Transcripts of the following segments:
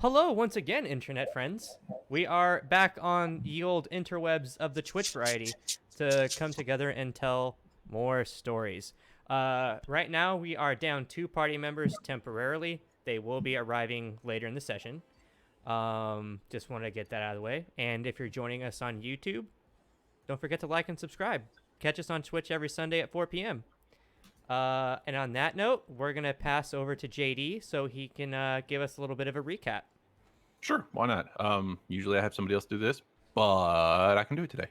Hello once again, internet friends. We are back on the old interwebs of the Twitch variety to come together and tell more stories. Right now, we are down 2 party members temporarily. They will be arriving later in the session. Just want to get that out of the way. And if you're joining us on YouTube, don't forget to like and subscribe. Catch us on Twitch every Sunday at 4 p.m. And on that note, we're going to pass over to JD so he can give us a little bit of a recap. Sure, why not? Usually I have somebody else do this, but I can do it today.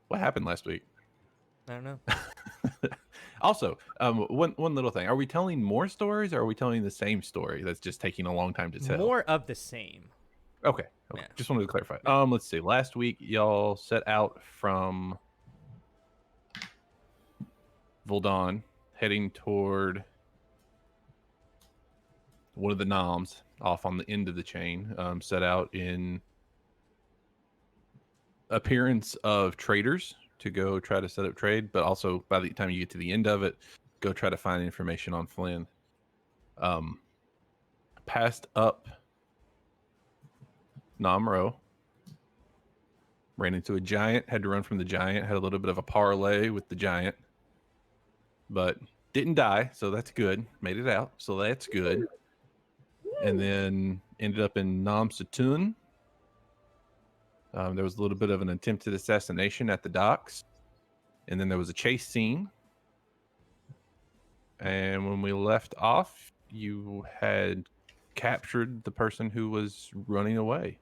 What happened last week? I don't know. Also, one little thing. Are we telling more stories or are we telling the same story that's just taking a long time to tell? More of the same. Okay. Yeah. Just wanted to clarify. Let's see. Last week y'all set out from Vollarune, heading toward one of the noms off on the end of the chain, set out in appearance of traders to go try to set up trade, but also by the time you get to the end of it, go try to find information on Flynn. Passed up Namro, ran into a giant, had to run from the giant, had a little bit of a parlay with the giant, but didn't die, so that's good. Made it out, so that's good. And then ended up in Nom Ctun. There was a little bit of an attempted assassination at the docks. And then there was a chase scene. And when we left off, you had captured the person who was running away.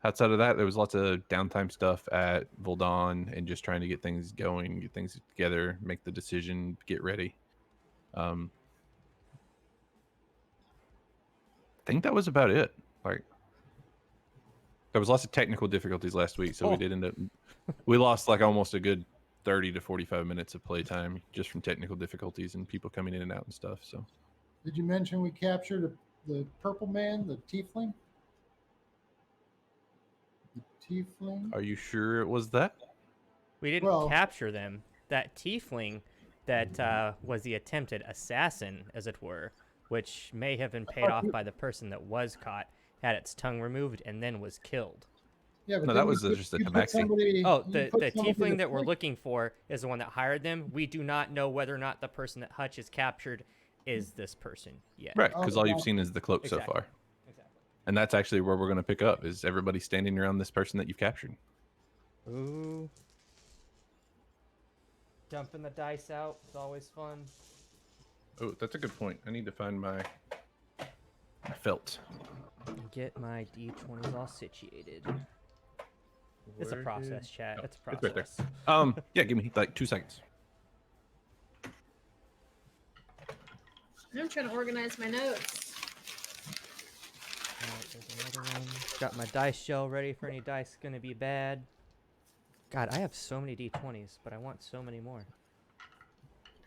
Outside of that, there was lots of downtime stuff at Vollarune and just trying to get things going, get things together, make the decision, get ready. I think that was about it. Like, there was lots of technical difficulties last week, so we did end up. We lost like almost a good 30 to 45 minutes of playtime just from technical difficulties and people coming in and out and stuff. So, did you mention we captured the purple man, the tiefling? The tiefling. Are you sure it was that? We didn't capture them. That tiefling that was the attempted assassin, as it were, which may have been paid off by the person that was caught, had its tongue removed, and then was killed. Yeah, but no, that was just a tabaxi. Oh, the tiefling that we're looking for is the one that hired them. We do not know whether or not the person that Hutch has captured is this person yet. Right, because all you've seen is the cloak so far. Exactly. And that's actually where we're going to pick up, is everybody standing around this person that you've captured. Ooh. Dumping the dice out is always fun. Oh, that's a good point. I need to find my felt. Get my D20s all situated. It's a process, chat. It's a process. It's right there. Yeah, give me like 2 seconds. I'm trying to organize my notes. Alright, there's another one. Got my dice shell ready for any dice gonna be bad. God, I have so many D20s, but I want so many more.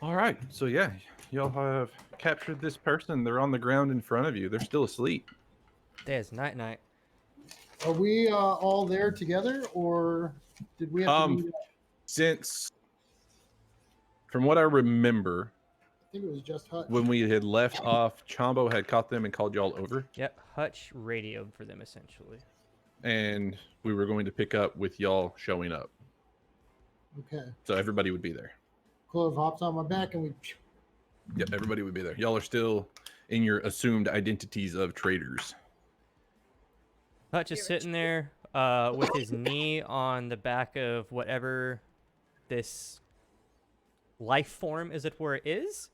All right, so yeah, y'all have captured this person. They're on the ground in front of you. They're still asleep. There's night-night. Are we all there together, or did we have to meet up? Since, from what I remember, I think it was just Hutch. when we had left off, Chombo had caught them and called y'all over. Yep, Hutch radioed for them, essentially. And we were going to pick up with y'all showing up. Okay. So everybody would be there. Clove hops on my back, and we... Yep, everybody would be there. Y'all are still in your assumed identities of traders. Hutch is sitting there with his knee on the back of whatever this life form, as it were, is.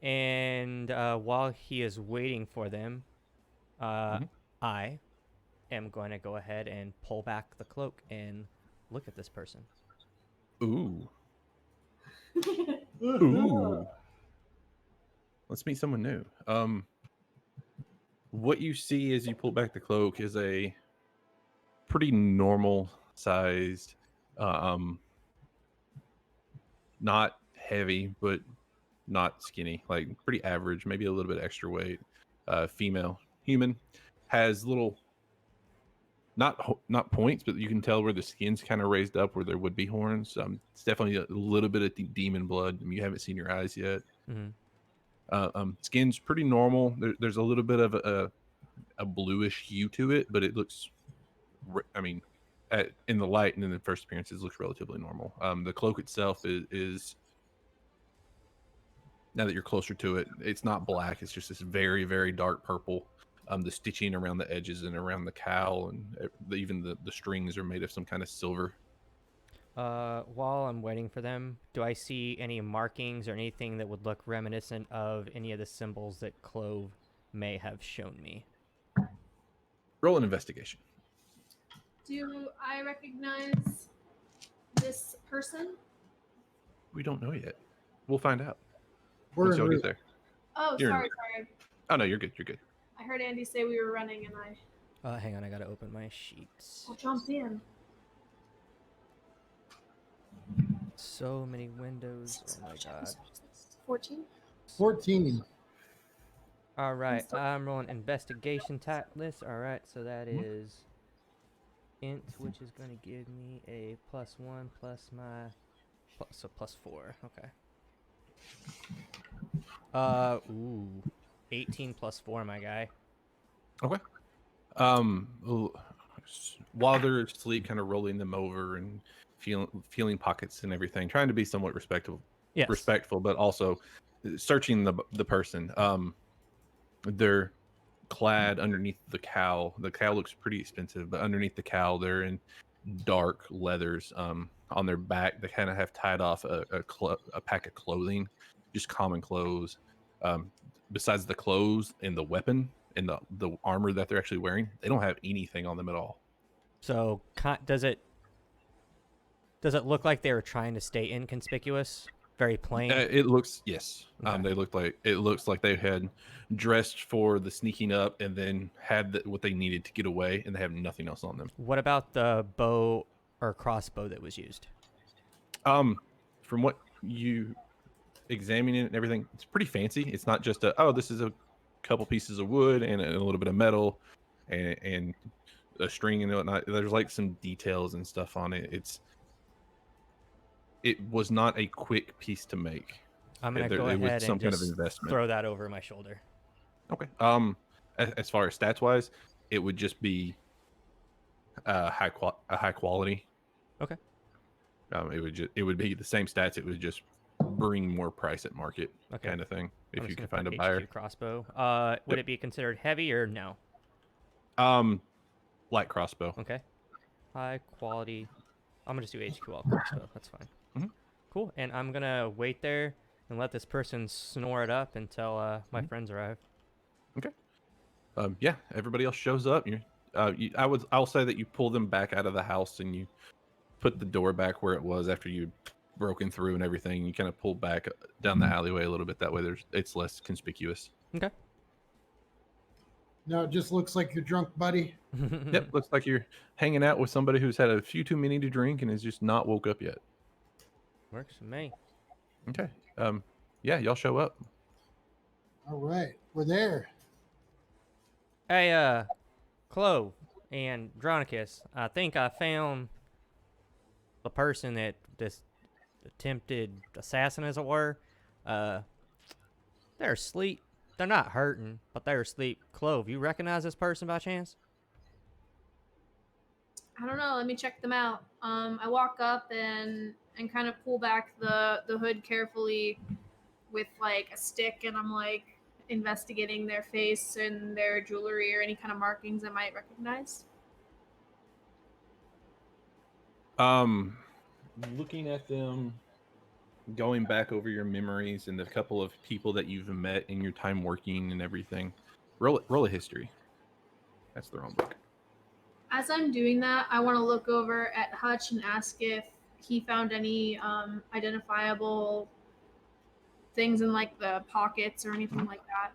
And while he is waiting for them, I am going to go ahead and pull back the cloak and look at this person. Ooh. Ooh. Let's meet someone new. What you see as you pull back the cloak is a pretty normal sized, not heavy, but not skinny, like pretty average, maybe a little bit extra weight, female human, has little, not points, but you can tell where the skin's kind of raised up where there would be horns. It's definitely a little bit of demon blood. You haven't seen your eyes yet. Mm-hmm. Skin's pretty normal. There's a little bit of a bluish hue to it, but it looks, I mean, in the light and in the first appearances, looks relatively normal. The cloak itself is now that you're closer to it, it's not black. It's just this very, very dark purple. The stitching around the edges and around the cowl and even the strings are made of some kind of silver. While I'm waiting for them, do I see any markings or anything that would look reminiscent of any of the symbols that Clove may have shown me? Roll an investigation. Do I recognize this person? We don't know yet. We'll find out We're once en y'all route. get there. Oh, You're in sorry. Oh no, you're good. You're good. I heard Andy say we were running, and Hang on, I gotta open my sheets. I jumped in. So many windows. Oh my god. 14. 14. All right, I'm rolling investigation type list. All right, so that is int, which is going to give me a +1 plus my so +4. Okay. Ooh, 18 plus 4, my guy. Okay. While they're asleep, kind of rolling them over and feeling pockets and everything, trying to be somewhat Yes. respectful, but also searching the person. They're clad underneath the cowl. The cowl looks pretty expensive, but underneath the cowl, they're in dark leathers. On their back, they kind of have tied off a pack of clothing, just common clothes. Besides the clothes and the weapon and the armor that they're actually wearing, they don't have anything on them at all. So does it look like they were trying to stay inconspicuous? Very plain. It looks, yes. Okay. It looks like they had dressed for the sneaking up and then had what they needed to get away, and they have nothing else on them. What about the bow or crossbow that was used? From what you examining it and everything, it's pretty fancy. It's not just this is a couple pieces of wood and a little bit of metal and a string and whatnot. There's like some details and stuff on it. It was not a quick piece to make. I'm gonna go it was ahead some and kind of just investment. throw that over my shoulder. Okay. As far as stats wise, it would just be high quality. Okay. It would be the same stats. It would just bring more price at market, Okay. kind of thing. I'm If you just can gonna find a put buyer. HQ crossbow. Would Yep. it be considered heavy or no? Light crossbow. Okay. High quality. I'm gonna just do HQL crossbow. That's fine. Mhm. Cool. And I'm gonna wait there and let this person snore it up until my friends arrive. Yeah, everybody else shows up. I'll say that you pull them back out of the house and you put the door back where it was after you broken through and everything. You kind of pull back down the alleyway a little bit. That way, it's less conspicuous. Okay. No, it just looks like you're drunk, buddy. Yep, looks like you're hanging out with somebody who's had a few too many to drink and is just not woke up yet. Works for me. Okay. Yeah, y'all show up. All right, we're there. Hey, Clove and Dronicus, I think I found the person that this attempted assassin, as it were. They're asleep. They're not hurting, but they're asleep. Clove, you recognize this person by chance? I don't know. Let me check them out. I walk up and kind of pull back the hood carefully with like a stick, and I'm like investigating their face and their jewelry or any kind of markings I might recognize. Looking at them, going back over your memories and the couple of people that you've met in your time working and everything, roll a history. That's the wrong book. As I'm doing that, I want to look over at Hutch and ask if he found any identifiable things in like the pockets or anything like that.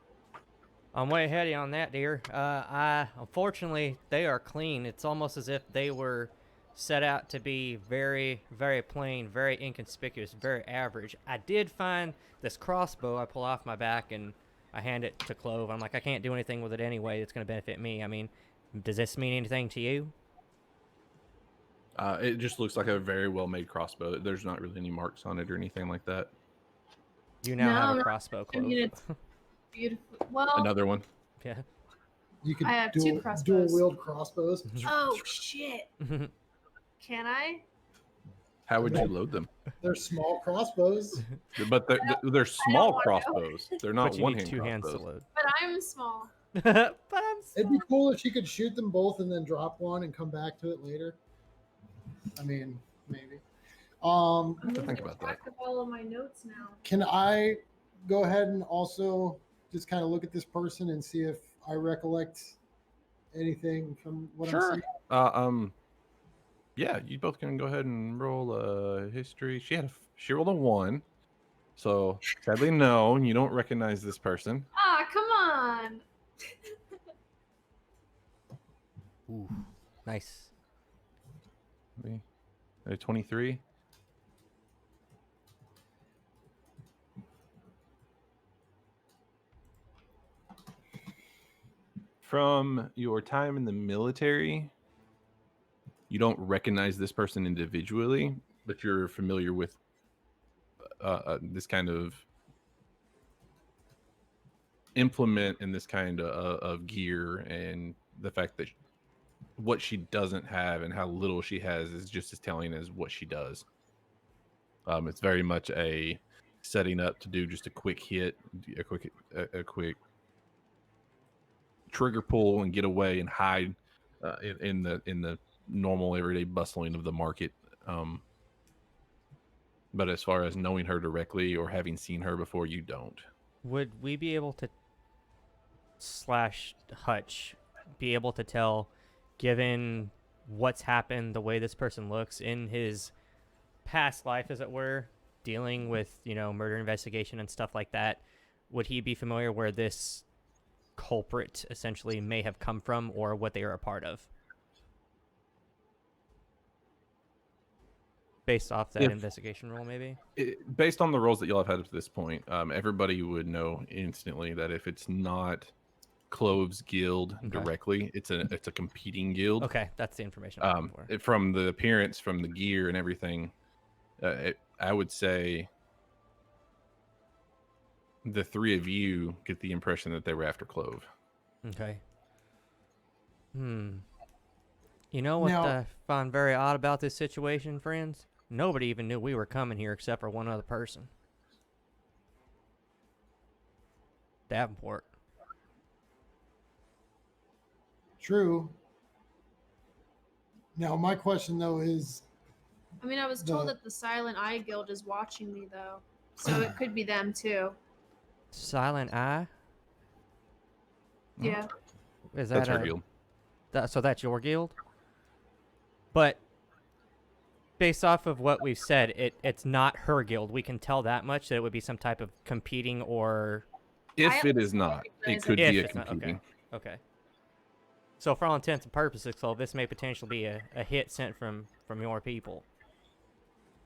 I'm way ahead of you on that, dear. Unfortunately, they are clean. It's almost as if they were set out to be very, very plain, very inconspicuous, very average. I did find this crossbow. I pull off my back and I hand it to Clove. I'm like, I can't do anything with it anyway. It's going to benefit me. I mean, does this mean anything to you? It just looks like a very well made crossbow. There's not really any marks on it or anything like that. You now have No, a crossbow, I mean, Clove. it's beautiful. Well, Another one. Yeah. You could I have two dual crossbows. wield crossbows. oh shit! Can I? How would you load them? They're small crossbows. But they're small want to know. crossbows. They're not But you one need hand 2 hands to crossbows. load. But I'm small. But I'm It'd be cool if she could shoot them both and then drop one and come back to it later. I mean, maybe. I'm to think losing about track of all of my notes now. Can I go ahead and also just kind of look at this person and see if I recollect anything from what I'm Sure. seeing? Yeah, you both can go ahead and roll history. She rolled a 1, so sadly no, you don't recognize this person. Ah, come on. Ooh, nice. 23. From your time in the military, you don't recognize this person individually, but you're familiar with this kind of implement and this kind of gear, and the fact that what she doesn't have and how little she has is just as telling as what she does. It's very much a setting up to do just a quick hit, a quick trigger pull and get away and hide in the normal everyday bustling of the market. But as far as knowing her directly or having seen her before, you don't. Would we be able to / Hutch be able to tell, given what's happened, the way this person looks in his past life, as it were, dealing with, murder investigation and stuff like that, would he be familiar where this culprit essentially may have come from or what they are a part of? Based off that investigation roll, maybe? Based on the roles that y'all have had up to this point, everybody would know instantly that if it's not Clove's guild directly, it's a competing guild. Okay, that's the information I'm looking for. From the appearance, from the gear and everything, I would say the 3 of you get the impression that they were after Clove. Okay. You know what I find very odd about this situation, friends? Nobody even knew we were coming here except for one other person. Davenport. True. Now, my question though is, I mean, I was told that the Silent Eye Guild is watching me, though. So it could be them, too. Silent Eye? Yeah. Is That's that her guild. So that's your guild? But based off of what we've said, it's not her guild. We can tell that much, that it would be some type of competing or... If it is not, it could be a competing. Okay. So for all intents and purposes, Clove, this may potentially be a hit sent from your people.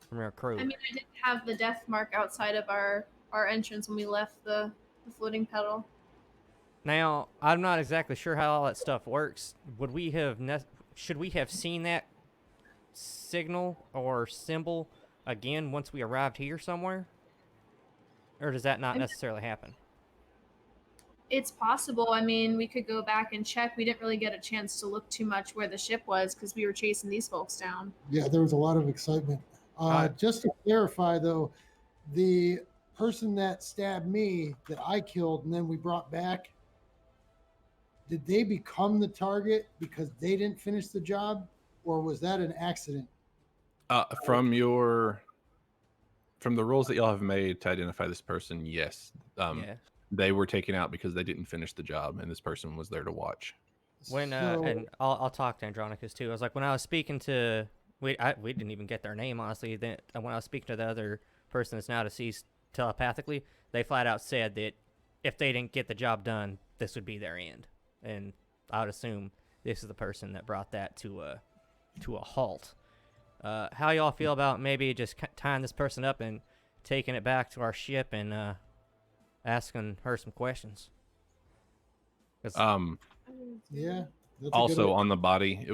From your crew. I mean, I didn't have the death mark outside of our entrance when we left the floating pedal. Now, I'm not exactly sure how all that stuff works. Would we have should we have seen that signal or symbol again once we arrived here somewhere? Or does that not necessarily happen? It's possible. I mean, we could go back and check. We didn't really get a chance to look too much where the ship was because we were chasing these folks down. yeah, there was a lot of excitement. Just to clarify, though, the person that stabbed me that I killed and then we brought back, did they become the target because they didn't finish the job, or was that an accident? From the rolls that y'all have made to identify this person, yes. They were taken out because they didn't finish the job, and this person was there to watch. When and I'll talk to Andronicus too. I was like, when I was speaking to we didn't even get their name, honestly. Then when I was speaking to the other person that's now deceased telepathically, they flat out said that if they didn't get the job done, this would be their end. And I would assume this is the person that brought that to a halt. How y'all feel about maybe just tying this person up and taking it back to our ship and asking her some questions? Yeah. Also, on the body,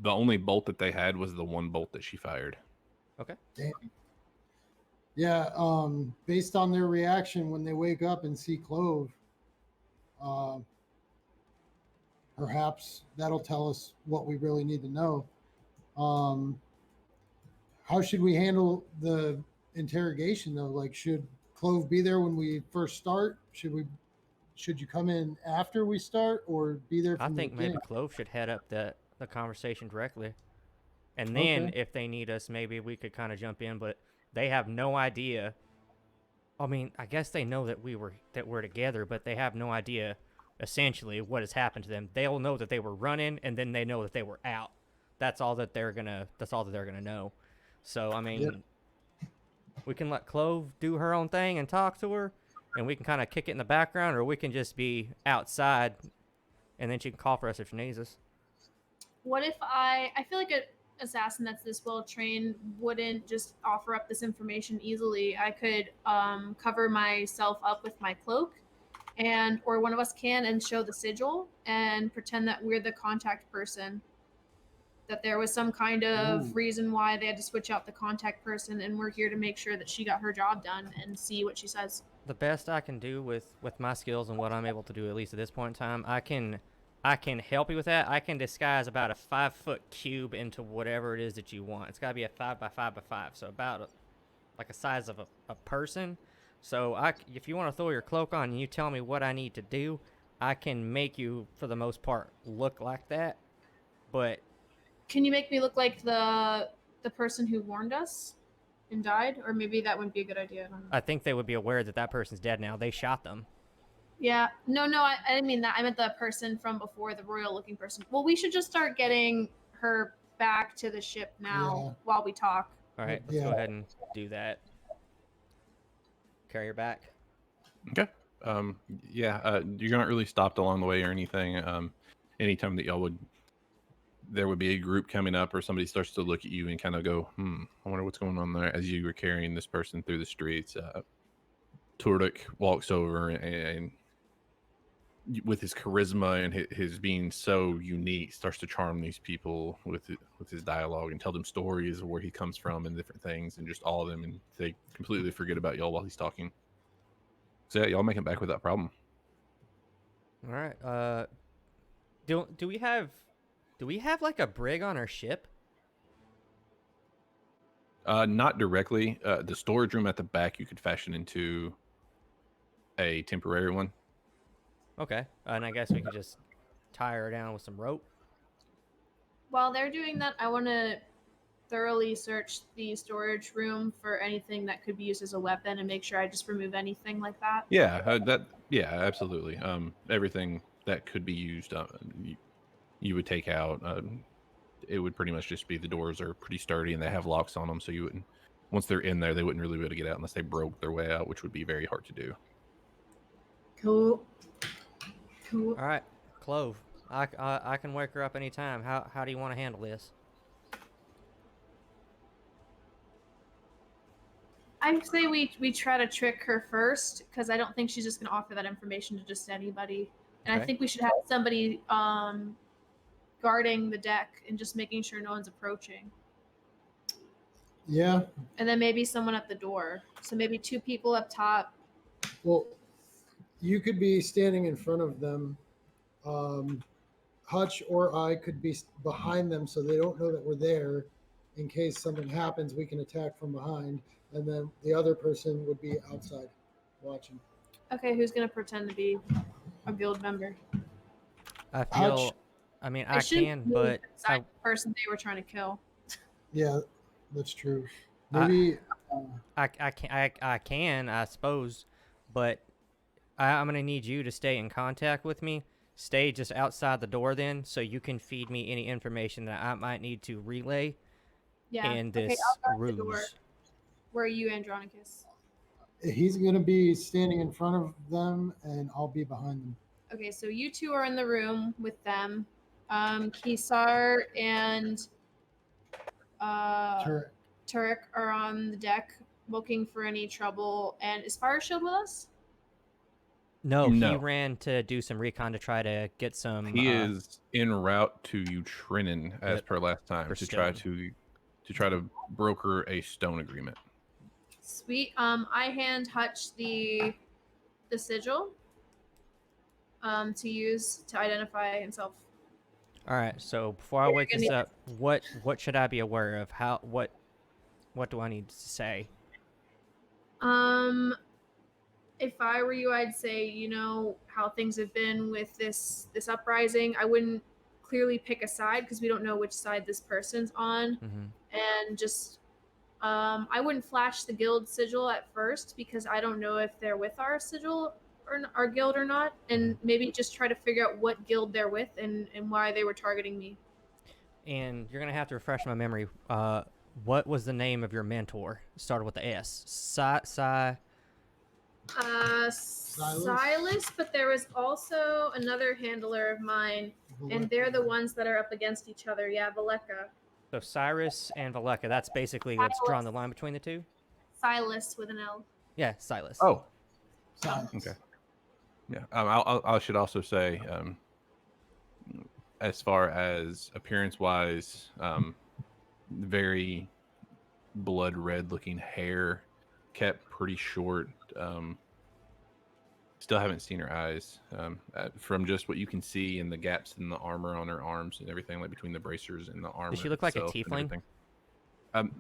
the only bolt that they had was the one bolt that she fired. Okay. Damn. Yeah, based on their reaction when they wake up and see Clove, uh, perhaps that'll tell us what we really need to know. Um, how should we handle the interrogation though? Like, should Clove be there when we first start? Should you come in after we start, or be there I from the think maybe beginning? Clove should head up the conversation directly. And then Okay. if they need us, maybe we could kind of jump in, but they have no idea. I mean, I guess they know that we're together, but they have no idea essentially what has happened to them. They'll know that they were running and then they know that they were out. That's all that they're going to know. So, I Yeah. mean, we can let Clove do her own thing and talk to her and we can kind of kick it in the background, or we can just be outside and then she can call for us if she needs us. What if I feel like an assassin that's this well trained wouldn't just offer up this information easily. I could cover myself up with my cloak, and or one of us can, and show the sigil and pretend that we're the contact person. That there was some kind of Ooh. reason why they had to switch out the contact person, and we're here to make sure that she got her job done and see what she says. The best I can do with my skills and what I'm able to do, at least at this point in time, I can help you with that. I can disguise about a 5-foot cube into whatever it is that you want. It's got to be a 5 by 5 by 5, so about like a size of a person. So if you want to throw your cloak on and you tell me what I need to do, I can make you, for the most part, look like that. But Can you make me look like the person who warned us and died? Or maybe that wouldn't be a good idea. I don't know. I think they would be aware that that person's dead now. They shot them. Yeah. No, I didn't mean that. I meant the person from before, the royal looking person. Well, we should just start getting her back to the ship now Yeah. while we talk. All right, let's go Yeah. ahead and do that. Carry her back. Okay. Yeah, you're not really stopped along the way or anything. Anytime that there would be a group coming up or somebody starts to look at you and kind of go, I wonder what's going on there, as you were carrying this person through the streets. Turdik walks over and with his charisma and his being so unique, starts to charm these people with his dialogue and tell them stories of where he comes from and different things, and just all of them, and they completely forget about y'all while he's talking. So yeah, y'all make it back without problem. All right. Do we have like a brig on our ship? Not directly. The storage room at the back you could fashion into a temporary one. Okay. And I guess we could just tie her down with some rope. While they're doing that, I want to thoroughly search the storage room for anything that could be used as a weapon and make sure I just remove anything like that. Yeah, absolutely. Everything that could be used, you would take out. It would pretty much just be the doors are pretty sturdy and they have locks on them, so you wouldn't. Once they're in there, they wouldn't really be able to get out unless they broke their way out, which would be very hard to do. Cool. All right, Clove. I can wake her up anytime. How do you want to handle this? I say we try to trick her first, because I don't think she's just going to offer that information to just anybody. And Okay. I think we should have somebody guarding the deck and just making sure no one's approaching. Yeah. And then maybe someone at the door. So maybe 2 people up top. Well, you could be standing in front of them. Hutch or I could be behind them so they don't know that we're there. In case something happens, we can attack from behind. And then the other person would be outside watching. Okay, who's going to pretend to be a guild member? I Hutch. feel. I mean, It I shouldn't can, be but the person they were trying to kill. Yeah, that's true. Maybe. I can, I suppose, but I'm gonna need you to stay in contact with me. Stay just outside the door then, so you can feed me any information that I might need to relay Yeah. in Okay, this I'll guard the door. ruse. Where are you, Andronicus? He's going to be standing in front of them, and I'll be behind them. Okay, so you 2 are in the room with them. Kisar and Turek are on the deck looking for any trouble. And is Fire Shield with us? No, he No. ran to do some recon to try to get some. He is en route to Utrinin as Yep. per last time For to try stone. to broker a stone agreement. Sweet. I hand Hutch the sigil to use to identify himself. All right. So before I You're wake gonna this need- up, what should I be aware of? What do I need to say? If I were you, I'd say, how things have been with this uprising. I wouldn't clearly pick a side because we don't know which side this person's on, and just I wouldn't flash the guild sigil at first because I don't know if they're with our sigil or our guild or not, and maybe just try to figure out what guild they're with and why they were targeting me. And you're gonna have to refresh my memory. What was the name of your mentor? Started with the S. Silas, but there was also another handler of mine, and they're the ones that are up against each other. Yeah, Valeka. So Cyrus and Valeka. That's basically what's drawn the line between the two. Silas with an L. Yeah, Silas. Oh, Silence. okay. Yeah. I should also say, as far as appearance-wise, very blood red looking hair, kept pretty short. Still haven't seen her eyes. From just what you can see in the gaps in the armor on her arms and everything, like between the bracers and the armor. Does she look like a itself and tiefling? everything.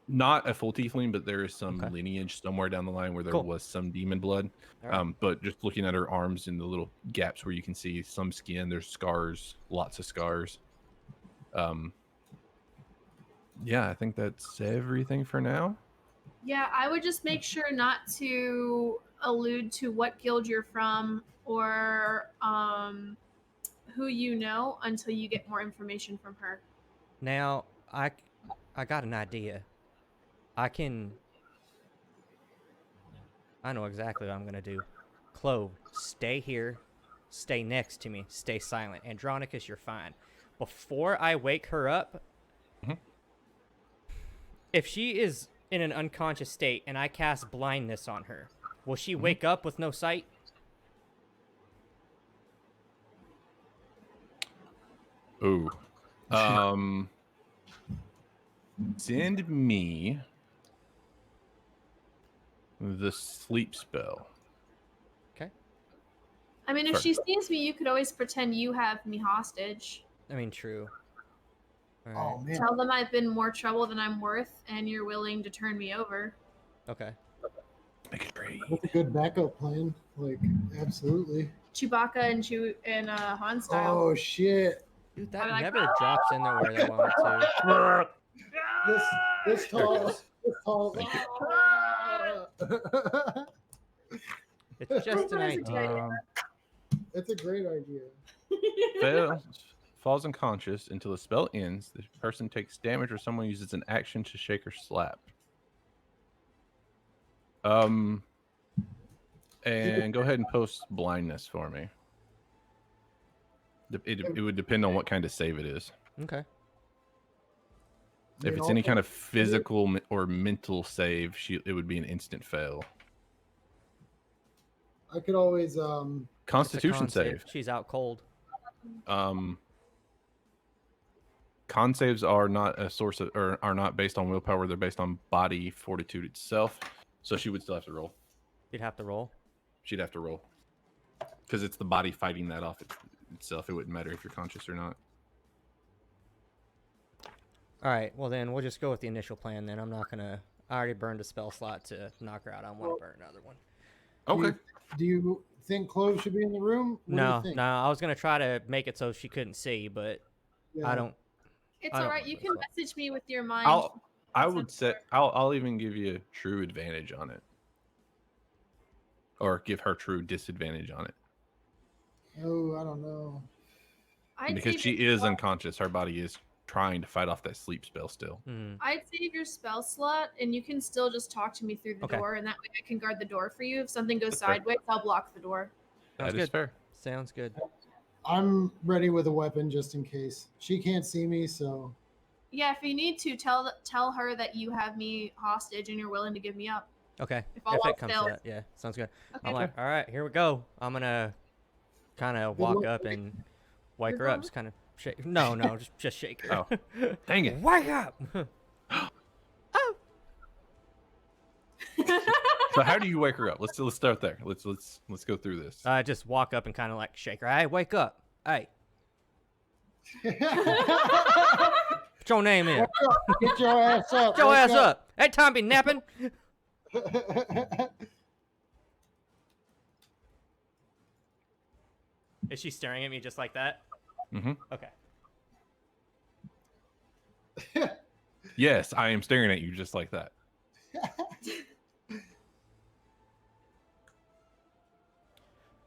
Not a full tiefling, but there is some Okay. lineage somewhere down the line where there Cool. was some demon blood. All right. But just looking at her arms and the little gaps where you can see some skin, there's scars, lots of scars. Yeah, I think that's everything for now. Yeah, I would just make sure not to allude to what guild you're from or who you know until you get more information from her. Now I got an idea. I know exactly what I'm gonna do. Clove, stay here. Stay next to me. Stay silent. Andronicus, you're fine. Before I wake her up, if she is in an unconscious state and I cast blindness on her, will she wake up with no sight? Ooh. Send me the sleep spell. Okay. I mean, if she sees me, you could always pretend you have me hostage. I mean, true. All right. Oh man. Tell them I've been more trouble than I'm worth and you're willing to turn me over. Okay. Make it great. That's a good backup plan. Like, absolutely. Chewbacca and Han style. Oh shit. Dude, I'm that like, never drops in there where they want it to. This tall. Thank It's just an That's a good idea. idea. That's a great idea. Falls unconscious until the spell ends. The person takes damage or someone uses an action to shake or slap. And go ahead and post blindness for me. It would depend on what kind of save it is. Okay. If it's any kind of physical or mental save, it would be an instant fail. I could always It's a Constitution con save. She's out cold. Con saves are not a source of, or are not based on willpower. They're based on body fortitude itself. So she would still have to roll. You'd have to roll. She'd have to roll because it's the body fighting that off itself. It wouldn't matter if you're conscious or not. All right. Well, then we'll just go with the initial plan. Then I'm not gonna. I already burned a spell slot to knock her out. I don't want to burn another one. Okay. Do you think Clove should be in the room? What do you No, think? no. I was gonna try to make it so she couldn't see, but Yeah. I don't. It's I don't all right. want You to can mess up. message me with your mind. I would say I'll even give you true advantage on it, or give her true disadvantage on it Oh, I don't know. I'd because save she your is spell- unconscious. Her body is trying to fight off that sleep spell still. I'd save your spell slot, and you can still just talk to me through the Okay. door, and that way I can guard the door for you. If something goes That's fair. sideways, I'll block the door. Sounds That is good. fair. Sounds good. I'm ready with a weapon just in case. She can't see me, so Yeah, if you need to, tell her that you have me hostage and you're willing to give me up. Okay. If all If it else comes to fails. that, yeah, sounds good. Okay. I'm like, all right, here we go. I'm gonna kind of walk luck. up and wake You're her up. going? Just kind of shake. No, just shake her. Oh. Dang it. Wake up! So how do you wake her up? Let's start there. Let's go through this. I just walk up and kind of like shake her. Hey, wake up. Hey, put your name in. Get your ass up. Get your wake ass up. Ain't time to be napping. Is she staring at me just like that? Mm-hmm. Okay. Yes, I am staring at you just like that.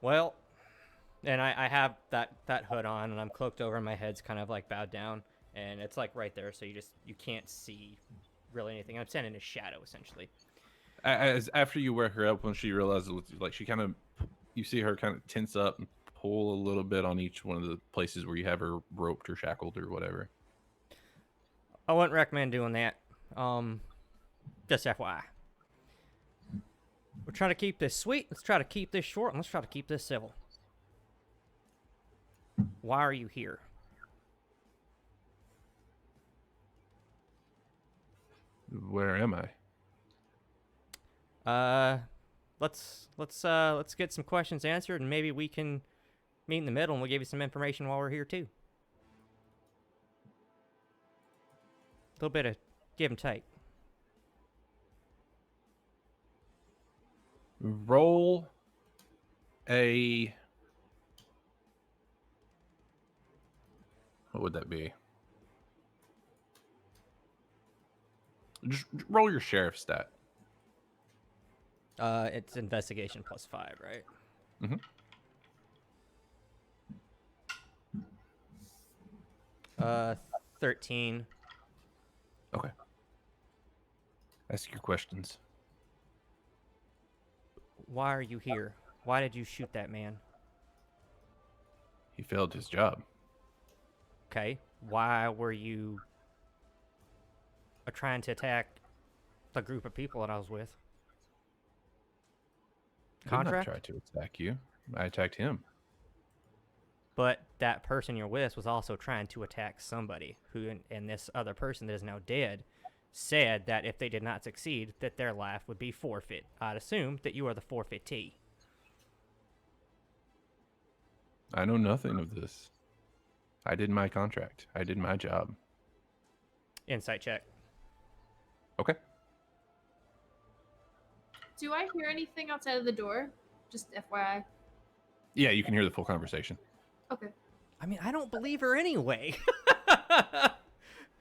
Well, and I have that hood on, and I'm cloaked over, and my head's kind of like bowed down, and it's like right there, so you can't see really anything. I'm standing in a shadow essentially. As after you wear her up, when she realizes, like she kind of, you see her kind of tense up and pull a little bit on each one of the places where you have her roped or shackled or whatever. I wouldn't recommend doing that. Just FYI. We're trying to keep this sweet. Let's try to keep this short, and let's try to keep this civil. Why are you here? Where am I? Let's get some questions answered, and maybe we can meet in the middle, and we'll give you some information while we're here too. A little bit of give and take. Roll a. What would that be? Just roll your sheriff stat. It's investigation +5, right? Mm-hmm. 13. Okay. Ask your questions. Why are you here? Why did you shoot that man? He failed his job. Okay. Why were you trying to attack the group of people that I was with? I did not Contract? try to attack you. I attacked him. But that person you're with was also trying to attack somebody who, and this other person that is now dead, said that if they did not succeed, that their life would be forfeit. I'd assume that you are the forfeitee. I know nothing of this. I did my contract. I did my job. Insight check. Okay. Do I hear anything outside of the door? Just FYI. Yeah, you can hear the full conversation. Okay. I mean, I don't believe her anyway.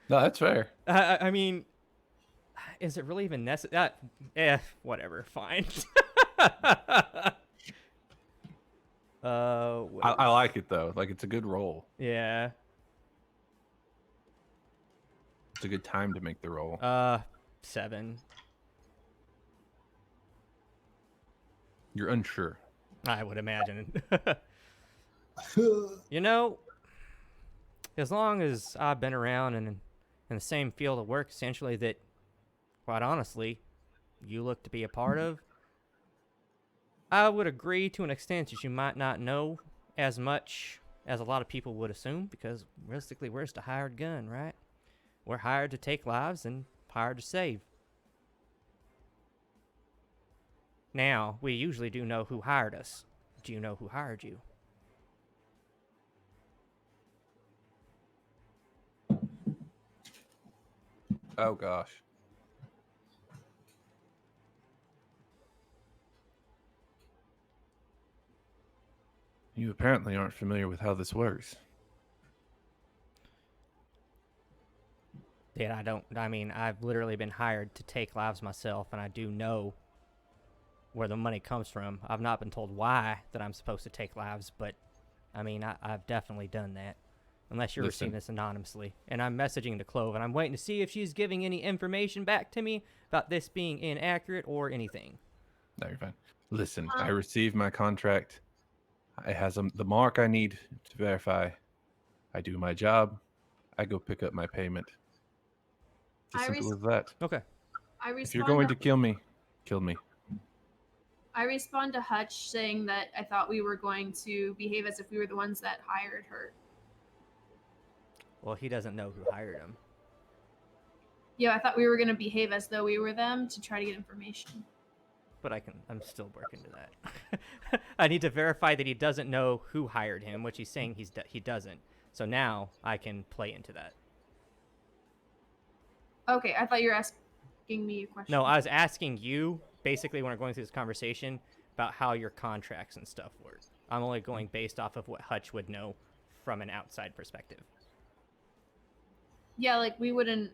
No, that's fair. I mean, is it really even necessary? Whatever. Fine. I like it though. Like it's a good roll. Yeah. It's a good time to make the roll. 7. You're unsure. I would imagine. You know, as long as I've been around and in the same field of work, essentially, that, quite honestly, you look to be a part of, I would agree to an extent that you might not know as much as a lot of people would assume, because realistically, we're just a hired gun, right? We're hired to take lives and hired to save. Now, we usually do know who hired us. Do you know who hired you? Oh gosh. You apparently aren't familiar with how this works. Yeah, I mean, I've literally been hired to take lives myself, and I do know where the money comes from. I've not been told why that I'm supposed to take lives, but, I mean, I've definitely done that. Unless you're receiving this anonymously. And I'm messaging to Clove, and I'm waiting to see if she's giving any information back to me about this being inaccurate or anything. No, you're fine. Listen, I received my contract. It has the mark I need to verify. I do my job. I go pick up my payment. It's as simple as that. Okay. If you're going to kill me, kill me. I respond to Hutch saying that I thought we were going to behave as if we were the ones that hired her. Well, he doesn't know who hired him. Yeah, I thought we were going to behave as though we were them to try to get information. but I'm still working to that. I need to verify that he doesn't know who hired him, which he's saying he doesn't. So now I can play into that. Okay, I thought you were asking me a question. No, I was asking you basically when we're going through this conversation about how your contracts and stuff work. I'm only going based off of what Hutch would know from an outside perspective. Yeah, like we wouldn't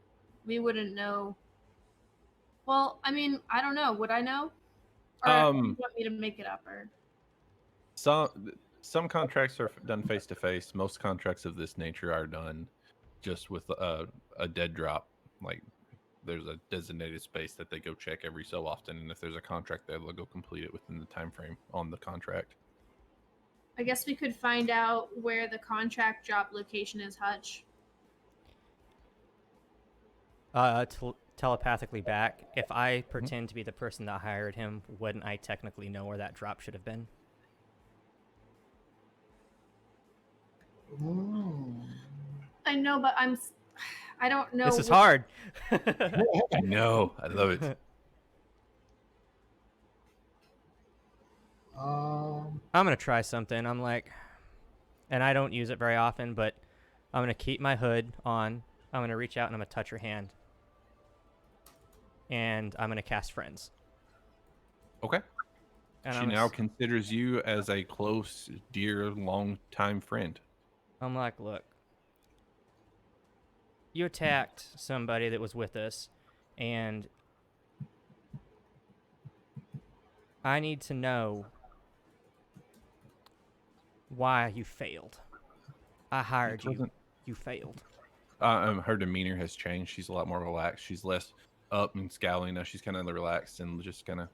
know. Well, I mean, I don't know. Would I know? Or do you want me to make it up? Or Some contracts are done face to face. Most contracts of this nature are done just with a dead drop. Like there's a designated space that they go check every so often, and if there's a contract there, they'll go complete it within the time frame on the contract. I guess we could find out where the contract job location is, Hutch. Telepathically back. If I pretend to be the person that hired him, wouldn't I technically know where that drop should have been? I know, but I don't know. This is hard. I know. I love it. I'm gonna try something. I'm like, and I don't use it very often, but I'm gonna keep my hood on. I'm gonna reach out and I'm gonna touch her hand, and I'm gonna cast friends. Okay. And She now considers you as a close, dear, long-time friend. I'm like, look, you attacked somebody that was with us, and I need to know why you failed. I hired you. You failed. Her demeanor has changed. She's a lot more relaxed. She's less up and scowling. Now she's kind of relaxed and just kind of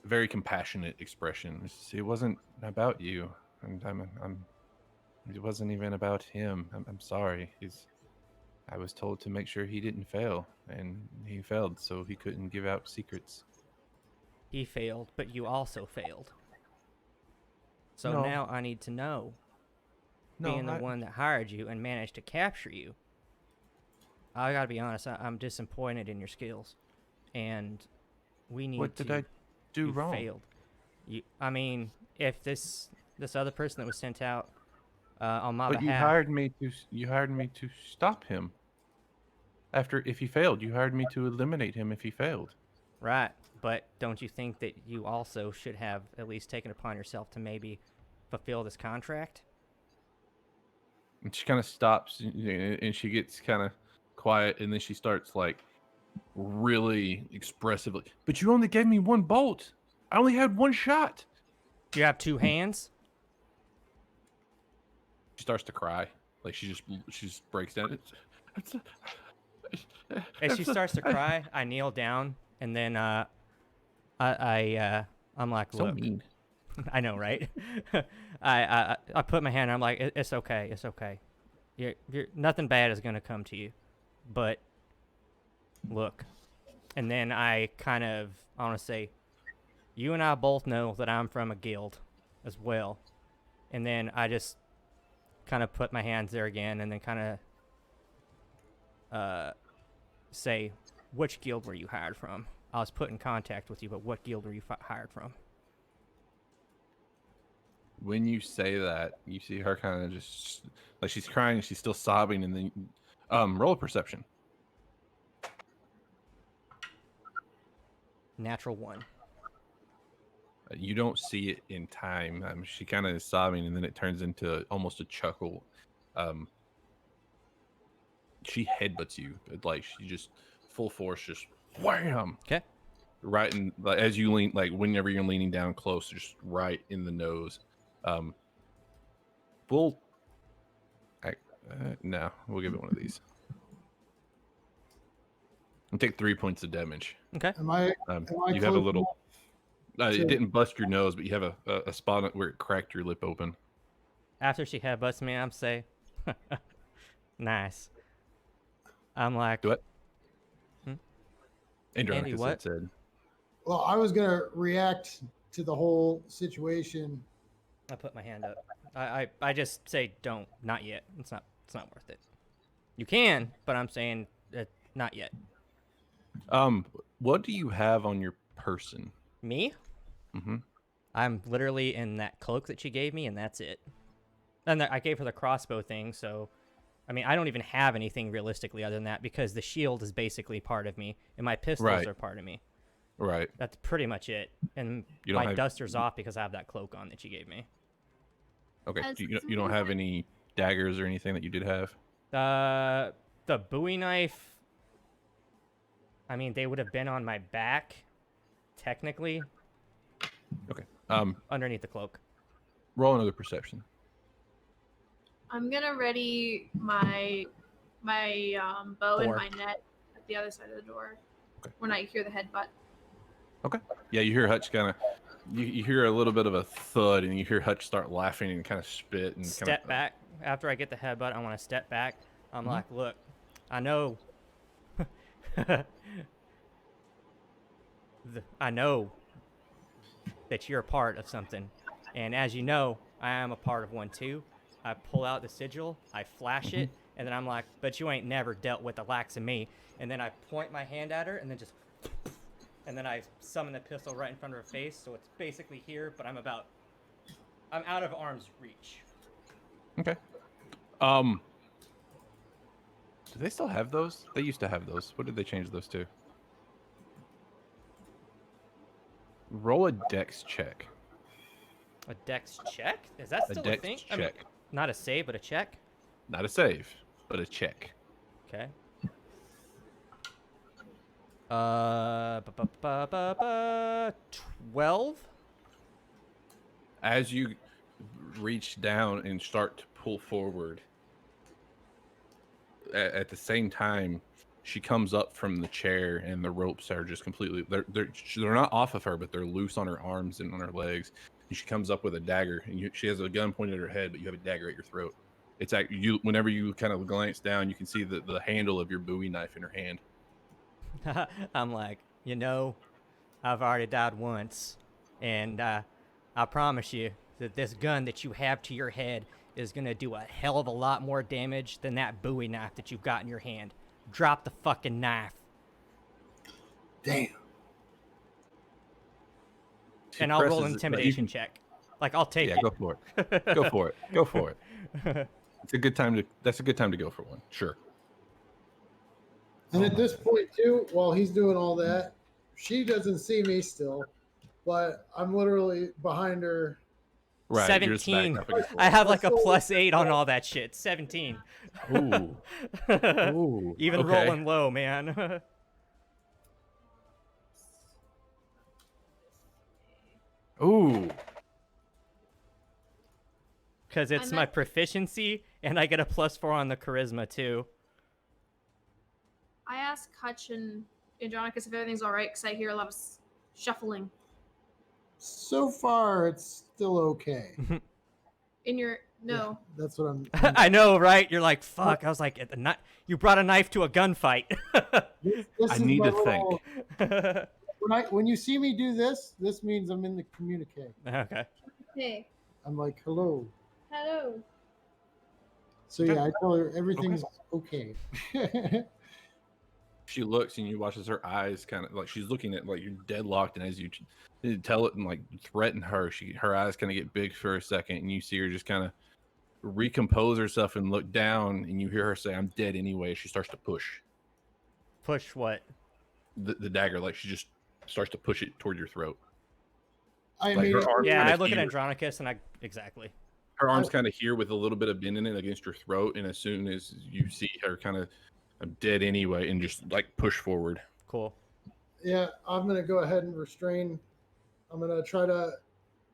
very compassionate expression. It wasn't about you, and it wasn't even about him. I'm sorry. I was told to make sure he didn't fail, and he failed, so he couldn't give out secrets. He failed, but you also failed. So No. now I need to know, being the one that hired you and managed to capture you, I gotta be honest, I'm disappointed in your skills, and we need What to... did I do you wrong? failed. I mean, if this other person that was sent out on my But behalf... you hired me to stop him. If he failed, you hired me to eliminate him if he failed. Right, but don't you think that you also should have at least taken upon yourself to maybe fulfill this contract? And she kind of stops, and she gets kind of quiet, and then she starts like really expressively. But you only gave me one bolt. I only had one shot. Do you have two hands? She starts to cry, like she just breaks down. As she starts to cry, I kneel down, and then I'm like, So look, mean. I know, right? I put my hand. I'm like, it's okay, it's okay. You're nothing bad is gonna come to you, but look. And then I want to say, you and I both know that I'm from a guild as well. And then I just kind of put my hands there again, and then kind of say, which guild were you hired from? I was put in contact with you, but what guild were you hired from? When you say that, you see her kind of just like she's crying, she's still sobbing, and then roll a perception. Natural 1. You don't see it in time. She kind of is sobbing, and then it turns into almost a chuckle. She headbutts you, like she just full force, just wham. Okay. Right in, like, as you lean, like whenever you're leaning down close, just right in the nose. We'll give it one of these. And take 3 points of damage. Okay. Am I You have a close little. enough It didn't bust your nose, but you have a spot where it cracked your lip open. After she headbutts me, I'm say, nice. I'm like, Do it. Andy, Andronicus what? said. Well, I was gonna react to the whole situation. I put my hand up. I just say, don't, not yet. It's not worth it. You can, but I'm saying not yet. What do you have on your person? Me? Mm-hmm. I'm literally in that cloak that she gave me, and that's it. And I gave her the crossbow thing, so I mean, I don't even have anything realistically other than that because the shield is basically part of me, and my pistols Right. are part of me. Right. That's pretty much it. And You don't my have- duster's off because I have that cloak on that she gave me. Okay. As You don't have any daggers or anything that you did have? The Bowie knife. I mean, they would have been on my back, technically, Okay. underneath the cloak. Roll another perception. I'm gonna ready my bow and 4. my net at the other side of the door. Okay. When I hear the headbutt. Okay. Yeah, you hear Hutch kind of. You hear a little bit of a thud, and you hear Hutch start laughing and kind of spit and Step back. After I get the headbutt, I want to step back. I'm Mhm. like, look, I know. I know that you're a part of something. And as you know, I am a part of one too. I pull out the sigil, I flash it, and then I'm like, but you ain't never dealt with the likes of me. And then I point my hand at her, and then just. And then I summon the pistol right in front of her face, so it's basically here, but I'm out of arm's reach. Okay. Do they still have those? They used to have those. What did they change those to? Roll a dex check. A dex check? Is that still a dex thing? check. I mean, not a save, but a check? Not a save, but a check. Okay. 12? As you reach down and start to pull forward, at the same time, she comes up from the chair, and the ropes are just completely. They're not off of her, but they're loose on her arms and on her legs. And she comes up with a dagger, and she has a gun pointed at her head, but you have a dagger at your throat. It's like you. Whenever you kind of glance down, you can see the handle of your Bowie knife in her hand. I'm like, I've already died once. And I promise you that this gun that you have to your head is going to do a hell of a lot more damage than that Bowie knife that you've got in your hand. Drop the fucking knife. Damn. And I'll roll an presses it, intimidation check. Like, I'll take Yeah, it. go for it. Go for it. Go for it. It's a good time to. That's a good time to go for one. Sure. And at this point, too, while he's doing all that, she doesn't see me still, but I'm literally behind her. Right. you're just backing 17. up against the I have like a That's so- +8 on all that shit. 17. wall. Ooh. Even okay. rolling low, man. Ooh. Because it's I'm my at- proficiency, and I get a +4 on the charisma, too. I ask Hutch and Andronicus if everything's alright because I hear a lot of shuffling. So far, it's still okay. In your no. Yeah, that's what I'm. I know, right? You're like, fuck. I was like, you brought a knife to a gunfight. This I is need my to think. little- When you see me do this, this means I'm in the communique. Okay. Hey. I'm like, hello. Hello. So yeah, I tell her everything's okay. She looks and you watch as her eyes kind of like she's looking at like you're deadlocked, and as you tell it and like threaten her, her eyes kind of get big for a second, and you see her just kind of recompose herself and look down, and you hear her say, "I'm dead anyway." She starts to push Push what? the dagger, like she just starts to push it toward your throat. I Like her mean, arm Yeah, kinda I look at here. Andronicus, and exactly. Her arm's kind of here with a little bit of bend in it against your throat, and as soon as you see her kind of, "I'm dead anyway," and just like push forward. Cool. yeah, I'm gonna go ahead and restrain. I'm gonna try to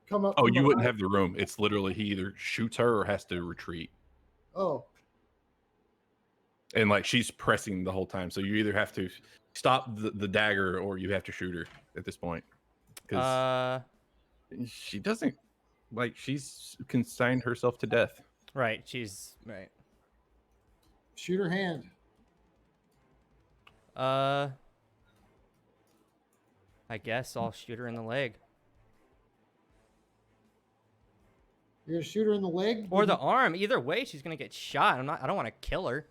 come up. Oh, from you wouldn't behind- have the room. It's literally he either shoots her or has to retreat. Oh, And like she's pressing the whole time, so you either have to stop the dagger or you have to shoot her at this point, because she doesn't like she's consigned herself to death. Right. She's right. shoot her hand. I guess I'll shoot her in the leg You're gonna shoot her in the leg or the arm. Either way, she's gonna get shot. I don't want to kill her.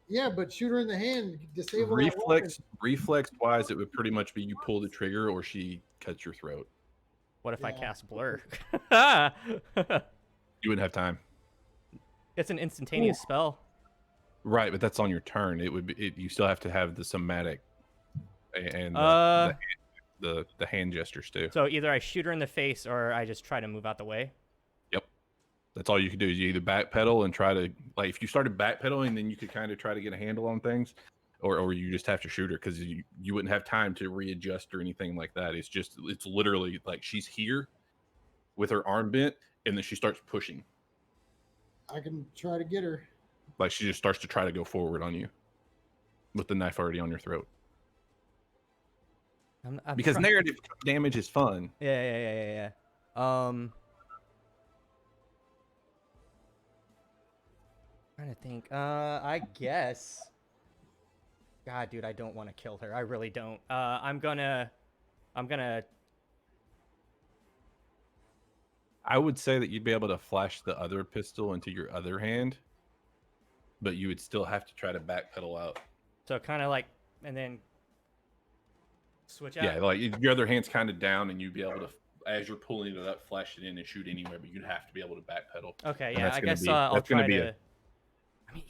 Yeah, but shoot her in the hand, disable that weapon. Reflex wise, it would pretty much be you pull the trigger or she cuts your throat. What if I Yeah. cast blur? You wouldn't have time. It's an instantaneous spell. Right, but that's on your turn. It would be. You still have to have the somatic and the hand gestures too. So either I shoot her in the face or I just try to move out the way. Yep, that's all you can do. Is you either backpedal and try to if you started backpedaling, then you could kind of try to get a handle on things, or you just have to shoot her because you wouldn't have time to readjust or anything like that. It's literally like she's here with her arm bent, and then she starts pushing. I can try to get her. Like she just starts to try to go forward on you with the knife already on your throat. I'm Because narrative damage is fun. Yeah. Trying to think. I guess. God, dude, I don't want to kill her. I really don't. I'm gonna. I would say that you'd be able to flash the other pistol into your other hand, but you would still have to try to backpedal out. So kind of like, and then switch out. Yeah, like your other hand's kind of down, and you'd be able to, as you're pulling it up, flash it in and shoot anywhere. But you'd have to be able to backpedal. Okay, And yeah, that's I gonna guess be- I'll that's gonna try be to. a-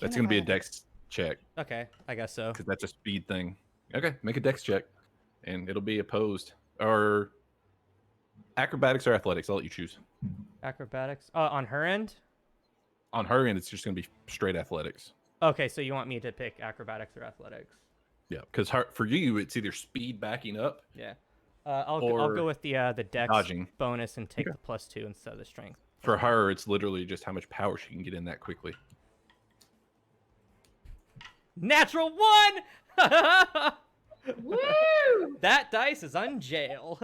That's going to be a dex check Okay, I guess so. because that's a speed thing. Okay, make a dex check, and it'll be opposed or acrobatics or athletics. I'll let you choose. Acrobatics. On her end. On her end, it's just going to be straight athletics. Okay, so you want me to pick acrobatics or athletics? Yeah, because for you, it's either speed backing up. Yeah. I'll Or go with the dex dodging. bonus and take Okay. the +2 instead of the strength. For her, it's literally just how much power she can get in that quickly. Natural 1! Woo! That dice is on jail.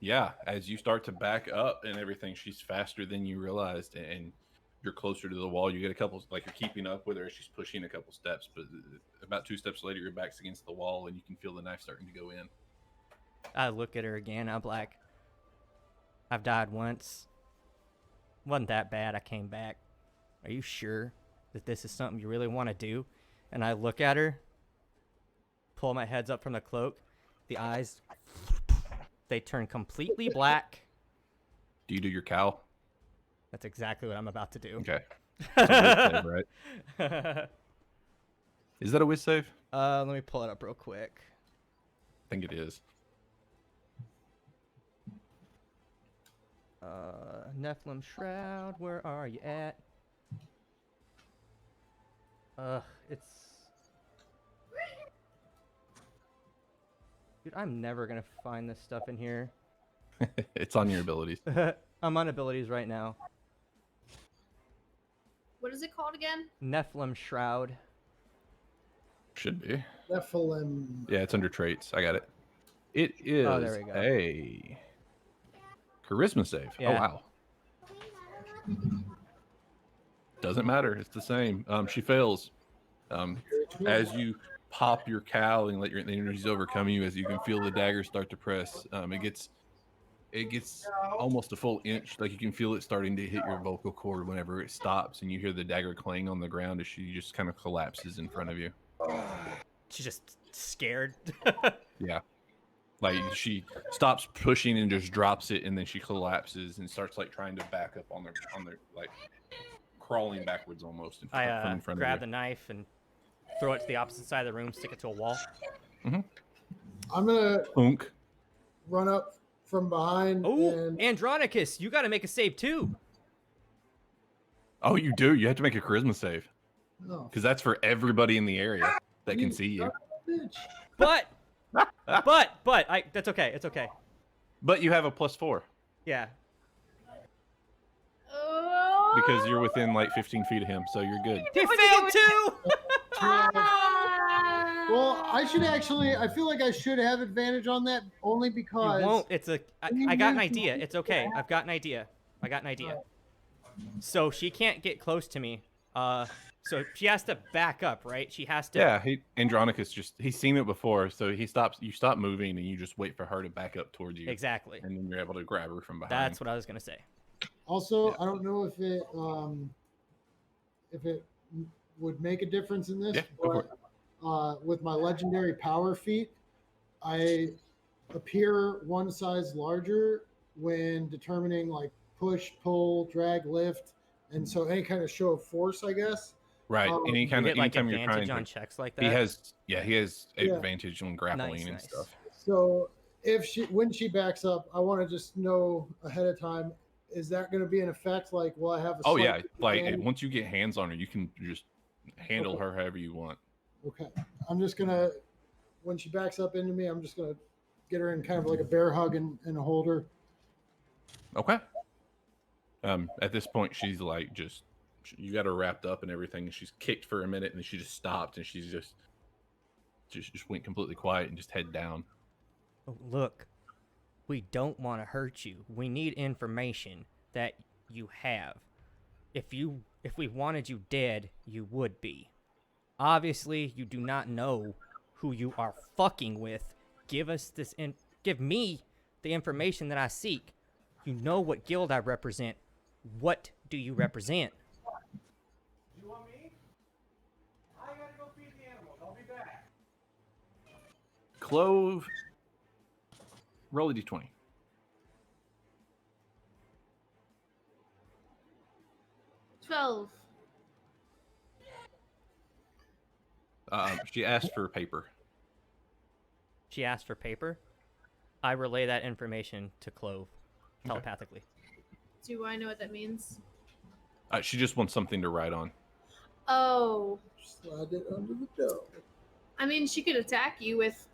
Yeah, as you start to back up and everything, she's faster than you realized, and you're closer to the wall. You get a couple, like you're keeping up with her as she's pushing a couple steps, but about 2 steps later, your back's against the wall, and you can feel the knife starting to go in. I look at her again. I'm like, I've died once. Wasn't that bad. I came back. Are you sure that this is something you really want to do? And I look at her, pull my heads up from the cloak. The eyes, they turn completely black. Do you do your cowl? That's exactly what I'm about to do. Okay. That's a whiz save, right? Is that a whiz save? Let me pull it up real quick. I think it is. Nephilim Shroud, where are you at? It's... Dude, I'm never gonna find this stuff in here. It's on your abilities. I'm on abilities right now. What is it called again? Nephilim Shroud. Should be. Nephilim. Yeah, it's under traits. I got it. It is there we go. a charisma save. Yeah. Oh, wow. Doesn't matter. It's the same. She fails. As you pop your cowl and let your energies overcome you, as you can feel the dagger start to press, it gets almost a full inch. Like you can feel it starting to hit your vocal cord whenever it stops, and you hear the dagger clang on the ground as she just kind of collapses in front of you. She's just scared. Yeah. Like she stops pushing and just drops it, and then she collapses and starts like trying to back up on their like crawling backwards almost in front, I in front grab of the knife and throw it to the opposite side of the room, stick it to a wall. I'm gonna you. Unk. run up from behind. Oh, and Andronicus, you got to make a save too. Oh, you do. You have to make a charisma save no, because that's for everybody in the area that can see you. bitch. But that's okay. It's okay. But you have a +4 Yeah. Oh. because you're within like 15 feet of him, so you're good. He failed too. Well, I should actually. I feel like I should have advantage on that only You because. won't. I got an idea. It's okay. I've got an idea. So she can't get close to me. So she has to back up, right? She has to. Yeah, Andronicus he's seen it before, so you stop moving and you just wait for her to back up towards you. Exactly. And then you're able to grab her from behind. That's what I was gonna say. Also, I don't know if it if it would make a difference in this. Yeah, go for but with my legendary power feat, I appear one size larger when determining like push, pull, drag, lift, and so any kind of show of force, I guess. Right. Um, You get like Anytime you're trying advantage on to, checks like he that. has Yeah. advantage on grappling and Nice. stuff. So when she backs up, I want to just know ahead of time, is that going to be an effect? Like, will I have a Oh slight yeah, like disadvantage? once you get hands on her, you can just handle Okay. her however you want. Okay. I'm just gonna when she backs up into me, I'm just gonna get her in kind of like a bear hug and hold her. Okay. At this point, she's like you got her wrapped up and everything, and she's kicked for a minute, and then she just stopped, and she's just went completely quiet and just head down. Oh, look, we don't want to hurt you. We need information that you have. If we wanted you dead, you would be. Obviously, you do not know who you are fucking with. Give me the information that I seek. You know what guild I represent. What do you represent? You want me? I gotta go feed the animals. I'll be back. Clove, roll a d20. 12. She asked for paper. She asked for paper. I relay that information to Clove telepathically. Do I know what that means? She just wants something to write on. Oh. Slide it under the door. I mean, she could attack you with.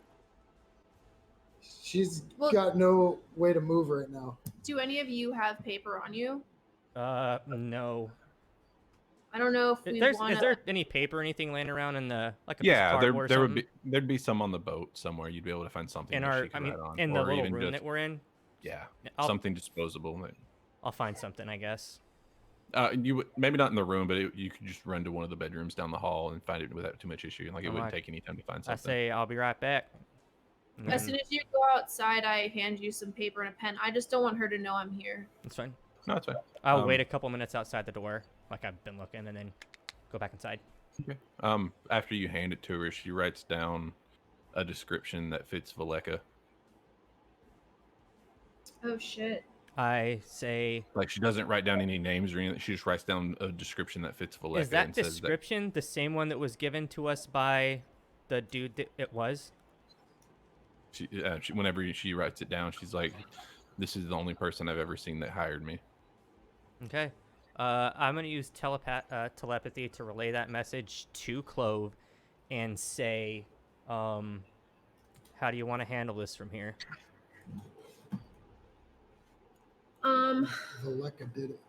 She's Well- got no way to move right now. Do any of you have paper on you? No. I don't know if we Is want there any paper or anything laying around in the like a piece of Yeah, cardboard or there would something? there'd be some on the boat somewhere. You'd be able to find something in that our she could write on, in the or little even room just that we're in. something disposable. I'll find something, I guess. You would maybe not in the room, but you could just run to one of the bedrooms down the hall and find it without too much issue. Like it wouldn't take any time to find I something. say I'll be right back. And As then- soon as you go outside, I hand you some paper and a pen. I just don't want her to know I'm here. It's fine. No, it's fine. I'll wait a couple minutes outside the door, like I've been looking, and then go back inside. Okay. After you hand it to her, she writes down a description that fits Valeka. Oh shit. I say, Like she doesn't write down any names or anything. She just writes down a description that fits Valeka. is that and says description the same one that was given to us by the dude that it was? whenever she writes it down, she's like, "This is the only person I've ever seen that hired me." Okay. I'm gonna use telepathy to relay that message to Clove, and say, how do you want to handle this from here? Valeka did it.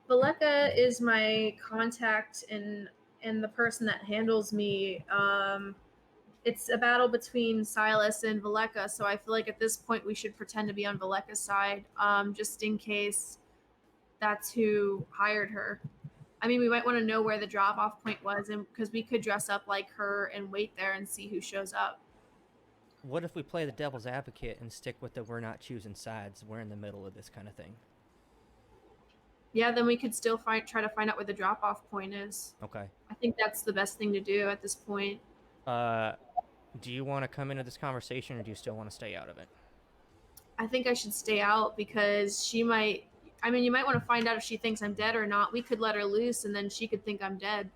Valeka is my contact and the person that handles me. It's a battle between Silas and Valeka, so I feel like at this point we should pretend to be on Valeka's side, just in case that's who hired her. I mean, we might want to know where the drop-off point was, and because we could dress up like her and wait there and see who shows up. What if we play the devil's advocate and stick with the we're not choosing sides, we're in the middle of this kind of thing? Yeah, then we could still try to find out where the drop-off point is. Okay. I think that's the best thing to do at this point. Do you want to come into this conversation, or do you still want to stay out of it? I think I should stay out because she might. I mean, you might want to find out if she thinks I'm dead or not. We could let her loose, and then she could think I'm dead.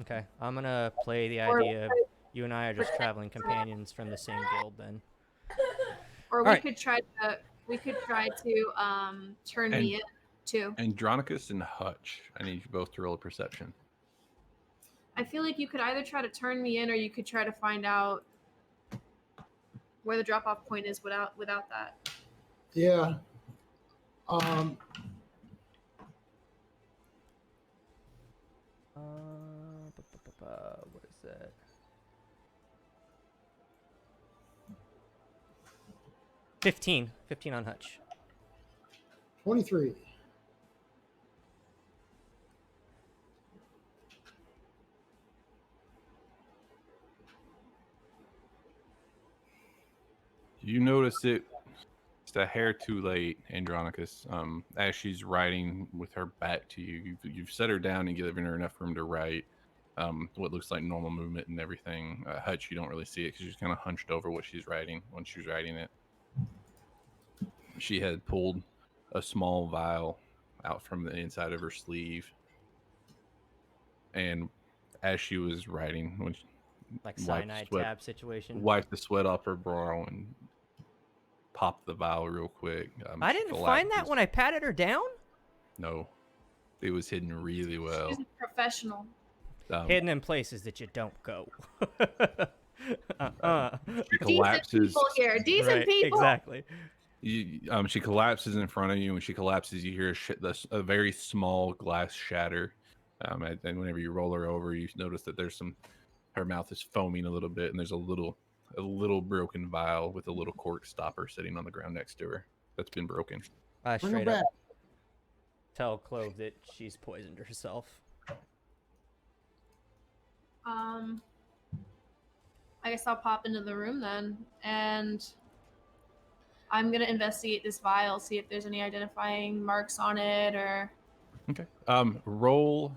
Okay, I'm gonna play the Or- idea of you and I are just traveling companions from the same guild then. Or we Alright. could try to. We could try to turn me in too. Andronicus and Hutch, I need you both to roll a perception. I feel like you could either try to turn me in, or you could try to find out where the drop-off point is without that. Yeah. What is that? $15 on Hutch. 23. You notice it just a hair too late, Andronicus. As she's writing with her back to you, you've set her down and given her enough room to write. What looks like normal movement and everything. Hutch, you don't really see it because she's kind of hunched over what she's writing when she's writing it. She had pulled a small vial out from the inside of her sleeve, and as she was writing, when she Like cyanide tab situation. wiped the sweat off her brow and popped the vial real quick. I she didn't find that collapses. when I patted her down. No, it was hidden really well. She's a professional. Hidden in places that you don't go. She Decent collapses. people here. Decent Right, people. exactly. She collapses in front of you. When she collapses, you hear a very small glass shatter. And whenever you roll her over, you notice that her mouth is foaming a little bit, and there's a little broken vial with a little cork stopper sitting on the ground next to her that's been broken. I Bring her straight up back. tell Clove that she's poisoned herself. I guess I'll pop into the room then, and I'm gonna investigate this vial, see if there's any identifying marks on it or. Okay. Roll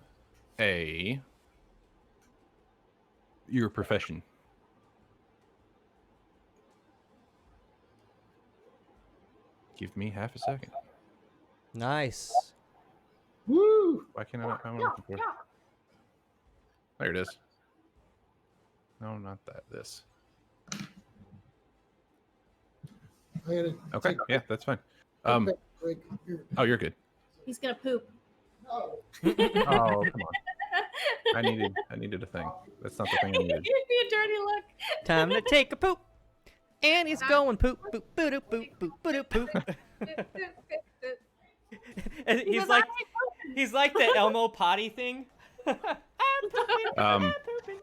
your profession. Give me half a second. Nice. Woo! Why can't I not find what Yeah, I'm looking for? yeah. There it is. No, not that. This. I gotta Okay. take Yeah, that's fine. a Um. break here. Oh, you're good. He's gonna poop. No. Oh, come on. I needed a thing. That's not the thing I Give needed. me a dirty look. Time to take a poop. And he's going poop, poop, boop, doop, poop, poop, boop, poop. And he's like the Elmo potty thing. I'm pooping, I'm pooping.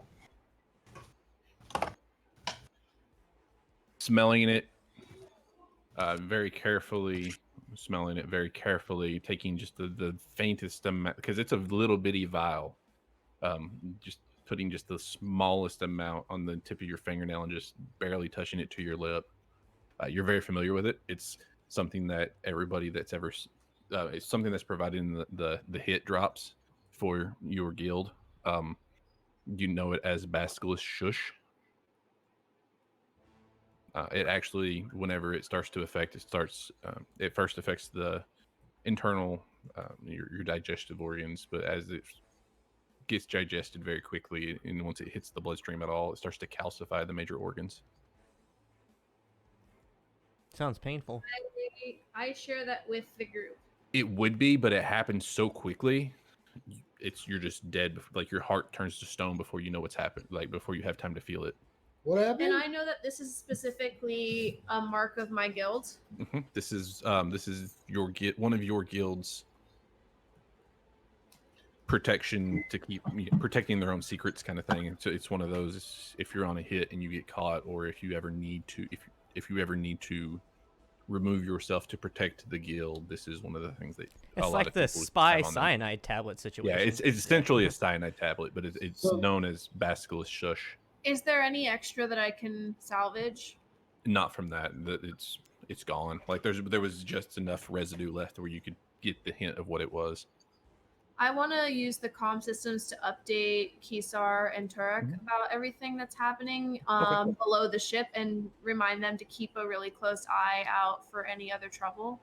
Smelling it very carefully, taking just the faintest amount, because it's a little bitty vial. Just putting just the smallest amount on the tip of your fingernail and just barely touching it to your lip. You're very familiar with it. It's something that everybody that's ever, it's something that's provided in the hit drops for your guild. You know it as Basilisk Shush. It actually, whenever it starts to affect, it first affects the internal, your digestive organs, but as it gets digested very quickly, and once it hits the bloodstream at all, it starts to calcify the major organs. Sounds painful. I share that with the group. It would be, but it happens so quickly. You're just dead. Like your heart turns to stone before you know what's happened. Like before you have time to feel it. What happened? And I know that this is specifically a mark of my guild. This is your one of your guild's protection to keep protecting their own secrets, kind of thing. So it's one of those. If you're on a hit and you get caught, or if you ever need to, if you ever need to remove yourself to protect the guild, this is one of the things that It's like the spy cyanide tablet situation. Yeah, it's essentially a cyanide tablet, but it's So- known as Basilisk Shush. Is there any extra that I can salvage? Not from that. It's gone. Like there was just enough residue left where you could get the hint of what it was. I want to use the comm systems to update Kisar and Turek about everything that's happening below the ship and remind them to keep a really close eye out for any other trouble.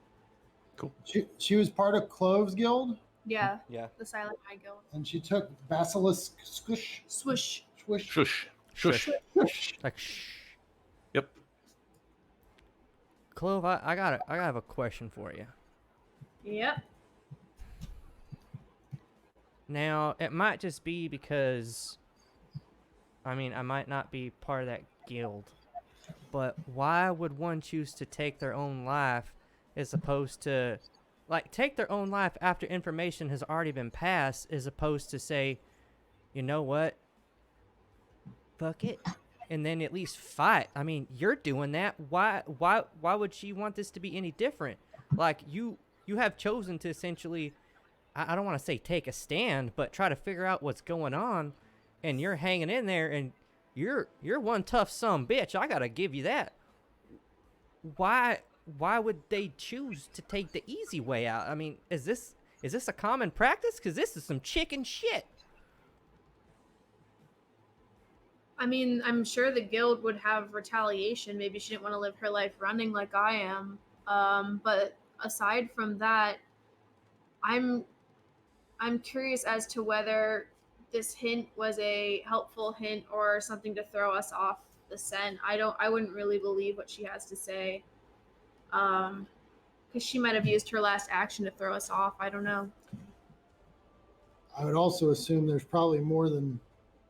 Cool. She was part of Clove's guild, Yeah, Yeah. the Silent Eye Guild. and she took Basilisk Squish. Swoosh. Swish. Shush. Shush. Shush. Like shh. Yep. Clove, I have a question for you. Yep. Now, it might just be because, I mean, I might not be part of that guild, but why would one choose to take their own life as opposed to, like, take their own life after information has already been passed, as opposed to say, you know what, fuck it, and then at least fight? I mean, you're doing that. Why would she want this to be any different? Like, you have chosen to essentially, I don't want to say take a stand, but try to figure out what's going on, and you're hanging in there, and you're one tough son bitch. I gotta give you that. Why why would they choose to take the easy way out? I mean, is this a common practice? Because this is some chicken shit. I mean, I'm sure the guild would have retaliation. Maybe she didn't want to live her life running like I am. But aside from that, I'm curious as to whether this hint was a helpful hint or something to throw us off the scent. I wouldn't really believe what she has to say. Because she might have used her last action to throw us off. I don't know. I would also assume there's probably more than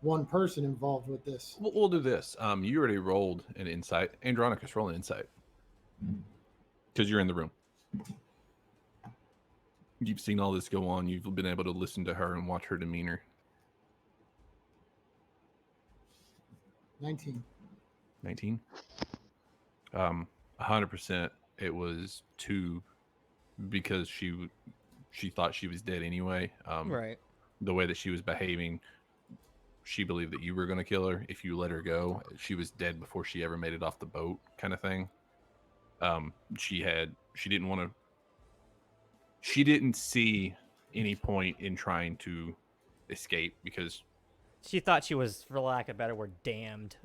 one person involved with this. We'll do this. You already rolled an insight. Andronicus, roll an insight. Because you're in the room. You've seen all this go on. You've been able to listen to her and watch her demeanor. 19. 19. 100%. It was 2 because she thought she was dead anyway. Right. The way that she was behaving, she believed that you were going to kill her. If you let her go, she was dead before she ever made it off the boat, kind of thing. She didn't see any point in trying to escape because She thought she was, for lack of a better word, damned.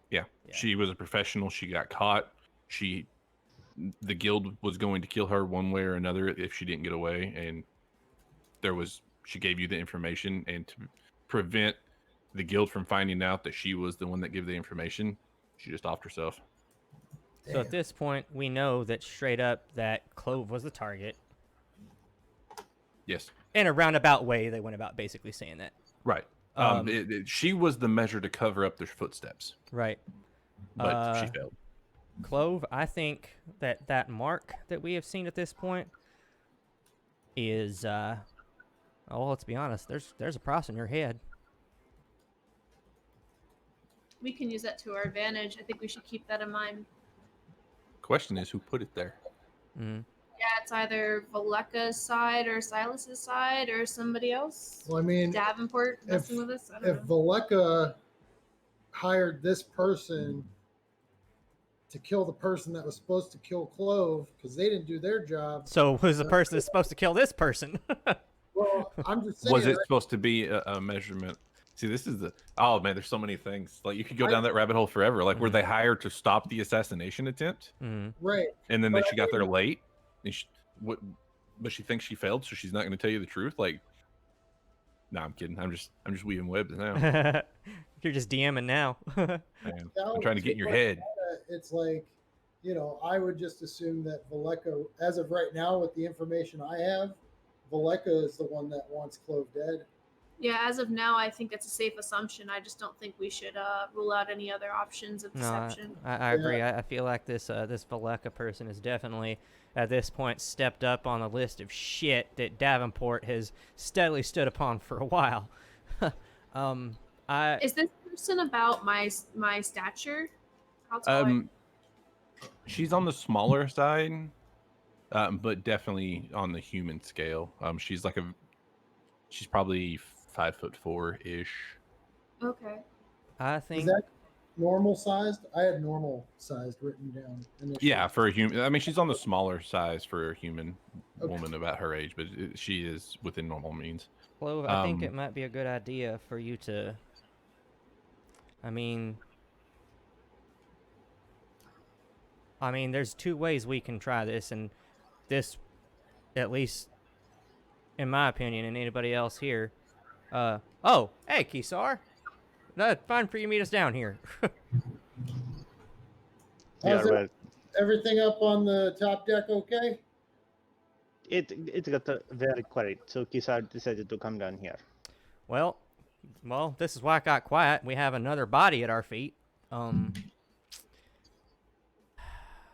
yeah, she was a professional. She got caught. The guild was going to kill her one way or another if she didn't get away, and she gave you the information, and to prevent the guild from finding out that she was the one that gave the information, she just offed herself. So at this point, we know that straight up that Clove was the target. Yes. In a roundabout way, they went about basically saying that. Right. She was the measure to cover up their footsteps. Right. But she failed. Clove, I think that mark that we have seen at this point is, well, let's be honest. There's a price on your head. We can use that to our advantage. I think we should keep that in mind. Question is, who put it there? Mm-hmm. Yeah, it's either Valeka's side or Silas's side or somebody else. Well, I mean, Davenport messing with us. I don't if know. Voleka hired this person to kill the person that was supposed to kill Clove because they didn't do their job. So who's the person that's supposed to kill this person? Well, I'm just saying. Was it supposed to be a measurement? See, this is oh man, there's so many things. Like you could go down that rabbit hole forever. Like were they hired to stop the assassination attempt? Mm-hmm. Right. And then she got there late, and but she thinks she failed, so she's not going to tell you the truth. Like, no, I'm kidding. I'm just weaving webs now. You're just DMing now. Man, I'm trying to get in your head. It's like, I would just assume that Voleka, as of right now, with the information I have, Voleka is the one that wants Clove dead. Yeah, as of now, I think it's a safe assumption. I just don't think we should rule out any other options of deception. No, I agree. I feel like this Voleka person is definitely, at this point, stepped up on the list of shit that Davenport has steadily stood upon for a while. Is this person about my stature? How tall? She's on the smaller side, but definitely on the human scale. She's probably 5'4" ish. Okay. I think. Is that normal sized? I had normal sized written down initially. Yeah, for a human. I mean, she's on the smaller size for a human woman about her age, but she is within normal means. Clove, I think it might be a good idea for you to. I mean, there's 2 ways we can try this, and this, at least, in my opinion, and anybody else here. Oh, hey, Kisar. Fine for you to meet us down here. How's everything up on the top deck okay? It got very quiet, so Kisar decided to come down here. Well, this is why it got quiet. We have another body at our feet.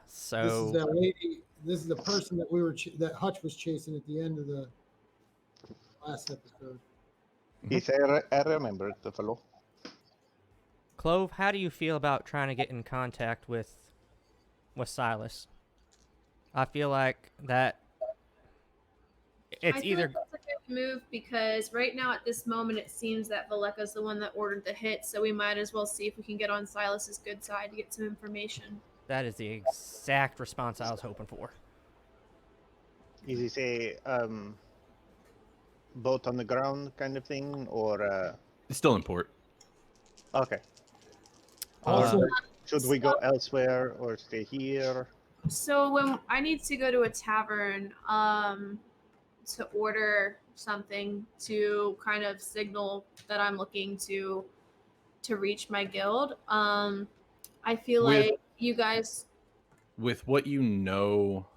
So This is that lady. This is the person that that Hutch was chasing at the end of the last episode. Yes, I remember the fellow. Clove, how do you feel about trying to get in contact with Silas? I feel like that it's I feel either like that's a good move because right now at this moment it seems that Valeka's the one that ordered the hit, so we might as well see if we can get on Silas's good side to get some information. That is the exact response I was hoping for. Is he say boat on the ground kind of thing, or It's still in port. okay? Also, Should we go elsewhere or stay here? So when I need to go to a tavern, to order something to kind of signal that I'm looking to reach my guild. I feel With- like you guys. With what you know,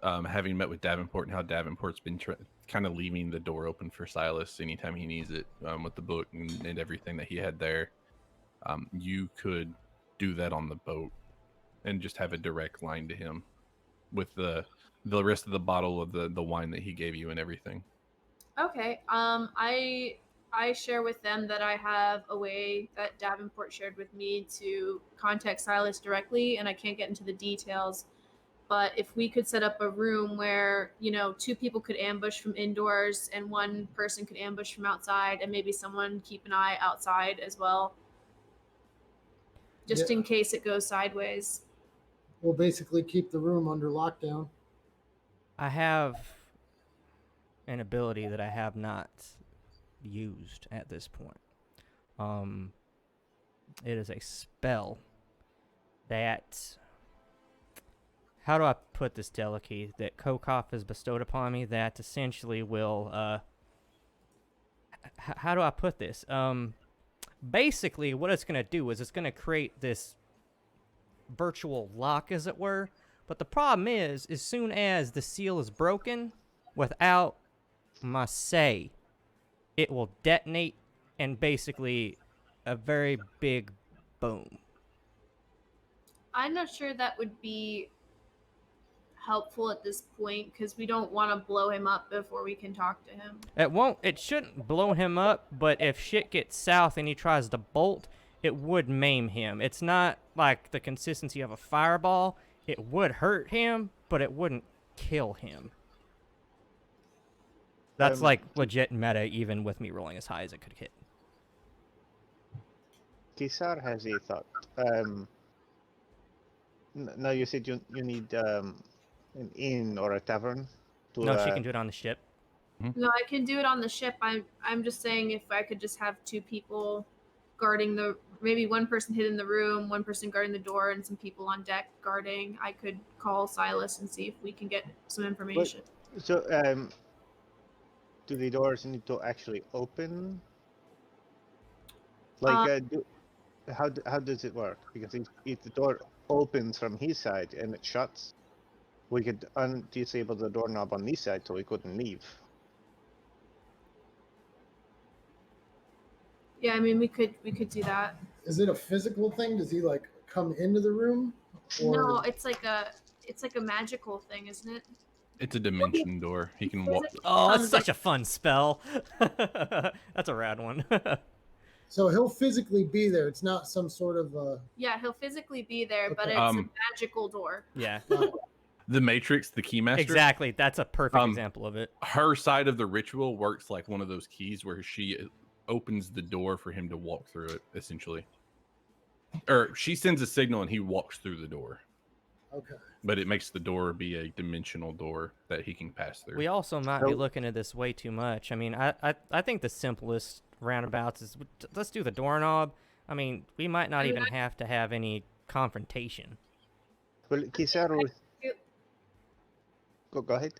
having met with Davenport and how Davenport's been kind of leaving the door open for Silas anytime he needs it, with the book and everything that he had there, you could do that on the boat and just have a direct line to him with the rest of the bottle of the wine that he gave you and everything. Okay. I share with them that I have a way that Davenport shared with me to contact Silas directly, and I can't get into the details. But if we could set up a room where, you know, 2 people could ambush from indoors and 1 person could ambush from outside, and maybe someone keep an eye outside as well, just Yeah. in case it goes sideways. we'll basically keep the room under lockdown. I have an ability that I have not used at this point. It is a spell that, how do I put this delicately, that Kokov has bestowed upon me that essentially will, how do I put this? Basically what it's going to do is it's going to create this virtual lock, as it were. But the problem is, as soon as the seal is broken, without my say, it will detonate and basically a very big boom. I'm not sure that would be helpful at this point because we don't want to blow him up before we can talk to him. It shouldn't blow him up, but if shit gets south and he tries to bolt, it would maim him. It's not like the consistency of a fireball. It would hurt him, but it wouldn't kill him. That's like legit meta, even with me rolling as high as it could hit. Kisar has a thought. Now you said you need an inn or a tavern. To, No, she can do it on the ship. No, I can do it on the ship. I'm just saying if I could just have 2 people guarding the, maybe 1 person hid in the room, 1 person guarding the door, and some people on deck guarding. I could call Silas and see if we can get some information. So, do the doors need to actually open? Like, how does it work? Because if the door opens from his side and it shuts, we could disable the doorknob on this side so we couldn't leave. Yeah, I mean we could do that. Is it a physical thing? Does he like come into the room? Or... No, it's like a magical thing, isn't it? It's a dimension door. He can walk. Oh, that's such a fun spell. That's a rad one. So he'll physically be there. It's not some sort of Yeah, he'll physically be there, but Okay. it's a magical door. Yeah, The Matrix, the Keymaster. exactly. That's a perfect example of it. Her side of the ritual works like one of those keys where she opens the door for him to walk through it, essentially. Or she sends a signal and he walks through the door. okay. But it makes the door be a dimensional door that he can pass through. We also might be looking at this way too much. I mean, I think the simplest roundabouts is let's do the doorknob. I mean, we might not even have to have any confrontation. Well, Kisaru, go ahead.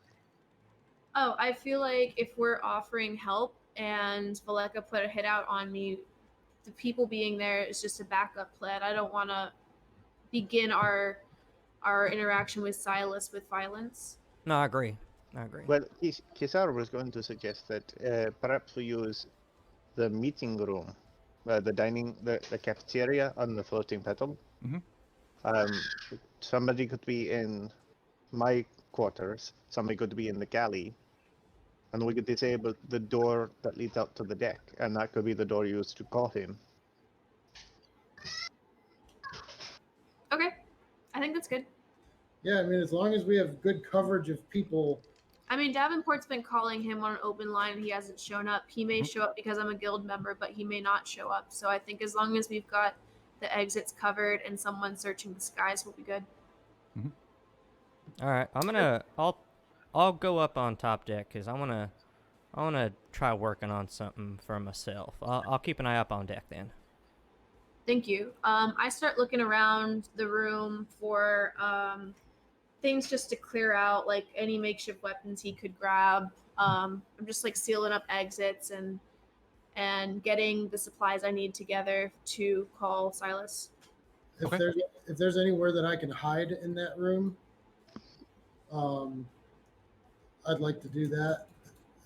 Oh, I feel like if we're offering help and Valeka put a hit out on me, the people being there is just a backup plan. I don't want to begin our interaction with Silas with violence. No, I agree. Well, Kisaru was going to suggest that perhaps we use the meeting room, the cafeteria on the floating petal. Mhm. Somebody could be in my quarters, somebody could be in the galley, and we could disable the door that leads out to the deck, and that could be the door used to call him. Okay, I think that's good. Yeah, I mean, as long as we have good coverage of people. I mean, Davenport's been calling him on an open line and he hasn't shown up. He may show up because I'm a guild member, but he may not show up. So I think as long as we've got the exits covered and someone searching the skies will be good. All right, I'll go up on top deck because I wanna try working on something for myself. I'll keep an eye up on deck then. Thank you. I start looking around the room for things just to clear out, like any makeshift weapons he could grab. I'm just like sealing up exits and getting the supplies I need together to call Silas. If there's anywhere that I can hide in that room, I'd like to do that.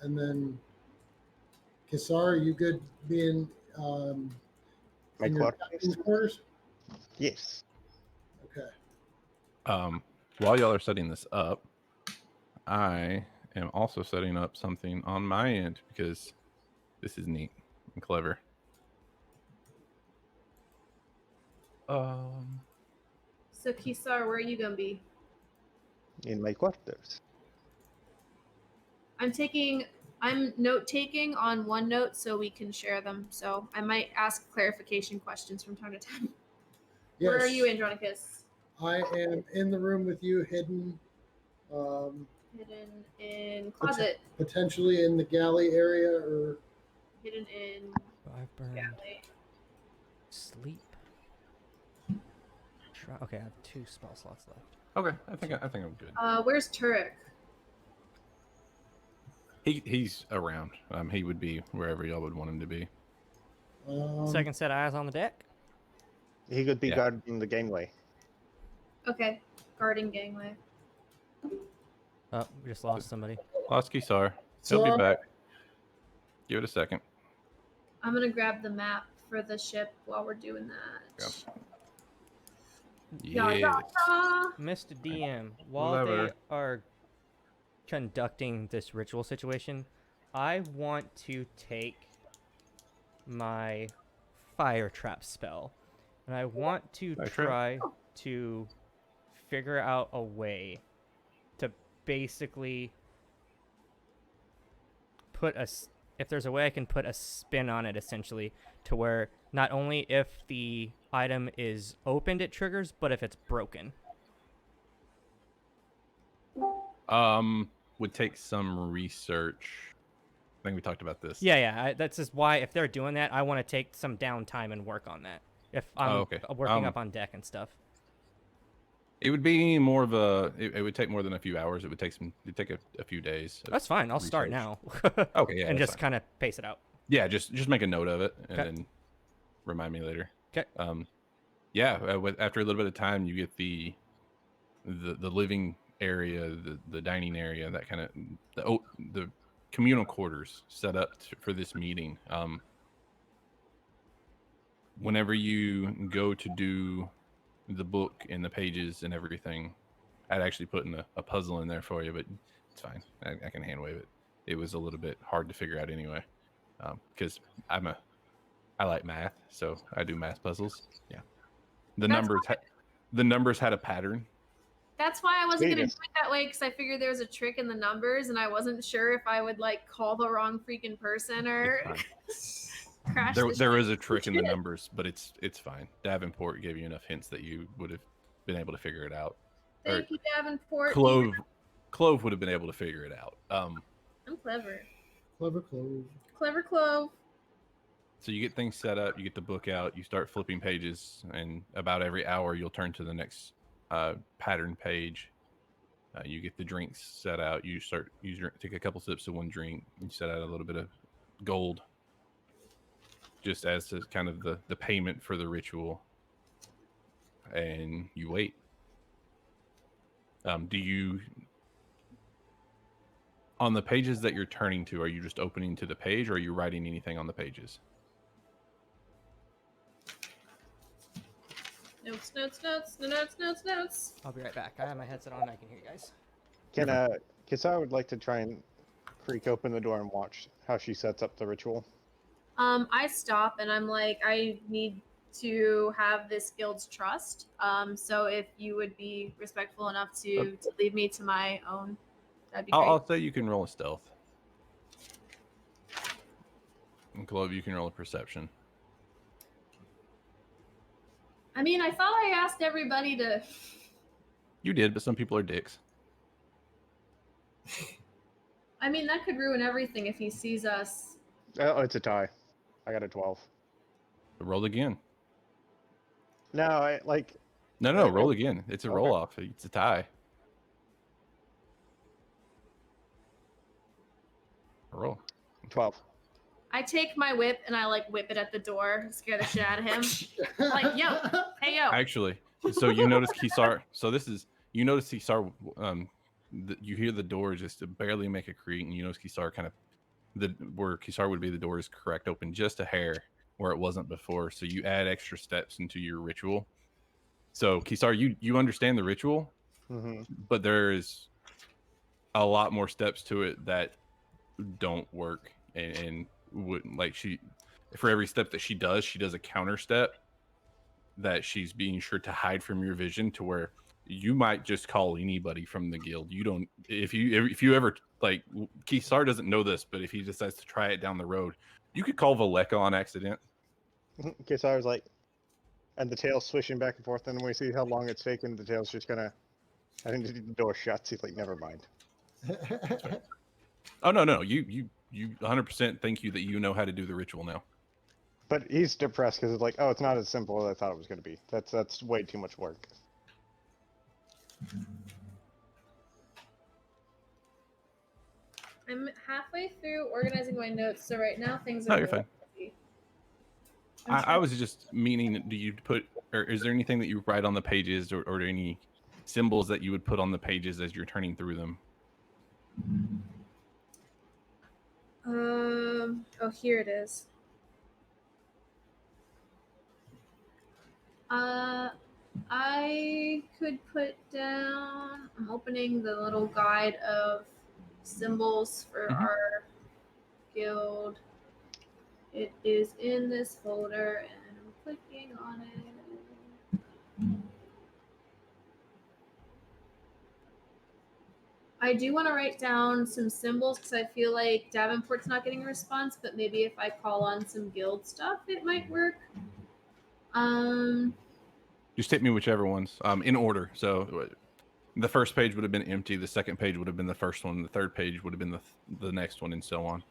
And then, Kisar, are you good being My in your quarters? captain's quarters? Yes. Okay. While y'all are setting this up, I am also setting up something on my end because this is neat and clever. So Kisar, where are you gonna be? In my quarters. I'm note taking on OneNote so we can share them. So I might ask clarification questions from time to time. Yes. Where are you, Andronicus? I am in the room with you, hidden, Hidden in closet. potentially in the galley area, or Hidden in I've burned galley. sleep. Okay, I have 2 spell slots left. Okay, I think I'm good. Where's Turek? He's around. He would be wherever y'all would want him to be. Second set of eyes on the deck. He could be Yeah. guarding the gangway. Okay, guarding gangway. Oh, we just lost somebody. Lost Kisar. He'll be Kisar? back. Give it a second. I'm gonna grab the map for the ship while we're doing that. Yeah. Yeah. Mr. DM, while they are conducting this ritual situation, I want to take my fire trap spell, and I want to Fire trap? try to figure out a way to basically if there's a way I can put a spin on it, essentially, to where not only if the item is opened it triggers, but if it's broken. Would take some research. I think we talked about this. Yeah. That's just why if they're doing that, I want to take some downtime and work on that. If I'm working up on deck and stuff. It would be more of a. It would take more than a few hours. It'd take a few days. That's fine. I'll start now. Okay, yeah, and that's just kind of pace it out. Yeah, just make a note of it and Okay. then remind me later. Okay. After a little bit of time, you get the living area, the dining area, that kind of the communal quarters set up for this meeting. Whenever you go to do the book and the pages and everything, I'd actually put in a puzzle in there for you, but it's fine. I can hand wave it. It was a little bit hard to figure out anyway, because I like math, so I do math puzzles. Yeah, the numbers had a pattern. That's why I wasn't gonna do Genius. it that way because I figured there was a trick in the numbers, and I wasn't sure if I would like call the wrong freaking person or crash. There is a trick in the numbers, but it's fine. Davenport gave you enough hints that you would have been able to figure it out. Thank you, Davenport. Clove would have been able to figure it out. I'm clever. Clever Clove. Clever Clove. So you get things set up, you get the book out, you start flipping pages, and about every hour you'll turn to the next pattern page. You get the drinks set out. You take a couple sips of one drink. You set out a little bit of gold, just as to kind of the payment for the ritual, and you wait. Do you, on the pages that you're turning to, are you just opening to the page, or are you writing anything on the pages? Notes. I'll be right back. I have my headset on. I can hear you guys. Kisar would like to try and creak open the door and watch how she sets up the ritual. I stop and I'm like, I need to have this guild's trust. So if you would be respectful enough to leave me to my own, that'd be great. I'll say you can roll a stealth. And Clove, you can roll a perception. I mean, I thought I asked everybody to. You did, but some people are dicks. I mean, that could ruin everything if he sees us. Oh, it's a tie. I got a 12. Roll again. No, I like. No, roll again. It's a Okay. roll off. It's a tie. Roll. 12. I take my whip and I like whip it at the door, scare the shit out of him. Like, yo, hey yo. Actually, so you notice Kisar. So this is you notice Kisar. You hear the door just barely make a creak, and you notice Kisar kind of where Kisar would be. The door is cracked open just a hair where it wasn't before. So you add extra steps into your ritual. So Kisar, you understand the ritual, but there is a lot more steps to it that don't work, and would like for every step that she does a counter step that she's being sure to hide from your vision, to where you might just call anybody from the guild. You don't if you ever like Kisar doesn't know this, but if he decides to try it down the road, you could call Valeka on accident. Kisar's like, and the tail's swishing back and forth, and when we see how long it's taking, the tail's just gonna. I think the door shuts. He's like, never mind. Oh no, you 100% think that you know how to do the ritual now. But he's depressed because it's like, oh, it's not as simple as I thought it was going to be. That's way too much work. I'm halfway through organizing my notes, so right now things are. No, you're really fine. busy. I was just meaning, do you put, or is there anything that you write on the pages, or any symbols that you would put on the pages as you're turning through them? Oh, here it is. I could put down. I'm opening the little guide of symbols for our guild. It is in this folder, and I'm clicking on it. I do want to write down some symbols because I feel like Davenport's not getting a response, but maybe if I call on some guild stuff, it might work. Just hit me whichever ones, in order. So the first page would have been empty. The second page would have been the first one. The third page would have been the next one, and so on.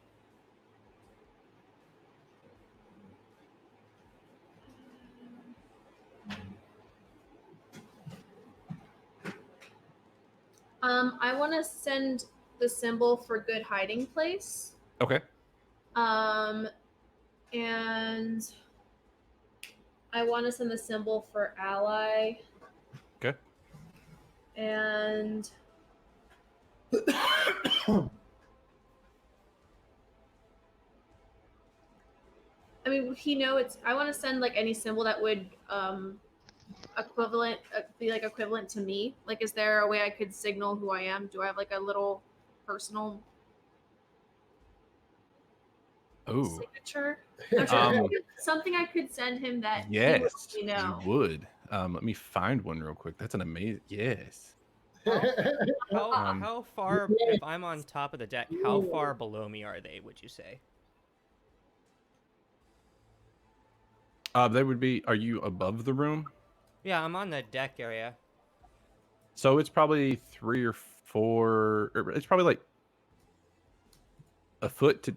I want to send the symbol for good hiding place. Okay. And I want to send the symbol for ally. Okay. And I mean, I want to send like any symbol that would be like equivalent to me. Like, is there a way I could signal who I am? Do I have like a little personal signature? I'm sure something I could send him that yes, he would know. you would. Let me find one real quick. That's an amazing. Yes. How far, if I'm on top of the deck, how far below me are they, would you say? They would be. Are you above the room? Yeah, I'm on the deck area. So it's probably 3 or 4. Or it's probably like a foot to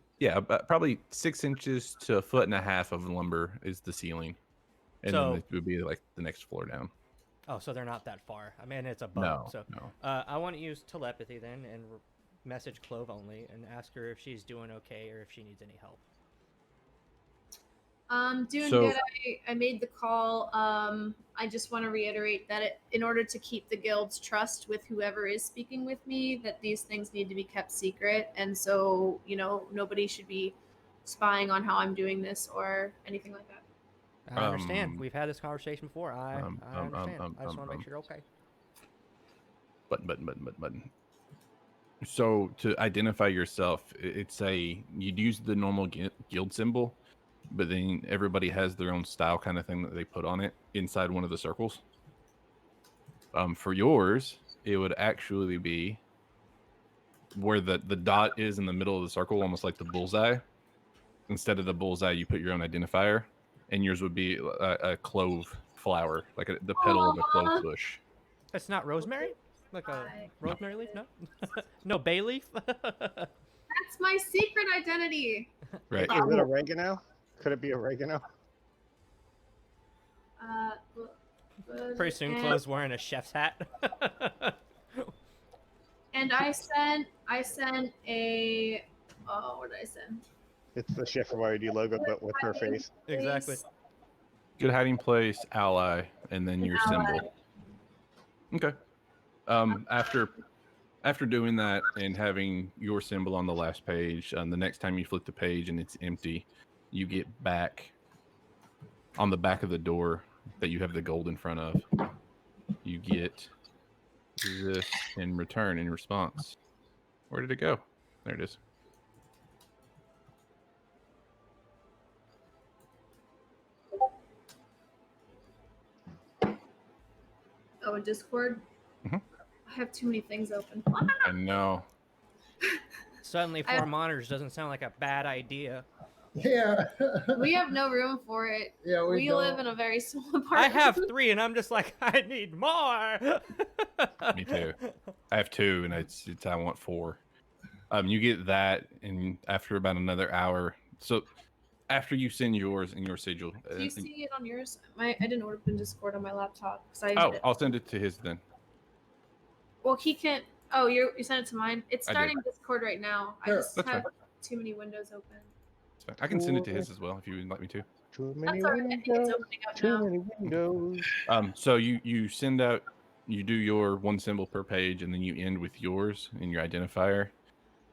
probably 6 inches to 1.5 feet of lumber is the ceiling, and then it would be like the next floor down. Oh, so they're not that far. I mean, it's above. No, so no. I want to use telepathy then and message Clove only and ask her if she's doing okay or if she needs any help. Doing good. I made the call. I just want to reiterate that in order to keep the guild's trust with whoever is speaking with me, that these things need to be kept secret. And so, nobody should be spying on how I'm doing this or anything like that. I understand. We've had this conversation before. I understand. I just want to make sure you're okay. Button. So to identify yourself, you'd use the normal guild symbol, but then everybody has their own style kind of thing that they put on it inside one of the circles. For yours, it would actually be where the dot is in the middle of the circle, almost like the bullseye. Instead of the bullseye, you put your own identifier, and yours would be a clove flower, like the petal of a clove bush. It's not rosemary? Like a I- rosemary leaf? No? No, bay leaf? That's my secret identity. Right. Is it oregano? Could it be oregano? Pretty soon, and, Chloe's wearing a chef's hat. and I sent a. Oh, what did I send? It's the Chef Variety logo, but with her face. Exactly. Please. Good hiding place, ally, and then your symbol. Okay. After doing that and having your symbol on the last page, the next time you flip the page and it's empty, you get back on the back of the door that you have the gold in front of. You get this in return in response. Where did it go? There it is. Oh, in Discord? Mhm. I have too many things open. I know. Suddenly, I- 4 monitors doesn't sound like a bad idea. Yeah. We have no room for it. Yeah, We don't. live in a very small apartment. I have 3, and I'm just like, I need more. Me too. I have 2, and it's I want 4. You get that, and after about another hour, so after you send yours and your sigil, Do you see it on yours? I didn't open Discord on my laptop. I'll send it to his then. Well, he can't. Oh, you sent it to mine. It's I did. starting Discord right now. I Sure, just that's have fine. too many windows open. So I can send it to his as well if you would like me to. Too many That's alright. I think it's windows. opening up Too now. many windows. So you send out, you do your 1 symbol per page, and then you end with yours and your identifier,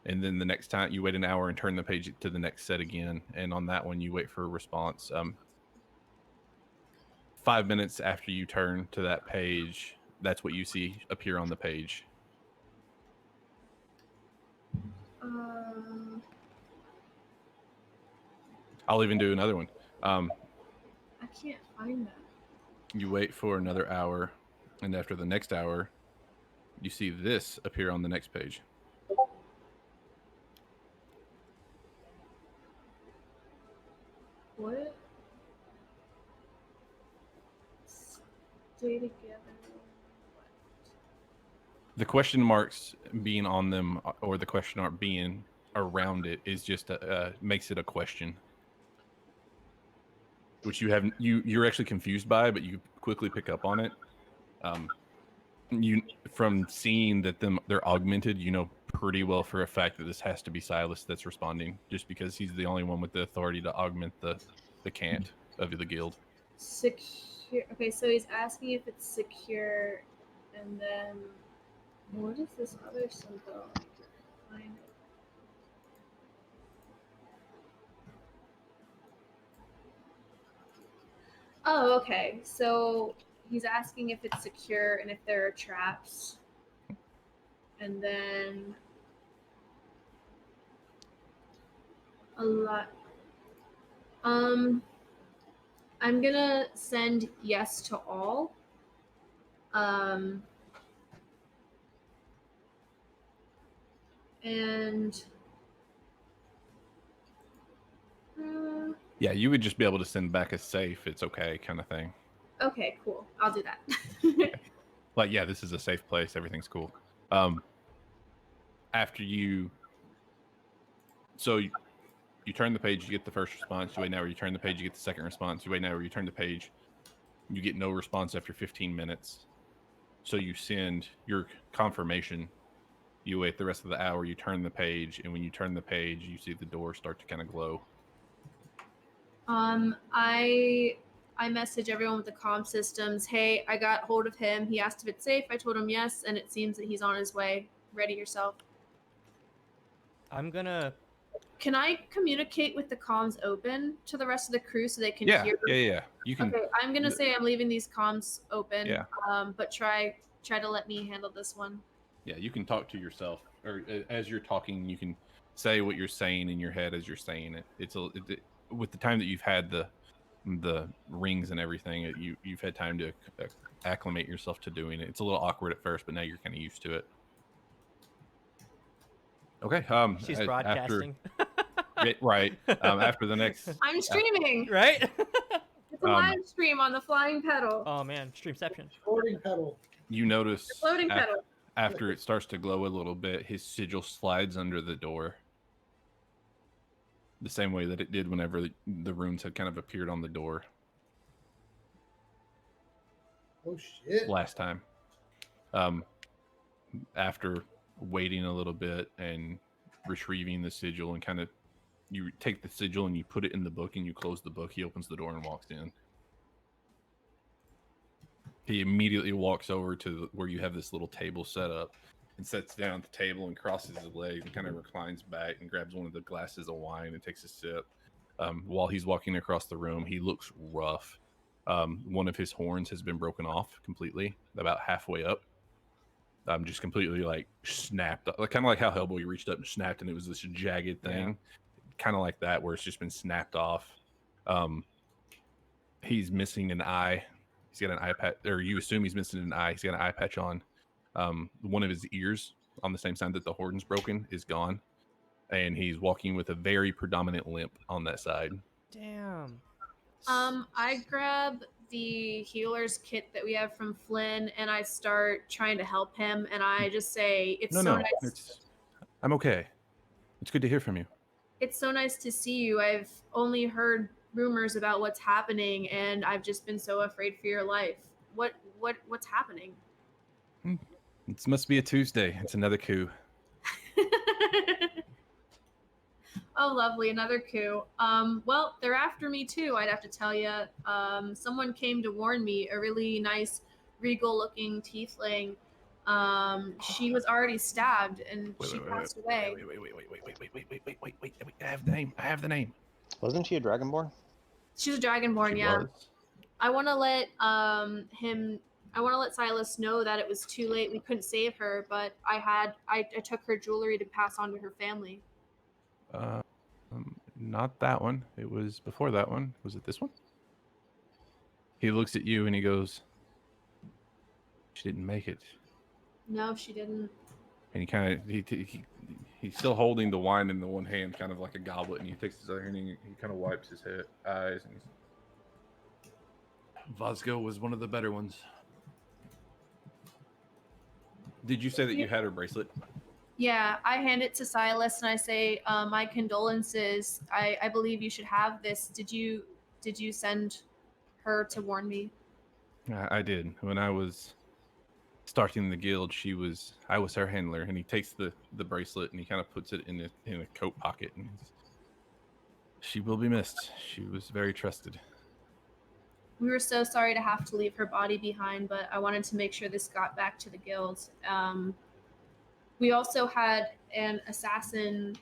and then the next time you wait an hour and turn the page to the next set again, and on that one you wait for a response. 5 minutes after you turn to that page, that's what you see appear on the page. I'll even do another one. I can't find that. You wait for another hour, and after the next hour, you see this appear on the next page. What? Stay together. The question marks being on them, or the question mark being around it, is just makes it a question, which you're actually confused by, but you quickly pick up on it. You from seeing that they're augmented, you know pretty well for a fact that this has to be Silas that's responding, just because he's the only one with the authority to augment the cant of the guild. Secure. Okay, so he's asking if it's secure, and then what is this other symbol? I can't find it. Oh, okay. So he's asking if it's secure and if there are traps. And then a lot. I'm gonna send yes to all. And Yeah, you would just be able to send back a safe, it's okay kind of thing. okay, cool. I'll do that. Like, yeah, this is a safe place, everything's cool. After you turn the page, you get the first response, you wait an hour, you turn the page, you get the second response, you wait an hour, you turn the page, you get no response after 15 minutes. So you send your confirmation, you wait the rest of the hour, you turn the page, and when you turn the page, you see the door start to kind of glow. I message everyone with the comm systems. Hey, I got hold of him. He asked if it's safe. I told him yes, and it seems that he's on his way. Ready yourself. I'm gonna. Can I communicate with the comms open to the rest of the crew so they can Yeah, hear? yeah. You can. Okay, I'm gonna say I'm leaving these comms open. Yeah. But try to let me handle this one. Yeah, you can talk to yourself, or as you're talking, you can say what you're saying in your head as you're saying it. With the time that you've had the rings and everything, you've had time to acclimate yourself to doing it. It's a little awkward at first, but now you're kind of used to it. Okay. She's after- broadcasting. right. After the next. I'm streaming. Right? It's the Um, live stream on the flying pedal. Oh man, streamception. Floating pedal. You notice Floating pedal. after it starts to glow a little bit, his sigil slides under the door. The same way that it did whenever the runes had kind of appeared on the door Oh shit. last time. After waiting a little bit and retrieving the sigil and kind of, you take the sigil and you put it in the book and you close the book, he opens the door and walks in. He immediately walks over to where you have this little table set up and sits down at the table and crosses his legs and kind of reclines back and grabs one of the glasses of wine and takes a sip. While he's walking across the room, he looks rough. One of his horns has been broken off completely, about halfway up. Just completely like snapped, kind of like how Hellboy reached up and snapped, and it was this jagged thing, kind of like that, where it's just been snapped off. He's missing an eye. He's got an eye patch, or you assume he's missing an eye. He's got an eye patch on. One of his ears on the same side that the horn's broken is gone, and he's walking with a very predominant limp on that side. Damn. I grab the healer's kit that we have from Flynn, and I start trying to help him, and I just say, "It's so nice. I'm okay. It's good to hear from you. It's so nice to see you. I've only heard rumors about what's happening, and I've just been so afraid for your life. What's happening?" It must be a Tuesday. It's another coup. Oh, lovely, another coup. Well, they're after me too, I'd have to tell you. Someone came to warn me, a really nice, regal-looking tiefling. She was already stabbed, and she passed away. Wait. I have the name. Wasn't she a dragonborn? She's a dragonborn, She yeah. was. I want to let Silas know that it was too late. We couldn't save her, but I took her jewelry to pass on to her family. Not that one. It was before that one. Was it this one? He looks at you and he goes, "She didn't make it." No, she didn't. And he kind of he's still holding the wine in the one hand, kind of like a goblet, and he takes his other hand and he kind of wipes his eyes and he's, "Vosgo was one of the better ones." Did you say that you had her bracelet? Yeah, I hand it to Silas and I say, "My condolences. I believe you should have this. Did you send her to warn me?" I did. When I was starting the guild, I was her handler, and he takes the bracelet and he kind of puts it in a coat pocket, and she will be missed. She was very trusted. We were so sorry to have to leave her body behind, but I wanted to make sure this got back to the guild. We also had an assassin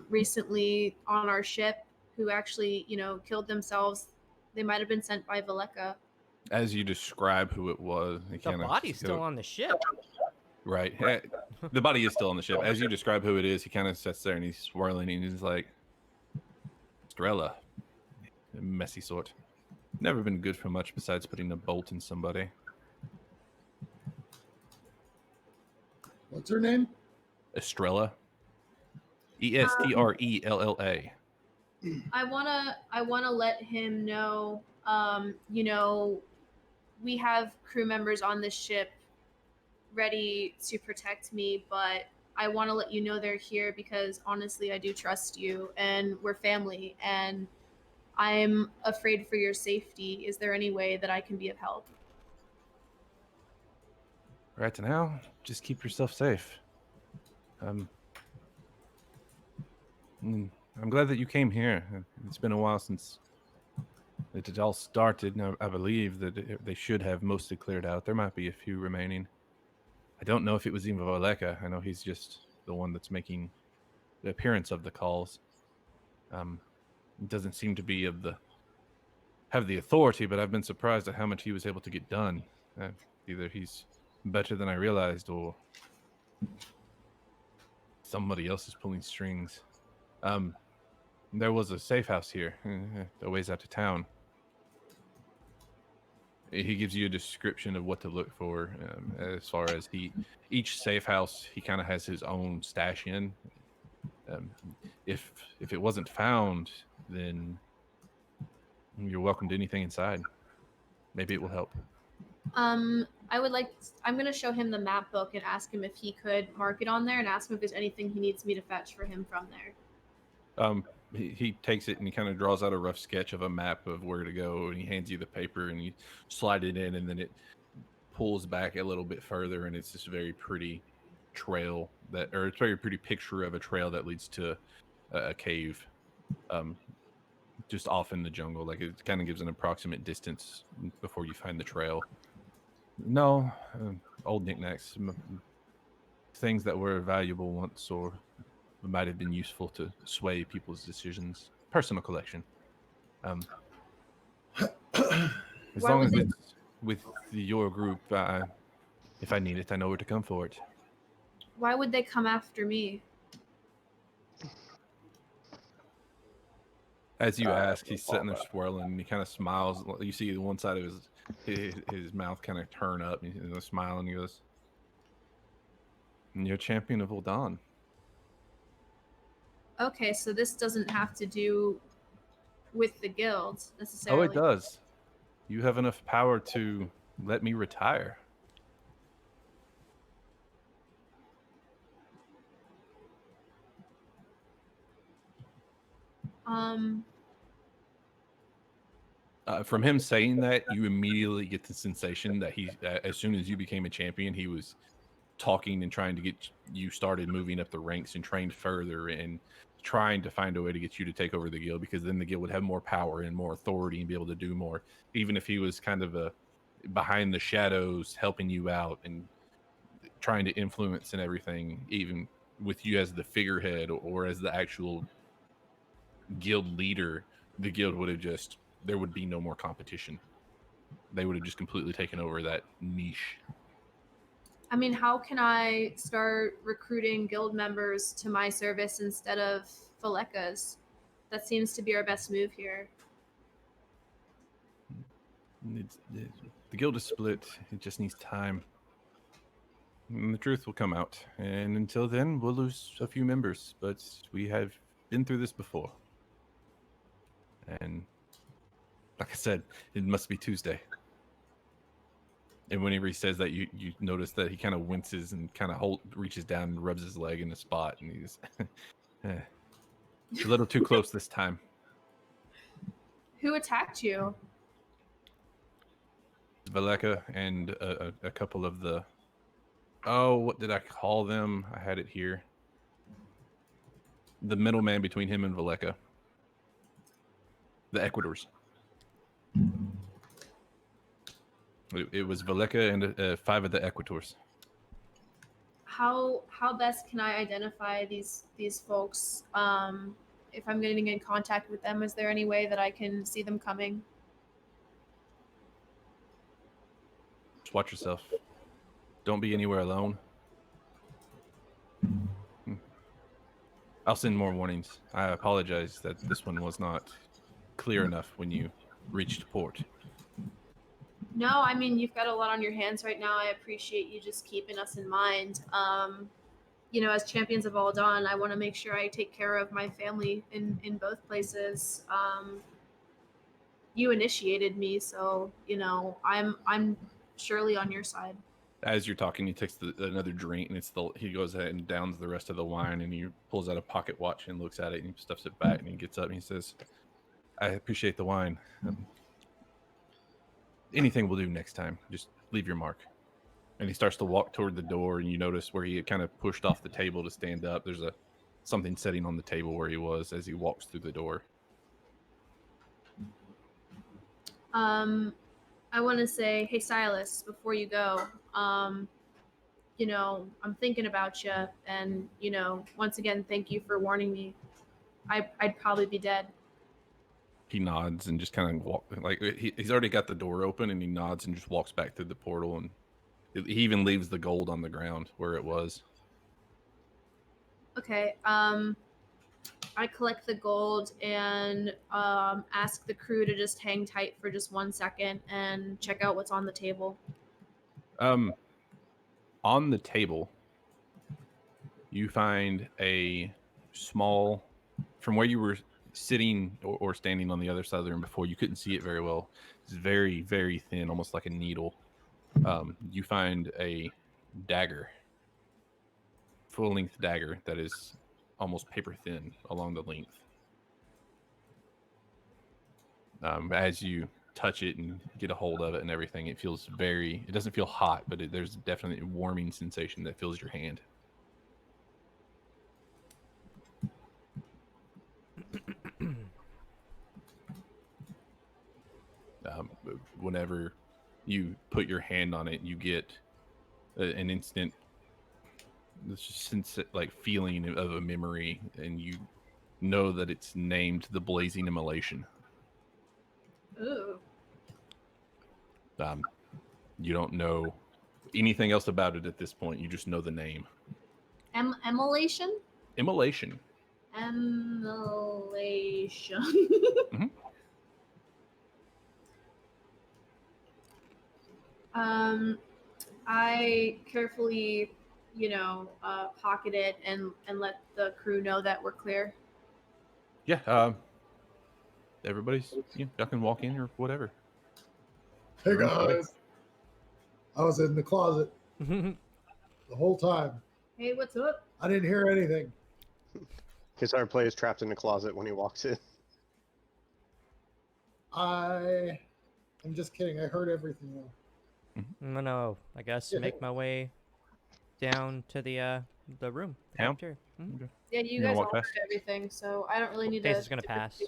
recently on our ship who actually, killed themselves. They might have been sent by Valeka. As you describe who it was, The body's still on the ship. Right. The body is still on the ship. As you describe who it is, he kind of sits there and he's swirling and he's like, "Strella, a messy sort. Never been good for much besides putting a bolt in somebody." What's her name? Estrella. Estrella. I wanna let him know. We have crew members on this ship ready to protect me, but I want to let you know they're here because honestly, I do trust you, and we're family, and I'm afraid for your safety. Is there any way that I can be of help? Right now, just keep yourself safe. I'm glad that you came here. It's been a while since it all started. Now, I believe that they should have mostly cleared out. There might be a few remaining. I don't know if it was even Voleka. I know he's just the one that's making the appearance of the calls. It doesn't seem to be have the authority, but I've been surprised at how much he was able to get done. Either he's better than I realized, or somebody else is pulling strings. There was a safe house here, a ways out of town. He gives you a description of what to look for, as far as each safe house he kind of has his own stash in. If it wasn't found, then You're welcome to anything inside. Maybe it will help. I would like. I'm gonna show him the map book and ask him if he could mark it on there, and ask him if there's anything he needs me to fetch for him from there. He takes it and he kind of draws out a rough sketch of a map of where to go, and he hands you the paper and you slide it in, and then it pulls back a little bit further, and it's this very pretty trail or it's very pretty picture of a trail that leads to a cave, just off in the jungle. Like it kind of gives an approximate distance before you find the trail. No, old knickknacks, things that were valuable once or might have been useful to sway people's decisions. Personal collection. As Why long would as they- it's with your group, if I need it, I know where to come for it. Why would they come after me? As you ask, he's sitting there swirling, and he kind of smiles. You see one side of his mouth kind of turn up, and he's smiling. He goes, "You're champion of Uldan." Okay, so this doesn't have to do with the guild Oh, necessarily. it does. You have enough power to let me retire. From him saying that, you immediately get the sensation that he, as soon as you became a champion, he was talking and trying to get you started moving up the ranks and trained further and trying to find a way to get you to take over the guild, because then the guild would have more power and more authority and be able to do more. Even if he was kind of a behind the shadows helping you out and trying to influence and everything, even with you as the figurehead or as the actual guild leader, the guild would have just, there would be no more competition. They would have just completely taken over that niche. I mean, how can I start recruiting guild members to my service instead of Valeka's? That seems to be our best move here. The guild is split. It just needs time. And the truth will come out. And until then, we'll lose a few members. But we have been through this before. And like I said, it must be Tuesday. And whenever he says that, you notice that he kind of winces and kind of reaches down and rubs his leg in the spot. And he's it's a little too close this time. Who attacked you? Valeka and a couple of the... Oh, what did I call them? I had it here. The middleman between him and Valeka. The Ecuadors. It was Valeka and 5 of the Ecuadors. How best can I identify these folks? If I'm getting in contact with them, is there any way that I can see them coming? Just watch yourself. Don't be anywhere alone. I'll send more warnings. I apologize that this one was not clear enough when you reached port. No, I mean, you've got a lot on your hands right now. I appreciate you just keeping us in mind. You know, as champions of Uldan, I want to make sure I take care of my family in both places. You initiated me, so you know I'm surely on your side. As you're talking, he takes another drink, and he goes ahead and downs the rest of the wine, and he pulls out a pocket watch and looks at it, and he stuffs it back, and he gets up and he says, "I appreciate the wine. Anything will do next time. Just leave your mark." And he starts to walk toward the door, and you notice where he had kind of pushed off the table to stand up. There's something sitting on the table where he was as he walks through the door. I want to say, hey Silas, before you go, you know, I'm thinking about you, and you know, once again, thank you for warning me. I'd probably be dead. He nods and just kind of he's already got the door open, and he nods and just walks back through the portal, and he even leaves the gold on the ground where it was. Okay. I collect the gold and ask the crew to just hang tight for just 1 second and check out what's on the table. On the table, you find a small, from where you were sitting or standing on the other side of the room before. You couldn't see it very well. It's very, very thin, almost like a needle. You find a dagger, full-length dagger that is almost paper thin along the length. As you touch it and get a hold of it and everything, it doesn't feel hot, but there's definitely a warming sensation that fills your hand. Whenever you put your hand on it, you get an instant like feeling of a memory, and you know that it's named the Blazing Immolation. Ooh. You don't know anything else about it at this point. You just know the name. Immolation? Immolation. Immolation. Mm-hmm. I carefully, pocket it and let the crew know that we're clear. Yeah. Everybody's, y'all can walk in or whatever. Hey Room's clear. guys, I was in the closet the whole time. Hey, what's up? I didn't hear anything. Because our player is trapped in the closet when he walks in. I'm just kidding. I heard everything though. No, I guess Yeah. make my way down to the room. the Town? cafeteria. Mhm. Okay. Yeah, You you gonna guys walk all past? heard everything, so I don't really need Pace to. is gonna pass,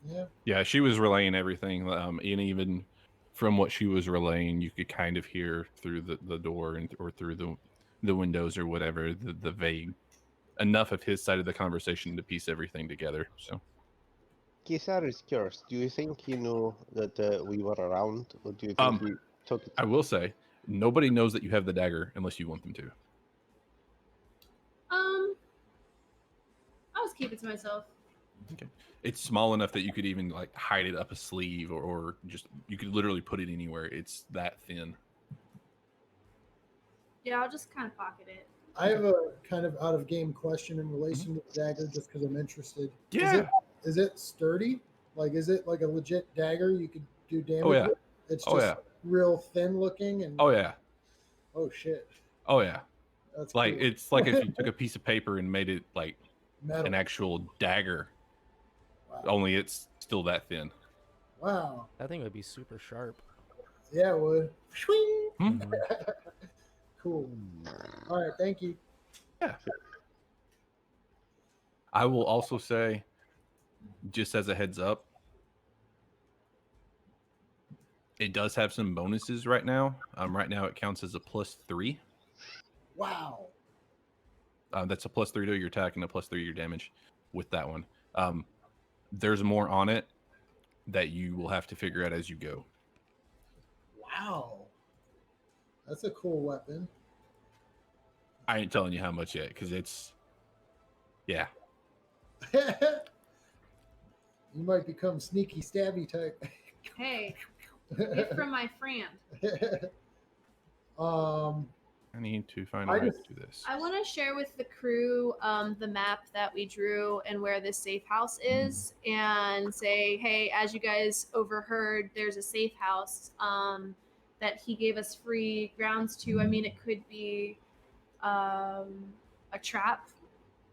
Yeah. Yeah, she was relaying everything. And even from what she was relaying, you could kind of hear through the door or through the windows or whatever, the vague enough of his side of the conversation to piece everything together. So Kisar is curious. Do you think he knew that we were around, or do you think Um, he took it? I will say, nobody knows that you have the dagger unless you want them to. I'll just keep it to myself. Okay. It's small enough that you could even like hide it up a sleeve or just you could literally put it anywhere. It's that thin. Yeah, I'll just kind of pocket it. I have a kind of out of game question in relation to the dagger, just because I'm interested. Yeah. Is it sturdy? Like, is it like a legit dagger you could do damage Oh, yeah. with? It's Oh, just yeah. real thin looking and Oh yeah. oh shit. Oh yeah. That's Like cool. it's like if you took a piece of paper and made it like Metal. an actual dagger, Wow. only it's still that thin. Wow. That thing would be super sharp. Yeah, it would. Swing. Hmm. Cool. All right, thank you. Yeah. I will also say, just as a heads up, it does have some bonuses right now. Right now it counts as a +3. Wow. That's a +3 to your attack and a +3 to your damage with that one. There's more on it that you will have to figure out as you go. Wow. That's a cool weapon. I ain't telling you how much yet because it's, yeah. You might become sneaky stabby type. Hey, gift from my friend. I need to find a I way just- to do this. I want to share with the crew the map that we drew and where this safe house is, and say, hey, as you guys overheard, there's a safe house that he gave us free grounds to. I mean, it could be a trap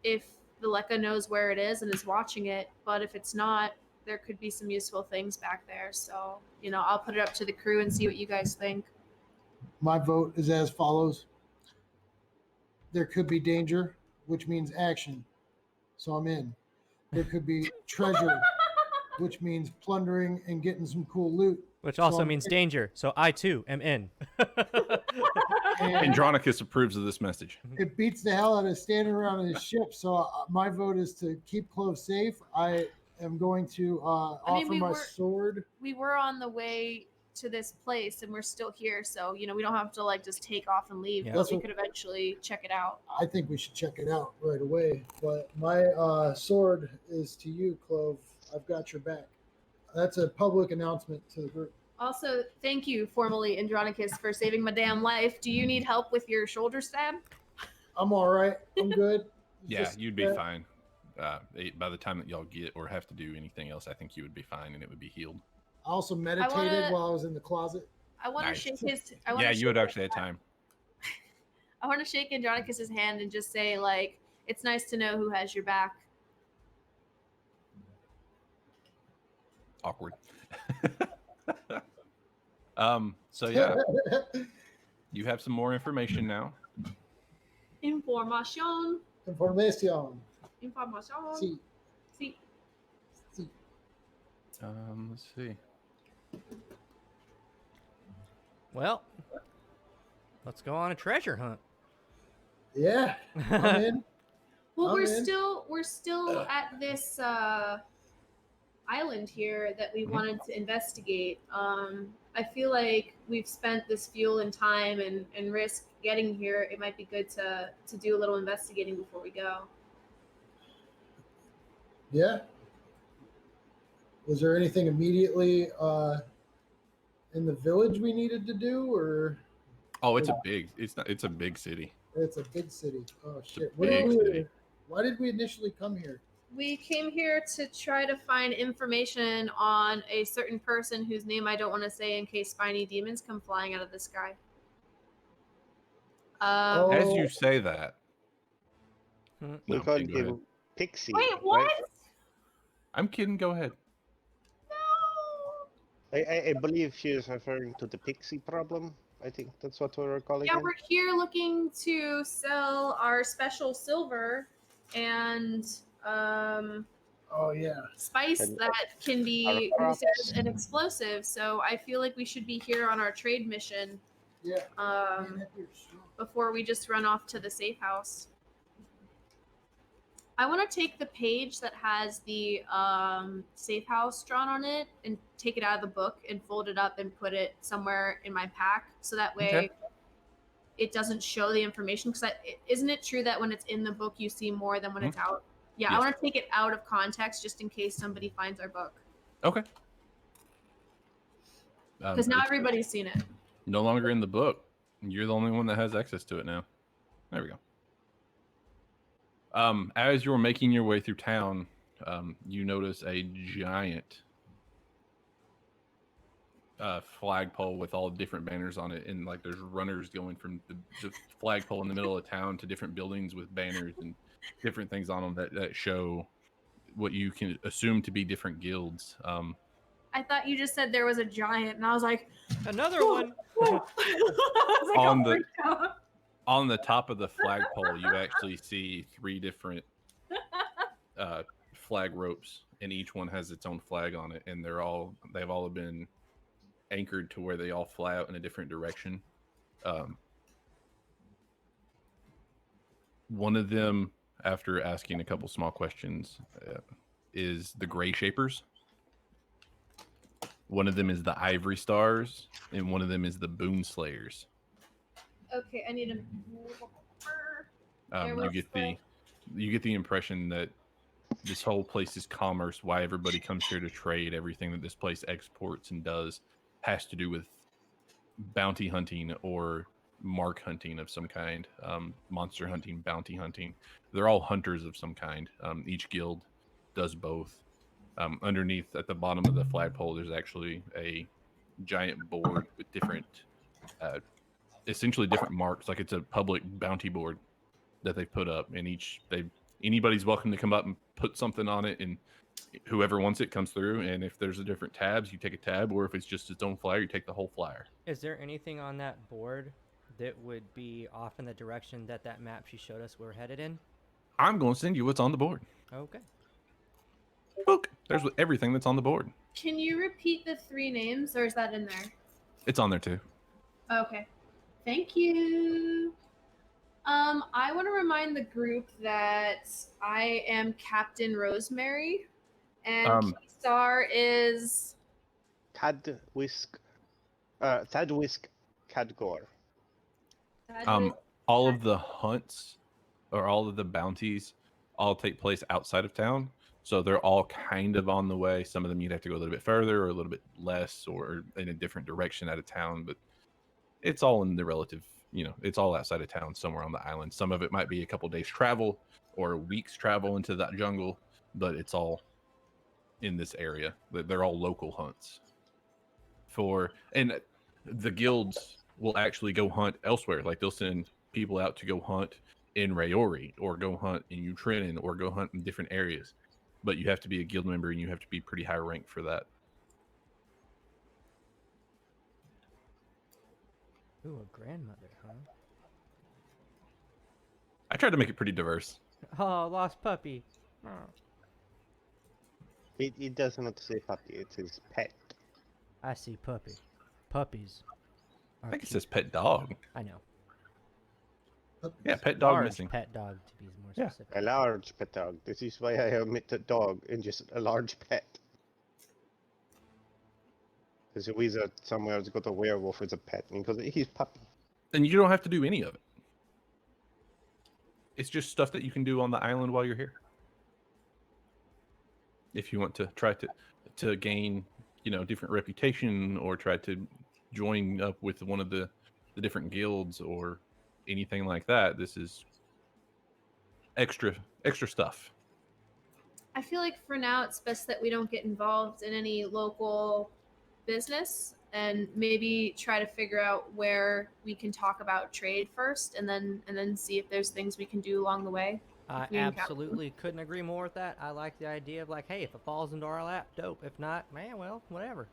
if the Lekka knows where it is and is watching it, but if it's not, there could be some useful things back there. So, I'll put it up to the crew and see what you guys think. My vote is as follows. There could be danger, which means action. So I'm in. There could be treasure, which means plundering and getting some cool loot. Which So also I'm means in. danger. So I too am in. And Andronicus approves of this message. it beats the hell out of standing around in his ship. So my vote is to keep Clove safe. I am going to offer we my were- sword. We were on the way to this place and we're still here, so we don't have to just take off and leave. Yeah. But That's we what- could eventually check it out. I think we should check it out right away. But my sword is to you, Clove. I've got your back. That's a public announcement to the group. Also, thank you formally, Andronicus, for saving my damn life. Do you need help with your shoulder stab? I'm all right. I'm good. Yeah, Just, you'd be fine. by the time that y'all get or have to do anything else, I think you would be fine and it would be healed. I also meditated while I was in the closet. I want to Nice. shake his. Yeah, you would actually have time. I want to shake Andronicus's hand and just say, like, it's nice to know who has your back. Awkward. So yeah, you have some more information now. Information. Information. Information. See. See. See. Let's see. Well, let's go on a treasure hunt. Yeah. I'm in. Well, I'm we're in. still at this island here that we wanted to investigate. I feel like we've spent this fuel and time and risk getting here. It might be good to do a little investigating before we go. Yeah. Was there anything immediately in the village we needed to do, or? Oh, it's a big city. It's a big city. Oh shit! Big city. Why did we initially come here? We came here to try to find information on a certain person whose name I don't want to say in case spiny demons come flying out of the sky. As you say that, We no, call go ahead. him Pixie. Wait, what? Right? I'm kidding. Go ahead. No. I believe she is referring to the Pixie problem. I think that's what we were calling Yeah, it. we're here looking to sell our special silver and Oh yeah. spice And that can be our used crops. as an explosive. So I feel like we should be here on our trade mission Yeah. Man, that beer's strong. before we just run off to the safe house. I want to take the page that has the safe house drawn on it and take it out of the book and fold it up and put it somewhere in my pack so that way Okay. it doesn't show the information. Because isn't it true that when it's in the book you see more than when it's out? Yeah, I Yes. want to take it out of context just in case somebody finds our book. Okay. Because now It's everybody's seen it. no longer in the book. You're the only one that has access to it now. There we go. As you're making your way through town, you notice a giant flagpole with all different banners on it, and like there's runners going from the flagpole in the middle of town to different buildings with banners and different things on them that show what you can assume to be different guilds. I thought you just said there was a giant, and I was like, Another one. I was like, On oh the- my God. On the top of the flagpole, you actually see 3 different flag ropes, and each one has its own flag on it, and they've all been anchored to where they all fly out in a different direction. One of them, after asking a couple small questions, is the Gray Shapers. One of them is the Ivory Stars, and one of them is the Boon Slayers. Okay, I need to move over. You get the impression that this whole place is commerce. Why everybody comes here to trade, everything that this place exports and does has to do with bounty hunting or mark hunting of some kind, monster hunting, bounty hunting. They're all hunters of some kind. Each guild does both. Underneath at the bottom of the flagpole, there's actually a giant board with different essentially different marks. Like it's a public bounty board that they've put up, and anybody's welcome to come up and put something on it, and whoever wants it comes through. And if there's a different tabs, you take a tab, or if it's just its own flyer, you take the whole flyer. Is there anything on that board that would be off in the direction that map she showed us we're headed in? I'm going to send you what's on the board. Okay. Look, there's everything that's on the board. Can you repeat the 3 names, or is that in there? It's on there too. Okay. Thank you. I want to remind the group that I am Captain Rosemary, and Keystar is Thadwisk Cadgore. All of the hunts or all of the bounties all take place outside of town. So they're all kind of on the way. Some of them you'd have to go a little bit further or a little bit less or in a different direction out of town, but it's all in the relative, it's all outside of town somewhere on the island. Some of it might be a couple days travel, or a week's travel into that jungle, but it's all in this area. They're all local hunts. And the guilds will actually go hunt elsewhere. Like they'll send people out to go hunt in Rayori, or go hunt in Utrinin, or go hunt in different areas. But you have to be a guild member, and you have to be pretty high rank for that. Ooh, a grandmother, huh? I tried to make it pretty diverse. Oh, lost puppy. Oh. It does not say puppy, it's his pet. I see puppy. Puppies. I think it says pet dog. I know. Yeah, pet dog Large missing. pet dog, to be more Yeah. specific. A large pet dog. This is why I omit a dog and just a large pet. There's a wizard somewhere who's got a werewolf as a pet, and he goes, he's puppy. And you don't have to do any of it. It's just stuff that you can do on the island while you're here. If you want to try to gain, different reputation, or try to join up with one of the different guilds or anything like that, this is extra stuff. I feel like for now it's best that we don't get involved in any local business, and maybe try to figure out where we can talk about trade first, and then see if there's things we can do along the way. I we encounter absolutely couldn't agree more with that. I like the idea of like, hey, if it falls into our lap, dope. If not, man, well, whatever.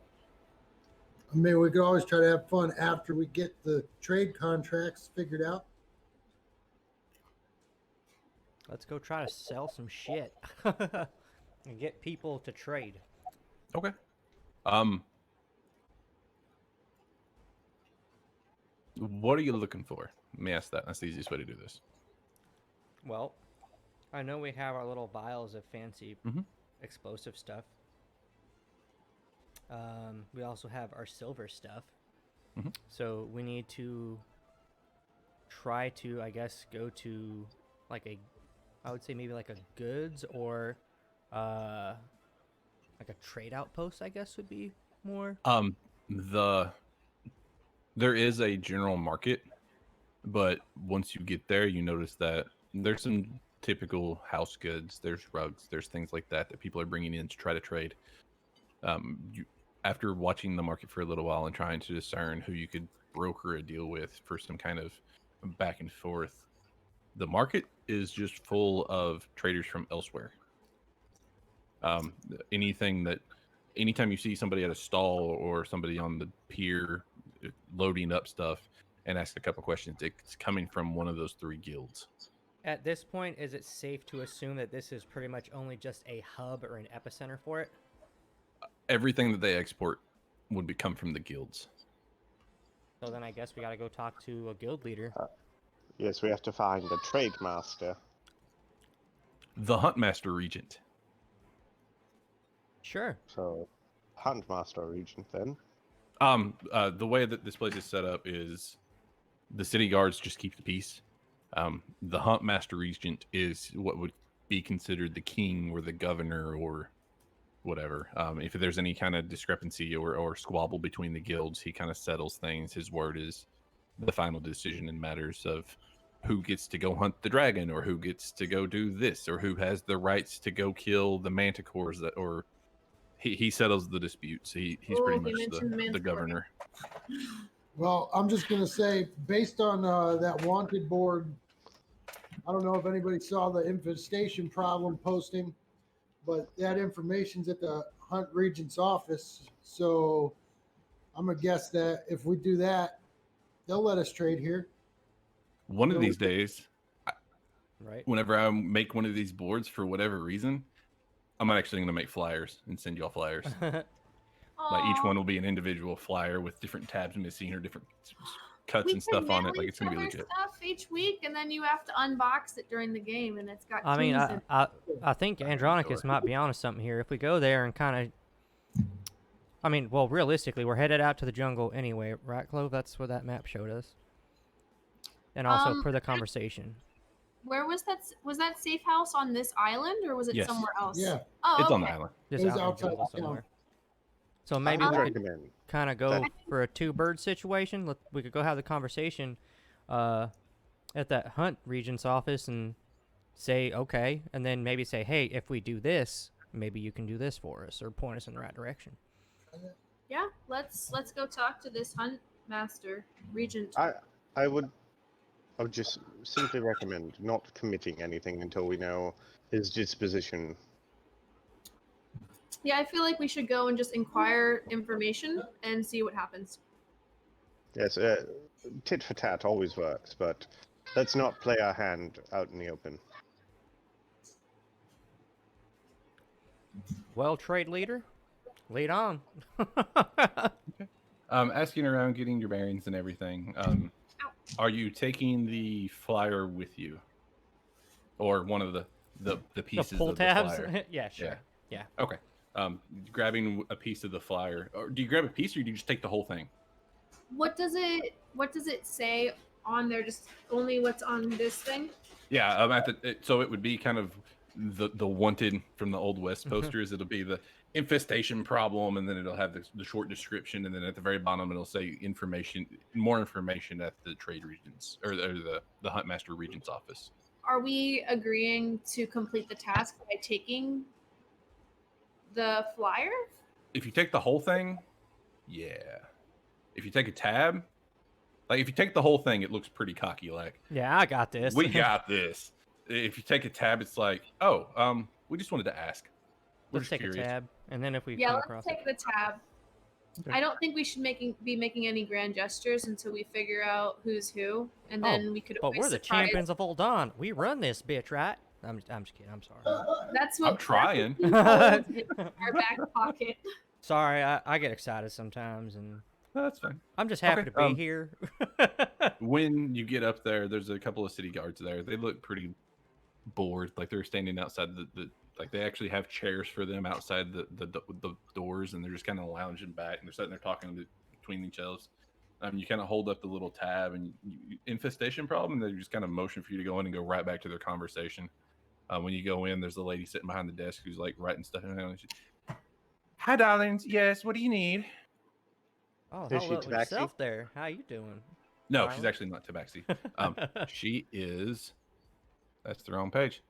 I mean, we could always try to have fun after we get the trade contracts figured out. Let's go try to sell some shit and get people to trade. Okay. What are you looking for? Let me ask that. That's the easiest way to do this. Well, I know we have our little vials of fancy explosive stuff. We also have our silver stuff. So we need to try to, I guess, go to like I would say maybe like a goods or like a trade outpost, I guess would be more. There is a general market, but once you get there, you notice that there's some typical house goods. There's rugs. There's things like that people are bringing in to try to trade. After watching the market for a little while and trying to discern who you could broker a deal with for some kind of back and forth, the market is just full of traders from elsewhere. Anytime you see somebody at a stall or somebody on the pier loading up stuff and ask a couple questions, it's coming from one of those three guilds. At this point, is it safe to assume that this is pretty much only just a hub or an epicenter for it? Everything that they export would come from the guilds. So then I guess we gotta go talk to a guild leader. Yes, we have to find the trade master. The Huntmaster Regent. Sure. So, Hunt Master Regent then. The way that this place is set up is the city guards just keep the peace. The Huntmaster Regent is what would be considered the king or the governor or whatever. If there's any kind of discrepancy or squabble between the guilds, he kind of settles things. His word is the final decision in matters of who gets to go hunt the dragon, or who gets to go do this, or who has the rights to go kill the manticores or he settles the disputes. He's pretty much the governor. Well, I'm just going to say, based on that wanted board, I don't know if anybody saw the infestation problem posting, but that information's at the Hunt Regent's office. So I'm going to guess that if we do that, they'll let us trade here. One of these days, Right. whenever I make one of these boards for whatever reason, I'm actually going to make flyers and send y'all flyers. Like each one will be an individual flyer with different tabs missing or different cuts and stuff on it. Like it's going to be legit. Stuff each week, and then you have to unbox it during the game, and it's got. I mean, keys in it. I think Andronicus might be onto something here. If we go there and kind of, I mean, well, realistically, we're headed out to the jungle anyway, right, Clove? That's what that map showed us. And also per the conversation. Where was that? Was that safe house on this island, or was it Yes. somewhere else? Yeah. Oh, It's okay. on the island. Just It was out in the outside jungle town. somewhere. So maybe I we would could recommend. kind of go that- for a two-bird situation. We could go have the conversation at that Hunt Regent's office and say okay, and then maybe say, hey, if we do this, maybe you can do this for us, or point us in the right direction. Yeah, let's go talk to this hunt master, Regent. I would just simply recommend not committing anything until we know his disposition. Yeah, I feel like we should go and just inquire information and see what happens. Yes, tit for tat always works, but let's not play our hand out in the open. Well, trade leader, lead on. Asking around, getting your bearings and everything. Are you taking the flyer with you, or one of the The pieces pull of the tabs. flyer? Yeah, sure. Yeah. Okay. Grabbing a piece of the flyer, or do you grab a piece, or do you just take the whole thing? What does it say on there? Just only what's on this thing? Yeah. So it would be kind of the wanted from the Old West posters. It'll be the infestation problem, and then it'll have the short description, and then at the very bottom it'll say more information at the trade regents or the Huntmaster Regent's office. Are we agreeing to complete the task by taking the flyer? If you take the whole thing, yeah. If you take a tab, like if you take the whole thing, it looks pretty cocky. Like, Yeah, I got this. we got this. If you take a tab, it's like, oh, we just wanted to ask. We're Let's just take curious. a tab, and then if we Yeah, come let's across take it. the tab. Okay. I don't think we should be making any grand gestures until we figure out who's who, and then we could. But always we're the surprise- champions of Old On. We run this bitch, right? I'm just kidding. I'm sorry. That's what I'm trying. we hold in our back pocket. Sorry, I get excited sometimes, and No, that's fine. I'm just happy Okay, to be here. When you get up there, there's a couple of city guards there. They look pretty bored, like they're standing outside the like they actually have chairs for them outside the doors, and they're just kind of lounging back, and they're sitting there talking between each other. You kind of hold up the little tab and infestation problem, and they just kind of motion for you to go in and go right back to their conversation. When you go in, there's a lady sitting behind the desk who's like writing stuff down. Hi, darlings. Yes, what do you need? Oh, Is she hello tabaxi? yourself there. How you doing? No, Violet? she's actually not tabaxi. She is. That's the wrong page.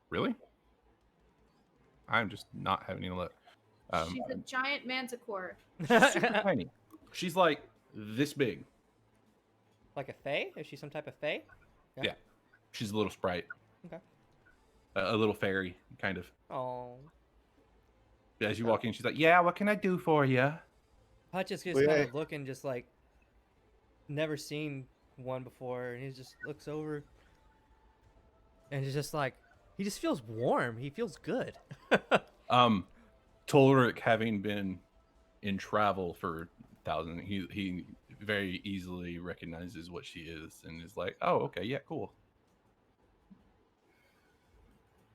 Really? I'm just not having any luck. She's a giant manticore. Super tiny. She's like this big. Like a fae? Is she some type of fae? Yeah. She's a little sprite. Okay. A little fairy, kind of. Oh. As you walk in, she's like, "Yeah, what can I do for you?" Hutch is just Well, kind yeah. of looking, just like never seen one before, and he just looks over, and he's just like, he just feels warm. He feels good. Tolric, having been in travel for thousands, he very easily recognizes what she is and is like, "Oh, okay, yeah, cool."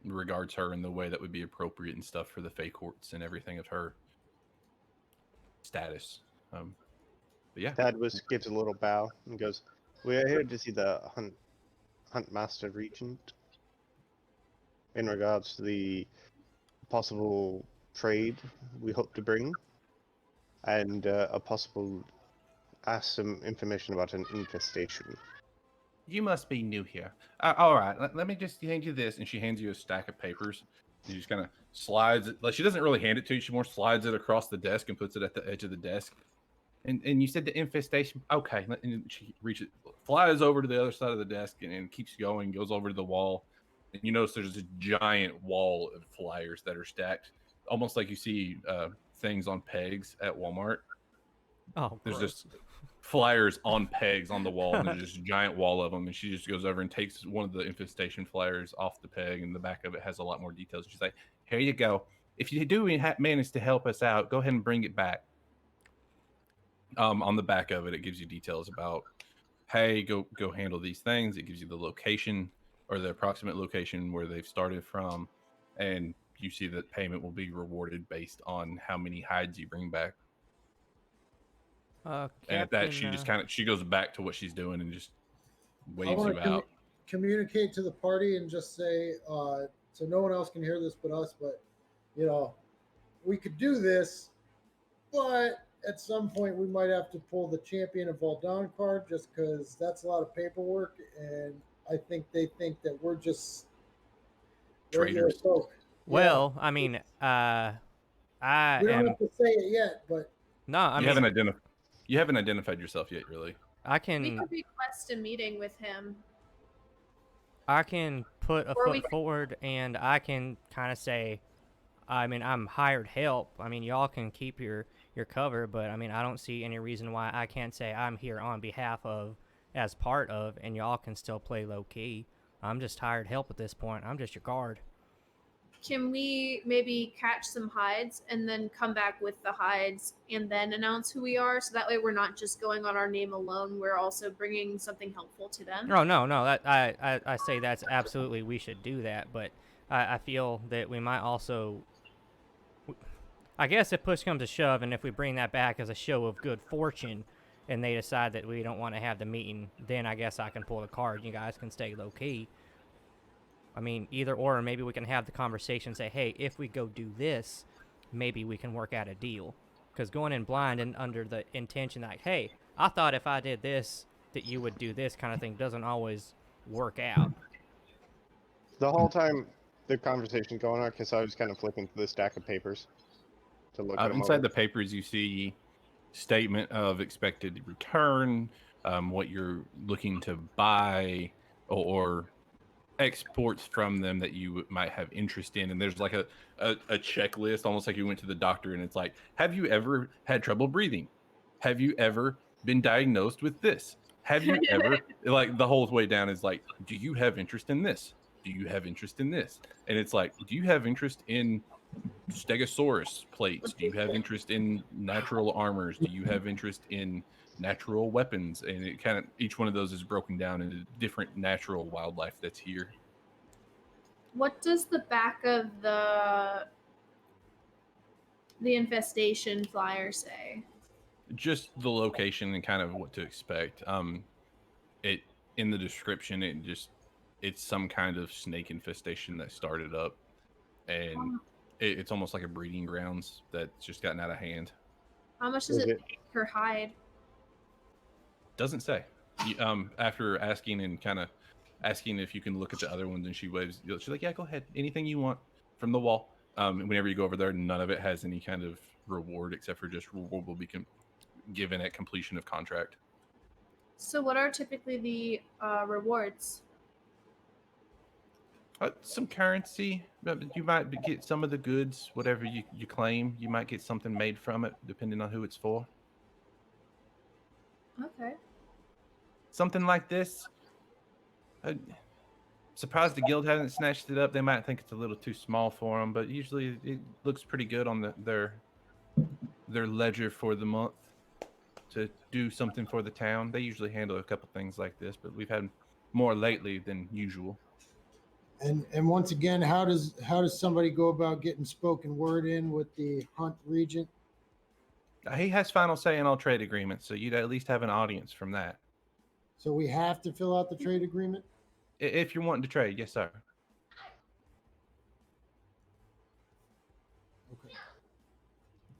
Regards her in the way that would be appropriate and stuff for the Fae courts and everything of her status. But yeah, Thaddeus gives a little bow and goes, "We are here to see the hunt master regent in regards to the possible trade we hope to bring, and ask some information about an infestation." you must be new here. All right, let me just hand you this, and she hands you a stack of papers. She just kind of slides it. Like, she doesn't really hand it to you. She more slides it across the desk and puts it at the edge of the desk. And you said the infestation. Okay, and she flies over to the other side of the desk and keeps going. Goes over to the wall, and you notice there's a giant wall of flyers that are stacked, almost like you see things on pegs at Walmart. Oh, There's gross. just flyers on pegs on the wall, and there's just a giant wall of them. And she just goes over and takes one of the infestation flyers off the peg, and the back of it has a lot more details. She's like, "Here you go. If you do manage to help us out, go ahead and bring it back." On the back of it, it gives you details about, hey, go handle these things. It gives you the location or the approximate location where they've started from, and you see that payment will be rewarded based on how many hides you bring back. And at that, she goes back to what she's doing and just I waves want you to out. communicate to the party and just say, so no one else can hear this but us, but, we could do this, but at some point we might have to pull the champion of Vollarune card just because that's a lot of paperwork, and I think they think that we're just regular Traitors. folk. Well, I mean, I We don't am have to say it yet, but no. I You mean, haven't identified yourself yet, really. I We can could request a meeting with him. put a Or we foot forward, and I can kind of say, I mean, I'm hired help. I mean, y'all can keep your cover, but I mean, I don't see any reason why I can't say I'm here on behalf of, as part of, and y'all can still play low key. I'm just hired help at this point. I'm just your guard. Can we maybe catch some hides and then come back with the hides and then announce who we are? So that way we're not just going on our name alone. We're also bringing something helpful to them. Oh no, no, that I say that's absolutely we should do that, but I feel that we might also. I guess if push comes to shove, and if we bring that back as a show of good fortune, and they decide that we don't want to have the meeting, then I guess I can pull the card. You guys can stay low key. I mean, either or, maybe we can have the conversation. Say, hey, if we go do this, maybe we can work out a deal. Because going in blind and under the intention like, hey, I thought if I did this that you would do this kind of thing doesn't always work out. The whole time the conversation going on, because I was kind of flipping through the stack of papers to look at them Inside over. the papers, you see statement of expected return, what you're looking to buy, or exports from them that you might have interest in. And there's like a checklist, almost like you went to the doctor and it's like, have you ever had trouble breathing? Have you ever been diagnosed with this? Have you ever, like the whole way down is like, do you have interest in this? Do you have interest in this? And it's like, do you have interest in Stegosaurus plates? Do you have interest in natural armors? Do you have interest in natural weapons? And it kind of, each one of those is broken down into different natural wildlife that's here. What does the back of the infestation flyer say? Just the location and kind of what to expect. It in the description, it's some kind of snake infestation that started up, and it's almost like a breeding grounds that's just gotten out of hand. How much does Is it it- pay per hide? Doesn't say. After asking and kind of asking if you can look at the other ones, and she waves. She's like, "Yeah, go ahead. Anything you want from the wall." Whenever you go over there, none of it has any kind of reward except for just reward will be given at completion of contract. So what are typically the rewards? Some currency. You might get some of the goods, whatever you claim. You might get something made from it, depending on who it's for. Okay. Something like this. Surprised the guild hasn't snatched it up. They might think it's a little too small for them, but usually it looks pretty good on their ledger for the month to do something for the town. They usually handle a couple things like this, but we've had more lately than usual. and once again, how does somebody go about getting spoken word in with the Hunt Regent? He has final say in all trade agreements, so you'd at least have an audience from that. So we have to fill out the trade agreement. If you're wanting to trade, yes, sir. Okay.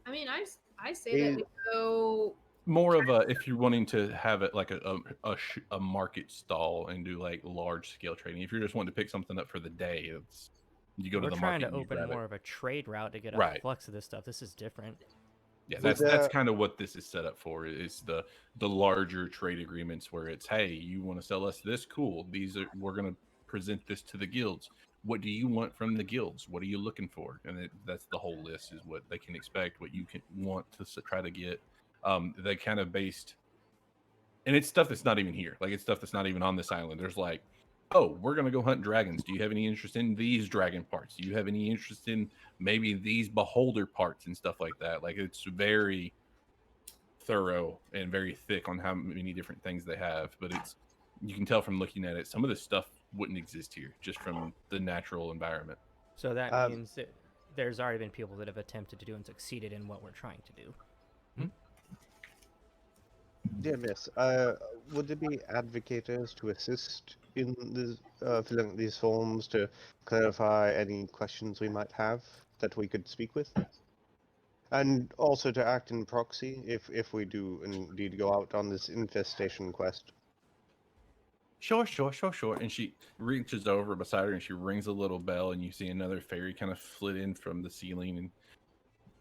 I mean, I say that we go. More of a, if you're wanting to have it like a market stall and do like large scale trading. If you're just wanting to pick something up for the day, it's you go We're to the trying market. to and you open grab more it. of a trade route to get a Right. flux of this stuff. This is different. Yeah, With that's kind of what this is set up for. Is the larger trade agreements where it's, hey, you want to sell us this? Cool. We're going to present this to the guilds. What do you want from the guilds? What are you looking for? And that's the whole list is what they can expect, what you can want to try to get. They kind of based, and it's stuff that's not even here. Like it's stuff that's not even on this island. There's like, oh, we're gonna go hunt dragons. Do you have any interest in these dragon parts? Do you have any interest in maybe these beholder parts and stuff like that? Like it's very thorough and very thick on how many different things they have. But you can tell from looking at it, some of this stuff wouldn't exist here just from the natural environment. So that means that there's already been people that have attempted to do and succeeded in what we're trying to do. Dear Miss, would there be advocates to assist in this, filling out these forms to clarify any questions we might have that we could speak with? And also to act in proxy if we do indeed go out on this infestation quest. Sure. And she reaches over beside her and she rings a little bell, and you see another fairy kind of flit in from the ceiling, and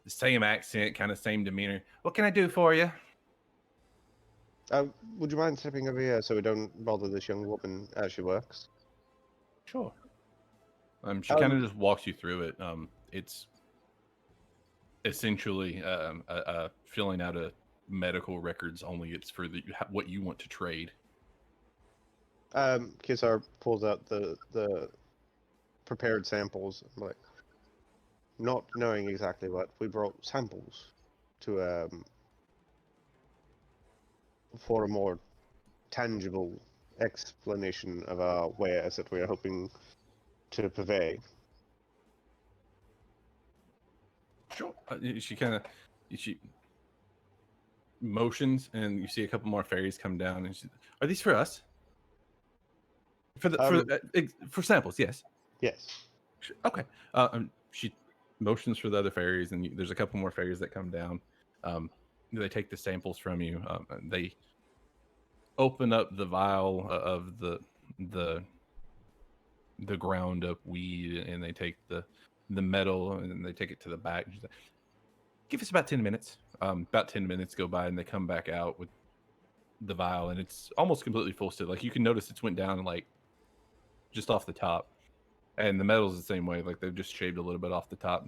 the same accent, kind of same demeanor. What can I do for you? Would you mind stepping over here so we don't bother this young woman as she works? Sure. She kind of just walks you through it. It's essentially filling out a medical records, only it's for what you want to trade. Kisar pulls out the prepared samples. I'm like, not knowing exactly what, we brought samples to for a more tangible explanation of our wares that we are hoping to purvey. Sure. She motions, and you see a couple more fairies come down. And are these for us? For samples, yes. Yes. Okay. She motions for the other fairies, and there's a couple more fairies that come down. They take the samples from you. They open up the vial of the ground up weed, and they take the metal, and they take it to the back. She's like, give us about 10 minutes. About 10 minutes go by, and they come back out with the vial, and it's almost completely full still. Like, you can notice it's went down like just off the top, and the metal's the same way. Like, they've just shaved a little bit off the top.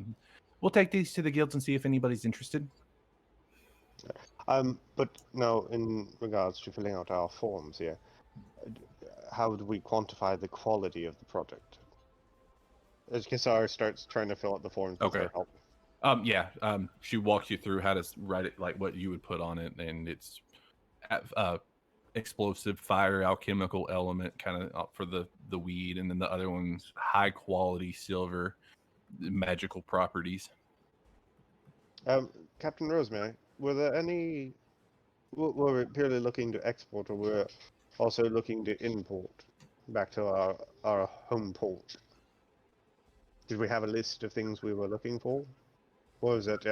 We'll take these to the guilds and see if anybody's interested. But now, in regards to filling out our forms here, how do we quantify the quality of the product? As Kisar starts trying to fill out the forms with her help. She walks you through how to write it, like what you would put on it, and it's explosive, fire, alchemical element, kind of for the weed, and then the other one's high quality silver, magical properties. Captain Rosemary, were there any? Were we purely looking to export, or were also looking to import back to our home port? Did we have a list of things we were looking for? Or was it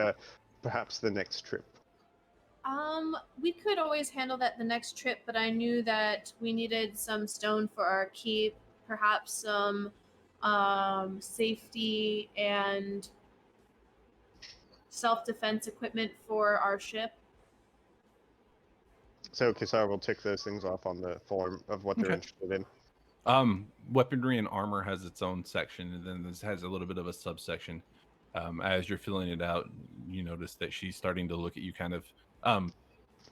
perhaps the next trip? We could always handle that the next trip, but I knew that we needed some stone for our keep, perhaps some safety and self-defense equipment for our ship. So Kisar will tick those things off on the form of what they're interested in. Weaponry and armor has its own section, and then this has a little bit of a subsection. As you're filling it out, you notice that she's starting to look at you kind of.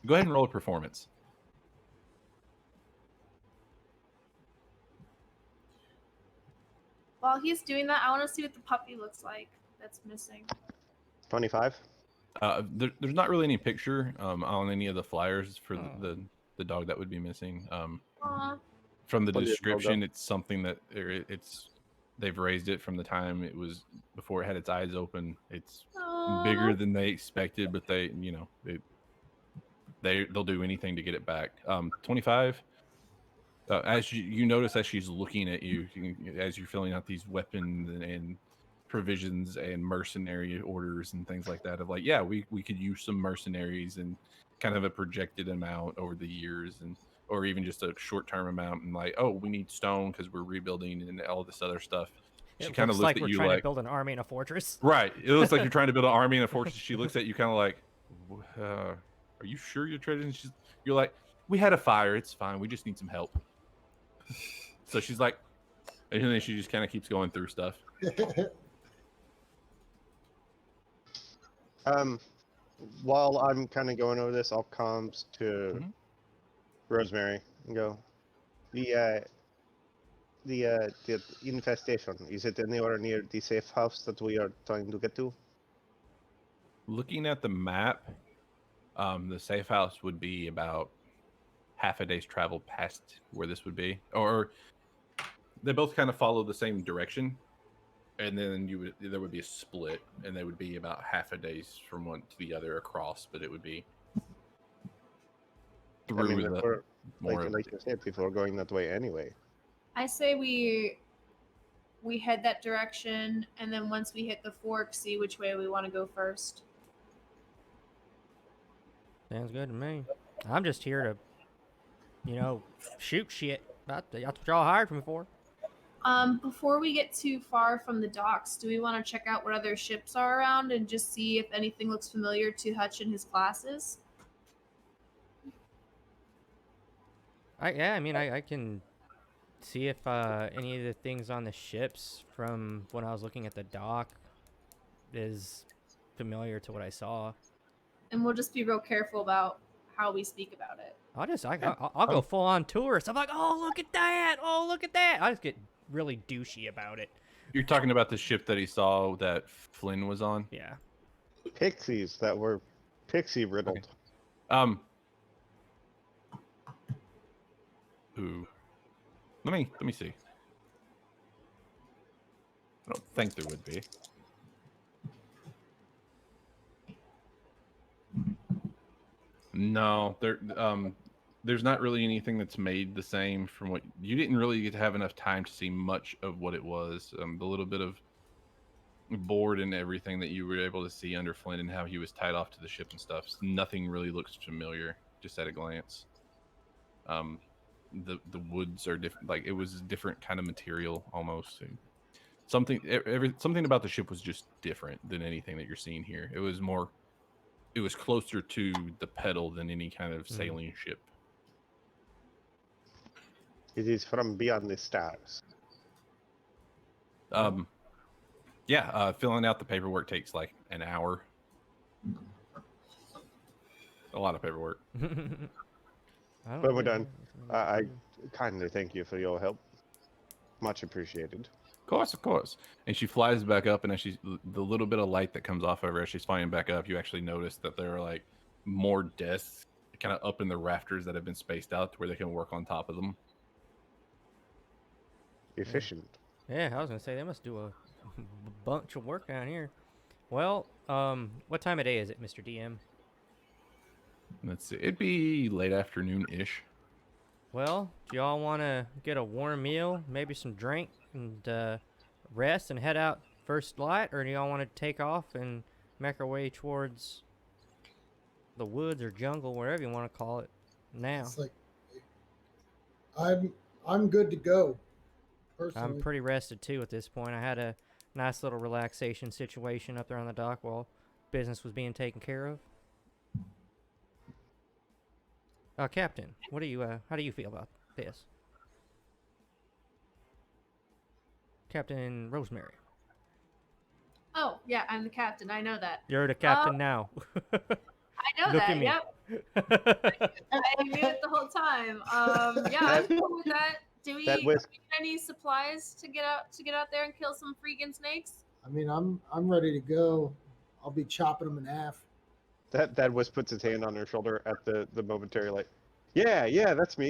Go ahead and roll a performance. While he's doing that, I want to see what the puppy looks like that's missing. 25. There's not really any picture on any of the flyers for the dog that would be missing. From the description, it's something that they've raised it from the time it was before it had its eyes open. It's bigger than they expected, but they'll do anything to get it back. 25. As you notice, as she's looking at you, as you're filling out these weapons and provisions and mercenary orders and things like that, of like, yeah, we could use some mercenaries and kind of a projected amount over the years, and or even just a short-term amount, and like, oh, we need stone because we're rebuilding and all this other stuff. She kind of looks at you trying like, to build an army in a fortress. Right. It looks like you're trying to build an army in a fortress. She looks at you kind of like, are you sure you're trading? You're like, we had a fire. It's fine. We just need some help. So she's like, and then she just kind of keeps going through stuff. While I'm kind of going over this, I'll comms to Rosemary and go, the infestation, is it anywhere near the safe house that we are trying to get to? Looking at the map, the safe house would be about half a day's travel past where this would be, or they both kind of follow the same direction, and then there would be a split, and they would be about half a day's from one to the other across, but it would be through like you said, people are going that way anyway. I say we head that direction, and then once we hit the fork, see which way we want to go first. Sounds good to me. I'm just here to, shoot shit. That's what y'all hired me for. Before we get too far from the docks, do we want to check out what other ships are around and just see if anything looks familiar to Hutch and his classes? I can see if any of the things on the ships from when I was looking at the dock is familiar to what I saw. And we'll just be real careful about how we speak about it. I'll go full on tourist. I'm like, oh, look at that. Oh, look at that. I just get really douchey about it. You're talking about the ship that he saw that Flynn was on? Yeah. Pixies that were pixie riddled. Okay. Ooh. Let me see. I don't think there would be. No, there's not really anything that's made the same from what you didn't really get to have enough time to see much of what it was. The little bit of board and everything that you were able to see under Flynn and how he was tied off to the ship and stuff. Nothing really looks familiar just at a glance. The woods are different. Like it was a different kind of material almost. Something about the ship was just different than anything that you're seeing here. It was closer to the pedal than any kind of sailing ship. It is from beyond the stars. Filling out the paperwork takes like an hour. A lot of paperwork. When we're done, I kindly thank you for your help. Much appreciated. Of course. And she flies back up, and as the little bit of light that comes off of her as she's flying back up, you actually notice that there are like more desks kind of up in the rafters that have been spaced out to where they can work on top of them. Efficient. Yeah, I was gonna say they must do a bunch of work down here. Well, what time of day is it, Mr. DM? Let's see. It'd be late afternoon-ish. Well, do y'all want to get a warm meal, maybe some drink, and rest and head out first light? Or do y'all want to take off and make our way towards the woods or jungle, wherever you want to call it, now? It's like I'm good to go. Personally. I'm pretty rested, too, at this point. I had a nice little relaxation situation up there on the dock while business was being taken care of. Captain, what do you how do you feel about this? Captain Rosemary. Oh, yeah, I'm the captain. I know that. You're the captain now. I know Look that. at me. Yep. I knew it the whole time. Yeah, I'm cool with that. Do we need any supplies to get out there and kill some freaking snakes? I mean, I'm ready to go. I'll be chopping them in half. That Wisp puts his hand on her shoulder at the momentary light. Yeah, that's me.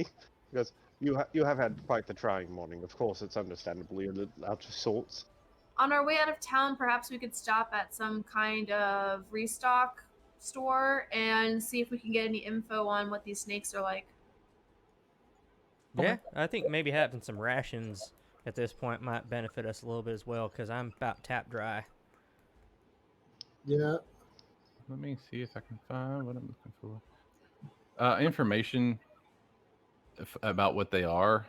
He goes, you have had quite the trying morning. Of course, it's understandably a little out of sorts. On our way out of town, perhaps we could stop at some kind of restock store and see if we can get any info on what these snakes are like. Yeah, I think maybe having some rations at this point might benefit us a little bit as well, because I'm about tap dry. Yeah. Let me see if I can find what I'm looking for. Information about what they are.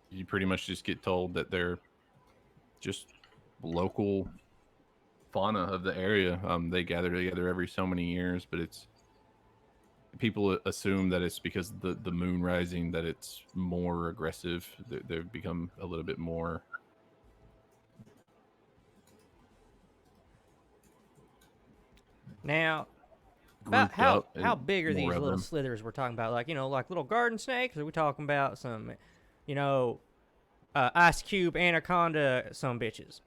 You pretty much just get told that they're just local fauna of the area. They gather together every so many years, but people assume that it's because of the moon rising that it's more aggressive. They've become a little bit more. Now, about how big are these more of little them. slithers we're talking about? Like, like little garden snakes? Or are we talking about some, ice cube anaconda some bitches?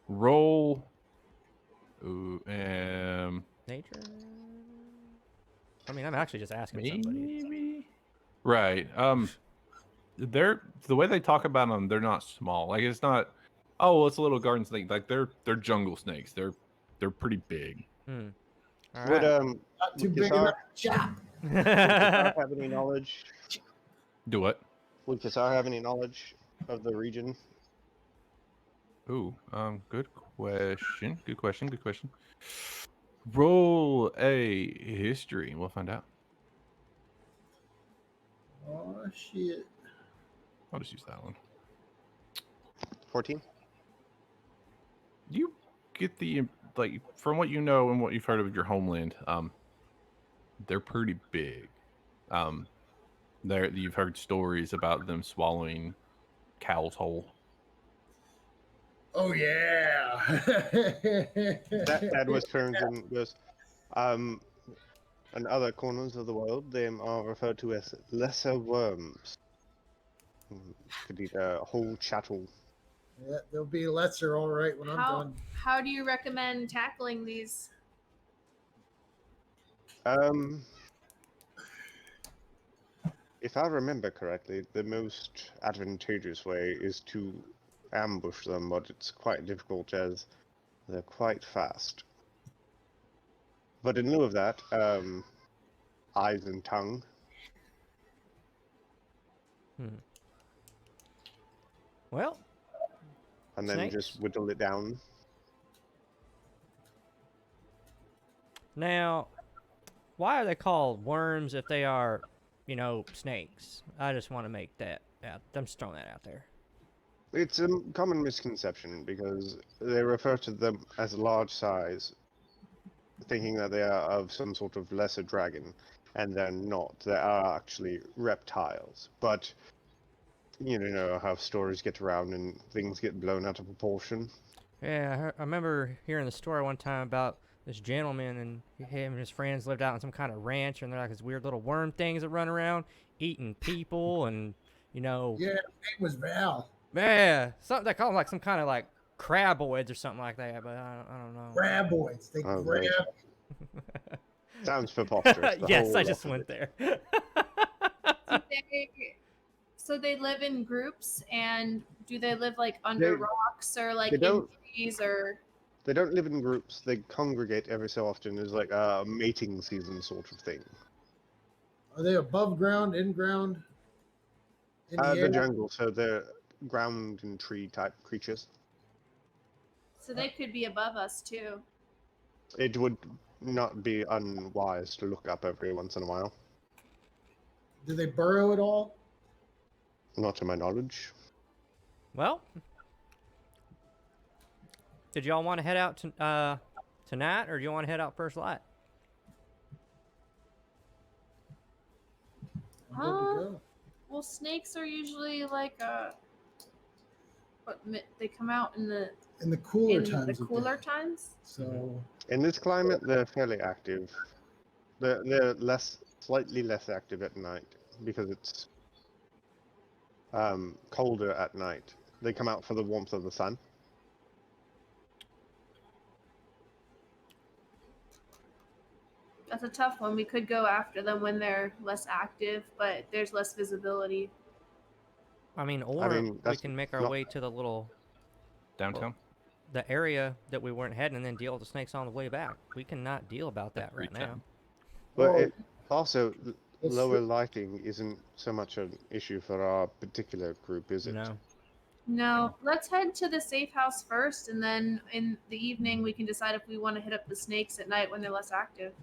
Roll. Nature? I mean, I'm actually just asking somebody. Maybe. Right. They're the way they talk about them. They're not small. Like it's not. Oh, well, it's a little garden snake. Like they're jungle snakes. They're pretty big. All Would right. Not too would big Kassar- enough to chop. would Kassar have any knowledge? Do what? Would Kassar have any knowledge of the region? Ooh, good question. Good question. Good question. Roll a history. We'll find out. Oh shit. I'll just use that one. 14. You get the like from what you know and what you've heard of your homeland. They're pretty big. Um, there you've heard stories about them swallowing cows whole. Oh yeah. That was turns and goes, um, in other corners of the world, they are referred to as lesser worms. Could eat a whole chattel. Yeah, they'll be lesser, all right, when I'm done. How do you recommend tackling these? Um, if I remember correctly, the most advantageous way is to ambush them, but it's quite difficult as they're quite fast. But in lieu of that, eyes and tongue. Well, And then snakes. just whittle it down. Now, why are they called worms if they are, snakes? I just want to make that out. I'm just throwing that out there. It's a common misconception because they refer to them as large size, thinking that they are of some sort of lesser dragon, and they're not. They are actually reptiles. But you know how stories get around and things get blown out of proportion. Yeah, I remember hearing the story one time about this gentleman and him and his friends lived out in some kind of ranch, and they're like these weird little worm things that run around eating people, and Yeah, his name was Val. yeah, something they call them like some kind of like craboids or something like that, but I don't know. Graboids. They Oh, grab. right. Sounds preposterous. The Yes, whole I just lot of went it. there. So they live in groups, and do they live like under They- rocks or like they in don't- trees or? They don't live in groups. They congregate every so often as like a mating season sort of thing. Are they above ground, in ground? In the The air? jungle, so they're ground and tree type creatures. So they could be above us too. It would not be unwise to look up every once in a while. Do they burrow at all? Not to my knowledge. Well, did y'all want to head out tonight, or do you want to head out first light? I'm good to go. Well, snakes are usually like they come out in the cooler times. the of cooler day. times. So In this climate, they're fairly active. They're slightly less active at night because it's colder at night. They come out for the warmth of the sun. That's a tough one. We could go after them when they're less active, but there's less visibility. I mean, or we that's can make our not- way to the little Downtown. the area that we weren't heading, and then deal with the snakes on the way back. We cannot deal about that right Reach out. now. But Well, it also let's lower see. lighting isn't so much an issue for our particular group, is it? No. No, let's head to the safe house first, and then in the evening we can decide if we want to hit up the snakes at night when they're less active.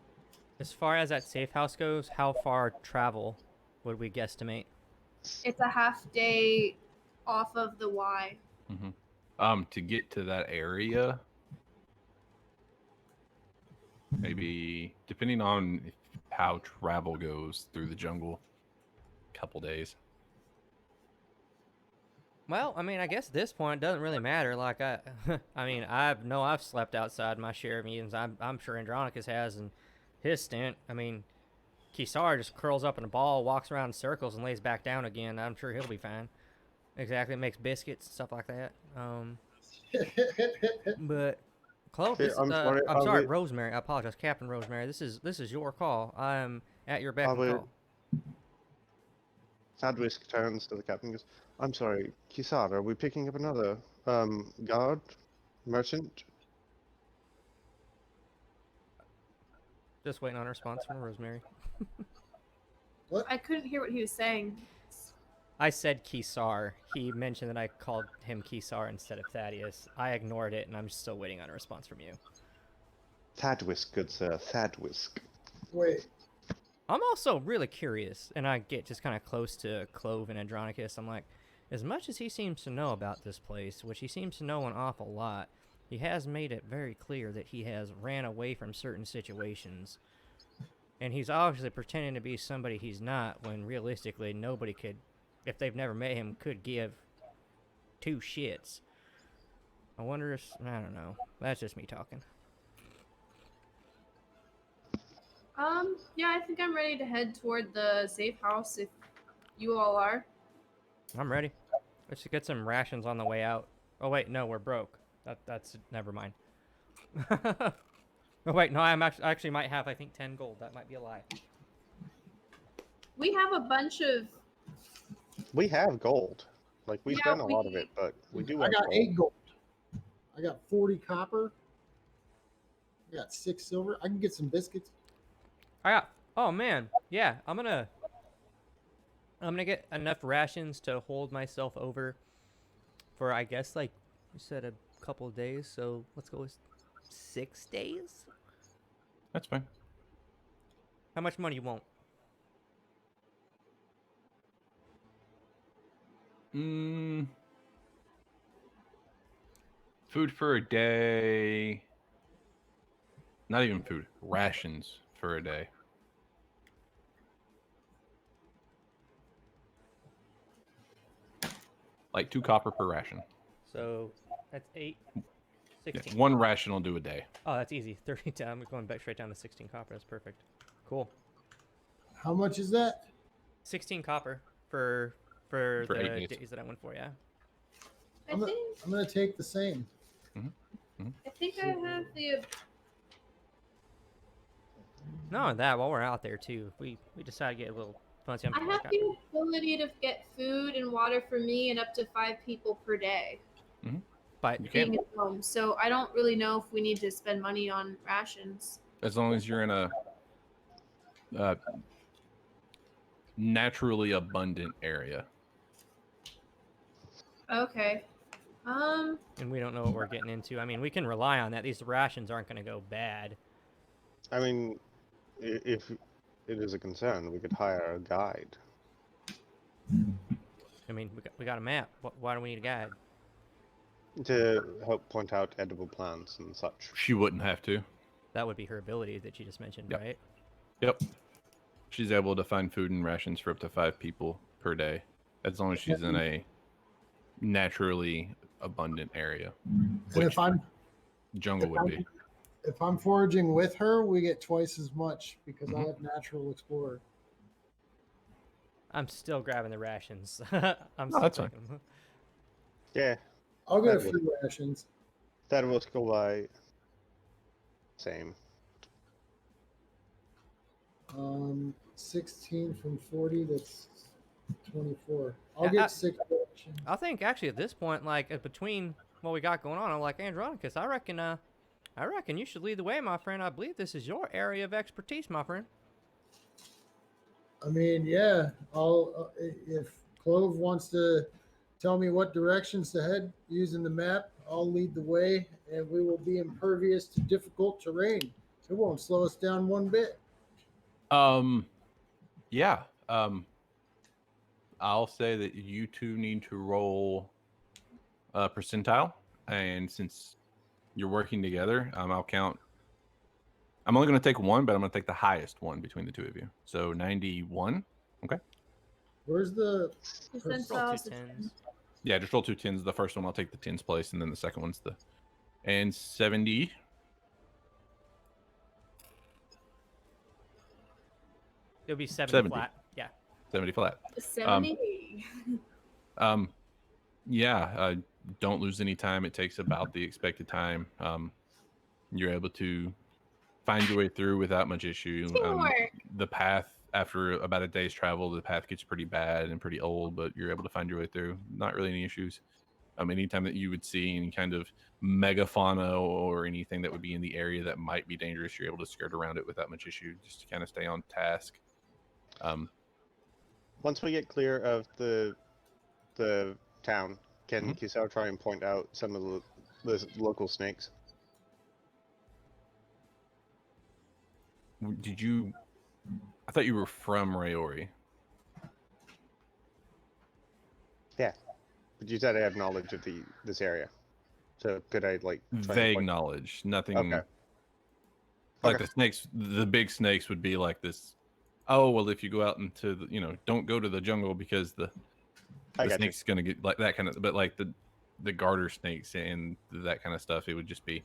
As far as that safe house goes, how far travel would we guesstimate? It's a half day off of the Y. To get to that area, maybe depending on how travel goes through the jungle, couple days. Well, I mean, I guess at this point it doesn't really matter. Like I've slept outside my share of meetings. I'm sure Andronicus has, and his stint. I mean, Kisar just curls up in a ball, walks around in circles, and lays back down again. I'm sure he'll be fine. Exactly, makes biscuits and stuff like that. But Chloe, Hey, I'm sorry, I'm are sorry, we- Rosemary. I apologize, Captain Rosemary. This is your call. I'm at your beck Are and we- call. Sadwisk turns to the captain and goes, I'm sorry, Kisar, are we picking up another guard? Merchant? Just waiting on a response from Rosemary. I couldn't hear what he was saying. I said Kisar. He mentioned that I called him Kisar instead of Thaddeus. I ignored it, and I'm still waiting on a response from you. Thadwisk, good sir, Thadwisk. Wait, I'm also really curious, and I get just kind of close to Clove and Andronicus. I'm like, as much as he seems to know about this place, which he seems to know an awful lot, he has made it very clear that he has ran away from certain situations. And he's obviously pretending to be somebody he's not, when realistically nobody could, if they've never met him, could give two shits. I wonder if, I don't know. That's just me talking. Yeah, I think I'm ready to head toward the safe house if you all are. I'm ready. Let's get some rations on the way out. Oh wait, no, we're broke. That's never mind. Oh wait, no, I actually might have, I think, 10 gold. That might be a lie. We have a bunch of. We have gold. Like, we Yeah, spent a lot of it, but we do I have got gold. 8 gold. I got 40 copper. I got 6 silver. I can get some biscuits. I got. Oh man, yeah. I'm gonna get enough rations to hold myself over for, I guess, like you said, a couple of days. So let's go with 6 days. That's fine. How much money you want? Food for a day. Not even food. Rations for a day. Like 2 copper per ration. So that's 8, Yeah, 16. 1 ration will do a day. Oh, that's easy. 30 down. We're going back straight down to 16 copper. That's perfect. Cool. How much is that? 16 copper for For the 8 days. days that I went for. Yeah. I'm gonna take the same. I think I have the. Not only that, while we're out there too, if we decide to get a little fancy. I have the ability to get food and water for me and up to 5 people per day. But You Being can. at home, so I don't really know if we need to spend money on rations. As long as you're in a naturally abundant area. Okay. and we don't know what we're getting into. I mean, we can rely on that. These rations aren't going to go bad. I mean, if it is a concern, we could hire a guide. I mean, we got a map. Why do we need a guide? To help point out edible plants and such. She wouldn't have to. That would be her ability that you just mentioned, Yep. right? Yep. She's able to find food and rations for up to 5 people per day, as long as she's in a naturally abundant area. And Which if I'm jungle would be. if I'm foraging with her, we get twice as much because I Mhm. have natural explorer. I'm still grabbing the rations. I'm still that's fine. taking them. Yeah, I'll get a That few rations. that will go by. Same. 16 from 40, that's 24. I'll Yeah, get 6 rations. I think actually at this point, like between what we got going on, I'm like, Andronicus, I reckon you should lead the way, my friend. I believe this is your area of expertise, my friend. I mean, yeah, I'll if Clove wants to tell me what directions to head using the map, I'll lead the way, and we will be impervious to difficult terrain. It won't slow us down one bit. Yeah. I'll say that you two need to roll a percentile, and since you're working together, I'll count. I'm only going to take one, but I'm going to take the highest one between the two of you. So 91. Okay. Where's the Roll two Percentiles. tens. Yeah, just roll 2 tens. The first one I'll take the tens place, and then the second one's the. And 70. It'll be 70 70. flat. Yeah. 70 flat. 70. Yeah, don't lose any time. It takes about the expected time. You're able to find your way through without much issue. Teamwork. The path, after about a day's travel, the path gets pretty bad and pretty old, but you're able to find your way through. Not really any issues. Anytime that you would see any kind of megafauna or anything that would be in the area that might be dangerous, you're able to skirt around it without much issue, just to kind of stay on task. Once we get clear of the the town, can Mhm. Kisar try and point out some of the local snakes? Did you? I thought you were from Rayori. Yeah, but you said I have knowledge of this area, so could I like try and Vague point? knowledge, nothing. Okay. Like Okay. the snakes, the big snakes would be like this. Oh well, if you go out into the, don't go to the jungle because the I got you. snake's gonna get like that kind of. But like the garter snakes and that kind of stuff, it would just be.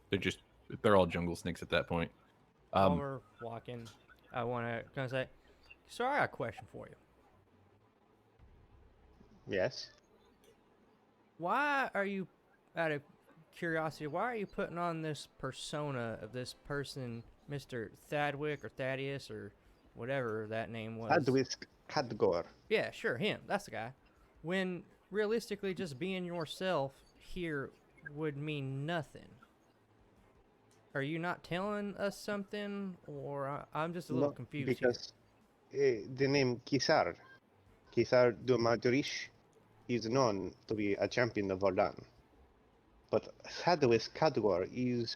They're all jungle snakes at that point. While we're walking, I want to kind of say, so I got a question for you. Yes. Why are you, out of curiosity, why are you putting on this persona of this person, Mr. Thadwick or Thaddeus or whatever that name was? Hadwisk Hadgor. Yeah, sure, him. That's the guy. When realistically, just being yourself here would mean nothing. Are you not telling us something, or I'm just a little No, confused here? because the name Kisar de Madrish is known to be a champion of Vollarune. But Hadwisk Hadgor is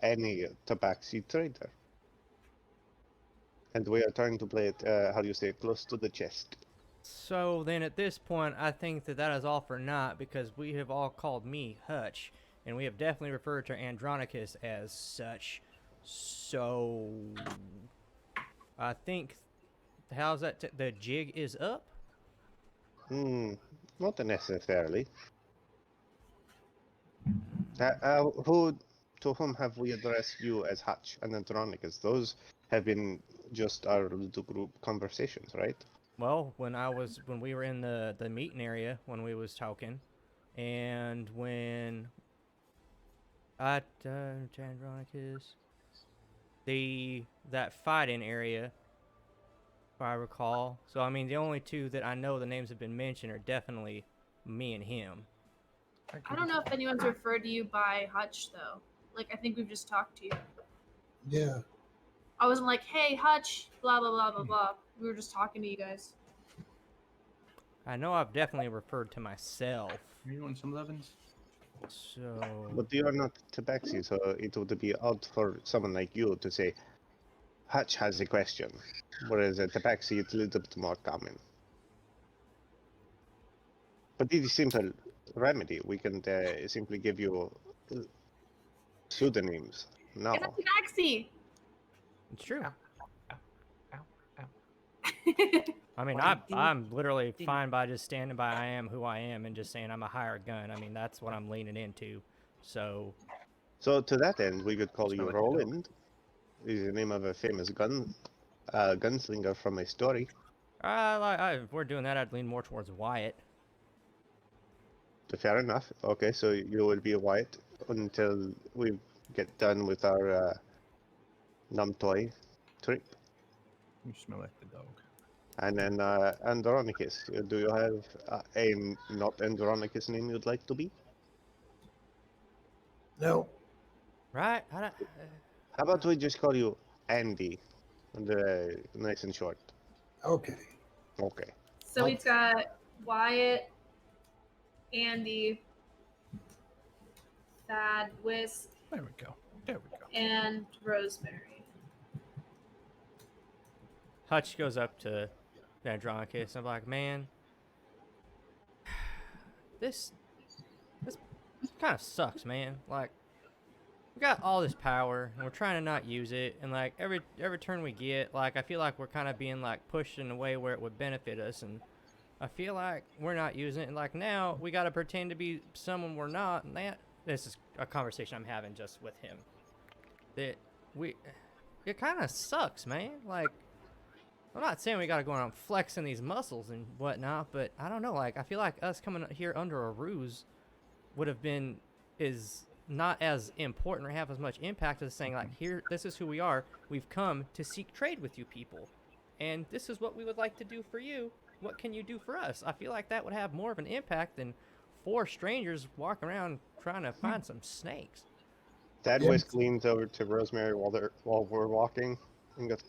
any tabaxi trader. And we are trying to play it, how do you say, close to the chest. So then at this point, I think that is all for naught because we have all called me Hutch, and we have definitely referred to Andronicus as such. So I think, how's that? The jig is up? Not necessarily. To whom have we addressed you as Hutch and Andronicus? Those have been just our little group conversations, right? Well, when we were in the meeting area when we was talking, and when Andronicus, that fighting area, if I recall. So I mean, the only two that I know the names have been mentioned are definitely me and him. I don't know if anyone's referred to you by Hutch though. Like I think we've just talked to you. Yeah. I wasn't like, hey Hutch, blah blah blah blah blah. We were just talking to you guys. I know I've definitely referred to myself. Are you want some Levins? So But you are not Tabaxi, so it would be odd for someone like you to say, Hutch has a question. Whereas a Tabaxi, it's a little bit more common. But it is simple remedy. We can simply give you pseudonyms now. It's a taxi. it's true. Ow. I mean, I'm literally fine by just standing by I am who I am and just saying I'm a hired gun. I mean, that's what I'm leaning into. So So to that end, we could call Smell you like a dog. Roland. Is the name of a famous gunslinger from a story. if we're doing that, I'd lean more towards Wyatt. Fair enough. Okay, so you will be white until we get done with our Nom Ctun trip. You smell like the dog. And then Andronicus. Do you have a not Andronicus name you'd like to be? No. Right? How about we just call you Andy? Nice and short. Okay. Okay. So we've got Wyatt, Andy, Thad, Whisk, There we go. and Rosemary. Hutch goes up to Andronicus and I'm like, man, this kind of sucks, man. Like, we got all this power and we're trying to not use it, and like every turn we get, like I feel like we're kind of being like pushed in a way where it would benefit us, and I feel like we're not using it, and like now we got to pretend to be someone we're not, and this is a conversation I'm having just with him. It kind of sucks, man. Like, I'm not saying we got to go around flexing these muscles and whatnot, but I don't know. Like, I feel like us coming here under a ruse would have been is not as important or have as much impact as saying like, here, this is who we are. We've come to seek trade with you people, and this is what we would like to do for you. What can you do for us? I feel like that would have more of an impact than 4 strangers walking around trying to find some snakes. Thad Whisk leans over to Rosemary while we're walking and goes,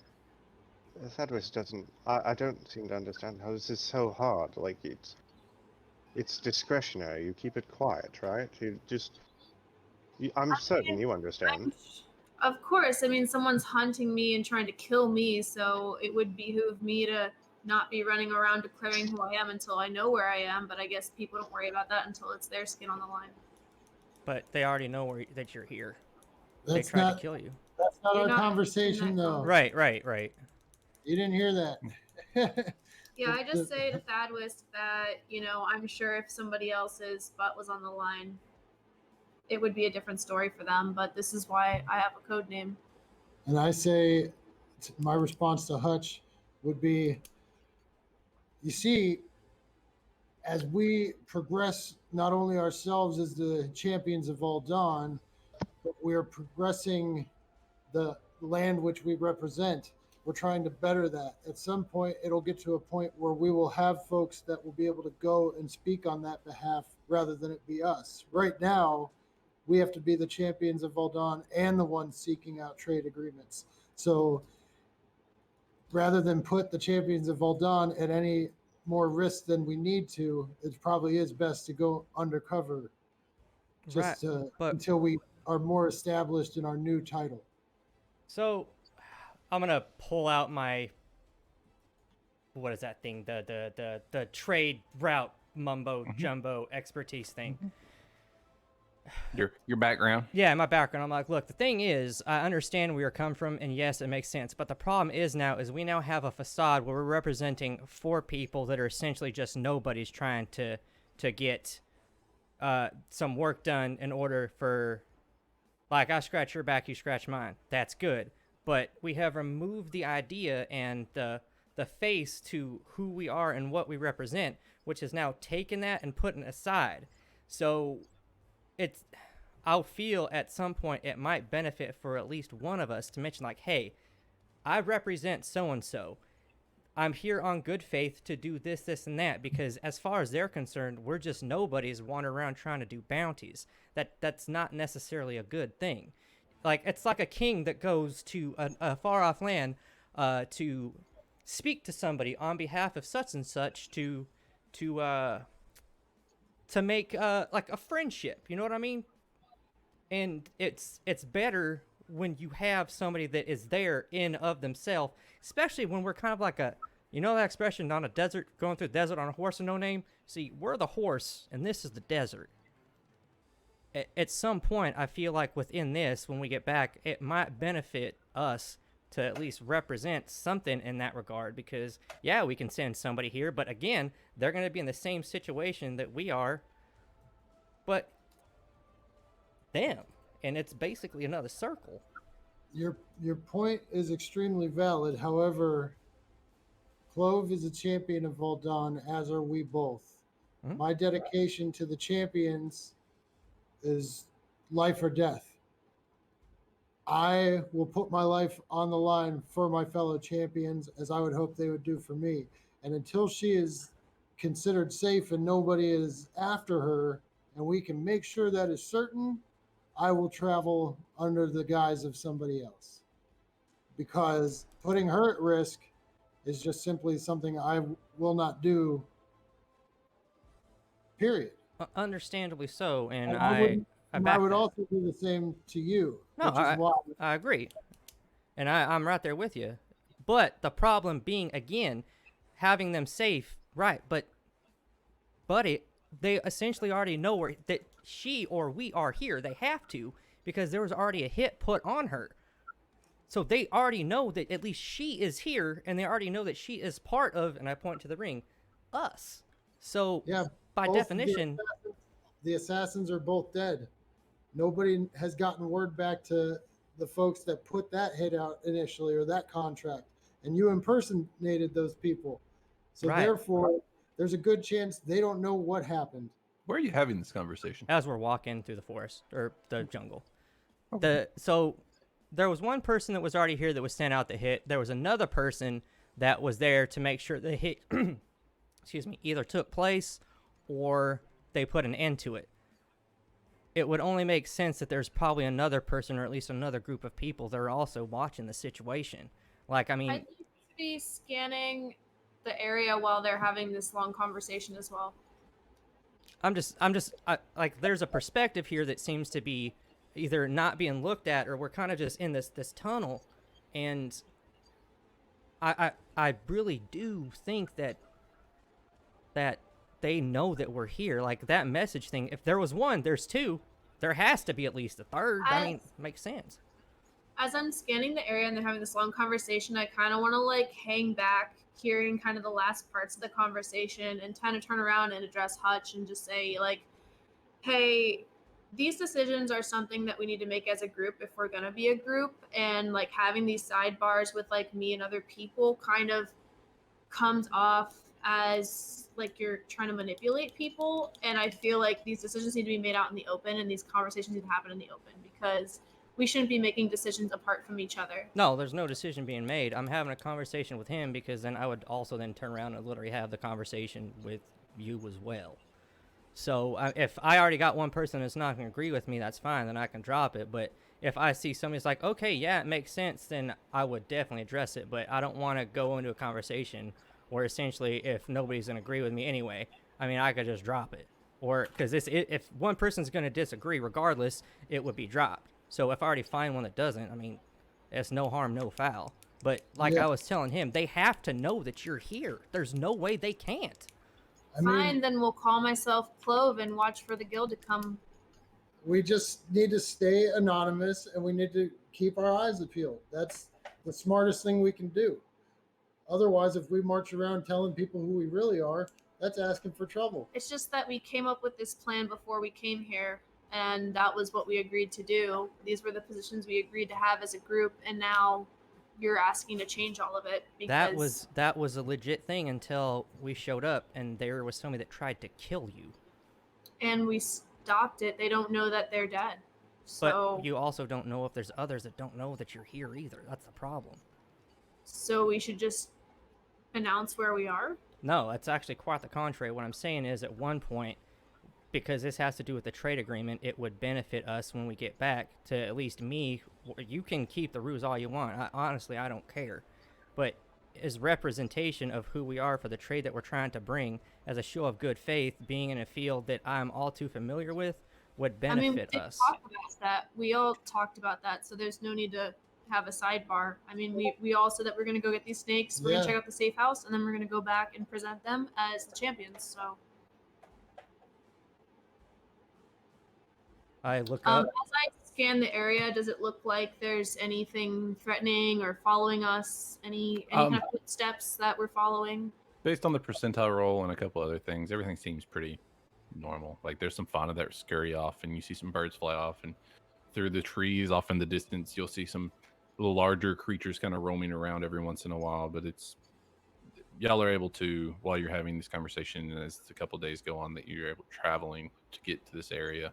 Thaddeus doesn't. I don't seem to understand how this is so hard. Like it's discretionary. You keep it quiet, right? You just. I'm certain you understand. Of course, I mean, someone's hunting me and trying to kill me, so it would behoove me to not be running around declaring who I am until I know where I am, but I guess people don't worry about that until it's their skin on the line. But they already know that you're here. They That's tried not to kill you. that's not You're our not conversation, in that though. Right, right, right. You didn't hear that. Yeah, I just say to Thadwist that, I'm sure if somebody else's butt was on the line, it would be a different story for them, but this is why I have a code name. And I say, my response to Hutch would be, you see, as we progress, not only ourselves as the champions of Voldawn, but we're progressing the land which we represent. We're trying to better that. At some point, it'll get to a point where we will have folks that will be able to go and speak on that behalf rather than it be us. Right now, we have to be the champions of Voldawn and the ones seeking out trade agreements. So rather than put the champions of Voldawn at any more risk than we need to, it probably is best to go undercover just But until we are more established in our new title. so I'm gonna pull out my what is that thing? The trade route mumbo jumbo expertise thing. Your background. Yeah, my background. I'm like, look, the thing is, I understand where you're coming from, and yes, it makes sense. But the problem is we now have a facade where we're representing 4 people that are essentially just nobodies trying to get some work done in order for, like, I scratch your back, you scratch mine. That's good. But we have removed the idea and the face to who we are and what we represent, which is now taken that and putting it aside. So I'll feel at some point it might benefit for at least one of us to mention, like, hey, I represent so-and-so. I'm here on good faith to do this, this, and that, because as far as they're concerned, we're just nobodies wandering around trying to do bounties. That's not necessarily a good thing. Like, it's like a king that goes to a far-off land to speak to somebody on behalf of such and such to make like a friendship. You know what I mean? And it's better when you have somebody that is there in of themselves, especially when we're kind of like that expression, on a desert, going through the desert on a horse of no name. See, we're the horse and this is the desert. At some point, I feel like within this, when we get back, it might benefit us to at least represent something in that regard, because yeah, we can send somebody here, but again, they're going to be in the same situation that we are, but them, and it's basically another circle. Your point is extremely valid. However, Clove is a champion of Voldawn, as are we both. Mhm. My dedication to the champions is life or death. I will put my life on the line for my fellow champions, as I would hope they would do for me. And until she is considered safe and nobody is after her, and we can make sure that is certain, I will travel under the guise of somebody else. Because putting her at risk is just simply something I will not do, period. Understandably so, and And I back would that. also do the same to you, No, which is why. I agree, and I'm right there with you. But the problem being, again, having them safe, right? But they essentially already know that she or we are here. They have to, because there was already a hit put on her. So they already know that at least she is here, and they already know that she is part of, and I point to the ring, us. So Yeah, by both definition, the assassins are both dead. Nobody has gotten word back to the folks that put that hit out initially, or that contract, and you impersonated those people. So Right. therefore, there's a good chance they don't know what happened. Where are you having this conversation? as we're walking through the forest or the jungle, Okay. so there was one person that was already here that was sent out to hit. There was another person that was there to make sure the hit, excuse me, either took place or they put an end to it. It would only make sense that there's probably another person, or at least another group of people that are also watching the situation. Like, I mean, be scanning the area while they're having this long conversation as well. Like, there's a perspective here that seems to be either not being looked at, or we're kind of just in this tunnel, and I really do think that they know that we're here. Like, that message thing, if there was one, there's two. There has to be at least a third. I mean, makes sense. As I'm scanning the area and they're having this long conversation, I kind of want to like hang back, hearing kind of the last parts of the conversation, and kind of turn around and address Hutch and just say like, hey, these decisions are something that we need to make as a group if we're going to be a group. And like having these sidebars with like me and other people kind of comes off as like you're trying to manipulate people. And I feel like these decisions need to be made out in the open, and these conversations need to happen in the open, because we shouldn't be making decisions apart from each other. No, there's no decision being made. I'm having a conversation with him, because then I would also then turn around and literally have the conversation with you as well. So if I already got one person that's not going to agree with me, that's fine. Then I can drop it. But if I see somebody's like, okay, yeah, it makes sense, then I would definitely address it. But I don't want to go into a conversation where essentially if nobody's going to agree with me anyway, I mean, I could just drop it. Or because if one person's going to disagree regardless, it would be dropped. So if I already find one that doesn't, I mean, it's no harm, no foul. But like I was telling him, they have to know that you're here. There's no way they can't. Fine, then we'll call myself Clove and watch for the guild to come. We just need to stay anonymous, and we need to keep our eyes peeled. That's the smartest thing we can do. Otherwise, if we march around telling people who we really are, that's asking for trouble. It's just that we came up with this plan before we came here, and that was what we agreed to do. These were the positions we agreed to have as a group, and now you're asking to change all of it. Because that was a legit thing until we showed up and there was somebody that tried to kill you. And we stopped it. They don't know that they're dead. So, but you also don't know if there's others that don't know that you're here either. That's the problem. So we should just announce where we are? No, it's actually quite the contrary. What I'm saying is, at one point, because this has to do with the trade agreement, it would benefit us when we get back to at least me. You can keep the ruse all you want. Honestly, I don't care. But as representation of who we are for the trade that we're trying to bring, as a show of good faith, being in a field that I'm all too familiar with, would benefit we did us. Talk about that. We all talked about that, so there's no need to have a sidebar. I mean, we all said that we're going to go get these snakes, we're going to check out the safe house, and then we're going to go back and present them as the champions. So I look up. As I scan the area, does it look like there's anything threatening or following us? Any kind of footsteps that we're following? Based on the percentile roll and a couple other things, everything seems pretty normal. Like, there's some fauna that scurry off, and you see some birds fly off, and through the trees off in the distance, you'll see some little larger creatures kind of roaming around every once in a while. But y'all are able to, while you're having this conversation, and as a couple days go on, that you're able traveling to get to this area.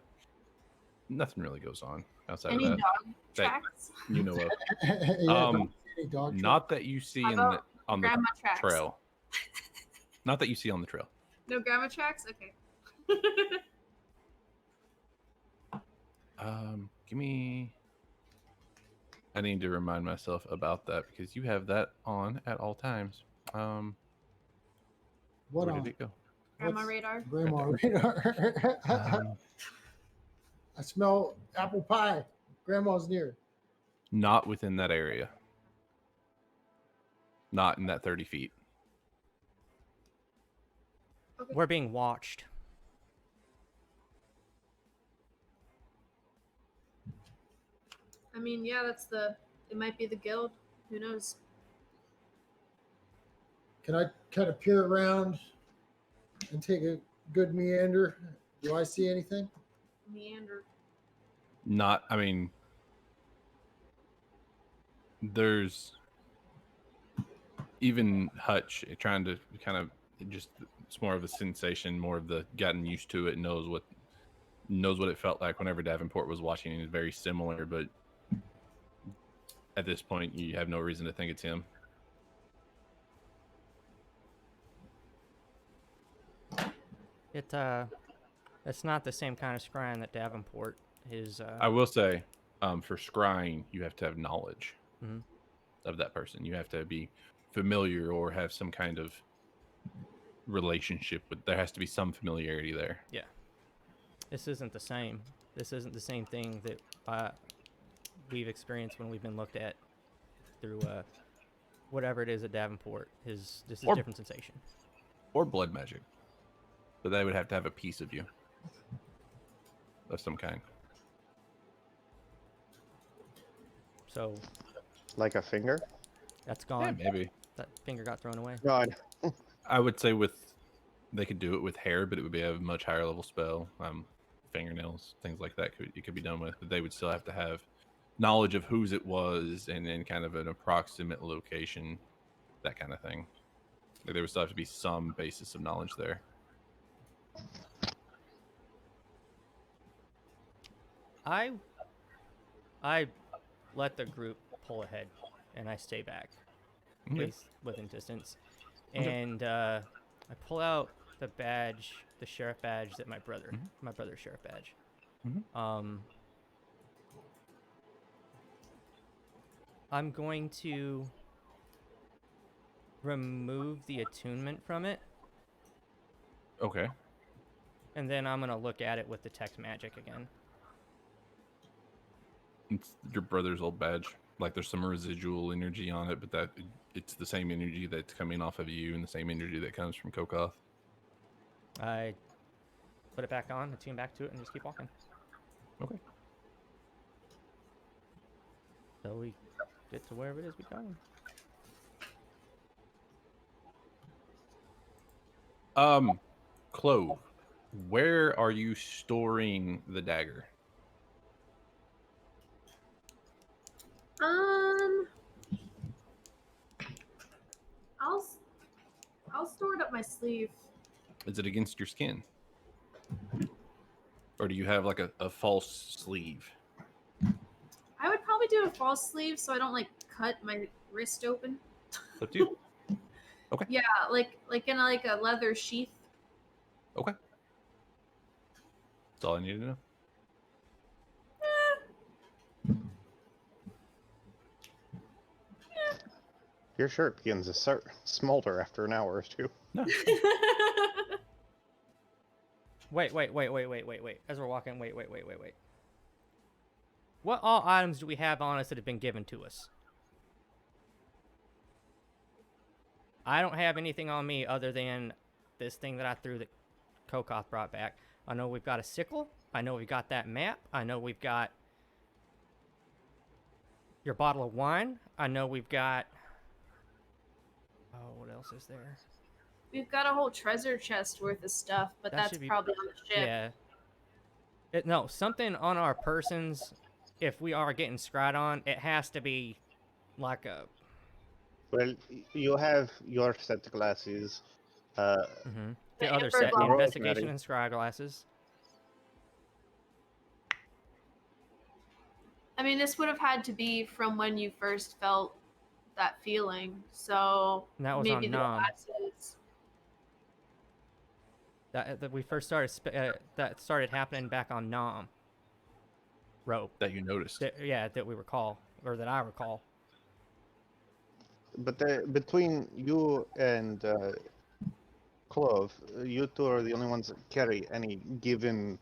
Nothing really goes on outside of that. Dog tracks? You know of. Not that you see on the trail. Not that you see on the trail. No grandma tracks? Okay. Give me. I need to remind myself about that, because you have that on at all times. Where did it go? Grandma radar. Grandma radar. I smell apple pie. Grandma's near. Not within that area. Not in that 30 feet. Okay. We're being watched. I mean, yeah, it might be the guild. Who knows? Can I kind of peer around and take a good meander? Do I see anything? Meander. I mean, there's even Hutch trying to kind of just, it's more of a sensation, more of the gotten used to it, knows what it felt like whenever Davenport was watching. It's very similar, but at this point, you have no reason to think it's him. It's not the same kind of scrying that Davenport is. I will say, for scrying, you have to have knowledge Mhm. of that person. You have to be familiar or have some kind of relationship with. There has to be some familiarity there. This isn't the same. This isn't the same thing that we've experienced when we've been looked at through whatever it is at Davenport. This is a Or- different sensation. Or blood magic. But they would have to have a piece of you. Of some kind. So Like a finger? that's Yeah, gone. maybe. That finger got thrown away. No, I would say they could do it with hair, but it would be a much higher level spell. Fingernails, things like that it could be done with, but they would still have to have knowledge of whose it was and then kind of an approximate location, that kind of thing. Like, there would still have to be some basis of knowledge there. I let the group pull ahead, and I stay back, Okay. within distance, Okay. and I pull out the badge, the sheriff badge that my brother's sheriff badge. Mhm. I'm going to remove the attunement from it, Okay. and then I'm gonna look at it with detect magic again. It's your brother's old badge. Like, there's some residual energy on it, but it's the same energy that's coming off of you and the same energy that comes from Kokoth. I put it back on, attune back to it, and just keep walking. Okay. So we get to wherever it is we're going. Clove, where are you storing the dagger? I'll store it up my sleeve. Is it against your skin? Or do you have like a false sleeve? I would probably do a false sleeve so I don't like cut my wrist open. It's up to you. Okay. Yeah, like in a leather sheath. Okay. That's all I need to know. your shirt begins to smolder after an hour or two. No. Wait. As we're walking, wait. What all items do we have on us that have been given to us? I don't have anything on me other than this thing that I threw that Kokoth brought back. I know we've got a sickle. I know we've got that map. I know we've got your bottle of wine. I know we've got... Oh, what else is there? We've got a whole treasure chest worth of stuff, but That that's should be- probably on the ship. Yeah. No, something on our persons, if we are getting scryed on, it has to be like a... Well, you have your set of glasses. The The other amber set, the glass. investigation and scry glasses. I mean, this would have had to be from when you first felt that feeling, so And that was maybe on the Nom. glasses. That we first started that started happening back on Nom. Rope. That you noticed. That we recall, or that I recall. But between you and Clove, you two are the only ones that carry any given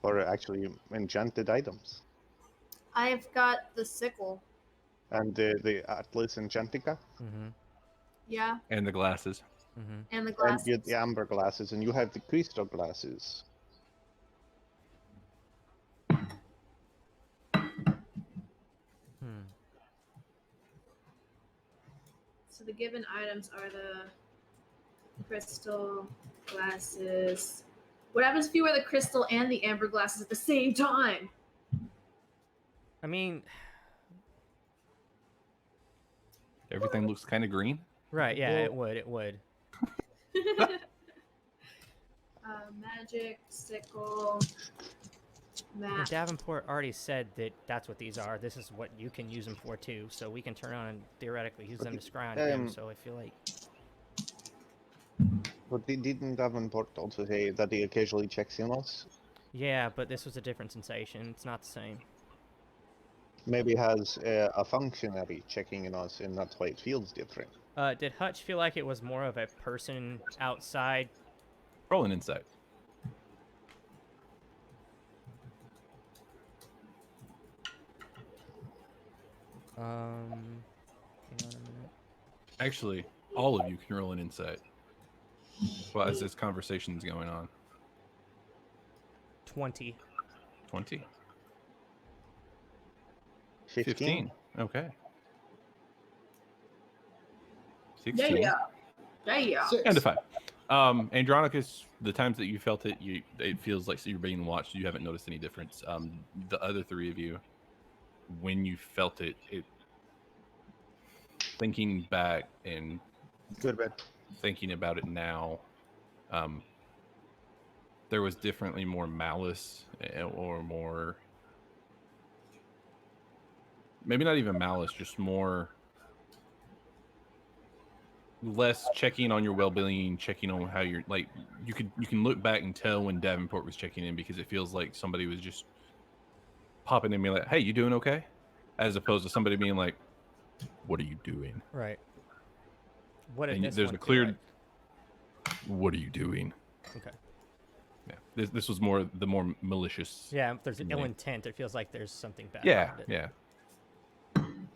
or actually enchanted items. I've got the sickle. And the Atlas Enchantica. Yeah, And the glasses. and the And glasses. you have the amber glasses, and you have the crystal glasses. So the given items are the crystal glasses. What happens if you wear the crystal and the amber glasses at the same time? I mean, Everything looks kind of green. right? Yeah, Well- it would. Magic, sickle, And map. Davenport already said that that's what these are. This is what you can use them for too. So we can turn on and theoretically use them to scry on him. So I feel like But didn't Davenport also say that he occasionally checks in us? yeah, but this was a different sensation. It's not the same. maybe has a functionary checking in us, and that's why it feels different. Did Hutch feel like it was more of a person outside? Roll an insight. Hang on a minute. Actually, all of you can roll an insight. Well, as this conversation's going on. 20. 20. 15. Okay. Yeah, 16. yeah. And a 5. Andronicus, the times that you felt it, it feels like you're being watched. You haven't noticed any difference. The other three of you, when you felt it, thinking back and Good bed. thinking about it now, there was definitely more malice or more, maybe not even malice, just less checking on your well-being, checking on how you're, like, you can look back and tell when Davenport was checking in, because it feels like somebody was just popping in me like, hey, you doing okay, as opposed to somebody being like, what are you doing? Right. What did And this there's one a clear feel what are you doing? like? Okay. Yeah, this was more the more malicious. Yeah, if there's to ill me. intent, it feels like there's something bad Yeah, behind it. yeah.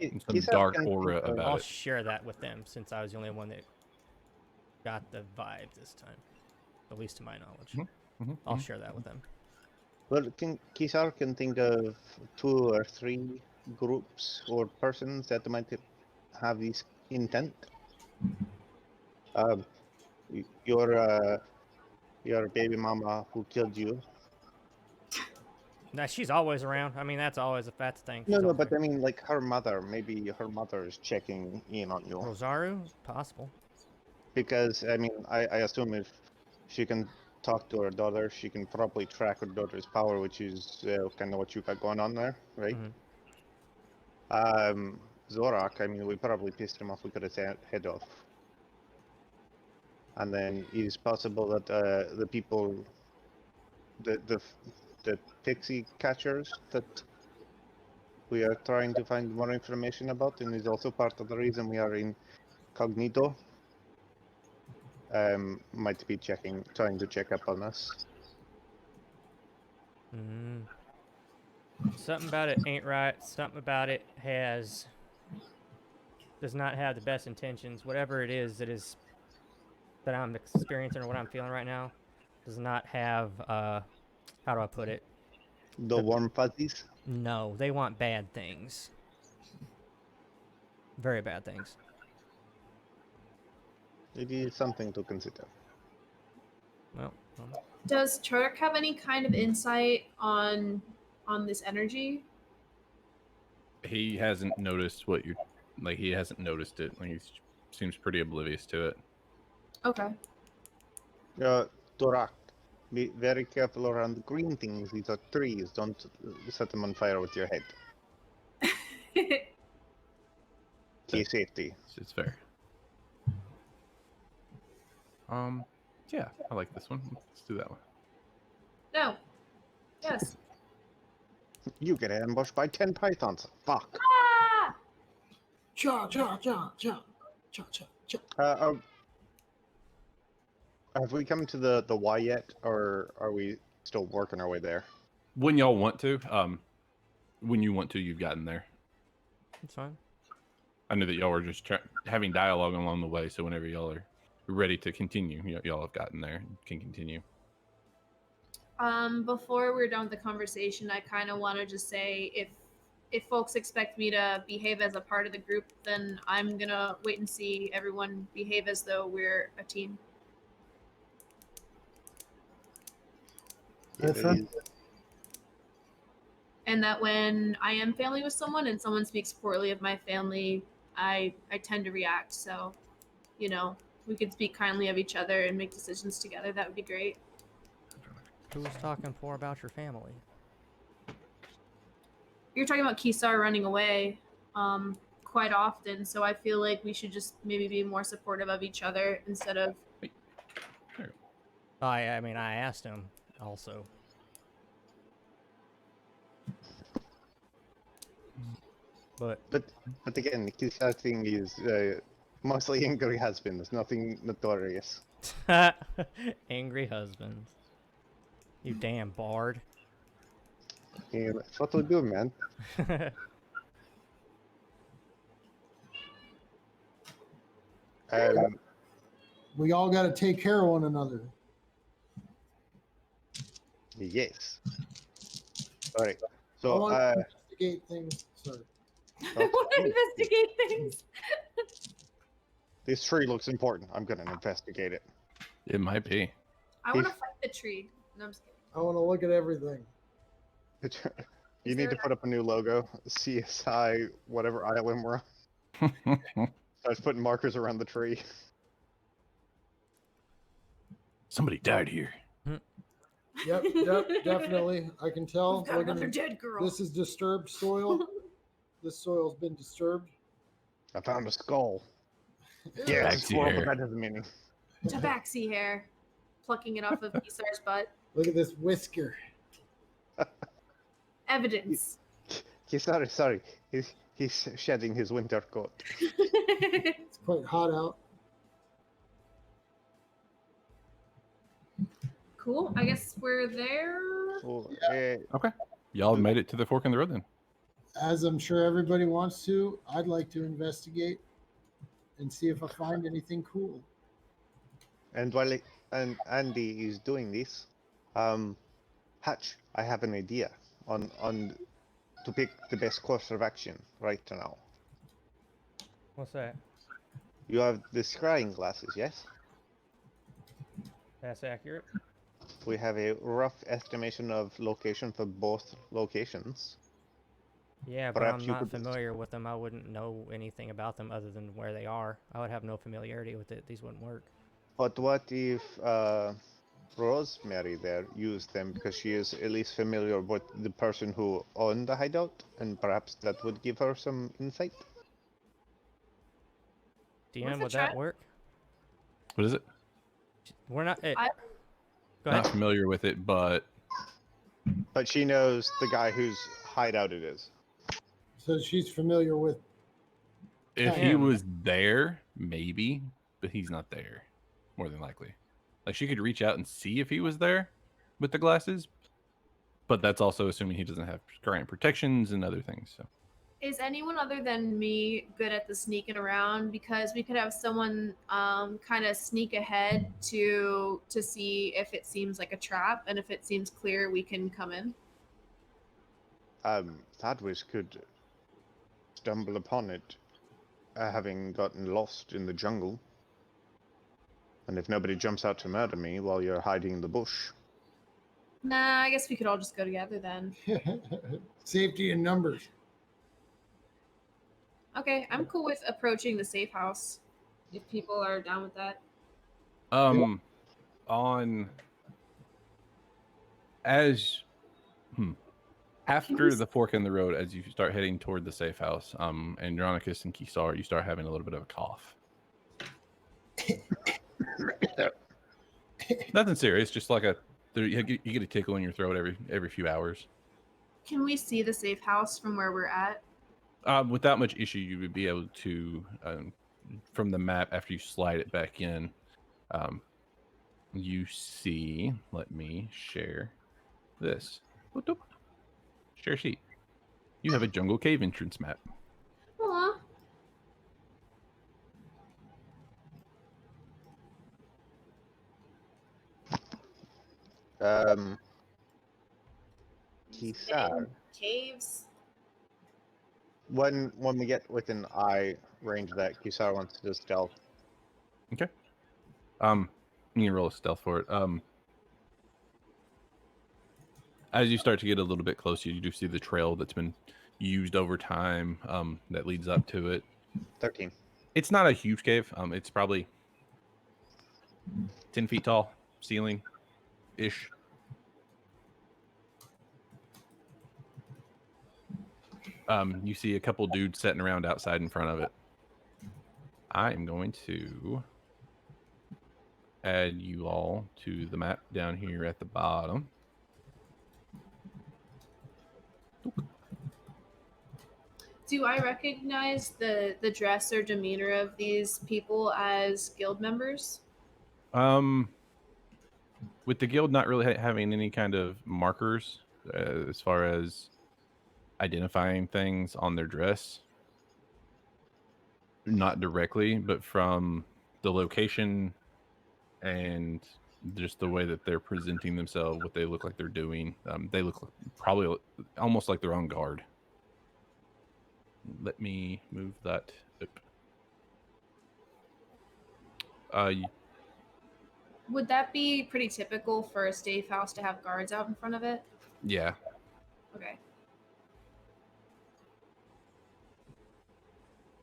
And some Kisar dark can aura think of- about I'll it. share that with them since I was the only one that got the vibe this time, at least to my knowledge. I'll share that with them. Well, Kisar can think of 2 or 3 groups or persons that might have this intent. Y- your baby mama who killed you. Now she's always around. I mean, that's the thing. No, She's no, always but I around. mean, like her mother. Maybe her mother is checking in on you. Rosaru, possible. Because I mean, I assume if she can talk to her daughter, she can probably track her daughter's power, which is kind of what you got going on there, right? Zorak, I mean, we probably pissed him off. We got his head off. And then it's possible that the people, the pixie catchers that we are trying to find more information about, and is also part of the reason we are incognito, might be trying to check up on us. Something about it ain't right. Something about it does not have the best intentions. Whatever it is that I'm experiencing or what I'm feeling right now does not have how do I put it? The warm fuzzies. No, they want bad things. Very bad things. It is something to consider. Well, Does Turk have any kind of insight on this energy? He hasn't noticed what you're like. He hasn't noticed it. Like, he seems pretty oblivious to it. Okay. Dorak, be very careful around the green things. These are trees. Don't set them on fire with your head. Key safety. It's fair. Yeah, I like this one. Let's do that one. No. Yes. You get ambushed by 10 pythons. Fuck. Ah! Cha cha cha cha cha cha cha. Have we come to the Y yet, or are we still working our way there? When y'all want to, when you want to, you've gotten there. it's fine. I know that y'all were just having dialogue along the way, so whenever y'all are ready to continue, y'all have gotten there and can continue. Before we're done with the conversation, I kind of want to just say if folks expect me to behave as a part of the group, then I'm gonna wait and see everyone behave as though we're a team. That's right. And that when I am family with someone and someone speaks poorly of my family, I tend to react. So, you know, we could speak kindly of each other and make decisions together. That would be great. Who's talking poor about your family? You're talking about Kisar running away quite often, so I feel like we should just maybe be more supportive of each other instead of. I mean, I asked him also. But But again, the Kisar thing is mostly angry husbands, nothing notorious. angry husbands. You damn bard. Yeah, that's what we do, man. We all got to take care of one another. Yes. All right. I So, want to investigate things. Sorry. I want to investigate things. this tree looks important. I'm gonna investigate it. It might be. I want to fight the tree. No, I'm just kidding. I want to look at everything. You Is need there to put up a new logo. CSI, whatever island we're on. Starts putting markers around the tree. Somebody died here. Yep, definitely. I can tell. We've got Looking another at- dead girl. This is disturbed soil. This soil's been disturbed. I found a skull. Ugh. Yeah, Back it's to squirrel, here. but that doesn't mean Tabaxi hair. Plucking it off of Kisar's butt. Look at this whisker. Evidence. Sorry. He's shedding his winter coat. It's quite hot out. Cool. I guess we're there. Well, Y'all have made it to the fork in the road then. As I'm sure everybody wants to, I'd like to investigate and see if I find anything cool. and while Andy is doing this, Hatch, I have an idea on to pick the best course of action right now. What's that? You have the scrying glasses, yes? That's accurate. We have a rough estimation of location for both locations. Yeah, but Perhaps I'm you not could- familiar with them. I wouldn't know anything about them other than where they are. I would have no familiarity with it. These wouldn't work. But what if Rosemary there used them because she is at least familiar with the person who owned the hideout, and perhaps that would give her some insight? DM, Worth a would that try. work? What is it? We're not. Go Not ahead. familiar with it, but But she knows the guy whose hideout it is. So she's familiar with. if he Him. was there, maybe, but he's not there, more than likely. Like she could reach out and see if he was there with the glasses, but that's also assuming he doesn't have current protections and other things. So Is anyone other than me good at the sneaking around? Because we could have someone kind of sneak ahead to see if it seems like a trap, and if it seems clear, we can come in. Thadwish could stumble upon it, having gotten lost in the jungle. And if nobody jumps out to murder me while you're hiding in the bush, Nah, I guess we could all just go together then. Safety in numbers. Okay, I'm cool with approaching the safe house if people are down with that. on as after the fork in the road, as you start heading toward the safe house, Andronicus and Kisar, you start having a little bit of a cough. Nothing serious, just like you get a tickle in your throat every few hours. Can we see the safe house from where we're at? Without much issue, you would be able to, from the map after you slide it back in, you see. Let me share this. Whoop. Share sheet. You have a jungle cave entrance map. Aw. Kisar, Caves. when we get within eye range of that, Kisar wants to do stealth. Okay. You can roll a stealth for it. As you start to get a little bit closer, you do see the trail that's been used over time. That leads up to it. 13. It's not a huge cave. It's probably 10 feet tall, ceiling ish. You see a couple dudes sitting around outside in front of it. I am going to add you all to the map down here at the bottom. Do I recognize the dress or demeanor of these people as guild members? With the guild not really having any kind of markers as far as identifying things on their dress, not directly, but from the location and just the way that they're presenting themselves, what they look like they're doing, they look probably almost like they're on guard. Let me move that up. Would that be pretty typical for a safe house to have guards out in front of it? Yeah. Okay.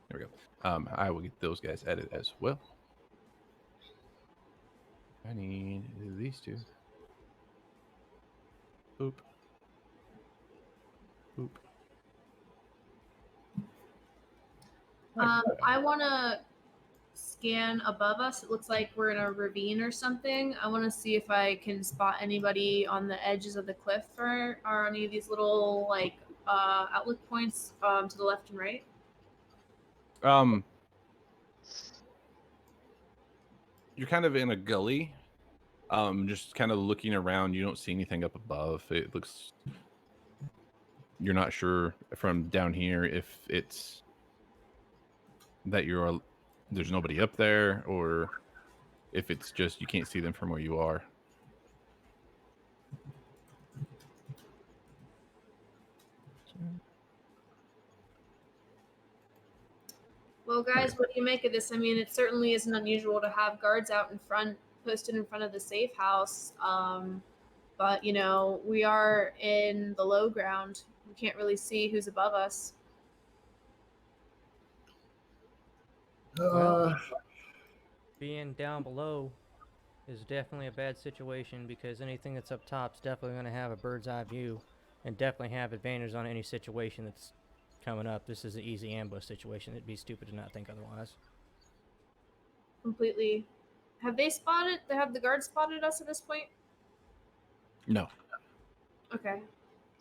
There we go. I will get those guys added as well. I need these two. Boop. Boop. I want to scan above us. It looks like we're in a ravine or something. I want to see if I can spot anybody on the edges of the cliff or any of these little like outlook points to the left and right. You're kind of in a gully. Just kind of looking around, you don't see anything up above. It looks, you're not sure from down here if it's that there's nobody up there, or if it's just you can't see them from where you are. Well, guys, what do you make of this? I mean, it certainly isn't unusual to have guards out in front, posted in front of the safe house. But you know, we are in the low ground. We can't really see who's above us. Being down below is definitely a bad situation because anything that's up top is definitely going to have a bird's eye view and definitely have advantage on any situation that's coming up. This is an easy ambush situation. It'd be stupid to not think otherwise. Completely. Have they spotted? Have the guards spotted us at this point? No. Okay.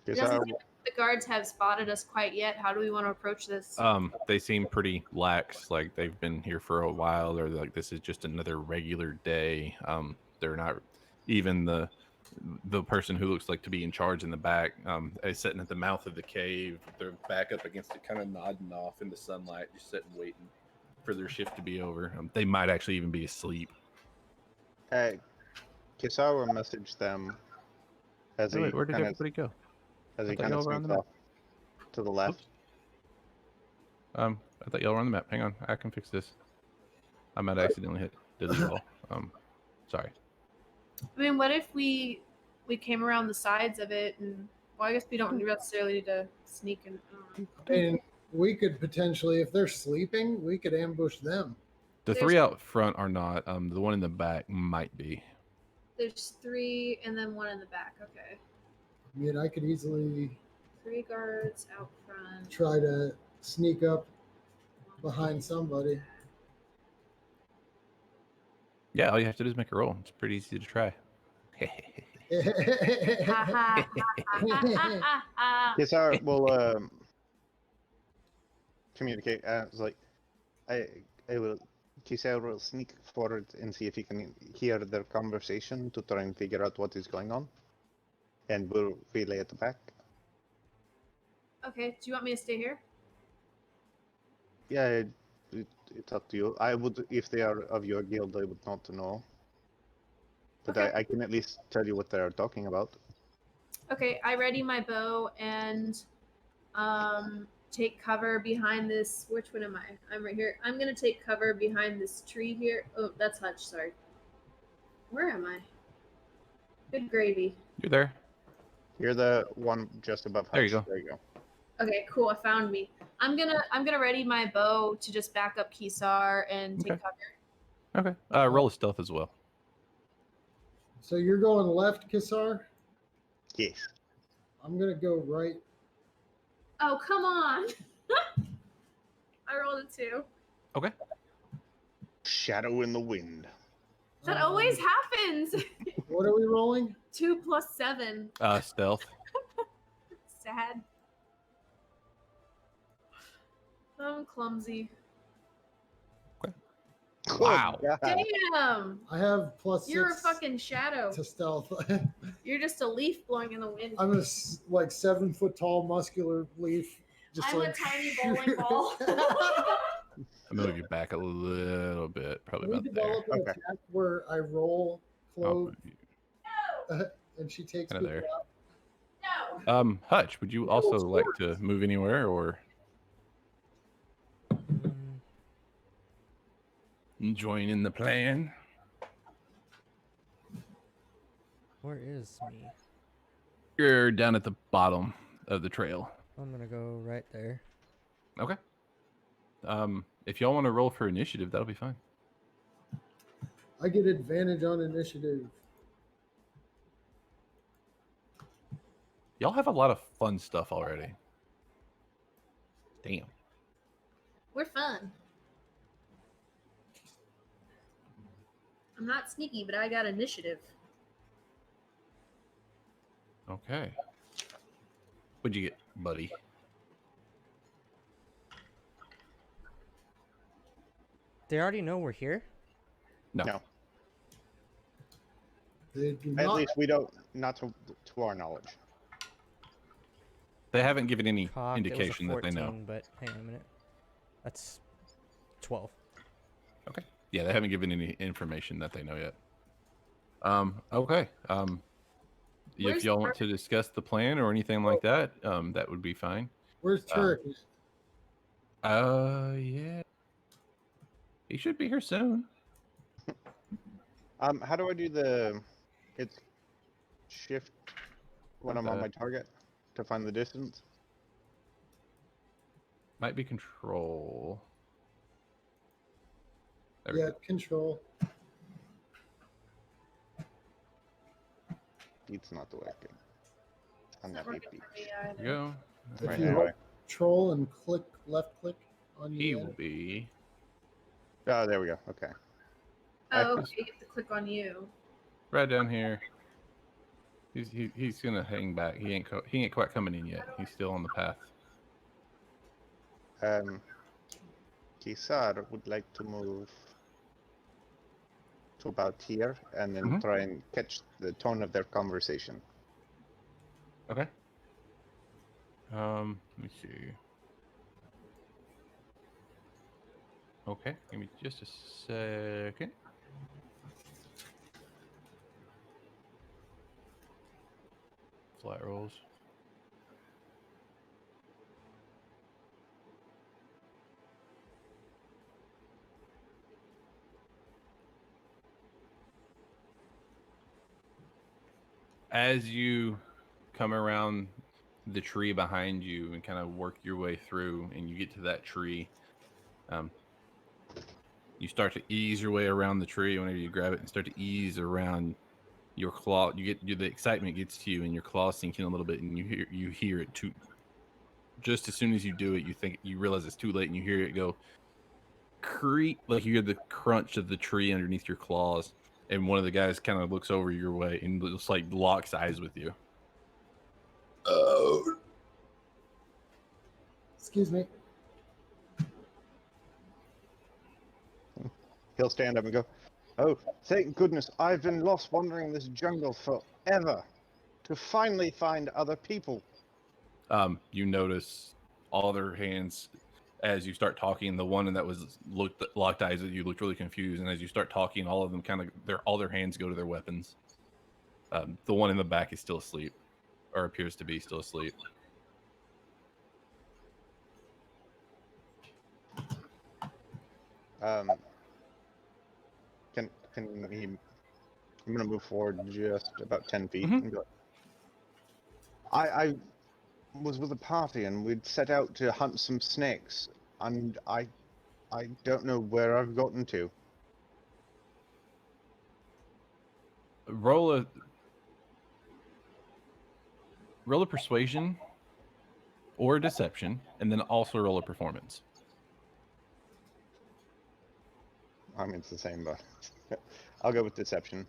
Yes, It doesn't seem like the guards have spotted us quite yet. How do we want to approach this? They seem pretty lax, like they've been here for a while, or like this is just another regular day. They're not even the person who looks like to be in charge in the back, is sitting at the mouth of the cave. They're back up against it, kind of nodding off in the sunlight, just sitting waiting for their shift to be over. They might actually even be asleep. Kisawa messaged them as Hey, wait, where did everybody go? as I he thought kind of y'all were on sneaked the map. off to the left. Oops. I thought y'all were on the map. Hang on, I can fix this. I might accidentally hit delete all. Sorry. I mean, what if we came around the sides of it and well, I guess we don't necessarily need to sneak in. And we could potentially, if they're sleeping, we could ambush them. The three out front are not. The one in the back might be. There's 3 and then 1 in the back. Okay. I mean, I could easily 3 guards out front. try to sneak up behind somebody. Yeah, all you have to do is make a roll. It's pretty easy to try. Kisawa will communicate. It's like I will. Kisawa will sneak forward and see if he can hear their conversation to try and figure out what is going on, and we'll relay at the back. Okay. Do you want me to stay here? Yeah, it's up to you. I would, if they are of your guild, I would not know. But Okay. I can at least tell you what they are talking about. Okay. I ready my bow and take cover behind this. Which one am I? I'm right here. I'm gonna take cover behind this tree here. Oh, that's Hutch. Sorry. Where am I? Good gravy. You're there. You're the one just above. There you Hutch. go. There you go. Okay, cool. I found me. I'm gonna ready my bow to just back up Kisar and take Okay. cover. Okay. Roll a stealth as well. So you're going left, Kisar? Yes. I'm going to go right. Oh, come on. I rolled a 2. Okay. Shadow in the wind. That always happens. What are we rolling? 2 plus 7. Stealth. Sad. I'm clumsy. Wow. God. Damn! I have plus You're a 6 fucking shadow. to stealth. You're just a leaf blowing in the wind. I'm a like 7-foot tall muscular leaf. Just I'm like a tiny bowling ball. I'll move you back a little bit, probably we about there. develop an Okay. attack where I roll I'll clove move you and she takes kinda people there. out. No! Hutch, would you also like to move anywhere or join in the plan? Where is me? You're down at the bottom of the trail. I'm gonna go right there. Okay. If y'all want to roll for initiative, that'll be fine. I get advantage on initiative. Y'all have a lot of fun stuff already. Damn. We're fun. I'm not sneaky, but I got initiative. Okay. What'd you get, buddy? They already know we're here? No. No. They do At not. least we don't, not to our knowledge. They haven't given any Cocked, indication it was a that 14, they know. but hang on a minute. That's 12. Okay. Yeah, they haven't given any information that they know yet. Okay. Where's If y'all the want to discuss the plan or anything like that, that would be fine. Where's Turk? Yeah. He should be here soon. How do I do it's shift when I'm on my target to find the distance? Might be control. There we Yeah, go. control. It's not the way I can. I'm Not not working beat. for me There either. we go. If Right, you anyway. control and click left click on He you. will be Oh, there we go. Okay. Oh, okay. You have to click on you. right down here. He's gonna hang back. He ain't quite coming in yet. He's still on the path. Kisar would like to move to about here and then Mhm. try and catch the tone of their conversation. Okay. Let me see. Okay, give me just a second. Flat rolls. As you come around the tree behind you and kind of work your way through, and you get to that tree, you start to ease your way around the tree. Whenever you grab it and start to ease around your claw, the excitement gets to you, and your claw sink in a little bit, and you hear it too. Just as soon as you do it, you realize it's too late, and you hear it go creak, like you hear the crunch of the tree underneath your claws. And one of the guys kind of looks over your way and just like locks eyes with you. Oh. Excuse me. He'll stand up and go, "Oh, thank goodness, I've been lost wandering this jungle forever to finally find other people." You notice all their hands as you start talking. The one that was locked eyes at you looked really confused, and as you start talking, all of them kind of all their hands go to their weapons. The one in the back is still asleep, or appears to be still asleep. Can he? I'm gonna move forward just about 10 feet Mhm. and go. I was with a party and we'd set out to hunt some snakes, and I don't know where I've gotten to. Roll a persuasion or a deception, and then also roll a performance. I mean, it's the same, but I'll go with deception.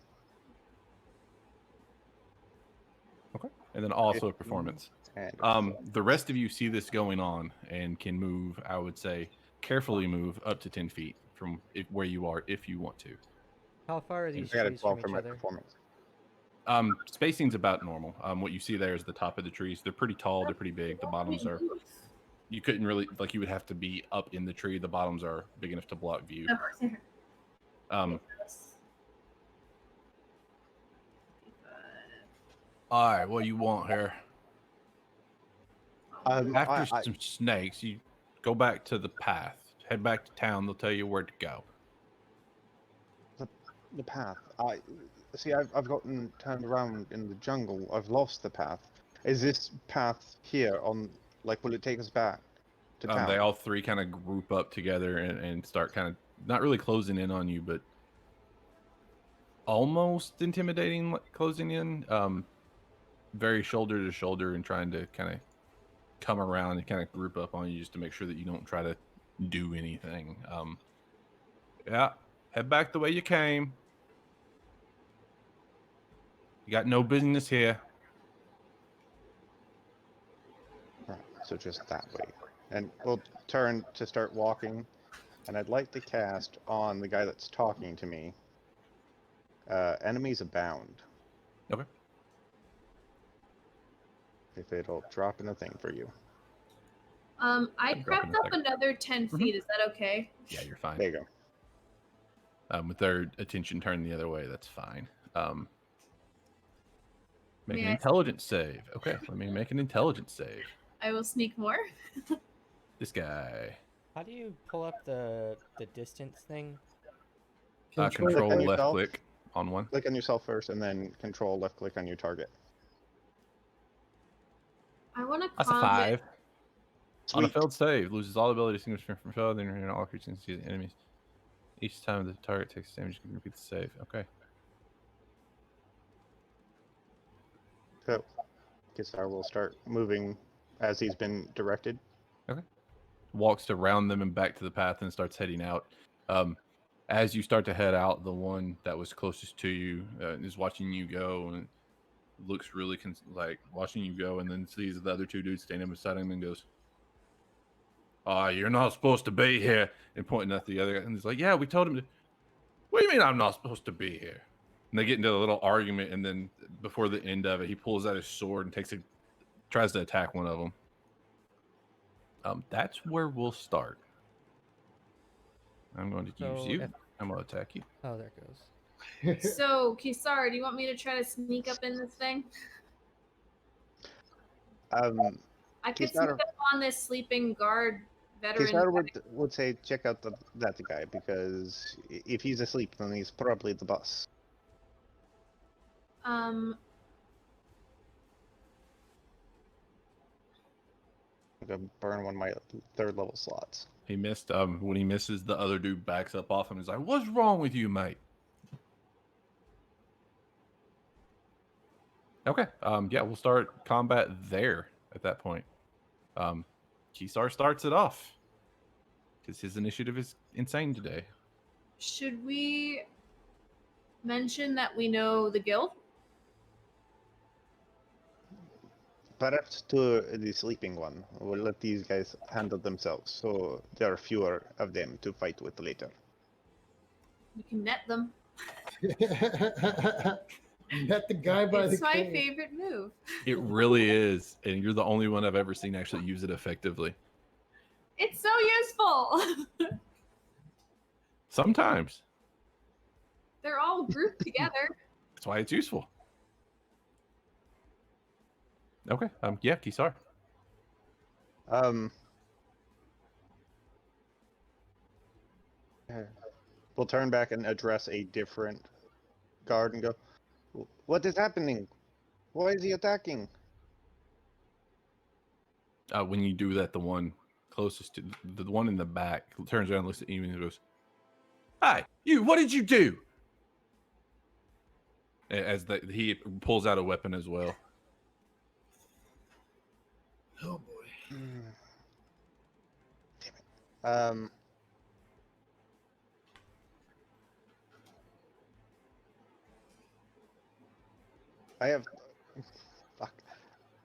Okay. And then also a performance. And The rest of you see this going on and can move, I would say, carefully move up to 10 feet from where you are if you want to. How far are these I got a trees 12 from for each my other? performance. Spacing's about normal. What you see there is the top of the trees. They're pretty tall. They're pretty big. The bottoms are. You couldn't really you would have to be up in the tree. The bottoms are big enough to block view. All right, what do you want here? After some snakes, you go back to the path. Head back to town. They'll tell you where to go. The path. I've gotten turned around in the jungle. I've lost the path. Is this path here on? Like, will it take us back to town? They all three kind of group up together and start kind of not really closing in on you, but almost intimidating, closing in. Very shoulder to shoulder and trying to kind of come around and kind of group up on you just to make sure that you don't try to do anything. Yeah, head back the way you came. You got no business here. Right, so just that way. And we'll turn to start walking. And I'd like to cast on the guy that's talking to me. Enemies abound. Okay. If it'll drop in a thing for you. I I'll drop in crept a up second. another 10 feet. Is that okay? Yeah, you're fine. There you go. With their attention turned the other way, that's fine. Make an May I- intelligence save. Okay, let me make an intelligence save. I will sneak more. This guy. How do you pull up the distance thing? Control Click on left yourself. click on one. Click on yourself first, and then control left click on your target. I want to That's a combat. 5. On a Sweet. failed save, loses all ability distinguished from foe, then all creatures can see the enemies. Each time the target takes damage, you can repeat the save. Okay. So, Kisar will start moving as he's been directed. Walks around them and back to the path and starts heading out. As you start to head out, the one that was closest to you is watching you go and looks really like watching you go, and then sees the other two dudes standing beside him and goes, you're not supposed to be here, and pointing at the other guy. And he's like, yeah, we told him to. What do you mean I'm not supposed to be here? And they get into a little argument, and then before the end of it, he pulls out his sword and tries to attack one of them. That's where we'll start. I'm going to use So you. if- I'm going to attack you. Oh, there it goes. So, Kisar, do you want me to try to sneak up in this thing? I could Kisar- sneak up on this sleeping guard veteran. Kisar would say check out that guy, because if he's asleep, then he's probably the boss. I'm gonna burn one of my 3rd level slots. He missed. When he misses, the other dude backs up off him and is like, what's wrong with you, mate? Okay. Yeah, we'll start combat there at that point. Kisar starts it off because his initiative is insane today. Should we mention that we know the guild? Perhaps to the sleeping one. We'll let these guys handle themselves, so there are fewer of them to fight with later. We can net them. Met the guy by It's the my cave. favorite move. It really is, and you're the only one I've ever seen actually use it effectively. It's so useful. Sometimes. They're all grouped together. That's why it's useful. Okay. Yeah, Kisar. We'll turn back and address a different guard and go, what is happening? Why is he attacking? When you do that, the one closest to the one in the back turns around, looks at you, and goes, "Hi, you! What did you do?" As he pulls out a weapon as well. Oh boy. Damn it.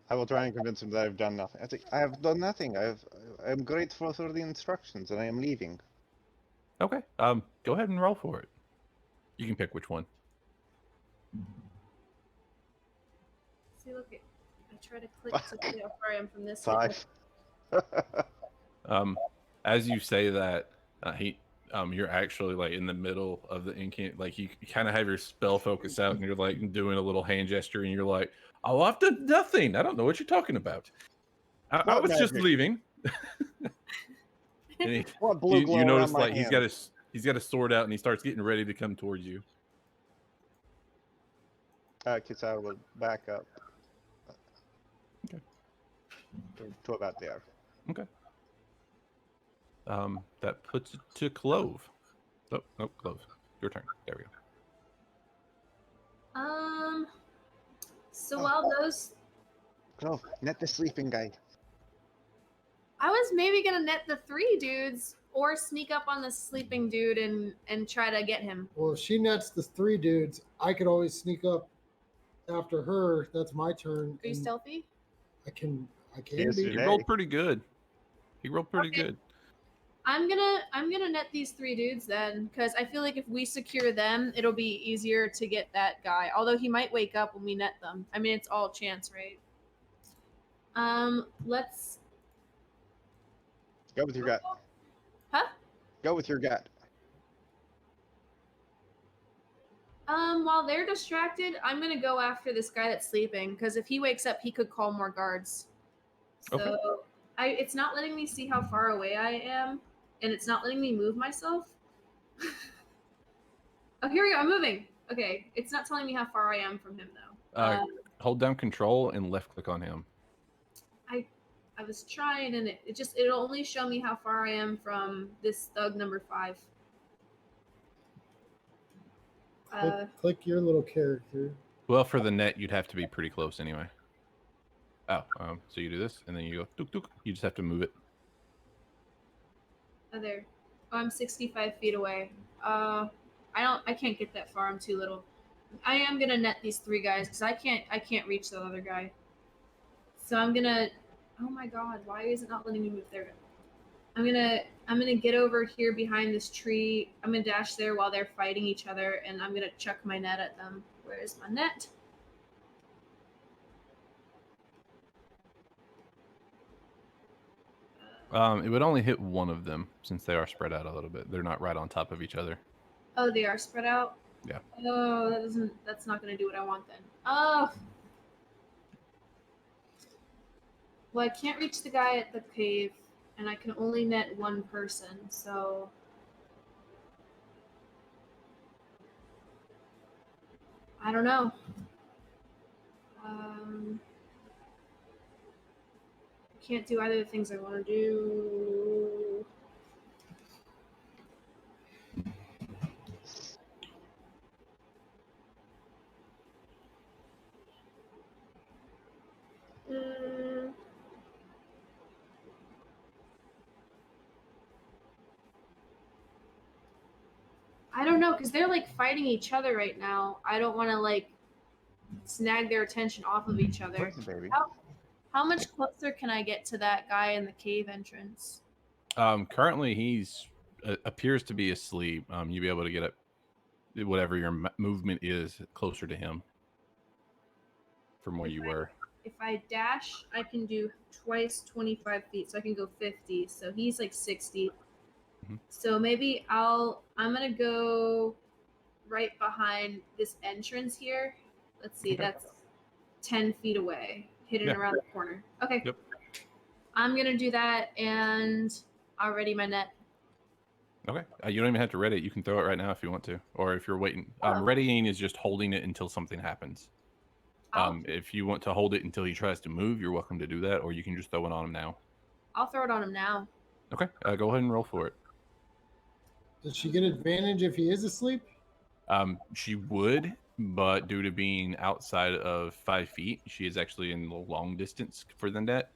I I will try and convince him that I've done nothing. I think I have done nothing. I'm grateful for the instructions, and I am leaving. Okay. Go ahead and roll for it. You can pick which one. See, look, I try to click to see how far I am from this. 5. As you say that, you're actually like in the middle of the like you kind of have your spell focus out, and you're like doing a little hand gesture, and you're like, "Oh, I've done nothing. I don't know what you're talking about. I What was just magic? leaving." And What blue glow you around notice my like hand? he's got a sword out, and he starts getting ready to come towards you. Kisara will back up. Okay. To about there. Okay. That puts it to Clove. Oh, no, Clove. Your turn. There we go. So while those, Clove, net the sleeping guy. I was maybe gonna net the 3 dudes or sneak up on the sleeping dude and try to get him. Well, if she nets the 3 dudes, I could always sneak up after her. That's my turn. Are you and stealthy? I can Yes, be. you He Hey. rolled pretty good. Okay. Good. I'm gonna net these 3 dudes then, because I feel like if we secure them, it'll be easier to get that guy. Although he might wake up when we net them. I mean, it's all chance, right? Let's Go with your gut. Huh? Go with your gut. While they're distracted, I'm gonna go after this guy that's sleeping, because if he wakes up, he could call more guards. So Okay. it's not letting me see how far away I am, and it's not letting me move myself. Oh, here we go. I'm moving. Okay, it's not telling me how far I am from him though. Hold down Control and left click on him. I was trying, and it'll only show me how far I am from this thug number 5. Click your little character. Well, for the net, you'd have to be pretty close anyway. Oh, so you do this, and then you go tuk tuk. You just have to move it. Oh, there. Oh, I'm 65 feet away. I can't get that far. I'm too little. I am gonna net these 3 guys because I can't reach the other guy. So I'm gonna. Oh my god! Why is it not letting me move there? I'm gonna get over here behind this tree. I'm gonna dash there while they're fighting each other, and I'm gonna chuck my net at them. Where's my net? It would only hit one of them since they are spread out a little bit. They're not right on top of each other. Oh, they are spread out. Yeah. Oh, that's not gonna do what I want then. Oh. Well, I can't reach the guy at the cave, and I can only net one person, so. I don't know. Can't do either of the things I want to do. I don't know, because they're like fighting each other right now. I don't want to like snag their attention off of each other. Where's the baby? How much closer can I get to that guy in the cave entrance? Currently, he's appears to be asleep. You'll be able to get up whatever your movement is closer to him from where you were. If I dash, I can do twice 25 feet, so I can go 50. So he's like 60. Mhm. So maybe I'm gonna go right behind this entrance here. Let's see, Okay. that's 10 feet away, hidden Yeah. around the corner. Okay. Yep. I'm gonna do that, and I'll ready my net. Okay. You don't even have to ready it. You can throw it right now if you want to, or if you're waiting. Oh. Readying is just holding it until something happens. If you want to hold it until he tries to move, you're welcome to do that, or you can just throw it on him now. I'll throw it on him now. Okay. Go ahead and roll for it. Does she get advantage if he is asleep? She would, but due to being outside of 5 feet, she is actually in the long distance for the net,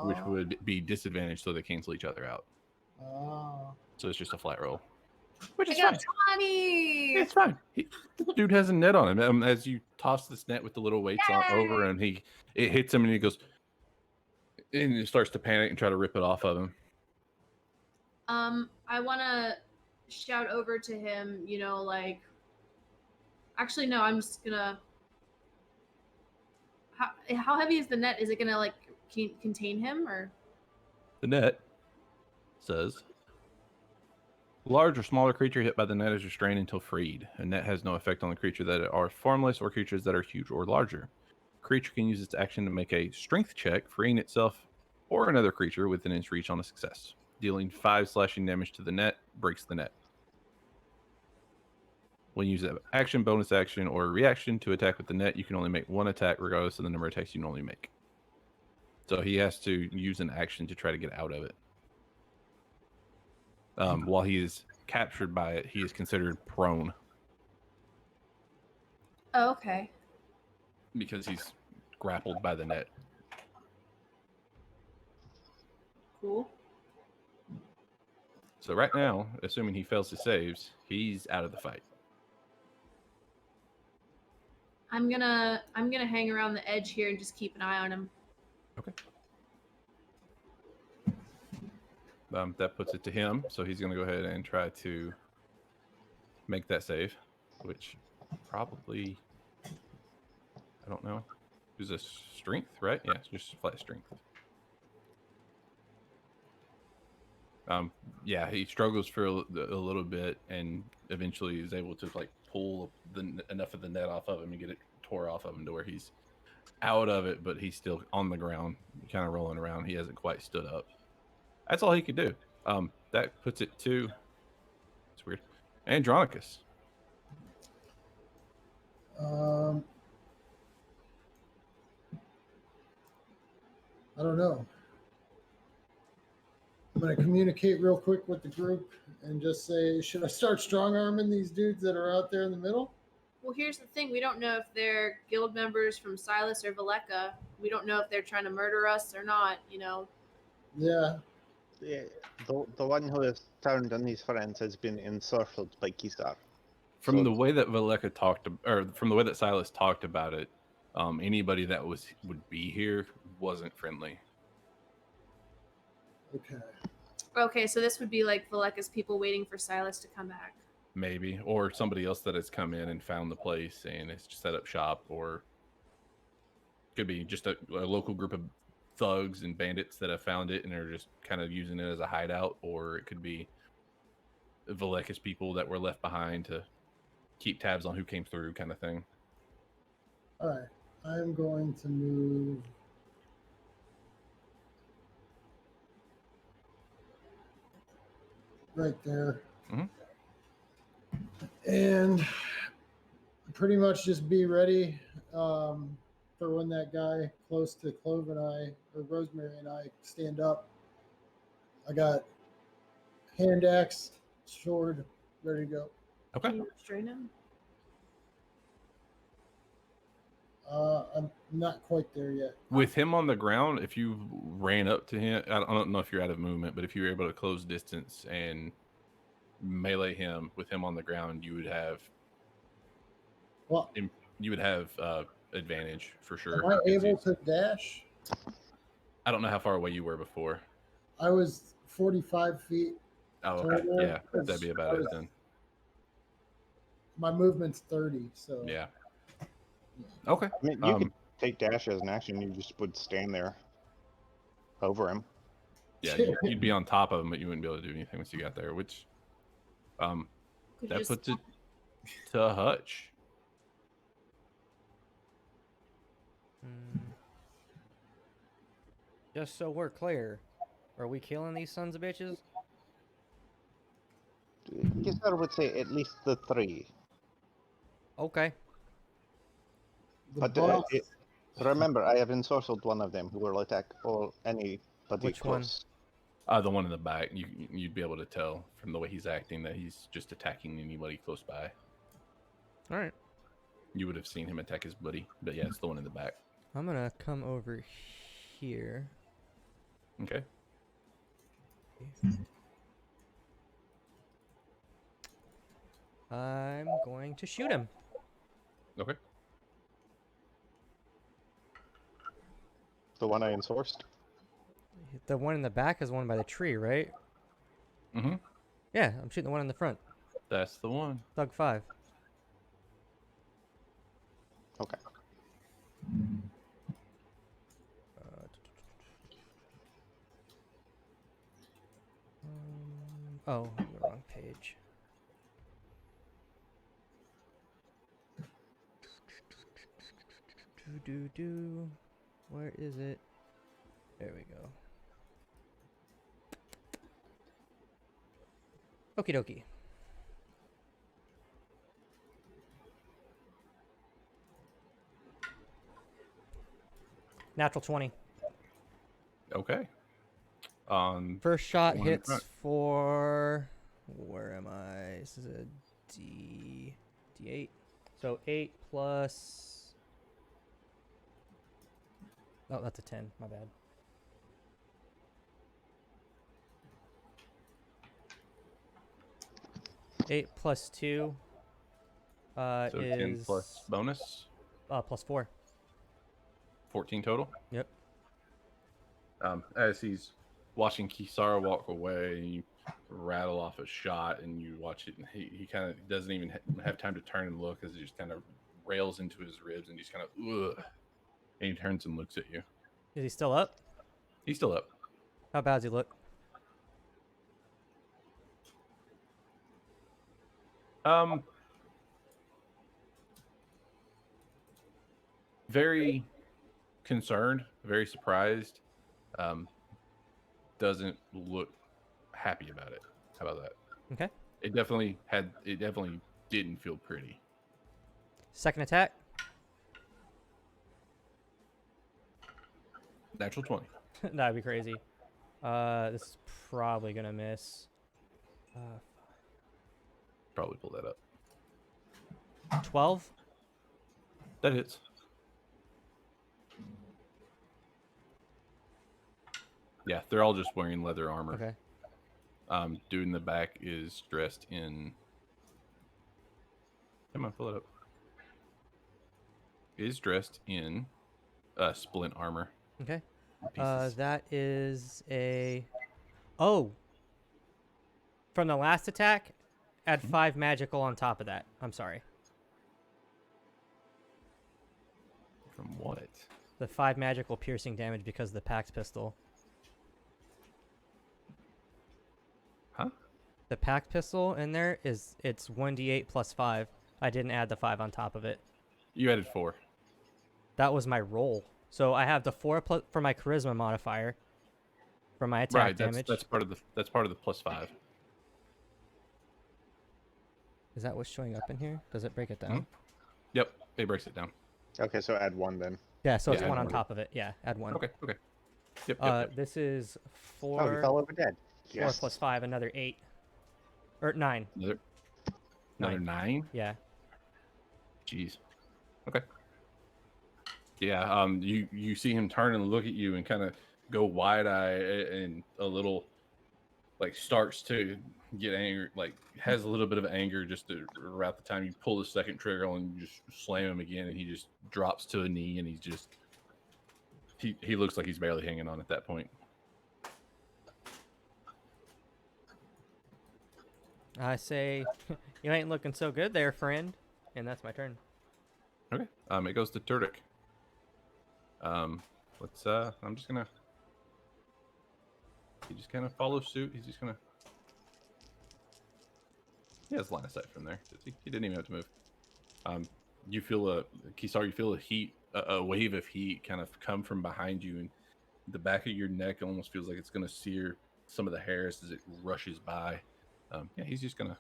which would be disadvantaged, so they cancel each other out. Oh. So it's just a flat roll, which is I got fine. 20! It's fine. The dude has a net on him. As you toss this net with the little weights on over, and it hits him, and he goes, And he starts to panic and try to rip it off of him. I want to shout over to him, you know, like. Actually, no. I'm just gonna. How heavy is the net? Is it gonna like contain him or? The net says, large or smaller creature hit by the net is restrained until freed. A net has no effect on the creature that are formless or creatures that are huge or larger. Creature can use its action to make a strength check, freeing itself or another creature within its reach on a success. Dealing 5 slashing damage to the net breaks the net. When you use an action, bonus action, or reaction to attack with the net, you can only make 1 attack regardless of the number of attacks you normally make. So he has to use an action to try to get out of it. While he is captured by it, he is considered prone Oh, okay. because he's grappled by the net. Cool. So right now, assuming he fails his saves, he's out of the fight. I'm gonna hang around the edge here and just keep an eye on him. Okay. That puts it to him, so he's going to go ahead and try to make that save, which probably, I don't know, is a strength, right? Yeah, it's just flat strength. Yeah, he struggles for a little bit, and eventually is able to like pull enough of the net off of him and get it tore off of him to where he's out of it, but he's still on the ground, kind of rolling around. He hasn't quite stood up. That's all he could do. That puts it to, it's weird, Andronicus. I don't know. I'm going to communicate real quick with the group and just say, should I start strong arming these dudes that are out there in the middle? Well, here's the thing. We don't know if they're guild members from Silas or Valeka. We don't know if they're trying to murder us or not, you know. Yeah. Yeah, the one who has turned on his friends has been encircled by Kisar. From So- the way that Valeka talked, or from the way that Silas talked about it, anybody that would be here wasn't friendly. Okay. Okay, so this would be like Valeka's people waiting for Silas to come back. Maybe, or somebody else that has come in and found the place and has set up shop, or could be just a local group of thugs and bandits that have found it and are just kind of using it as a hideout, or it could be Valeka's people that were left behind to keep tabs on who came through, kind of thing. All right. I'm going to move. Right there. Mhm. And pretty much just be ready for when that guy close to Clove and I, or Rosemary and I, stand up. I got hand axe, sword, ready to go. Okay. Can you restrain him? I'm not quite there yet. With him on the ground, if you ran up to him, I don't know if you're out of movement, but if you were able to close distance and melee him with him on the ground, you would have Well, advantage for sure. am I because able to dash? I don't know how far away you were before. I was 45 feet. Oh, okay. Total, Yeah, that'd be about it then. My movement's 30, so Yeah. Okay. I mean, you could take dash as an action. You just would stand there over him. Yeah, you'd be on top of him, but you wouldn't be able to do anything once you got there, which Could you that just- puts it to Hutch. Just so we're clear, are we killing these sons of bitches? Kisar would say at least the 3. Okay. the But boss. remember, I have ensorcelled one of them who will attack anybody Which one? close. The one in the back, you'd be able to tell from the way he's acting that he's just attacking anybody close by. All right. You would have seen him attack his buddy, but yeah, it's the one in the back. I'm gonna come over here. Okay. I'm going to shoot him. Okay. The one I ensourced. The one in the back is the one by the tree, right? Mm-hmm. Yeah, I'm shooting the one in the front. That's the one. Thug 5. Okay. Oh, I'm the wrong page. Do. Where is it? There we go. Okie dokie. Natural 20. Okay. First shot One in hits front. for. Where am I? This is a D8. So 8 plus. Oh, that's a 10. My bad. Eight plus 2 So 10 is plus bonus. plus 4. 14 total. Yep. As he's watching Kisara walk away, you rattle off a shot, and you watch it, and he kind of doesn't even have time to turn and look, as it just kind of rails into his ribs, and he's kind of ugh, and he turns and looks at you. Is he still up? He's still up. How bad does he look? Very concerned, very surprised. Doesn't look happy about it. How about that? Okay. It definitely didn't feel pretty. Second attack. Natural 20. That'd be crazy. This is probably gonna miss. Probably pull that up. 12. That hits. Yeah, they're all just wearing leather armor. Okay. Dude in the back is dressed in. Come on, pull it up. Is dressed in splint armor. Okay. Pieces. That is a. Oh. From the last attack, add 5 magical on top of that. I'm sorry. From what? The 5 magical piercing damage because of the packed pistol. Huh? The packed pistol in there it's 1d8 plus 5. I didn't add the 5 on top of it. You added 4. That was my roll. So I have the 4 plus for my charisma modifier for my attack Right. damage. That's part of the plus 5. Is that what's showing up in here? Does it break it down? Yep. It breaks it down. Okay, so add 1 then. Yeah, so it's Yeah, 1 add on one. top of it. Yeah, add 1. Okay. Yep. This is Oh, you 4, fell over dead. 4 Yes. plus 5, another 8. Or 9. Another 9. Yeah. Jeez. Okay. Yeah. You see him turn and look at you and kind of go wide eye and a little like starts to get angry, like has a little bit of anger just around the time you pull the second trigger and you just slam him again, and he just drops to a knee, and he's just he looks like he's barely hanging on at that point. I say, you ain't looking so good there, friend. And that's my turn. Okay. It goes to Turdik. Let's I'm just gonna. He just kind of follows suit. He's just gonna. He has line of sight from there. Does he? He didn't even have to move. You feel Kisar. You feel a heat, a wave of heat, kind of come from behind you, and the back of your neck almost feels like it's gonna sear some of the hairs as it rushes by. Yeah, he's just gonna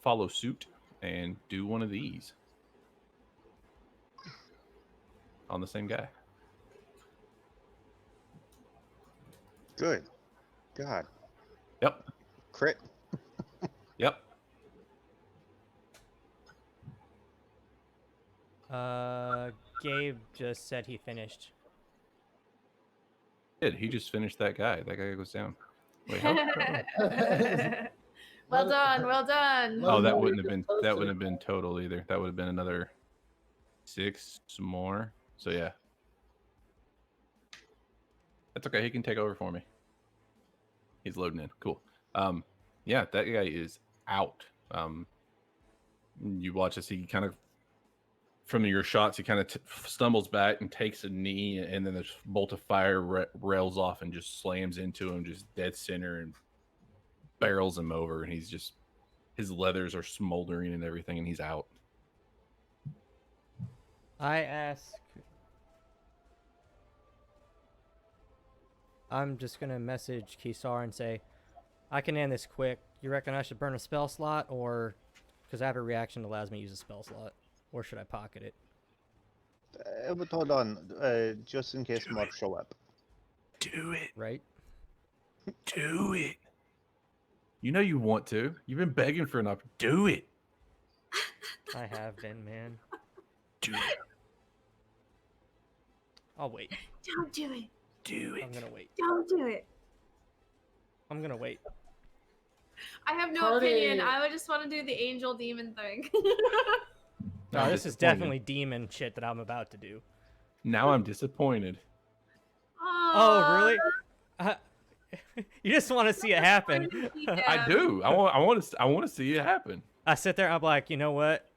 follow suit and do one of these on the same guy. Good. God. Yep. Crit. Yep. Gabe just said he finished. He just finished that guy. That guy goes down. Wait, how? Well done, well done. Oh, that wouldn't have been total either. That would have been another 6 more. So yeah. That's okay. He can take over for me. He's loading in. Cool. Yeah, that guy is out. You watch as he kind of, from your shots, he kind of stumbles back and takes a knee, and then this bolt of fire rails off and just slams into him, just dead center, and barrels him over. And he's just, his leathers are smoldering and everything, and he's out. I'm just gonna message Kisar and say, I can end this quick. You reckon I should burn a spell slot, or because I have a reaction that allows me to use a spell slot, or should I pocket it? But hold on, just in case more show up. Do it. Right? Do it. You know you want to. You've been begging for an opportunity. Do it. I have been, man. Do it. I'll wait. Don't do it. Do it. I'm gonna wait. Don't do it. I'm gonna wait. I have no Party. opinion. I would just want to do the angel demon thing. No, I'm this is disappointed. definitely demon shit that I'm about to do. Now I'm disappointed. Oh, really? You just want to see it happen. I do. I want to see it happen. I sit there. I'm like, you know what?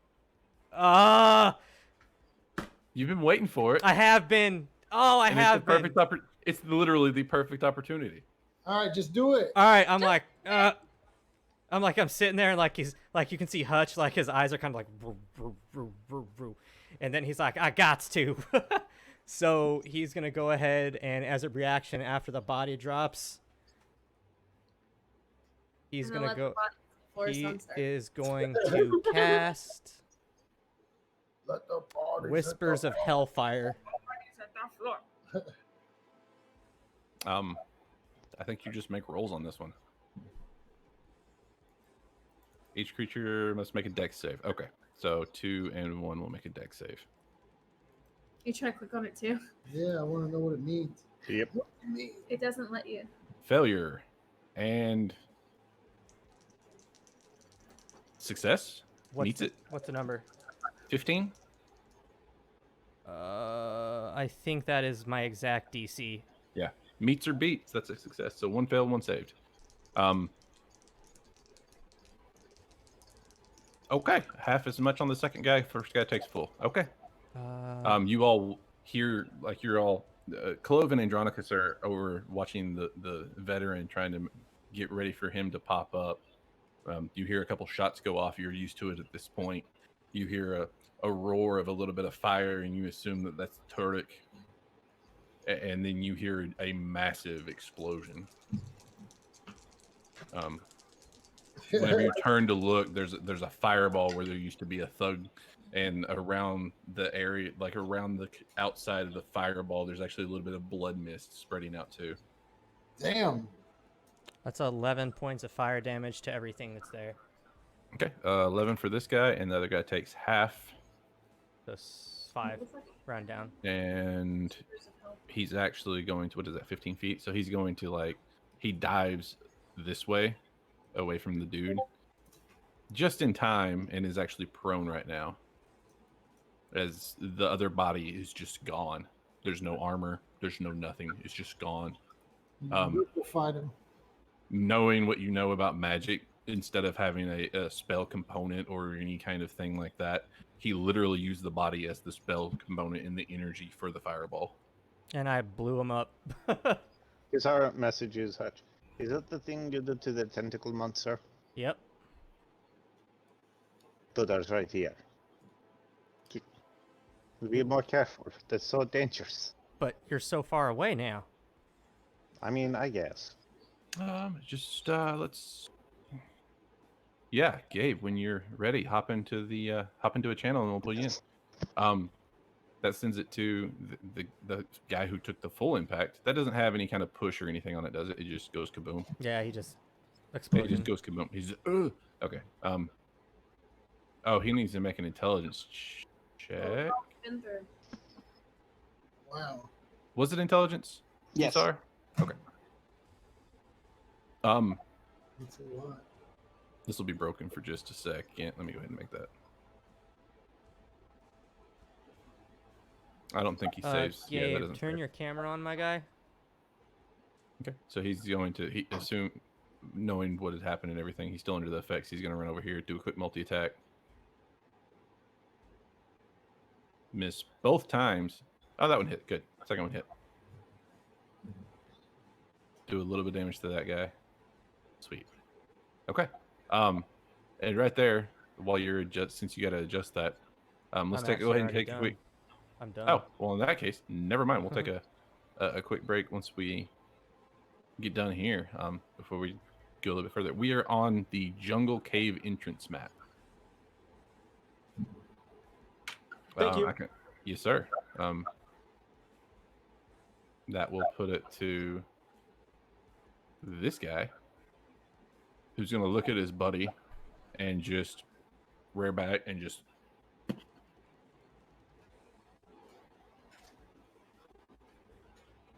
You've been waiting for it. I have been. Oh, I and have it's the been. perfect It's literally the perfect opportunity. All right, just do it. All right, I'm like, I'm sitting there and like he's like, you can see Hutch, like his eyes are kind of like, "Roo, roo, roo, roo, roo." And then he's like, I gots to. So he's gonna go ahead and, as a reaction after the body drops, he's gonna go. He is going to cast Let the party Whispers of Hellfire. I think you just make rolls on this one. Each creature must make a dex save. Okay, so 2 and 1 will make a dex save. You try to click on it too. Yeah, I want to know what it means. Yep. What it means. It doesn't let you. Failure and success meets it. What's the number? 15. I think that is my exact DC. Yeah, meets or beats. That's a success. So 1 failed, 1 saved. Okay, half as much on the second guy. First guy takes full. Okay. You all hear, like, you're all Clove and Andronicus are over watching the veteran trying to get ready for him to pop up. You hear a couple shots go off. You're used to it at this point. You hear a roar of a little bit of fire, and you assume that that's Turek. And then you hear a massive explosion. Whenever you turn to look, there's a fireball where there used to be a thug, and around the area, like around the outside of the fireball, there's actually a little bit of blood mist spreading out too. Damn. That's 11 points of fire damage to everything that's there. Okay, 11 for this guy, and the other guy takes half, So 5, round down. and he's actually going to, what is that, 15 feet? So he's going to, like, he dives this way, away from the dude, just in time, and is actually prone right now, as the other body is just gone. There's no armor, there's no nothing, it's just gone. We'll fight him. Knowing what you know about magic, instead of having a spell component or any kind of thing like that, he literally used the body as the spell component and the energy for the fireball. And I blew him up. Here's our message is, Hutch. Is that the thing you did to the tentacle monster? Yep. That's right here. Be more careful. That's so dangerous. But you're so far away now. I mean, I guess. Just let's. Yeah, Gabe, when you're ready, hop into a channel and we'll put you in. That sends it to the guy who took the full impact. That doesn't have any kind of push or anything on it, does it? It just goes kaboom. Yeah, he just It exploded. just goes kaboom. He's okay. Oh, he needs to make an intelligence check. Wow. Was it intelligence? Yes. Sorry. Okay. That's a lot. This will be broken for just a second. Let me go ahead and make that. I don't think he saves. Yeah, that Gabe, doesn't. turn your camera on, my guy. Okay, so he's going to assume, knowing what has happened and everything, he's still under the effects. He's going to run over here, do a quick multi attack, miss both times. Oh, that one hit. Good. Second one hit. Do a little bit of damage to that guy. Sweet. Okay. And right there, while you're since you got to adjust that, let's I'm go ahead and actually take a already quick. I'm done. Oh, well, in that case, never mind. We'll take a quick break once we get done here. Before we go a little bit further, we are on the Jungle Cave entrance map. Thank you. Yes, sir. That will put it to this guy, who's going to look at his buddy and just rear back and just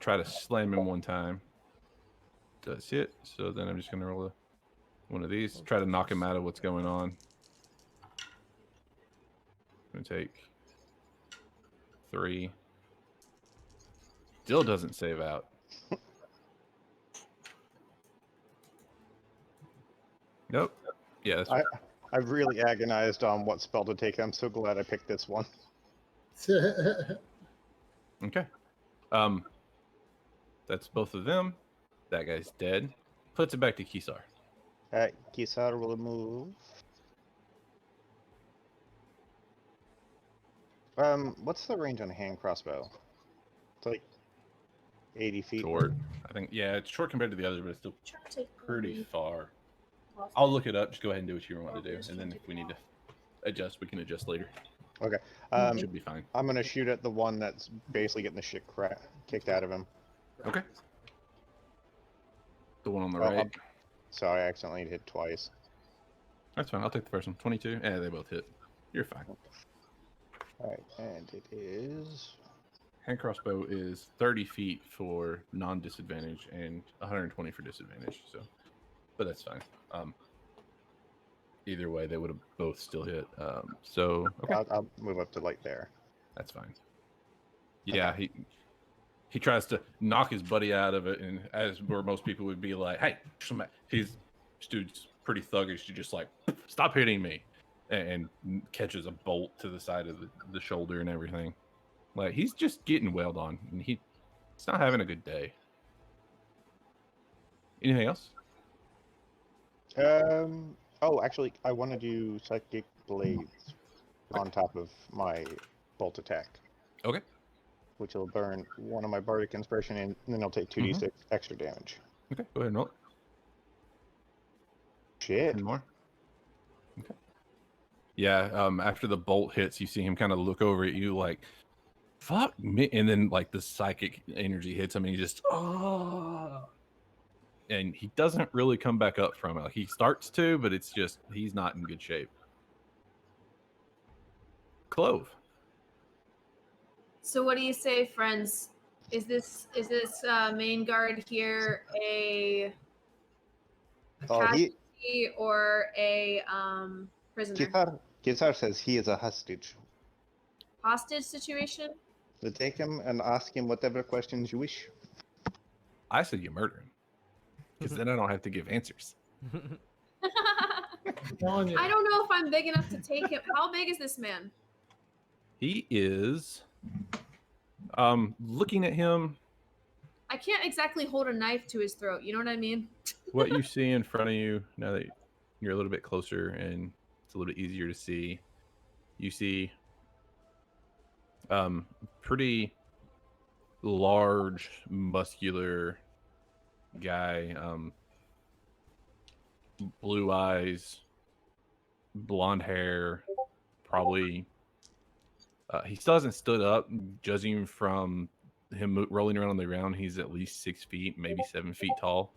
try to slam him one time. Does hit. So then I'm just going to roll one of these. Try to knock him out of what's going on. I'm going to take 3. Still doesn't save out. Nope. Yeah, that's right. I've really agonized on what spell to take. I'm so glad I picked this one. Okay. That's both of them. That guy's dead. Puts it back to Kisar. Alright, Kisar will move. What's the range on a hand crossbow? It's like 80 feet. Short. I think, yeah, it's short compared to the others, but it's still Try to take pretty far. off. I'll look it up. Just go ahead and do what you want to do. And then if we need to adjust, we can adjust later. Okay. Should be fine. I'm gonna shoot at the one that's basically getting the shit kicked out of him. Okay. The one on the Oh, right. Sorry, I accidentally hit twice. That's fine. I'll take the first one. 22. Yeah, they both hit. You're fine. Alright, and it is... Hand crossbow is 30 feet for non-disadvantage and 120 for disadvantage. So, but that's fine. Either way, they would have both still hit. So okay, I'll move up to like there. that's fine. Yeah, he tries to knock his buddy out of it, and as where most people would be like, "Hey, this dude's pretty thuggish to just like stop hitting me," and catches a bolt to the side of the shoulder and everything. Like he's just getting wailed on, and he's not having a good day. Anything else? Oh, actually, I want to do Psychic Blades on top of my bolt attack. Okay. Which will burn one of my Bardic Inspiration, and then I'll take 2d6 extra damage. Okay, go ahead and roll it. Shit. 10 more. Okay. Yeah, after the bolt hits, you see him kind of look over at you like, fuck me. And then, like, the psychic energy hits him, and he just, oh. And he doesn't really come back up from it. Like, he starts to, but it's just, he's not in good shape. Clove. So what do you say, friends? Is this main guard here a casualty or a prisoner? Kizar says he is a hostage. Hostage situation? So take him and ask him whatever questions you wish. I said you murder him. Because then I don't have to give answers. I don't know if I'm big enough to take him. How big is this man? He is, looking at him, I can't exactly hold a knife to his throat. You know what I mean? what you see in front of you, now that you're a little bit closer and it's a little bit easier to see, you see pretty large, muscular guy, blue eyes, blonde hair, probably he still hasn't stood up. Judging from him rolling around on the ground, he's at least 6 feet, maybe 7 feet tall.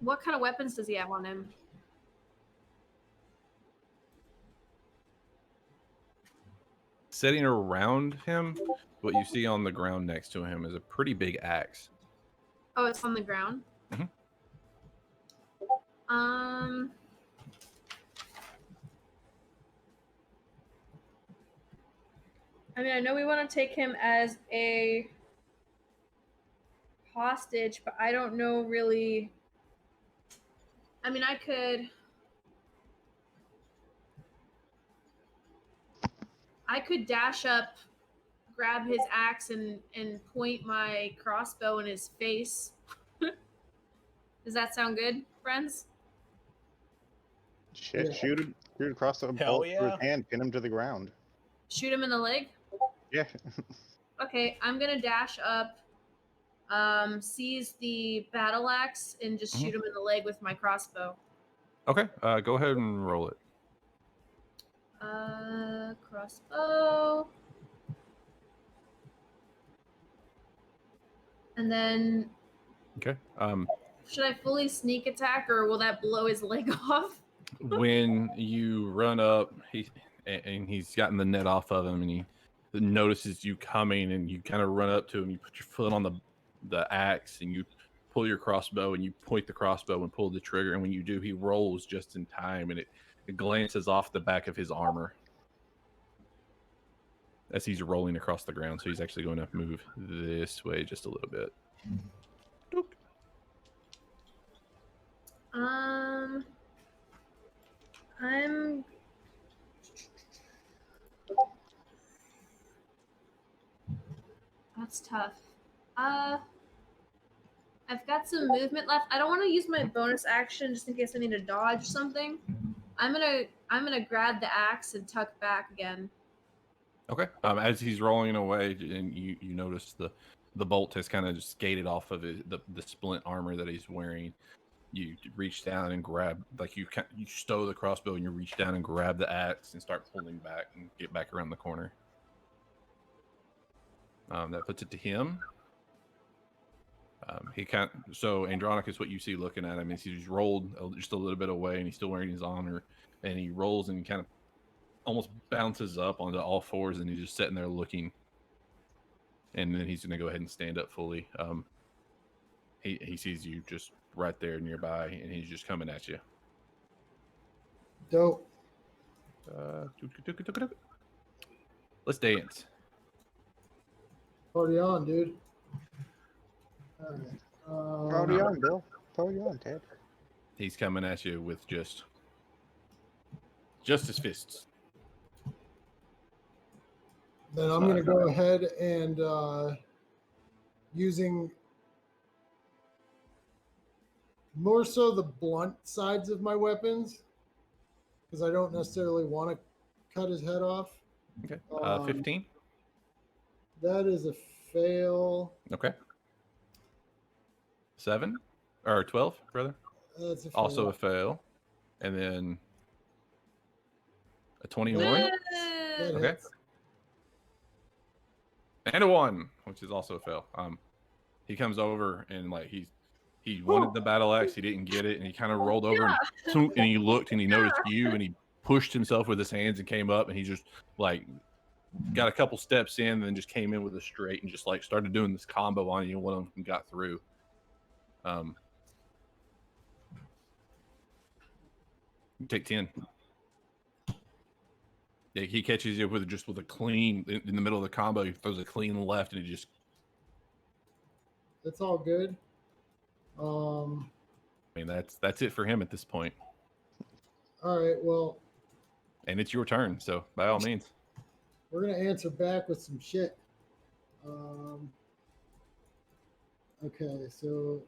What kind of weapons does he have on him? Sitting around him, what you see on the ground next to him is a pretty big axe. Oh, it's on the ground? Mhm. I mean, I know we want to take him as a hostage, but I don't know really. I mean, I could dash up, grab his axe, and point my crossbow in his face. Does that sound good, friends? Shit, Yeah. shoot across the Hell bolt through his yeah. hand, pin him to the ground. Shoot him in the leg? Yeah. Okay, I'm gonna dash up, seize the battle axe, and just shoot him in the leg with my crossbow. Okay, go ahead and roll it. Crossbow. And then, Okay. should I fully sneak attack, or will that blow his leg off? When you run up, and he's gotten the net off of him, and he notices you coming, and you kind of run up to him. You put your foot on the axe, and you pull your crossbow, and you point the crossbow and pull the trigger. And when you do, he rolls just in time, and it glances off the back of his armor as he's rolling across the ground. So he's actually going to move this way just a little bit. I'm That's tough. I've got some movement left. I don't want to use my bonus action just in case I need to dodge something. I'm gonna grab the axe and tuck back again. Okay. As he's rolling away, and you notice the bolt has kind of skated off of the splint armor that he's wearing. You reach down and grab, like you stow the crossbow, and you reach down and grab the axe and start pulling back and get back around the corner. That puts it to him. So Andronicus, what you see looking at him is he's rolled just a little bit away, and he's still wearing his armor, and he rolls and kind of almost bounces up onto all fours, and he's just sitting there looking. And then he's going to go ahead and stand up fully. He sees you just right there nearby, and he's just coming at you. Dope. Let's dance. Party on, dude. All right. Party on, Bill. Party on, Ted. He's coming at you with just his fists. Then I'm going to go ahead and using more so the blunt sides of my weapons, because I don't necessarily want to cut his head off. Okay. 15. That is a fail. Okay. 7 or 12, brother. That's a fail. Also a fail. And then a 21. That Okay. hits. And a 1, which is also a fail. He comes over, and like he wanted the battle axe, he didn't get it, and he kind of rolled over and he looked, and he noticed you, and he pushed himself with his hands and came up, and he just like got a couple steps in, and then just came in with a straight and just like started doing this combo on you, and one of them got through. You take 10. Yeah, he catches you with a clean in the middle of the combo. He throws a clean left, and he just. That's all good. I mean, that's it for him at this point. All right. Well, and it's your turn, so by all means. we're gonna answer back with some shit. Okay, so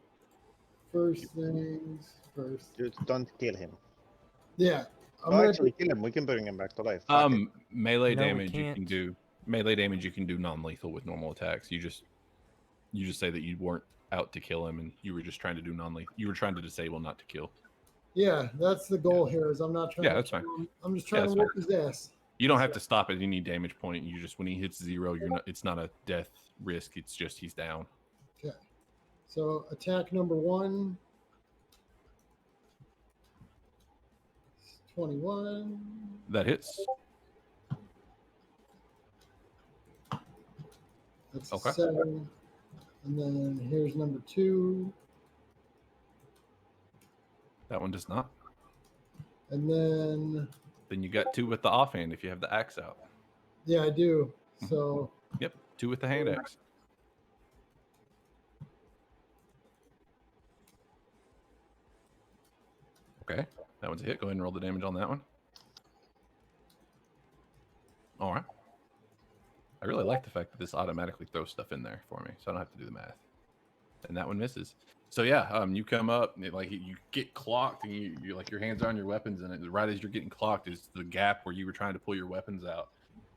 first things first. Just don't kill him. Yeah. I'm Oh, gonna actually, kill him. We can bring him back to life. Fuck it. Melee No, we damage you can can't. do. Melee damage you can do non-lethal with normal attacks. You just say that you weren't out to kill him, and you were just trying to do non-lethal. You were trying to disable, not to kill. Yeah, that's the goal here. Is I'm not trying. Yeah, to that's fine. kill him. I'm just trying that's to whip his ass. You don't have to stop at any damage point. You just, when he hits 0, you're not. It's not a death risk. It's just he's down. Okay. So attack number 1. 21. That hits. That's Okay. a 7. And then here's number 2. That one does not. And then Then you got 2 with the offhand if you have the axe out. yeah, I do. So Yep, 2 with the hand axe. Okay, that one's a hit. Go ahead and roll the damage on that one. All right. I really like the fact that this automatically throws stuff in there for me, so I don't have to do the math. And that one misses. So yeah, you come up, and you get clocked, and you like your hands are on your weapons, and right as you're getting clocked is the gap where you were trying to pull your weapons out.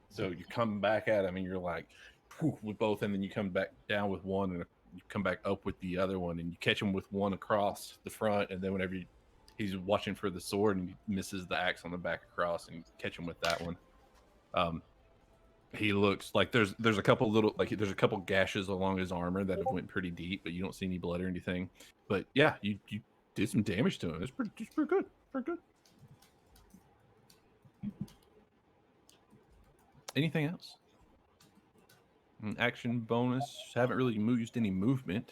So you come back at him, and you're like, whew, with both, and then you come back down with one, and you come back up with the other one, and you catch him with one across the front, and then whenever he's watching for the sword, and he misses the axe on the back across, and you catch him with that one. He looks like there's a couple little there's a couple gashes along his armor that have went pretty deep, but you don't see any blood or anything. But yeah, you did some damage to him. It's pretty good. Pretty good. Anything else? Action bonus. Haven't really used any movement.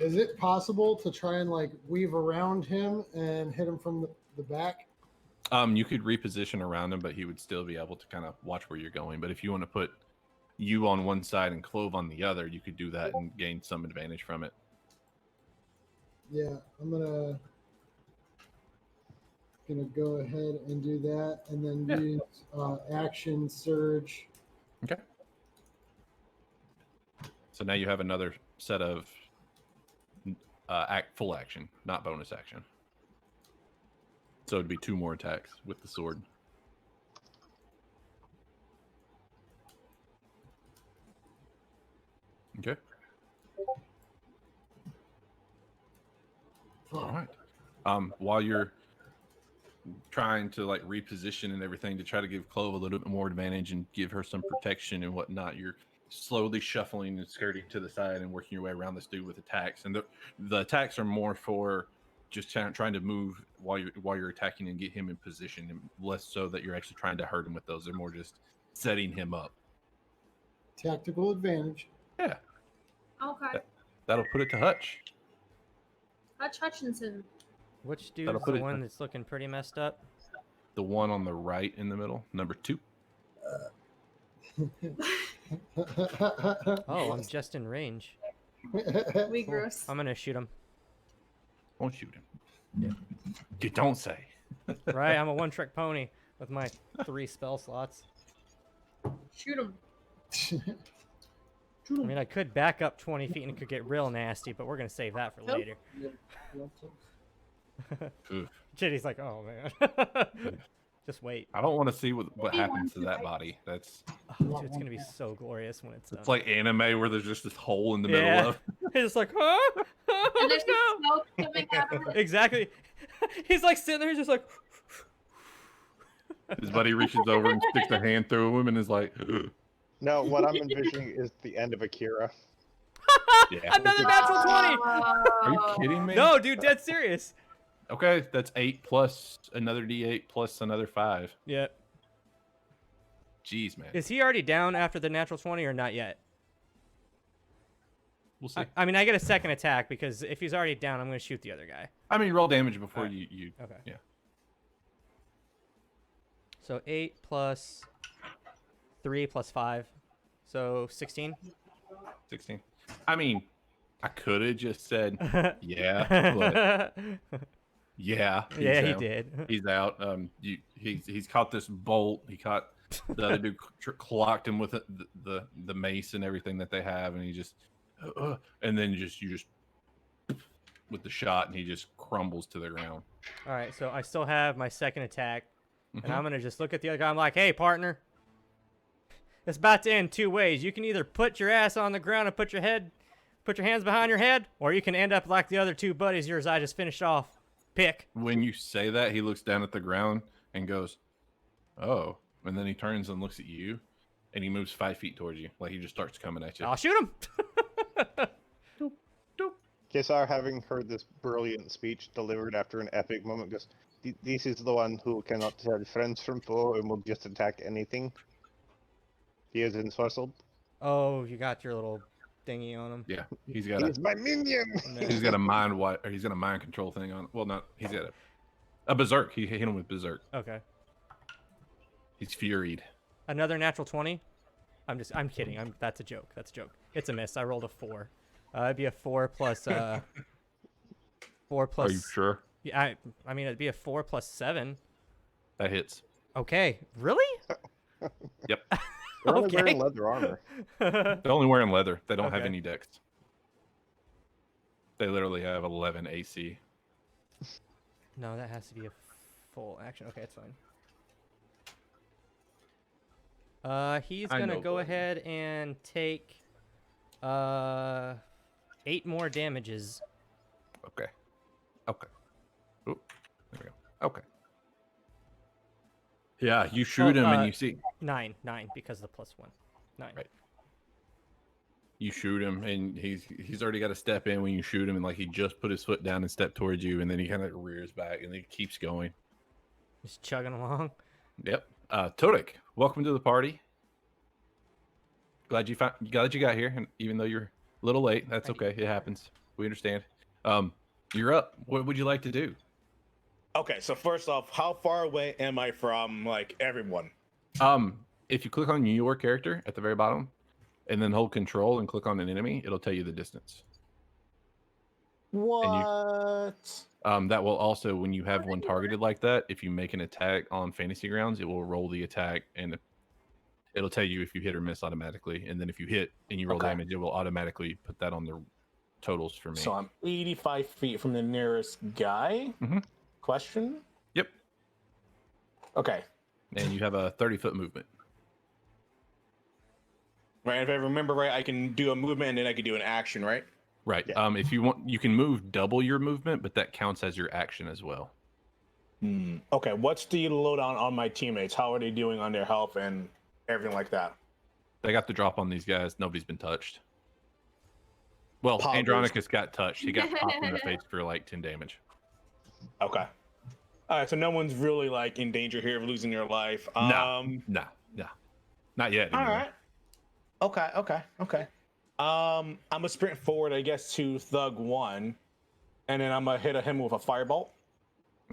Is it possible to try and like weave around him and hit him from the back? You could reposition around him, but he would still be able to kind of watch where you're going. But if you want to put you on one side and Clove on the other, you could do that and gain some advantage from it. Yeah, I'm gonna go ahead and do that, and then use action surge. Okay. So now you have another set of full action, not bonus action. So it'd be 2 more attacks with the sword. Okay. All right. While you're trying to like reposition and everything to try to give Clove a little bit more advantage and give her some protection and whatnot, you're slowly shuffling and skirting to the side and working your way around this dude with attacks. And the attacks are more for just trying to move while you're attacking and get him in position, and less so that you're actually trying to hurt him with those. They're more just setting him up. Tactical advantage. Yeah. Okay. That'll put it to Hutch. Hutch Hutchinson. Which dude's the one that's looking pretty messed up? The one on the right in the middle, number 2. Oh, I'm just in range. We gross. I'm gonna shoot him. Don't shoot him. Yeah. You don't say. Right, I'm a one-trick pony with my 3 spell slots. Shoot him. I mean, I could back up 20 feet and it could get real nasty, but we're gonna save that for later. Chitty's like, oh man. Just wait. I don't want to see what happens to that body. That's dude, it's gonna be so glorious when it's done. it's like anime where there's just this hole in the middle of. He's just like, huh? And there's No. smoke coming out of it. Exactly. He's like sitting there, he's just like. His buddy reaches over and sticks a hand through him and is like, No, what I'm envisioning is the end of Akira. yeah. Another natural 20! Are you kidding me? No, dude, dead serious. Okay, that's 8 plus another D8 plus another 5. Yeah. Jeez, man. Is he already down after the natural 20 or not yet? We'll see. I mean, I get a second attack because if he's already down, I'm going to shoot the other guy. I mean, roll damage before Alright. you. Okay. Yeah. So 8 plus 3 plus 5. So 16. 16. I mean, I could have just said, yeah, but yeah. Yeah, he out. did. He's out. He's caught this bolt. He caught the other dude clocked him with the mace and everything that they have, and he just and then you just with the shot, and he just crumbles to the ground. All right, so I still have my second attack, and I'm gonna just look at the other guy. I'm like, hey, partner, it's about to end 2 ways. You can either put your ass on the ground and put your hands behind your head, or you can end up like the other 2 buddies of yours I just finished off. Pick. When you say that, he looks down at the ground and goes, "Oh," and then he turns and looks at you, and he moves 5 feet towards you, like he just starts coming at you. I'll shoot him. Doop, doop. Kesar, having heard this brilliant speech delivered after an epic moment, goes, This is the one who cannot tell friends from foe and will just attack anything. He is ensorcelled. Oh, you got your little thingy on him. Yeah, he's got He is my minion! he's got a mind control thing on. Well, not he's got A berserk. He hit him with berserk. Okay. He's furied. Another natural 20. I'm kidding. That's a joke. That's a joke. It's a miss. I rolled a 4. It'd be a 4 plus 4 plus. Are you sure? Yeah, I mean it'd be a 4 plus 7. That hits. Okay. Really? Yep. They're only Okay. wearing leather armor. They're only wearing leather. They don't have Okay. any dex. They literally have 11 AC. No, that has to be a full action. Okay, it's fine. He's I gonna know, go boy. ahead and take 8 more damages. Okay. Okay. Oop. There we go. Okay. Yeah, you shoot him and you see 9 because of the +1. 9. Right. you shoot him and he's already got to step in when you shoot him, and like he just put his foot down and stepped towards you, and then he kind of rears back and he keeps going. Just chugging along. Yep. Todik, welcome to the party. Glad you got here, and even though you're a little late, that's okay. It happens. We understand. You're up. What would you like to do? Okay, so first off, how far away am I from like everyone? If you click on your character at the very bottom, and then hold Control and click on an enemy, it'll tell you the distance. What? That will also, when you have one targeted like that, if you make an attack on Fantasy Grounds, it will roll the attack and it'll tell you if you hit or miss automatically. And then if you hit and you roll damage, it will automatically put that on the totals for me. So I'm 85 feet from the nearest guy? Mhm. Question? Yep. Okay. And you have a 30-foot movement. Right, if I remember right, I can do a movement and then I can do an action, right? Right. Yeah. If you want, you can move double your movement, but that counts as your action as well. Okay, what's the lowdown on my teammates? How are they doing on their health and everything like that? They got the drop on these guys. Nobody's been touched. Well, Poggers. Andronicus got touched. He got popped in the face for like 10 damage. Okay. All right, so no one's really like in danger here of losing their life. No. Not yet. All anyway. right. Okay. I'm gonna sprint forward, I guess, to Thug 1, and then I'm gonna hit him with a firebolt.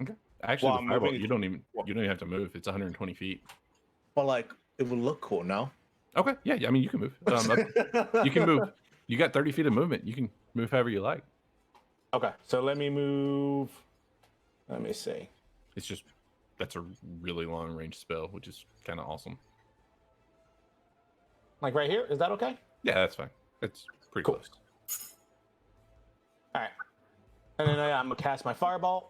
Okay. Actually, Well, the I'm firebolt, moving- you don't even have to move. It's 120 feet. Well, like it would look cool, no? Okay. Yeah. I mean, you can move. You can move. You got 30 feet of movement. You can move however you like. Okay, so let me move. Let me see. It's just that's a really long range spell, which is kind of awesome. Like right here, is that okay? Yeah, that's fine. It's pretty Cool. close. All right. And then I'm gonna cast my firebolt,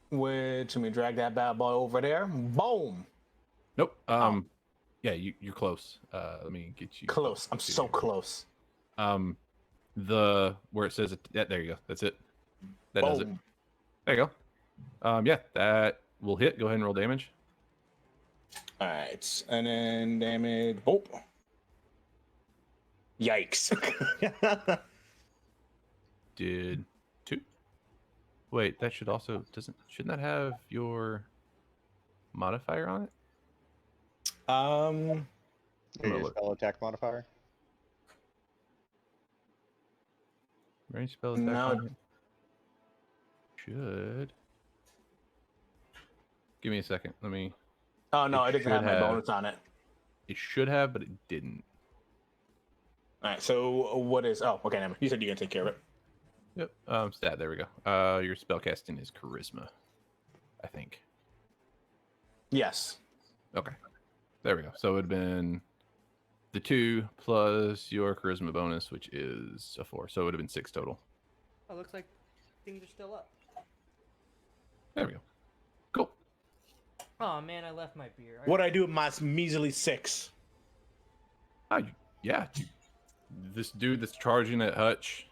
which let me drag that bad boy over there. Boom. Nope. Yeah, you're close. Let me get you Close. I'm so close. The where it says it, yeah, there you go. That's it. That does it. Boom. There you go. Yeah, that will hit. Go ahead and roll damage. All right, and then damage. Oh. Yikes. Did 2. Wait, that should also shouldn't that have your modifier on it? Your spell attack modifier. Range spell attack. No. on it? Should. Give me a second. Let me. Oh no, It it doesn't have my should have. bonus on it. It should have, but it didn't. All right, so what is? Oh, okay. Never. You said you're gonna take care of it. Yep. Stat. There we go. Your spellcasting is charisma, I think. Yes. Okay. There we go. So it would have been the 2 plus your charisma bonus, which is a 4. So it would have been 6 total. Oh, looks like things are still up. There we go. Cool. Oh man, I left my beer. What I do with my measly 6? Yeah. This dude that's charging at Hutch,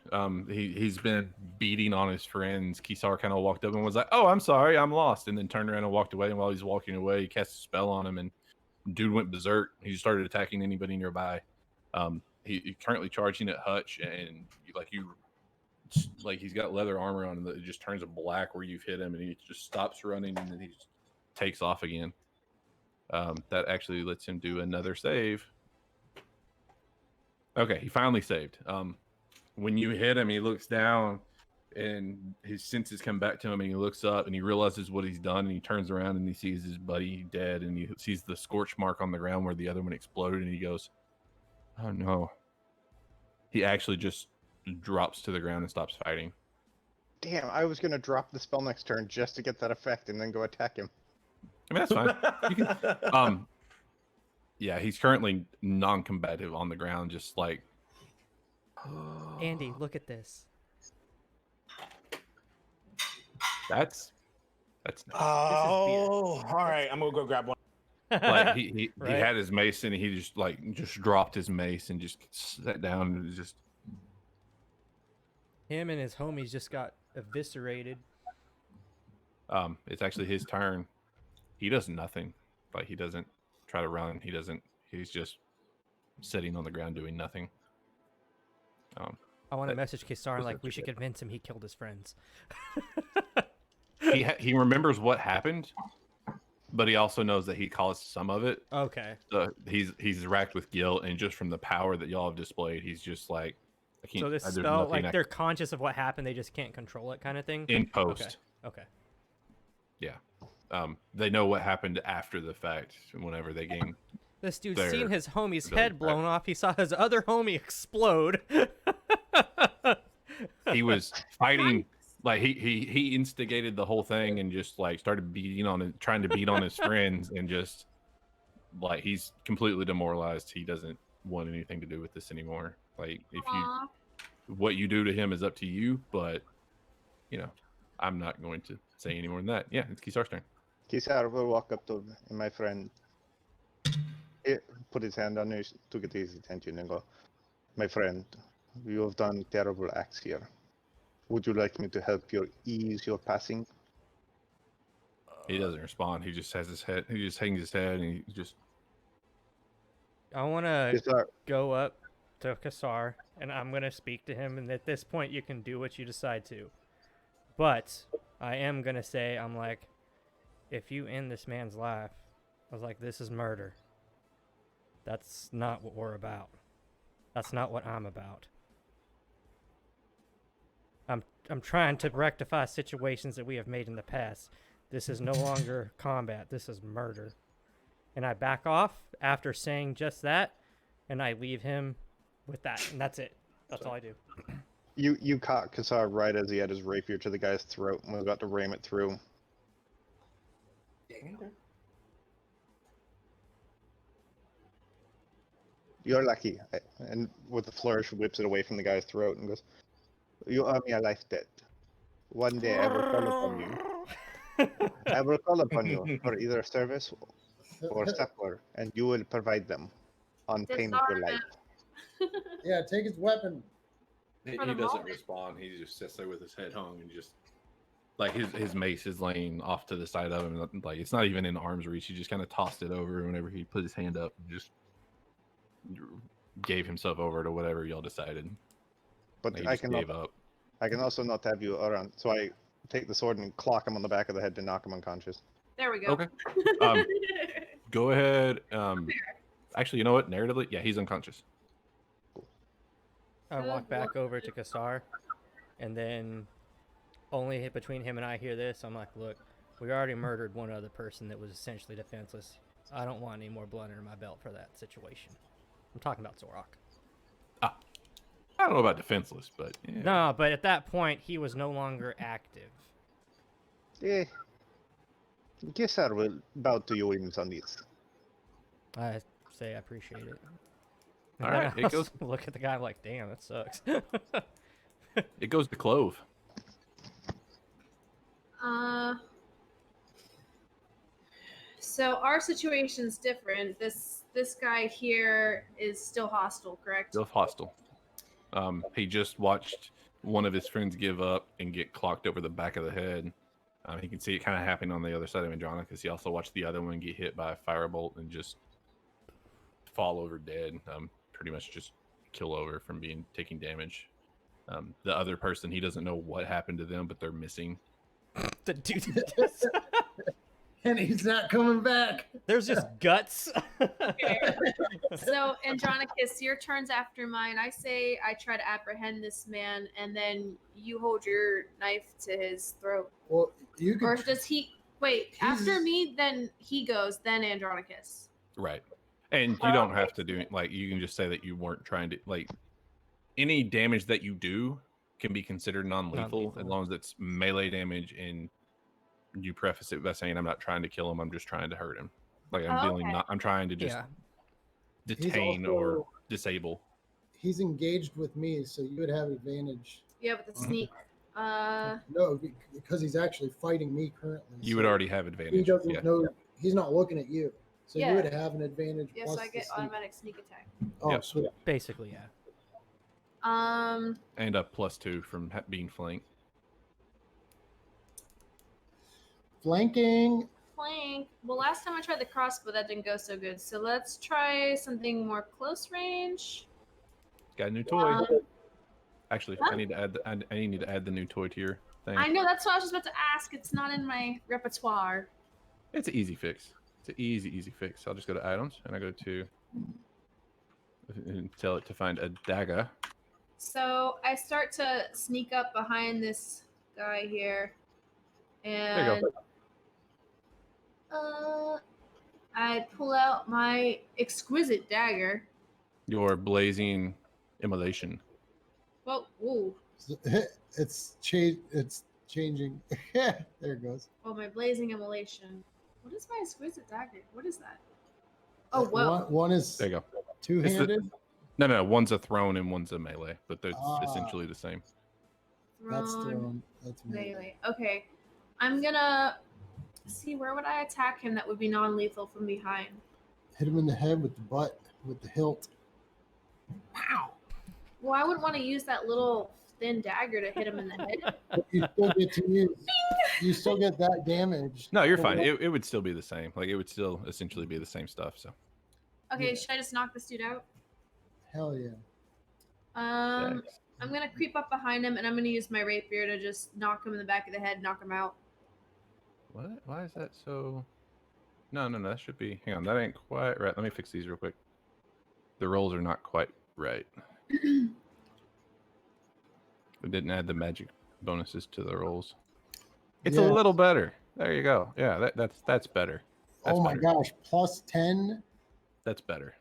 he's been beating on his friends. Kisar kind of walked up and was like, "Oh, I'm sorry, I'm lost," and then turned around and walked away. And while he's walking away, he cast a spell on him, and dude went berserk. He started attacking anybody nearby. He's currently charging at Hutch, and he's got leather armor on, and it just turns black where you've hit him, and he just stops running, and then he just takes off again. That actually lets him do another save. Okay, he finally saved. When you hit him, he looks down and his senses come back to him, and he looks up and he realizes what he's done, and he turns around and he sees his buddy dead, and he sees the scorch mark on the ground where the other one exploded, and he goes, "Oh no!" He actually just drops to the ground and stops fighting. Damn, I was gonna drop the spell next turn just to get that effect and then go attack him. I mean, that's fine. You can, yeah, he's currently non-combative on the ground, just like. Andy, look at this. That's nice. Oh, all right. I'm gonna go grab one. Like he Right? had his mace and he just dropped his mace and just sat down and just. Him and his homies just got eviscerated. It's actually his turn. He does nothing. Like he doesn't try to run. He doesn't. He's just sitting on the ground doing nothing. I want to That- message Kisar was like we should interesting. convince him he killed his friends. He remembers what happened, but he also knows that he caused some of it. Okay. So he's racked with guilt, and just from the power that y'all have displayed, he's just like, I can't. So this there's spell, nothing like I- they're conscious of what happened, they just can't control it, kind of thing. in post. Okay. They know what happened after the fact. Whenever they gain, This dude's There. seen his homie's Ability, head blown off. He saw his other homie explode. he was fighting. Like he instigated the whole thing and just like started trying to beat on his friends, and just like he's completely demoralized. He doesn't want anything to do with this anymore. Like Aw. what you do to him is up to you, but I'm not going to say any more than that. Yeah, it's Kisar's turn. Kisar will walk up to my friend, put his hand on his to get his attention and go, "My friend, you have done terrible acts here. Would you like me to help you ease your passing?" He doesn't respond. He just has his head. He just hangs his head, and he just. I want to Kisar, go up to Kasar, and I'm going to speak to him. And at this point, you can do what you decide to. But I am going to say, I'm like, if you end this man's life, I was like, this is murder. That's not what we're about. That's not what I'm about. I'm trying to rectify situations that we have made in the past. This is no longer combat. This is murder. And I back off after saying just that, and I leave him with that, and that's it. That's all I do. you caught Kisar right as he had his rapier to the guy's throat and was about to ram it through. You're lucky. And with a flourish, whips it away from the guy's throat and goes, "You owe me a life debt. One day I will call upon you. I will call upon you for either service or succor, and you will provide them on payment of your life." Yeah, take his weapon. He For the doesn't moment. respond. He just sits there with his head hung and just like his mace is laying off to the side of him. Like it's not even in arm's reach. He just kind of tossed it over whenever he put his hand up and just gave himself over to whatever y'all decided. But He I just can gave up. I can also not have you around, so I take the sword and clock him on the back of the head to knock him unconscious. There we go. Okay. Go ahead. Actually, you know what? Narratively, yeah, he's unconscious. I walk back over to Kasar, and then only between him and I hear this. I'm like, look, we already murdered one other person that was essentially defenseless. I don't want any more blood under my belt for that situation. I'm talking about Zorok. I don't know about defenseless, but yeah. No, but at that point, he was no longer active. Kisar will bow to you in on this. I say I appreciate it. All And then right, I it also goes- look at the guy like, damn, that sucks. It goes to Clove. So our situation's different. This guy here is still hostile, correct? Still hostile. He just watched one of his friends give up and get clocked over the back of the head. He can see it kind of happening on the other side of Andronicus. He also watched the other one get hit by a firebolt and just fall over dead. Pretty much just kill over from taking damage. The other person, he doesn't know what happened to them, but they're missing. The dude. And he's not coming back. There's just guts. Okay. So, Andronicus, your turn's after mine. I say I try to apprehend this man, and then you hold your knife to his throat. Well, you Or could. does he wait after He's- me? Then he goes. Then Andronicus. Right. And you don't have to do it. Like, you can just say that you weren't trying to, like, any damage that you do can be considered non-lethal, as Non-lethal. long as it's melee damage and you preface it by saying, I'm not trying to kill him, I'm just trying to hurt him. Like, I'm Oh, dealing okay. not, I'm trying to just Yeah. detain or disable. He's engaged with me, so you would have advantage. Yeah, with the sneak. No, because he's actually fighting me currently. You so would already have He advantage. doesn't Yeah. know. He's not looking at you, so Yeah. you would have an advantage. Yes, plus I the get sneak. automatic sneak attack. Oh, Yep. sweet. Basically, yeah. And a +2 from being flanked. Flanking. Flank. Well, last time I tried the crossbow, that didn't go so good. So let's try something more close range. Got a new toy. Um, Actually, huh? I need to add the new toy to your thing. I know that's what I was just about to ask. It's not in my repertoire. It's an easy fix. It's an easy fix. I'll just go to items and I go to and tell it to find a dagger. So I start to sneak up behind this guy here, There you and I pull out my exquisite dagger. Your blazing immolation. Well, ooh, It's changing. There it goes. oh, my blazing immolation. What is my exquisite dagger? What is that? Oh, whoa. One is There you go. two-handed. No, one's a thrown and one's a melee, but they're Ah. essentially the same. That's Thrown, thrown. That's melee. melee. Okay, I'm gonna see where would I attack him that would be non-lethal from behind. Hit him in the head with the butt, with the hilt. Wow. Well, I wouldn't want to use that little thin dagger to hit him in the head. But you still get to use. You still get that damage. No, you're for fine. what- It would still be the same. Like, it would still essentially be the same stuff. So Okay, Yeah. should I just knock this dude out? Hell yeah. I'm gonna creep up behind him and I'm gonna use my rapier to just knock him in the back of the head, knock him out. what? Why is that so? No. That should be. Hang on, that ain't quite right. Let me fix these real quick. The rolls are not quite right. We didn't add the magic bonuses to the rolls. It's a Yeah. little better. There you go. Yeah, that's better. That's Oh my better. gosh. Plus 10. That's better.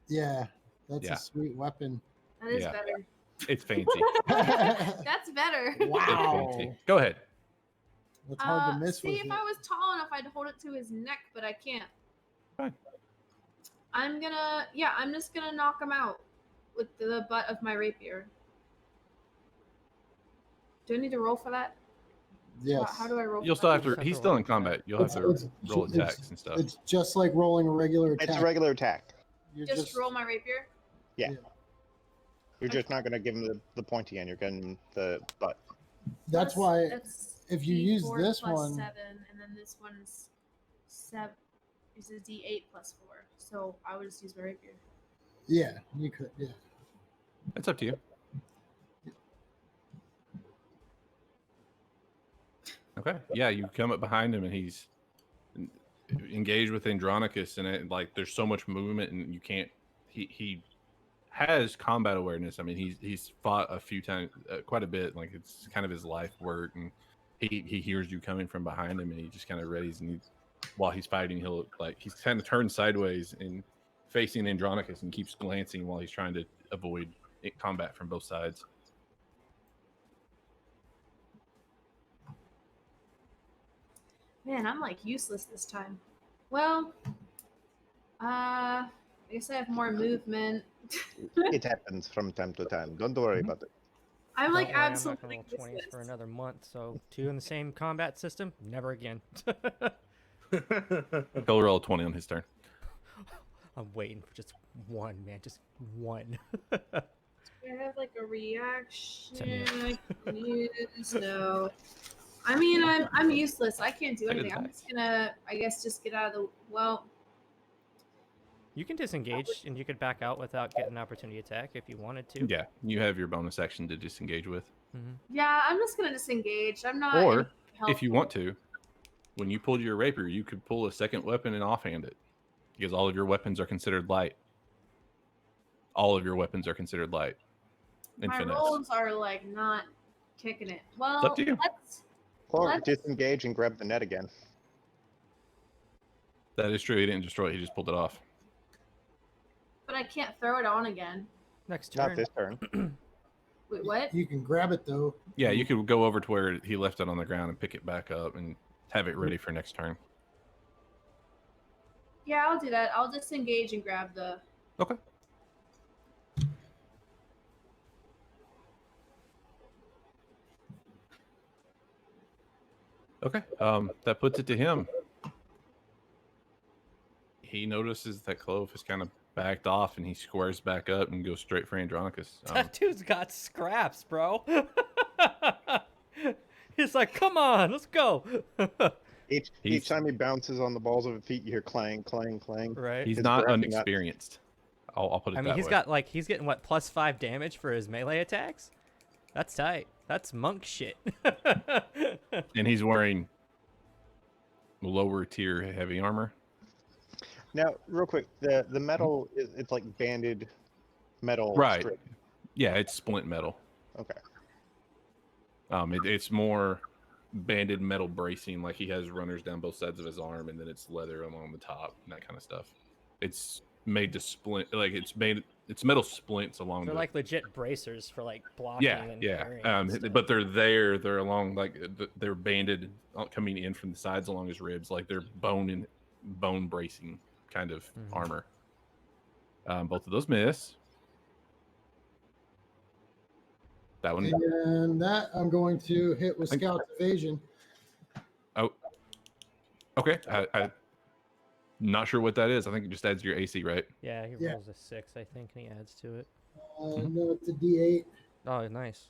Yeah. That's Yeah. a sweet weapon. That is Yeah. better. It's fancy. That's better. It's Wow. fancy. Go ahead. That's hard to miss See, with if it. I was tall enough, I'd hold it to his neck, but I can't. Fine. I'm just gonna knock him out with the butt of my rapier. Do I need to roll for that? Yes. How do I roll? You'll for still that? have to. He's still in combat. You'll have to roll attacks and stuff. It's just like rolling a regular attack. It's a regular attack. You're Just roll my rapier. You're just not going to give him the pointy end. You're getting the butt. That's why That's if you use D4 this plus one- 7, and then this one's 7. Is a D8 plus 4. So I would just use my rapier. Yeah, you could. Yeah. It's up to you. Okay. Yeah, you come up behind him and he's engaged with Andronicus, and it, like, there's so much movement and you can't. He has combat awareness. I mean, he's fought a few times, quite a bit. Like, it's kind of his life work, and he hears you coming from behind him, and he just kind of readies. And while he's fighting, he's kind of turned sideways and facing Andronicus, and keeps glancing while he's trying to avoid combat from both sides. Man, I'm like useless this time. Well, I guess I have more movement. It happens from time to time. Don't worry about it. I'm like Don't worry, absolutely I'm not gonna roll 20s useless. for another month, so 2 in the same combat system? Never again. He'll roll a 20 on his turn. I'm waiting for just one, man. Just one. Do I have like a reaction? Ten I can use? No. I mean, I'm useless. I can't do I did anything. I'm that. just gonna, I guess, just get out of the. Well, You can disengage and you could back out without getting an opportunity attack if you wanted to. Yeah, you have your bonus action to disengage with. Mhm. yeah, I'm just gonna disengage. I'm not. Or in if you want to, when you pulled your rapier, you could pull a second weapon and offhand it because all of your weapons are considered light. All of your weapons are considered light. In My finesse. rolls are like not kicking it. It's Well, up to you. Or Let's- disengage and grab the net again. That is true. He didn't destroy it. He just pulled it off. but I can't throw it on again. Next turn. Not this turn. Wait, what? You can grab it though. Yeah, you could go over to where he left it on the ground and pick it back up and have it ready for next turn. Yeah, I'll do that. I'll disengage and grab the. Okay. Okay. That puts it to him. He notices that Clove has kind of backed off, and he squares back up and goes straight for Andronicus. That dude's got scraps, bro. He's like, come on, let's go. Each time he bounces on the balls of his feet, you hear clang, clang, clang. Right. He's His not breath and unexperienced. I'll put it I mean, that he's way. got like he's getting what +5 damage for his melee attacks. That's tight. That's monk shit. And he's wearing lower tier heavy armor. Now, real quick, the metal it's like banded metal. Right. strip. Yeah, it's splint metal. Okay. It's more banded metal bracing, like he has runners down both sides of his arm, and then it's leather along the top and that kind of stuff. It's made to splint, like it's metal splints along They're the. like legit bracers for like blocking and parrying and stuff. But they're along like they're banded coming in from the sides along his ribs, like they're bone bracing kind of armor. Both of those miss. That one. And that I'm going to hit with Scout's evasion. Oh. Okay. I not sure what that is. I think it just adds to your AC, right? Yeah, he Yeah. rolls a 6, I think, and he adds to it. No, it's a D8. Oh, nice.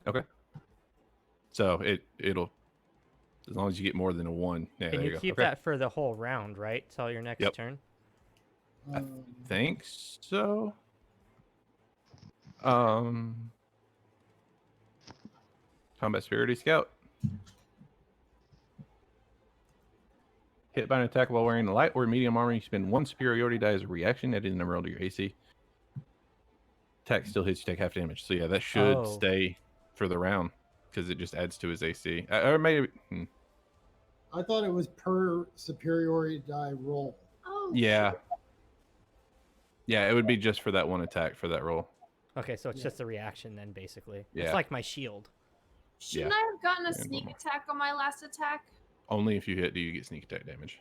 Okay. So it'll as long as you get more than a 1. Yeah, Can there you go. keep Okay. that for the whole round, right? Till your next Yep. turn. Think so. Combat Spirity Scout. Hit by an attack while wearing light or medium armor, you spend 1 superiority die as a reaction, adding the number roll to your AC. Attack still hits, you take half damage. So yeah, that should Oh. stay for the round because it just adds to his AC. Or maybe, I thought it was per superiority die roll. Oh. yeah, yeah, it would be just for that one attack for that roll. Okay, so it's Yeah. just a reaction then, basically. Yeah. It's like my shield. Shouldn't Yeah. I have gotten a And sneak one more. attack on my last attack? Only if you hit do you get sneak attack damage.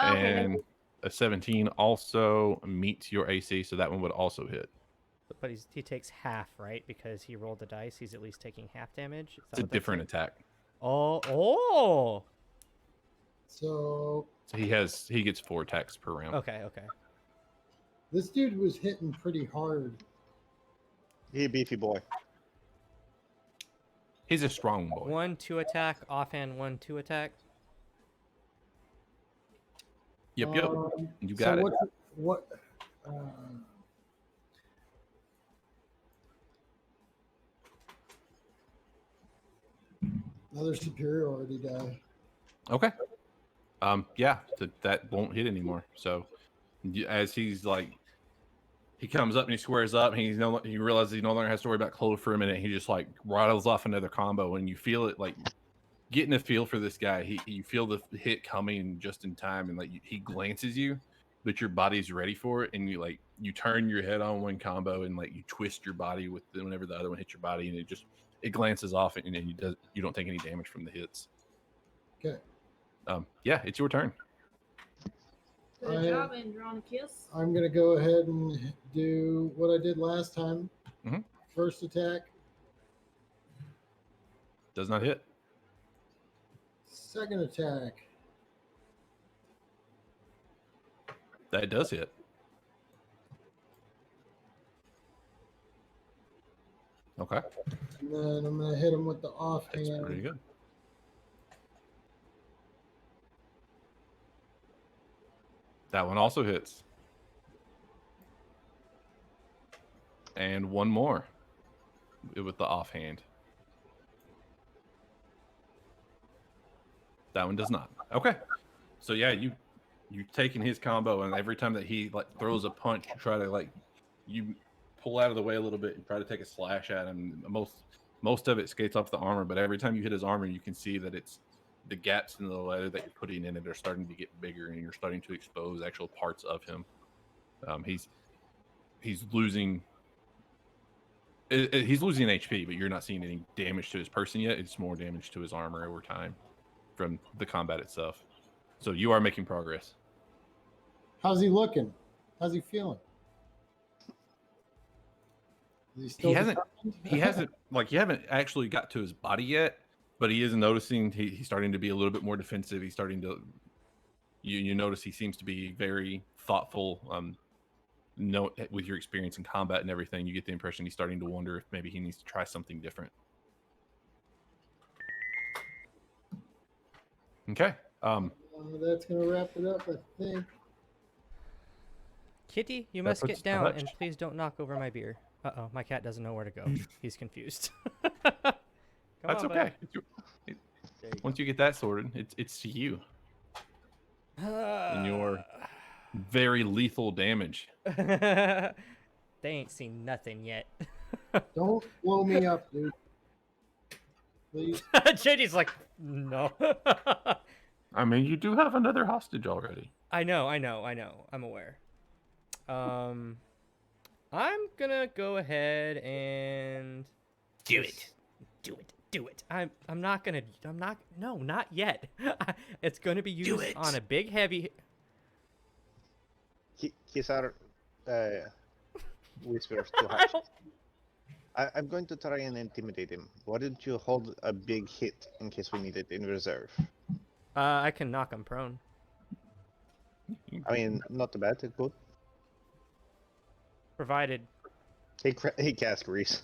Okay. And a 17 also meets your AC, so that one would also hit. But he takes half, right? Because he rolled the dice, he's at least taking half damage. Is that It's a what that's different like? attack. Oh. So So he gets 4 attacks per round. Okay, okay. this dude was hitting pretty hard. He a beefy boy. He's a strong boy. 1-2 attack, offhand 1-2 attack. Yep. You so got it. What? Another superiority die. Okay. Yeah, that won't hit anymore. So as he's like, he comes up and he squares up, and he realizes he no longer has to worry about Clove for a minute. He just like rattles off another combo, and you feel it like getting a feel for this guy. You feel the hit coming just in time, and like he glances you, but your body's ready for it, and you turn your head on one combo, and like you twist your body with whenever the other one hits your body, and it glances off, and you don't take any damage from the hits. Okay. Yeah, it's your turn. Good job, Andronicus. I'm gonna go ahead and do what I did last time. Mhm. First attack, Does not hit. second attack, That does hit. Okay, and then I'm gonna hit him with the that's offhand. pretty good. That one also hits. And one more with the offhand. That one does not. Okay. So yeah, you taking his combo, and every time that he like throws a punch, you try to like you pull out of the way a little bit and try to take a slash at him. Most of it skates off the armor, but every time you hit his armor, you can see that it's the gaps in the leather that you're putting in it are starting to get bigger, and you're starting to expose actual parts of him. He's losing. He's losing HP, but you're not seeing any damage to his person yet. It's more damage to his armor over time from the combat itself. So you are making progress. How's he looking? How's he feeling? Is he still He hasn't. determined? He hasn't. Like you haven't actually got to his body yet, but he is noticing. He's starting to be a little bit more defensive. He's starting to. You notice he seems to be very thoughtful. With your experience in combat and everything, you get the impression he's starting to wonder if maybe he needs to try something different. Okay. That's gonna wrap it up, I think. Kitty, you That must puts get the down hutch. and please don't knock over my beer. Uh-oh, my cat doesn't know where to go. He's confused. Come That's on, bud. okay. There you Once you get that sorted, it's to you and your very lethal damage. They ain't seen nothing yet. Don't blow me up, dude. Please. JD's like, no. I mean, you do have another hostage already. I know. I'm aware. I'm gonna go ahead and do it. No, not yet. It's gonna be used on a big heavy. Kisar whispers to Hutch. I'm going to try and intimidate him. Why don't you hold a big hit in case we need it in reserve? I can knock him prone. I mean, not too bad. Good. Provided. He cast Grease.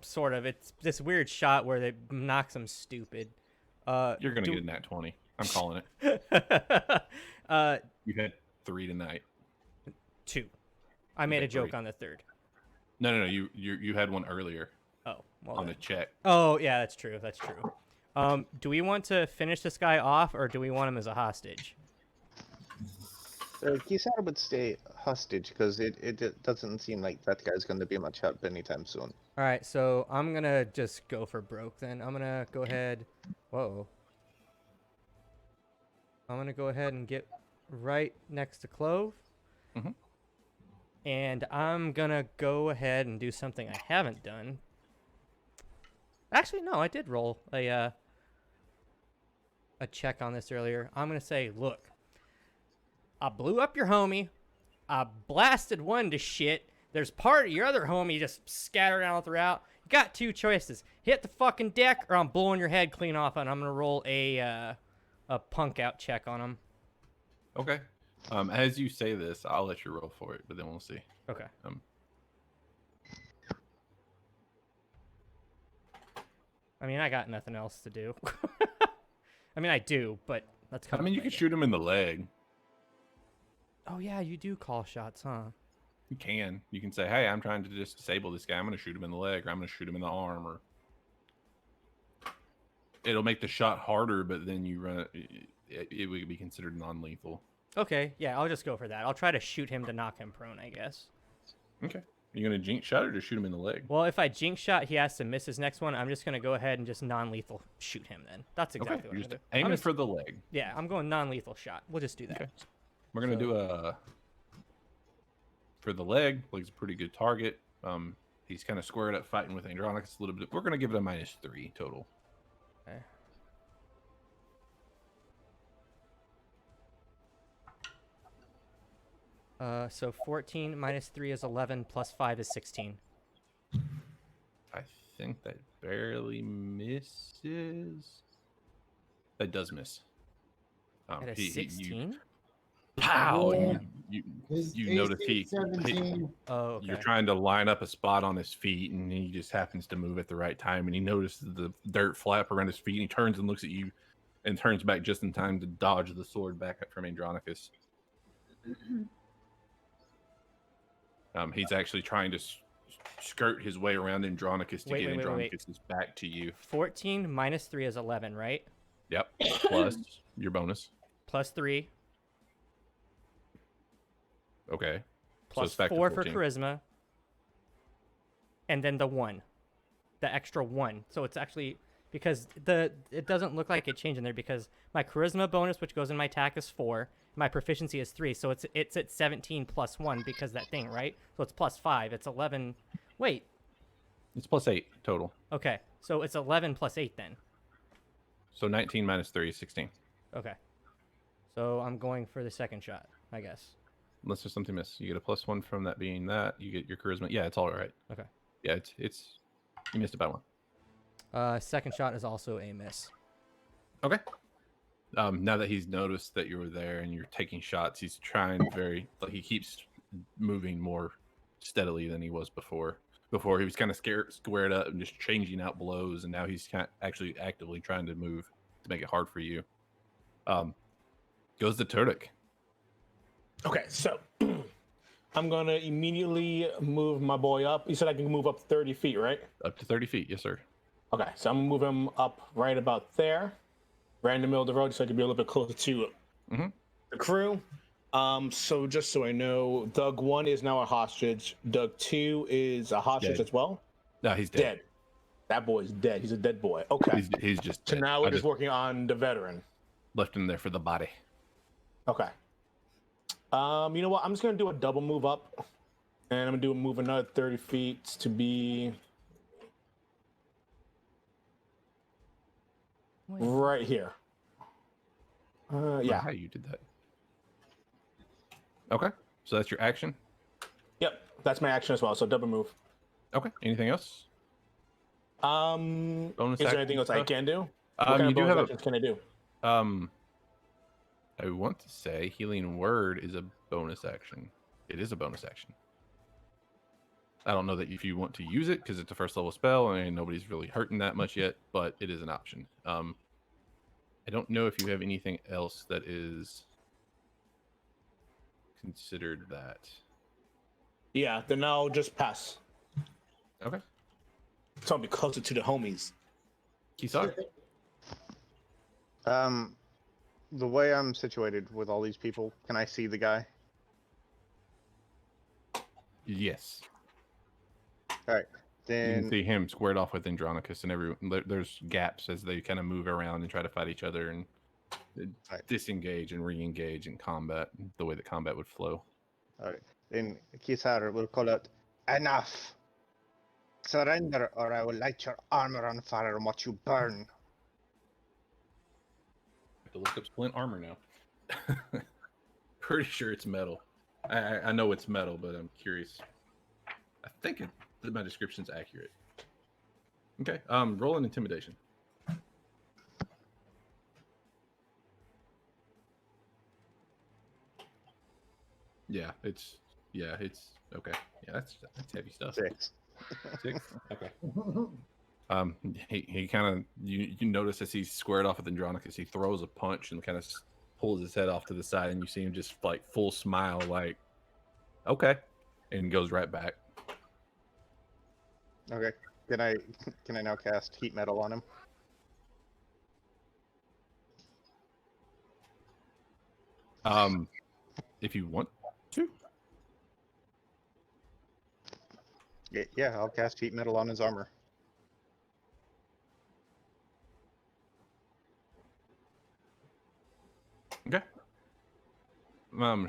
Sort of. It's this weird shot where they knock him stupid. You're gonna get a nat 20. I'm calling it. You had 3 tonight. 2. I made a had joke 3. on the 3rd. No. You had one earlier Oh, well. on then. the check. Oh, yeah, that's true. Do we want to finish this guy off, or do we want him as a hostage? Kisar would stay hostage because it doesn't seem like that guy's going to be much help anytime soon. All right, so I'm gonna just go for broke then. I'm gonna go ahead. Whoa. I'm gonna go ahead and get right next to Clove. Mhm. And I'm gonna go ahead and do something I haven't done. Actually, no, I did roll a check on this earlier. I'm gonna say, look, I blew up your homie. I blasted one to shit. There's part of your other homie just scattered out throughout. You got 2 choices: hit the fucking deck, or I'm blowing your head clean off, and I'm gonna roll a punk out check on him. Okay. As you say this, I'll let you roll for it, but then we'll see. Okay. I mean, I got nothing else to do. I mean, I do, but let's come. I mean, you can shoot him in the leg. Oh yeah, you do call shots, huh? You can. You can say, "Hey, I'm trying to just disable this guy. I'm going to shoot him in the leg, or I'm going to shoot him in the arm." Or it'll make the shot harder, but then you run it would be considered non-lethal. Okay, yeah, I'll just go for that. I'll try to shoot him to knock him prone, I guess. Okay. You're going to jinx shot or just shoot him in the leg? Well, if I jinx shot, he has to miss his next one. I'm just gonna go ahead and just non-lethal shoot him. Then that's exactly Okay. what You're I'm just gonna do. aiming for the leg. Yeah, I'm going non-lethal shot. We'll just do that. Okay. We're going to do a for the leg. Leg's a pretty good target. He's kind of squared up fighting with Andronicus a little bit. We're going to give it a -3 total. Okay. So 14 minus 3 is 11, plus 5 is 16. I think that barely misses. That does miss. At a 16? Pow! Yeah. You His notice AC 17. Oh, okay. You're trying to line up a spot on his feet, and he just happens to move at the right time, and he notices the dirt flap around his feet, and he turns and looks at you, and turns back just in time to dodge the sword back up from Andronicus. He's actually trying to skirt his way around Andronicus to Wait, get wait, wait, wait, wait. Andronicus's back to you. 14 minus 3 is 11, right? Yep. Plus your bonus. Plus 3, Okay. So plus it's back to 4 for 14. charisma, and then the 1. The extra 1. So it's actually because it doesn't look like it changed in there because my charisma bonus, which goes in my attack, is 4. My proficiency is 3, so it's at 17 plus 1 because that thing, right? So it's plus 5. It's 11. Wait. It's plus 8 total. Okay. So it's 11 plus 8 then. So 19 minus 3 is 16. Okay. So I'm going for the second shot, I guess. Unless there's something missed. You get a +1 from that being that. You get your charisma. Yeah, it's all right. Okay. Yeah, it's you missed it by 1. Second shot is also a miss. Okay. Now that he's noticed that you were there and you're taking shots, he's trying he keeps moving more steadily than he was before. Before he was kind of squared up and just changing out blows, and now he's actually actively trying to move to make it hard for you. Goes to Turdik. Okay, so I'm gonna immediately move my boy up. You said I can move up 30 feet, right? Up to 30 feet, yes, sir. Okay, so I'm gonna move him up right about there, right in the middle of the road, so I can be a little bit closer to the crew. So just so I know, Doug 1 is now a hostage. Doug 2 is a hostage Dead. as well. No, he's dead. Dead. That boy's dead. He's a dead boy. Okay. He's just So dead. now we're I just working on the veteran. left him there for the body. Okay. You know what? I'm just gonna do a double move up, and I'm gonna move another 30 feet to be right here. Yeah. How you did that? Okay, so that's your action. Yep. That's my action as well. So double move. Okay. Anything else? Is Bonus there action anything else I stuff? can do? What kind You of do bonus have actions can I do? I want to say healing word is a bonus action. It is a bonus action. I don't know that if you want to use it because it's a first level spell and nobody's really hurting that much yet, but it is an option. I don't know if you have anything else that is considered that. Yeah. Then I'll just pass. Okay. So I'll be closer to the homies. Kisar? The way I'm situated with all these people, can I see the guy? Yes. All right, You can then. see him squared off with Andronicus, and there's gaps as they kind of move around and try to fight each other and Right. disengage and re-engage in combat the way that combat would flow. All right, then Kisar will call out, "Enough! Surrender, or I will light your armor on fire and watch you burn." I have to look up splint armor now. Pretty sure it's metal. I know it's metal, but I'm curious. I think that my description's accurate. Okay, roll an intimidation. It's okay. Yeah, that's heavy stuff. 6. 6? Okay. He kind of you notice as he's squared off with Andronicus, he throws a punch and kind of pulls his head off to the side, and you see him just like full smile, like okay, and goes right back. Okay. Can I now cast heat metal on him? If you want to. Yeah, I'll cast heat metal on his armor. Okay.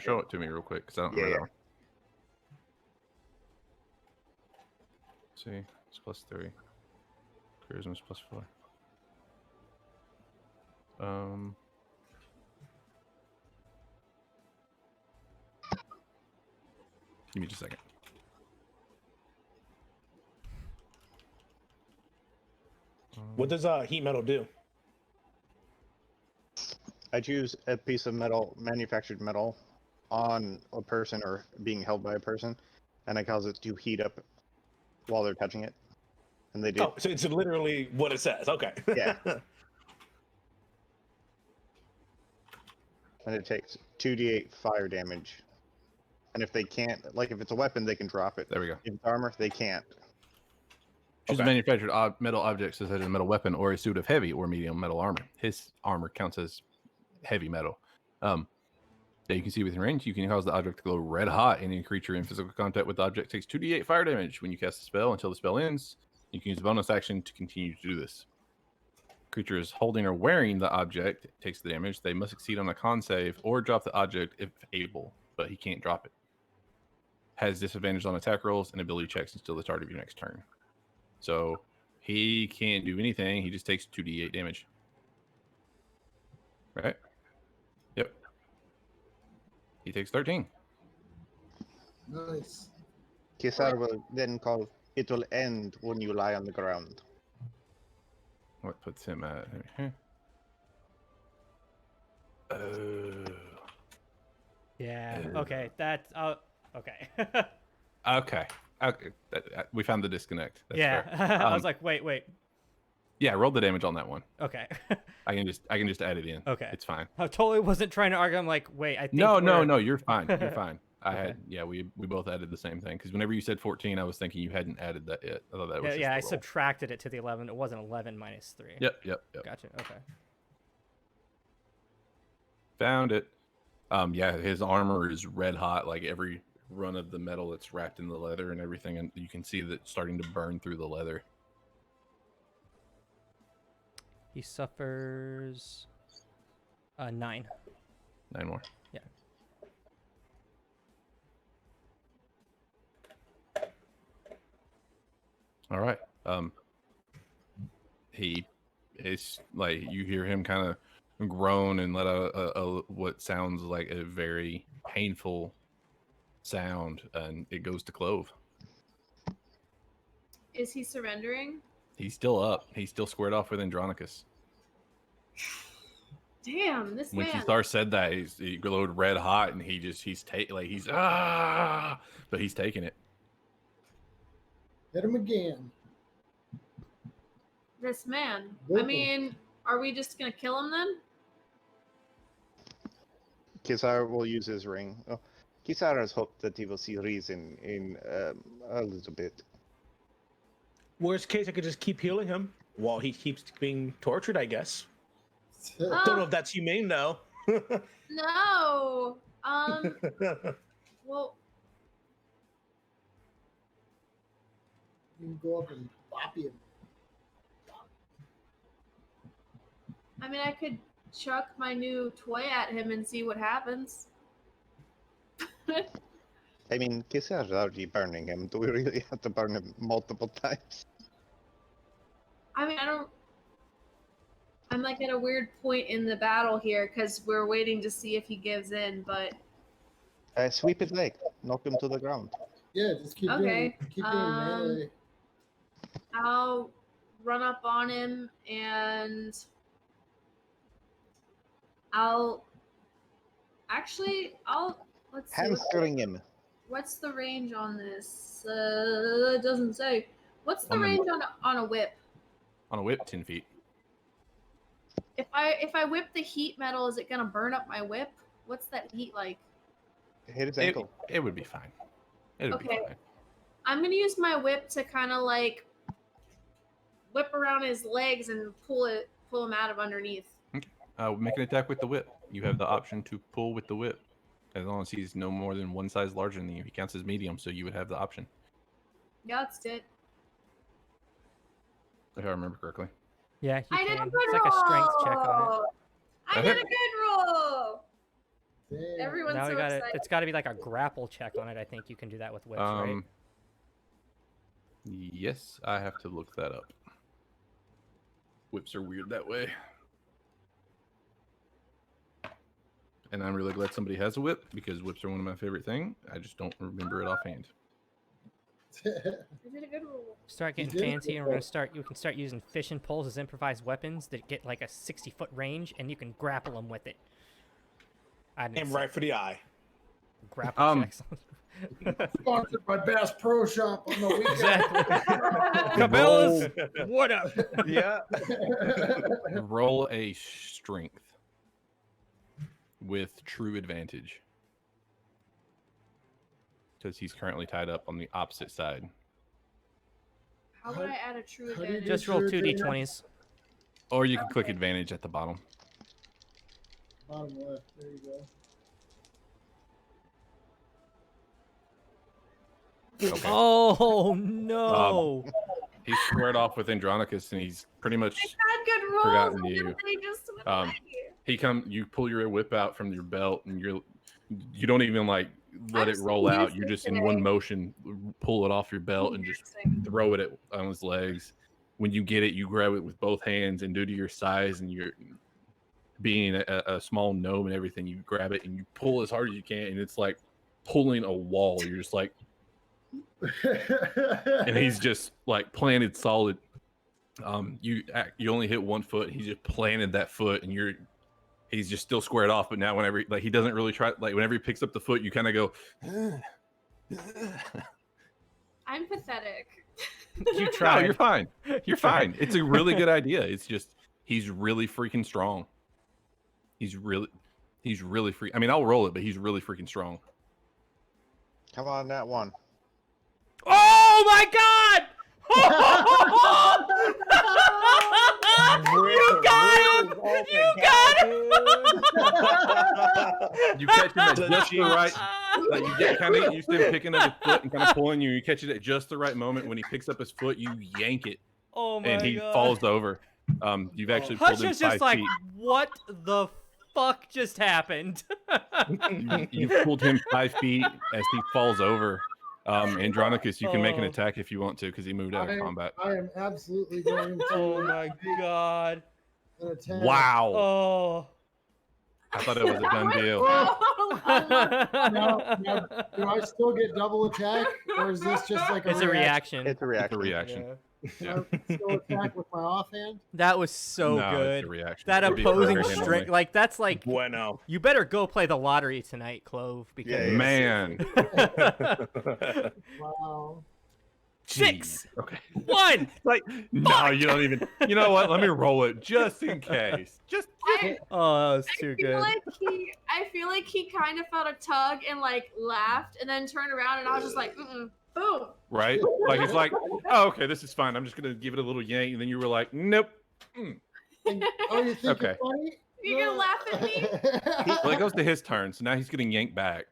Show it to me real quick because I don't Yeah, remember yeah. that one. See, it's +3. Charisma's +4. Give me just a second. What does heat metal do? I choose a piece of metal, manufactured metal, on a person or being held by a person, and I cause it to heat up while they're touching it. And they do. Oh, so it's literally what it says. Okay. Yeah. And it takes 2d8 fire damage And if they can't, like if it's a weapon, they can drop it. There we go. If it's armor, they can't. Choose a Okay. manufactured metal object such as a metal weapon or a suit of heavy or medium metal armor. His armor counts as heavy metal. That you can see within range. You can cause the object to glow red hot. Any creature in physical contact with the object takes 2d8 fire damage when you cast the spell until the spell ends. You can use a bonus action to continue to do this. Creature is holding or wearing the object takes the damage. They must succeed on a con save or drop the object if able, but he can't drop it. Has disadvantage on attack rolls and ability checks until the start of your next turn. So he can't do anything. He just takes 2d8 damage. Right? Yep. He takes 13. Nice. Kisar will then call, it will end when you lie on the ground. What puts him at? Oh. Yeah. Okay. That's okay. Okay. Okay. We found the disconnect. That's yeah. fair. I was like, wait. Yeah, roll the damage on that one. Okay. I can just add it in. Okay. It's fine. I totally wasn't trying to argue. I'm like, wait. I think No, we're- you're fine. You're fine. I Okay. had we both added the same thing because whenever you said 14, I was thinking you hadn't added that yet. I thought that was Yeah. just I the roll. subtracted it to the 11. It wasn't 11 minus 3. Yep. Gotcha. Okay. Found it. Yeah, his armor is red hot, like every run of the metal that's wrapped in the leather and everything, and you can see that it's starting to burn through the leather. He suffers 9. 9 more. Yeah. All right. He is like you hear him kind of groan and let out a what sounds like a very painful sound, and it goes to Clove. Is he surrendering? He's still up. He's still squared off with Andronicus. Damn, this When man. Kisar said that, he glowed red hot, and he's but he's taking it. Hit him again. This man. I Whoa. mean, are we just gonna kill him then? Kisar will use his ring. Oh, Kisar has hoped that he will see reason in a little bit. Worst case, I could just keep healing him while he keeps being tortured, I guess. Oh. Don't know if that's humane, though. No. Well, You can go up and bop him. I mean, I could chuck my new toy at him and see what happens. I mean, Kisar is already burning him. Do we really have to burn him multiple times? I mean, I'm like at a weird point in the battle here because we're waiting to see if he gives in, but Sweep his leg. Knock him to the ground. Yeah, just keep Okay, doing melee. I'll run up on him and let's see. Hamstring him. What's the range on this? It doesn't say. What's the On the- range on a whip? On a whip, 10 feet. If I whip the heat metal, is it gonna burn up my whip? What's that heat like? Hit his It, ankle. it would be fine. It would be Okay. fine. I'm gonna use my whip to kind of like whip around his legs and pull him out of underneath. Make an attack with the whip. You have the option to pull with the whip. As long as he's no more than one size larger than you. He counts as medium, so you would have the option. Yeah, that's it. If I remember correctly. Yeah, I you did a can. good It's like a strength check on it. roll. I Okay. did a good roll. Damn. Everyone's Now so we got it. excited. It's got to be like a grapple check on it. I think you can do that with whips, right? Yes, I have to look that up. Whips are weird that way. And I'm really glad somebody has a whip because whips are one of my favorite things. I just don't remember it offhand. I did a good roll. Start You getting did fancy, good and we're gonna roll. start. You can start using fishing poles as improvised weapons that get like a 60-foot range, and you can grapple them with it. I didn't Aim say right for the eye. grapple checks. Sponsored by Bass Pro Shop on the weekend. Exactly. Cabela's, what up? Yeah. Roll a strength with true advantage. because he's currently tied up on the opposite side. How would I add a true how do you advantage? do Just roll true 2d20s. Or you can click advantage at the bottom. Bottom left. There you go. Okay. Oh no! He's squared off with Andronicus, and he's pretty much I had good rolls. forgotten and you. then they just went away. You pull your whip out from your belt, and you don't even like let I'm it so roll out. You useless just in one today. motion pull it off your belt and just throw it on his legs. When you get it, you grab it with both hands, and due to your size and your being a small gnome and everything, you grab it and you pull as hard as you can, and it's like pulling a wall. You're just like, and he's just like planted solid. You only hit one foot. He just planted that foot, and he's just still squared off. But now, whenever like he doesn't really try, like whenever he picks up the foot, you kind of go. I'm pathetic. You No, tried. you're fine. You're fine. It's a really good idea. It's just he's really freaking strong. He's really I mean, I'll roll it, but he's really freaking strong. Come on, that one. Oh my god! You got him! You got him! You catch him at just the right. Like you get kind of used to him picking up his foot and kind of pulling you. You catch it at just the right moment. When he picks up his foot, you yank it, Oh my and he god! falls over. You've actually pulled Hush him was 5 just like, feet. what the fuck just happened? You pulled him 5 feet as he falls over. Andronicus, you can make an Oh. attack if you want to because he moved out of combat. I am absolutely going to. Oh my god! An attack. Wow! Oh. I thought it was a done deal. Now, do I still get double attack, or is this just like a It's a reaction. It's a It's a reaction. reaction. Yeah. Can I still attack with my offhand? That was so No, good. It's a reaction. That It'd be opposing for hand strength, only. like that's like Bueno. you better go play the lottery tonight, Clove. Because Yeah, Man. Wow. 6, Jeez. Okay. 1. Like, no, you don't even. You know what? Let me roll it just in case. Just. Oh, that was too I feel good. like I feel like he kind of felt a tug and like laughed and then turned around and I was just like, boom. Right? Like, it's like, oh, okay, this is fine. I'm just going to give it a little yank. And then you were like, nope. Oh, you think Okay. it's funny? You're gonna laugh at me? Well, it goes to his turn. So now he's getting yanked back.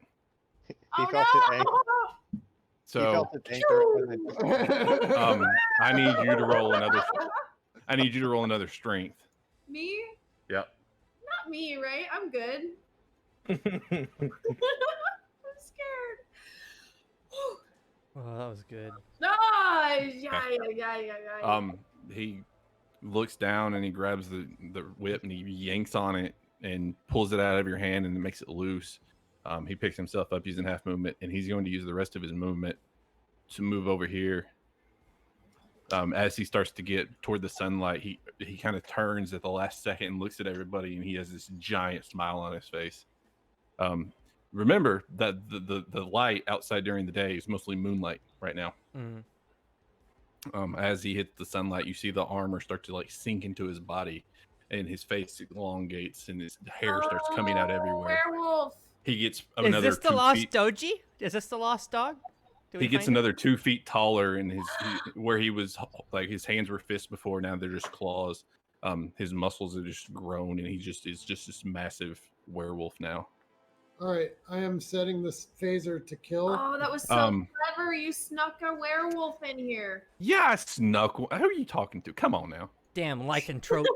He Oh felt it anchor. He So felt it anchor. And then I need you to roll another. I need you to roll another strength. Me? Yep. Not me, right? I'm good. I'm scared. Oh, that was good. No, yeah. He looks down and he grabs the whip and he yanks on it and pulls it out of your hand and makes it loose. He picks himself up using half movement, and he's going to use the rest of his movement to move over here. As he starts to get toward the sunlight, he kind of turns at the last second and looks at everybody, and he has this giant smile on his face. Remember that the light outside during the day is mostly moonlight right now. Mm. As he hits the sunlight, you see the armor start to like sink into his body, and his face elongates, and his hair starts coming out everywhere. Werewolf. He gets Is another this the 2 lost feet. Doji? Is this the lost dog? Did we He gets find it? another 2 feet taller, and where he was like his hands were fists before, now they're just claws. His muscles are just grown, and he just is just this massive werewolf now. All right, I am setting this phaser to kill. Oh, that was so clever. You snuck a werewolf in here. Yeah, I snuck. Who are you talking to? Come on now. Damn lycanthropes.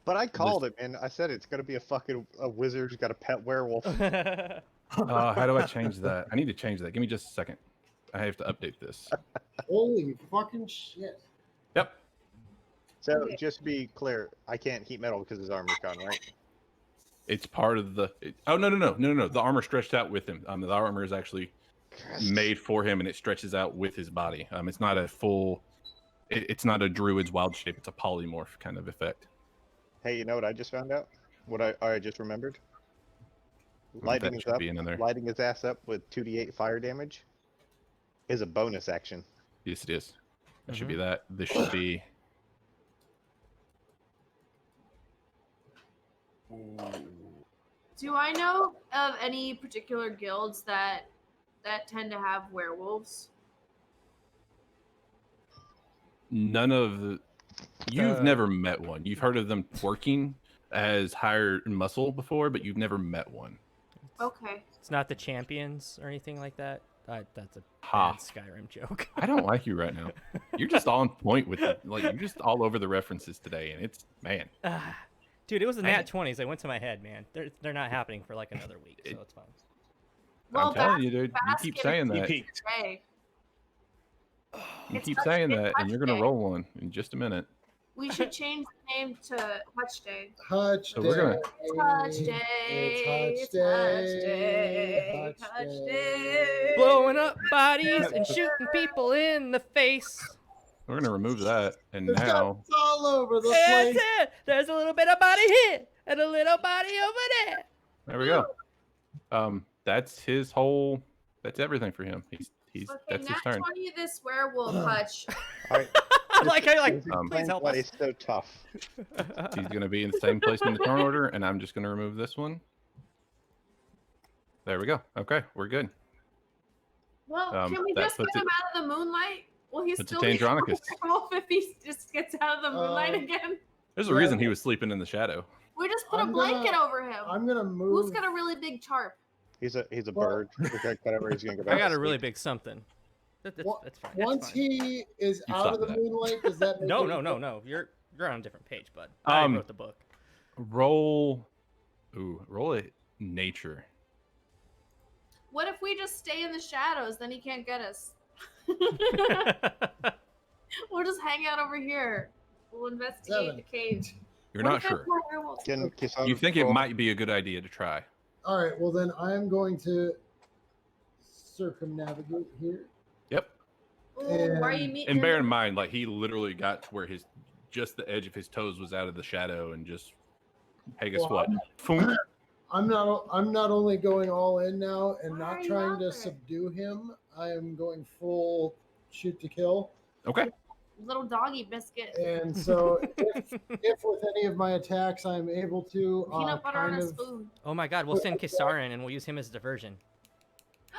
but I called it, man. I said it's gonna be a wizard who's got a pet werewolf. How do I change that? I need to change that. Give me just a second. I have to update this. Holy fucking shit. Yep. So just to be clear, I can't heat metal because his armor's gone, right? It's part of the. Oh no! The armor stretched out with him. The armor is actually made for him, and it stretches out with his body. It's not a full. It's not a druid's wild shape. It's a polymorph kind of effect. Hey, you know what I just found out? What I just remembered? Lighting his ass up with 2d8 fire damage is a bonus action. Yes, it is. That should be that. This should be. Do I know of any particular guilds that tend to have werewolves? None of you've The- never met one. You've heard of them working as hired muscle before, but you've never met one. Okay. It's not the champions or anything like that. That's a Ha. bad Skyrim joke. I don't like you right now. You're just on point with it. Like you're just all over the references today, and it's man. Dude, it was the Dang. nat 20s. They went to my head, man. They're not happening for like another week, so it's fine. I'm telling you, dude. You basket keep is saying He that. peeked. Okay. You It's keep Hutch- saying it's that, and you're gonna Hutch Day. roll one in just a minute. We should change the name to Hutch Day. Hutch So we're gonna- Hutch Day. Day. It's It's Hutch Hutch Day. Hutch Hutch Day. Day. Blowing up bodies and shooting people in the face. We're gonna remove that, and There's now guns all over the That's place. it. There's a little bit of body here and a little body over there. there we go. That's his whole. That's everything for him. He's Okay, that's his nat turn. 20 this werewolf, Hutch. Alright. like, Um, please help Why us. it's so tough. He's gonna be in the same place in the turn order, and I'm just gonna remove this one. There we go. Okay, we're good. Well, Um, can we that just get puts him it- out of the moonlight? Will he puts it still to be Andronicus. a werewolf if he just gets out of the moonlight again? There's a Yeah. reason he was sleeping in the shadow. We just put I'm a blanket gonna- over him. I'm gonna Who's move. got a really big tarp? He's a Well- bird. Whatever he's gonna go back. I got to a really sleep. big something. That's Wa- fine. That's Once fine. he is You out stop of the that. moonlight, does that make No, it- no. You're on a different page, bud. I Um, wrote the book. Roll a nature. What if we just stay in the shadows? Then he can't get us. We'll just hang out over here. We'll investigate 7. the cave. You're What not if there's sure. more werewolves? Can Kisan You think it roll- might be a good idea to try. All right. Well, then I am going to circumnavigate here. Yep. Ooh, why are you And- meeting And him? bear in mind, like he literally got to where just the edge of his toes was out of the shadow, and just hey, guess Well, what? Boom. I'm not only going all in now and Why not are you trying out to there? subdue him. I am going full shoot to kill. Okay. Little doggy biscuit. And so if with any of my attacks I'm able to Peanut butter on kind a of spoon. Oh my god, we'll send Kisarin and we'll use him as diversion.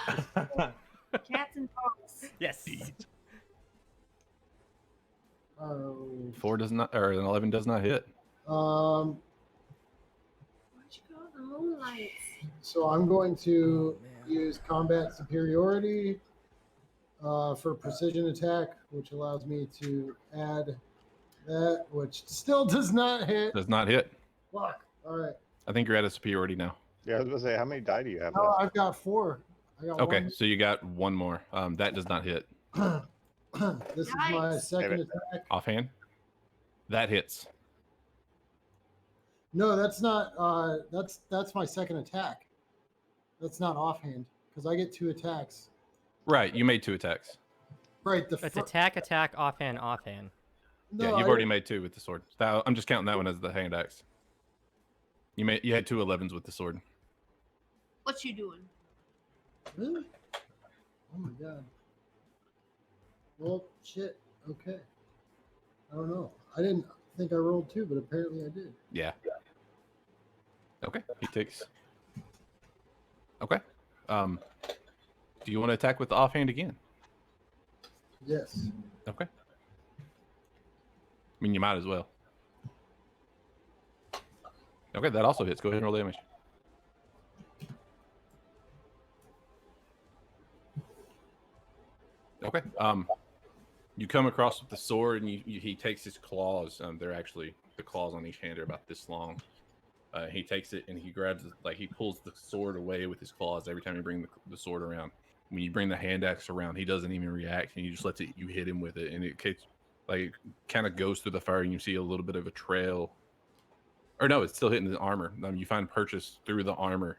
Cats and dogs. Yes. um, 4 does not, or an 11 does not hit. um Why'd you go to the moonlight? so I'm going to Oh, man. use combat superiority for precision attack, which allows me to add that, which still does not hit. Does not hit. Fuck. All right. I think you're at a superiority now. Yeah, I was gonna say, how many die do you have Oh, left? I've got 4. I got Okay, so you got one more. That does not hit. one. This is my Nice. second David. attack. Offhand. That hits. No, that's not. That's my second attack. That's not offhand because I get 2 attacks. Right, you made 2 attacks. Right. It's attack, offhand. No, Yeah, you've I- already made 2 with the sword. I'm just counting that one as the hand axe. You had 2 11s with the sword. What you doing? Really? Oh my god. Well, shit. Okay. I don't know. I didn't think I rolled 2, but apparently I did. Yeah. Okay, he takes. Okay. Do you want to attack with the offhand again? Yes. Okay. I mean, you might as well. Okay, that also hits. Go ahead and roll damage. Okay. You come across with the sword, and he takes his claws. They're actually the claws on each hand are about this long. He takes it and he grabs it, like he pulls the sword away with his claws every time you bring the sword around. When you bring the hand axe around, he doesn't even react, and he just lets you hit him with it, and it kind of goes through the fire, and you see a little bit of a trail. Or no, it's still hitting the armor. You find purchase through the armor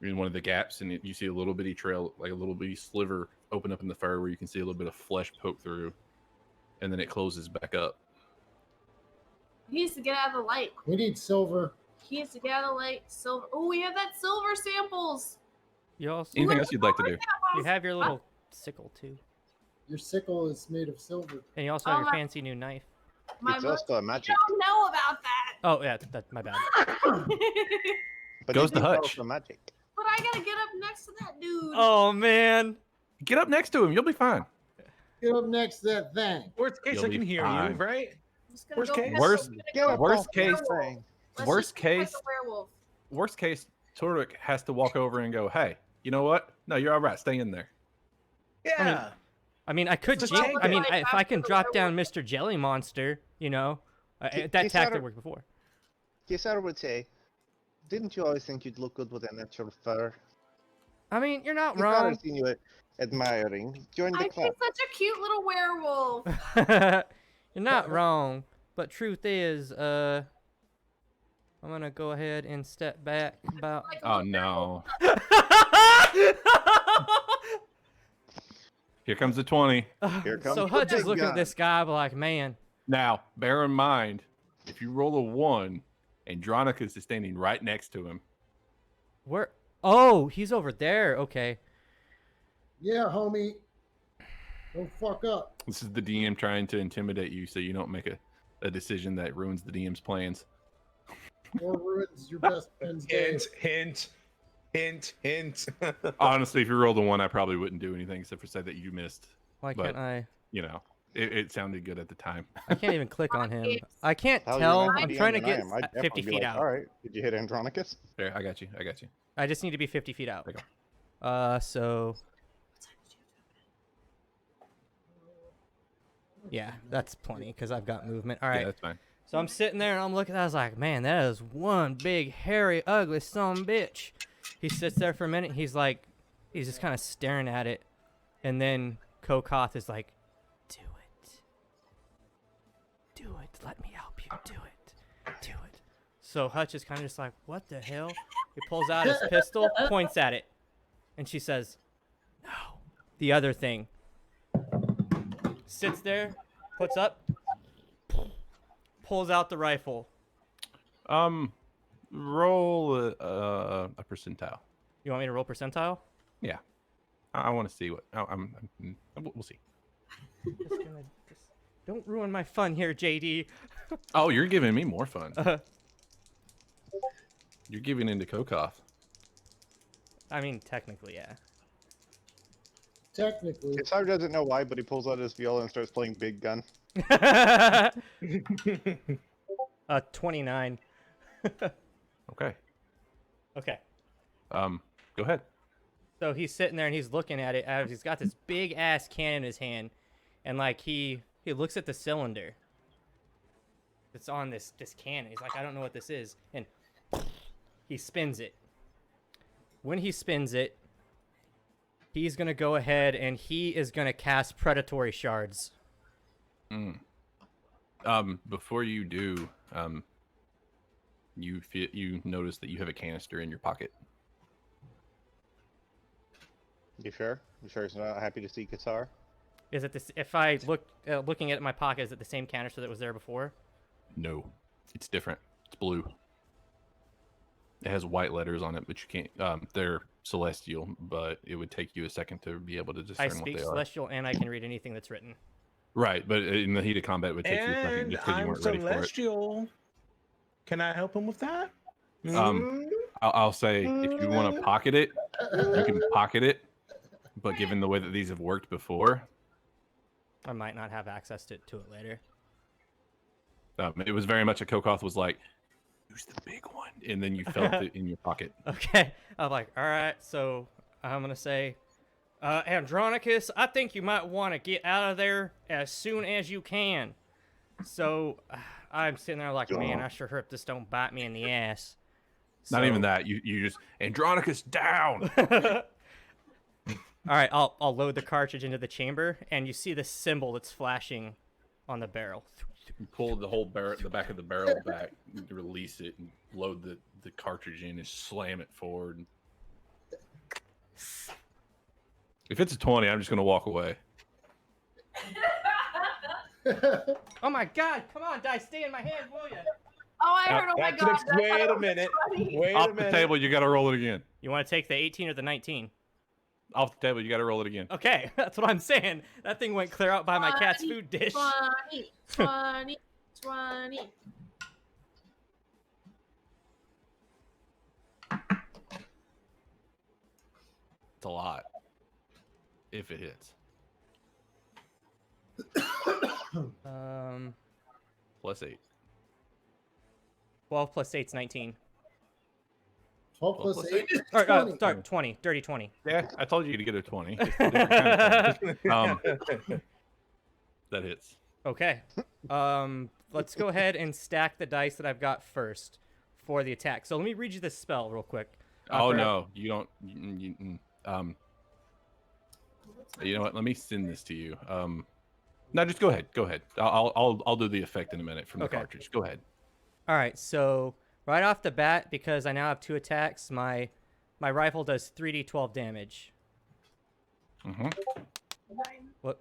in one of the gaps, and you see a little bitty trail, like a little bitty sliver open up in the fur where you can see a little bit of flesh poke through, and then it closes back up. He needs to get out of the light. We need silver. He needs to get out of the light. Silver. Oh, we have that silver samples. You also Anything else you'd like to do? you have your little sickle too, Your sickle is made of silver. and you also have your fancy new knife. My It's mother also a magic. don't know about that. Oh yeah, my bad. But Goes he to did Hutch. also magic. But I gotta get up next to that dude. Oh man. Get up next to him. You'll be fine. Get up next to that thing. Worst case, You'll I be can hear fine. you, right? I'm just gonna Worst go case. pet Worst- the- I'm Get gonna up go worst off pet the case- this werewolf. thing. Let's worst just go pet case- the werewolf. Worst case, Torvik has to walk over and go, "Hey, you know what? No, you're all right. Stay in there." Yeah. I mean, I could. Just Jam- take I mean, it. if I can After the drop down werewolf. Mr. Jelly Monster, you know, Ki- that Kisaru- tactic worked before. Kisaru would say, "Didn't you always think you'd look good with a natural fur?" I mean, you're not Kisaru wrong. seen you admiring. Join the I'd be club. such a cute little werewolf. You're not wrong. But truth is, I'm gonna go ahead and step back about. Like a Oh little no! Here comes the 20. Here comes So the Hutch is big looking at gun. this guy, but like, man, Now, bear in mind, if you roll a 1, Andronicus is standing right next to him. where? Oh, he's over there. Okay. Yeah, homie. Don't fuck up. This is the DM trying to intimidate you so you don't make a decision that ruins the DM's plans. Or ruins your best friend's day. Hint, hint, hint, hint. Honestly, if you rolled a 1, I probably wouldn't do anything except for say that you missed. Why But- can't I? You know, it sounded good at the time. I can't even click on him. I can't Hell, you're tell. not I'm DM trying to than I get am. I'd at definitely 50 be feet like, out. All right, did you hit Andronicus? There, I got you. I just need to be 50 feet out. There you So yeah, that's plenty because I've got movement. All Yeah, right. that's fine. So I'm sitting there and I'm looking. I was like, man, that is one big, hairy, ugly son of a bitch. He sits there for a minute. He's like, he's just kind of staring at it, and then Kokoth is like, "Do it, do it. Let me help you. Do it, do it." So Hutch is kind of just like, "What the hell?" He pulls out his pistol, points at it, and she says, "No." The other thing sits there, puts up, pulls out the rifle. Roll a percentile. You want me to roll percentile? Yeah, I want to see what. We'll see. Don't ruin my fun here, JD. Oh, you're giving me more fun. Uh, You're giving into Kokoth. I mean, technically, yeah. Technically. Kisaru doesn't know why, but he pulls out his viola and starts playing Big Gun. 29. Okay. Okay. Go ahead. So he's sitting there and he's looking at it as he's got this big ass can in his hand, and like he looks at the cylinder that's on this can. And he's like, I don't know what this is, and he spins it. When he spins it, he's gonna go ahead and he is gonna cast predatory shards. Before you do, you notice that you have a canister in your pocket. You sure? You sure he's not happy to see Kisaru? Is it this? If I look looking at my pocket, is it the same canister that was there before? No, it's different. It's blue. It has white letters on it, but you can't. They're celestial, but it would take you a second to be able to discern I what speak they are. celestial and I can read anything that's written. Right, but in the heat of combat, it would take you a second And just because you I'm weren't ready for it. celestial. Can I help him with that? I'll say if you want to pocket it, you can pocket it. But given the way that these have worked before, I might not have access to it later. it was very much a Kokoth was like, use the big one, and then you felt it in your pocket. Okay. I'm like, all right, so I'm going to say, Andronicus, I think you might want to get out of there as soon as you can. So I'm sitting there like, man, I sure hope this don't bite me in the ass. Not even So- that. You just Andronicus down. All right, I'll load the cartridge into the chamber, and you see the symbol that's flashing on the barrel. You pull the whole barrel, the back of the barrel back, you release it, and load the cartridge in, and slam it forward. If it's a 20, I'm just gonna walk away. Oh my God! Come on, dice, stay in my hand, will ya? Oh, I heard. Oh my God. that's Wait a so minute. funny. Wait a Off the minute. table, you gotta roll it again. You want to take the 18 or the 19? Off the table, you gotta roll it again. Okay, that's what I'm saying. That thing went clear out by my cat's 20, food dish. 20, 20. It's a lot. If it hits. Plus 8. 12 plus 8 is 19. 12 12 plus plus 8 is Or, 20. sorry, 20. Dirty 20. Yeah, I told you to get a 20. It's different kind of 20. That hits. Okay. Let's go ahead and stack the dice that I've got first for the attack. So let me read you this spell real quick. No, you don't. You know what? Let me send this to you. No, just go ahead. Go ahead. I'll do the effect in a minute from the cartridge. Go ahead. All right. So right off the bat, because I now have 2 attacks, my rifle does 3d12 damage. Mm-hmm. What?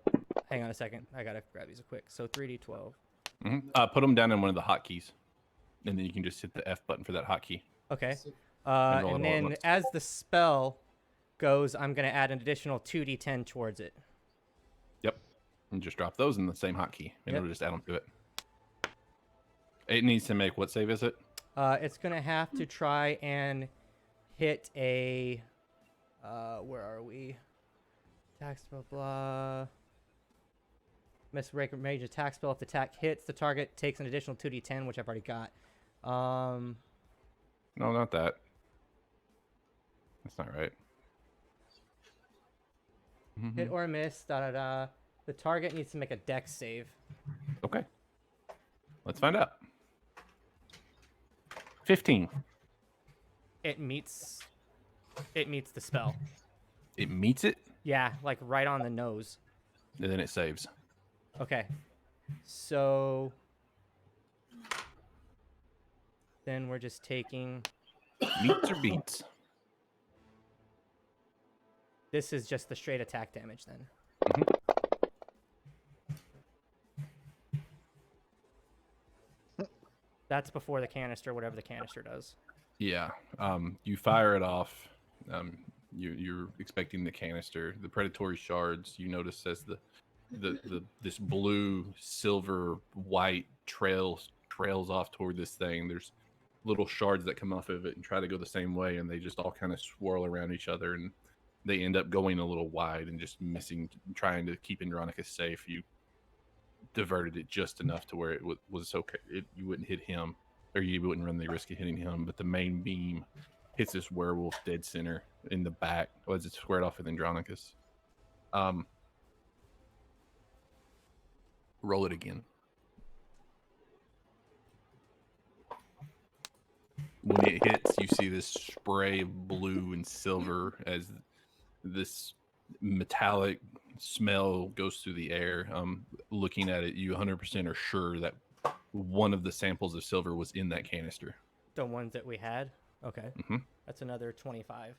Hang on a second. I gotta grab these quick. So 3d12. Mm-hmm. Put them down in one of the hotkeys, and then you can just hit the F button for that hotkey. Okay. roll it all And at then once. as the spell goes, I'm gonna add an additional 2d10 towards it. Yep. And just drop those in the same hotkey, and Yep. it'll just add them to it. It needs to make what save is it? It's gonna have to try and hit a. Where are we? Attack spell, blah. Miss range attack spell. If the attack hits, the target takes an additional 2d10, which I've already got. No, not that. That's not right. Hit or miss. Da da da. The target needs to make a dex save. Okay. Let's find out. 15. It meets. It meets the spell. It meets it, Yeah, like right on the nose. and then it saves. Okay. So then we're just taking. Meets or beats? This is just the straight attack damage then. That's before the canister, whatever the canister does. Yeah. You fire it off. You're expecting the canister, the predatory shards. You notice as the this blue, silver, white trails off toward this thing. There's little shards that come off of it and try to go the same way, and they just all kind of swirl around each other, and they end up going a little wide and just missing, trying to keep Andronicus safe. You diverted it just enough to where it was okay. You wouldn't hit him, or you wouldn't run the risk of hitting him, but the main beam hits this werewolf dead center in the back as it's squared off with Andronicus. Roll it again. When it hits, you see this spray of blue and silver as this metallic smell goes through the air. Looking at it, you 100% are sure that one of the samples of silver was in that canister. The ones that we had? Okay. Mm-hmm. That's another 25.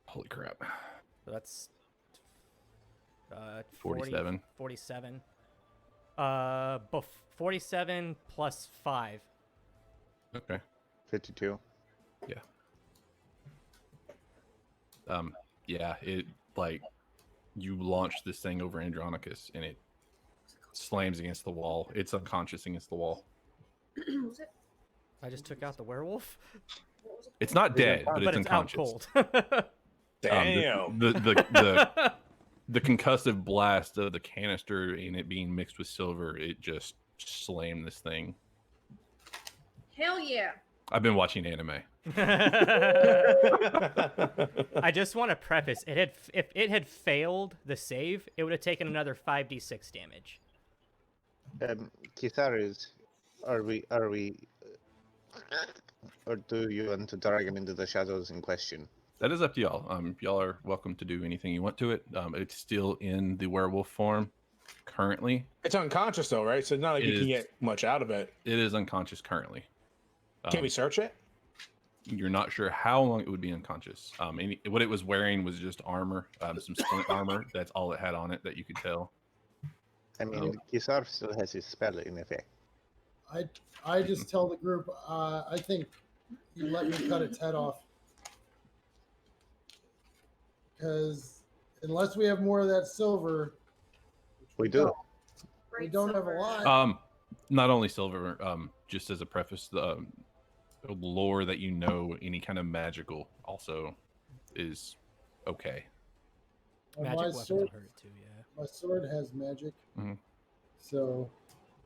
Holy crap. So that's 47. 47. 47 plus 5. Okay. 52. Yeah, it like you launch this thing over Andronicus and it slams against the wall. It's unconscious against the wall. Was it? I just took out the werewolf, It's not dead, but it's out unconscious. cold. Damn. The concussive blast of the canister and it being mixed with silver, it just slammed this thing. Hell yeah. I've been watching anime. I just want to preface if it had failed the save, it would have taken another 5d6 damage. Kitharis, are we, or do you want to drag him into the shadows in question? That is up to y'all. Y'all are welcome to do anything you want to it. It's still in the werewolf form currently. It's unconscious though, right? So it's not like It you can is. get much out of it. It is unconscious currently. Can we search it? You're not sure how long it would be unconscious. What it was wearing was just armor, some splint armor. That's all it had on it that you could tell. I mean, Kisar still has his spell in effect. I just tell the group, I think you let me cut its head off. Because unless we have more of that silver, We do. we don't have a lot. Not only silver, just as a preface, the lore that you know, any kind of magical also is okay. And Magic my weapons sword, will hurt too. Yeah. my sword has magic. Mhm. So,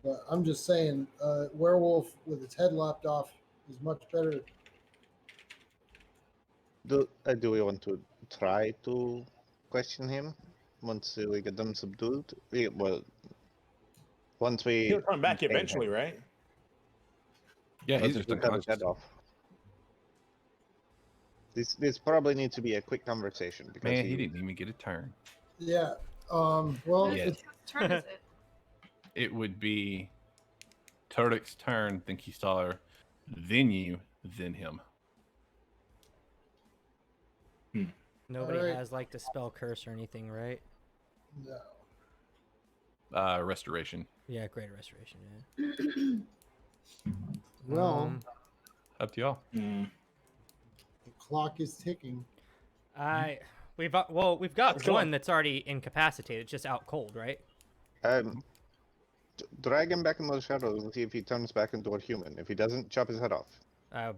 but I'm just saying, werewolf with its head lopped off is much better. Do we want to try to question him once we get them subdued? Well, once we He'll come back contain eventually, him. right? Yeah, What he's if just we cut his unconscious. head off? This probably needs to be a quick conversation because Man, he didn't even get a turn. Yeah. Well, Whose Yes. turn is it? It would be Turdek's turn, then Kisar, then you, then him. Nobody Alright. has like the spell curse or anything, right? no. Restoration. Yeah, greater restoration. Yeah. Well, Up to y'all. Hmm. the clock is ticking. We've got Let's go one on. that's already incapacitated, just out cold, right? Drag him back into the shadows and see if he turns back into a human. If he doesn't, chop his head off.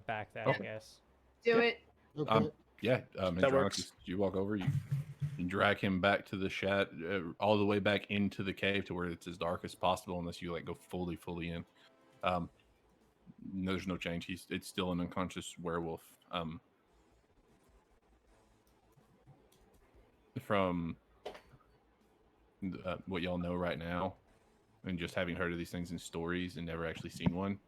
Back that, Okay. I guess. Do Yeah. it. Okay. Yeah, That works. Andronicus, you walk over, you drag him back to the all the way back into the cave to where it's as dark as possible, unless you like go fully in. There's no change. It's still an unconscious werewolf. From what y'all know right now, and just having heard of these things in stories and never actually seen one,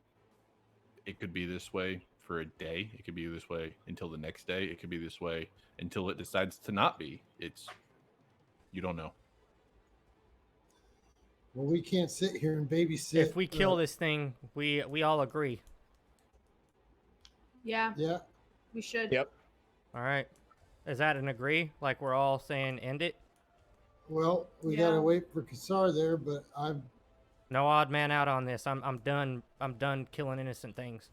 it could be this way for a day. It could be this way until the next day. It could be this way until it decides to not be. You don't know. Well, we can't sit here and babysit. If we kill this thing, we all agree. Yeah, Yeah. we should. Yep. All right. Is that an agree? Like we're all saying end it? Well, we Yeah. gotta wait for Kasar there, but I'm. No odd man out on this. I'm done. I'm done killing innocent things.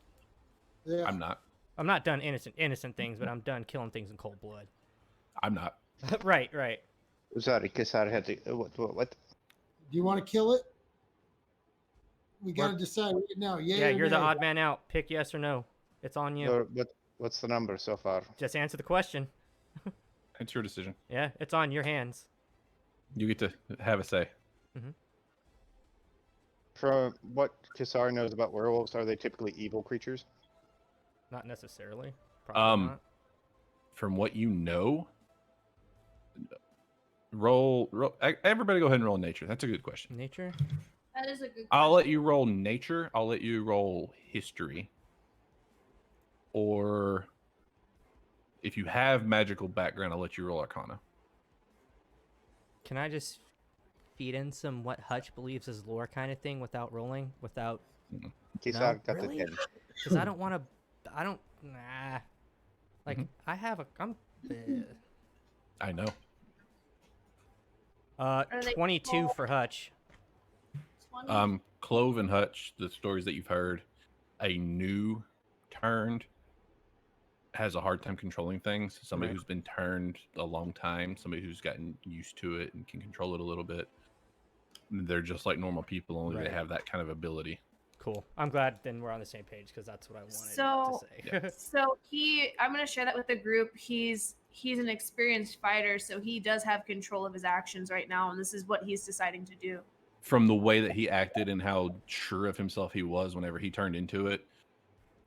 Yeah. I'm not. I'm not done innocent things, but I'm done killing things in cold blood. I'm not. right. Sorry, Kisar had to. What? Do you want to kill it? We gotta decide right now. Yay Yeah, or you're the nay. odd man out. Pick yes or no. It's on you. Or what's the number so far? Just answer the question. It's your decision. Yeah, it's on your hands. You get to have a say. From what Kisar knows about werewolves, are they typically evil creatures? Not necessarily. Probably not. From what you know, roll. Everybody, go ahead and roll nature. That's a good question. Nature. That is a good. I'll let question. you roll nature. I'll let you roll history. Or if you have magical background, I'll let you roll arcana. Can I just feed in some what Hutch believes is lore kind of thing without rolling? Without. Kisar got really? the 10. Because I don't want to. I don't. Nah. Like, I have a. I know. they 22 all- for Hutch. 20? Clove and Hutch, the stories that you've heard, a new turned has a hard time controlling things. Somebody Right. who's been turned a long time, somebody who's gotten used to it and can control it a little bit. They're just like normal people, only Right. they have that kind of ability. Cool. I'm glad then we're on the same page because that's what I wanted So- to say. So I'm gonna share that with the group. He's an experienced fighter, so he does have control of his actions right now, and this is what he's deciding to do. From the way that he acted and how sure of himself he was whenever he turned into it,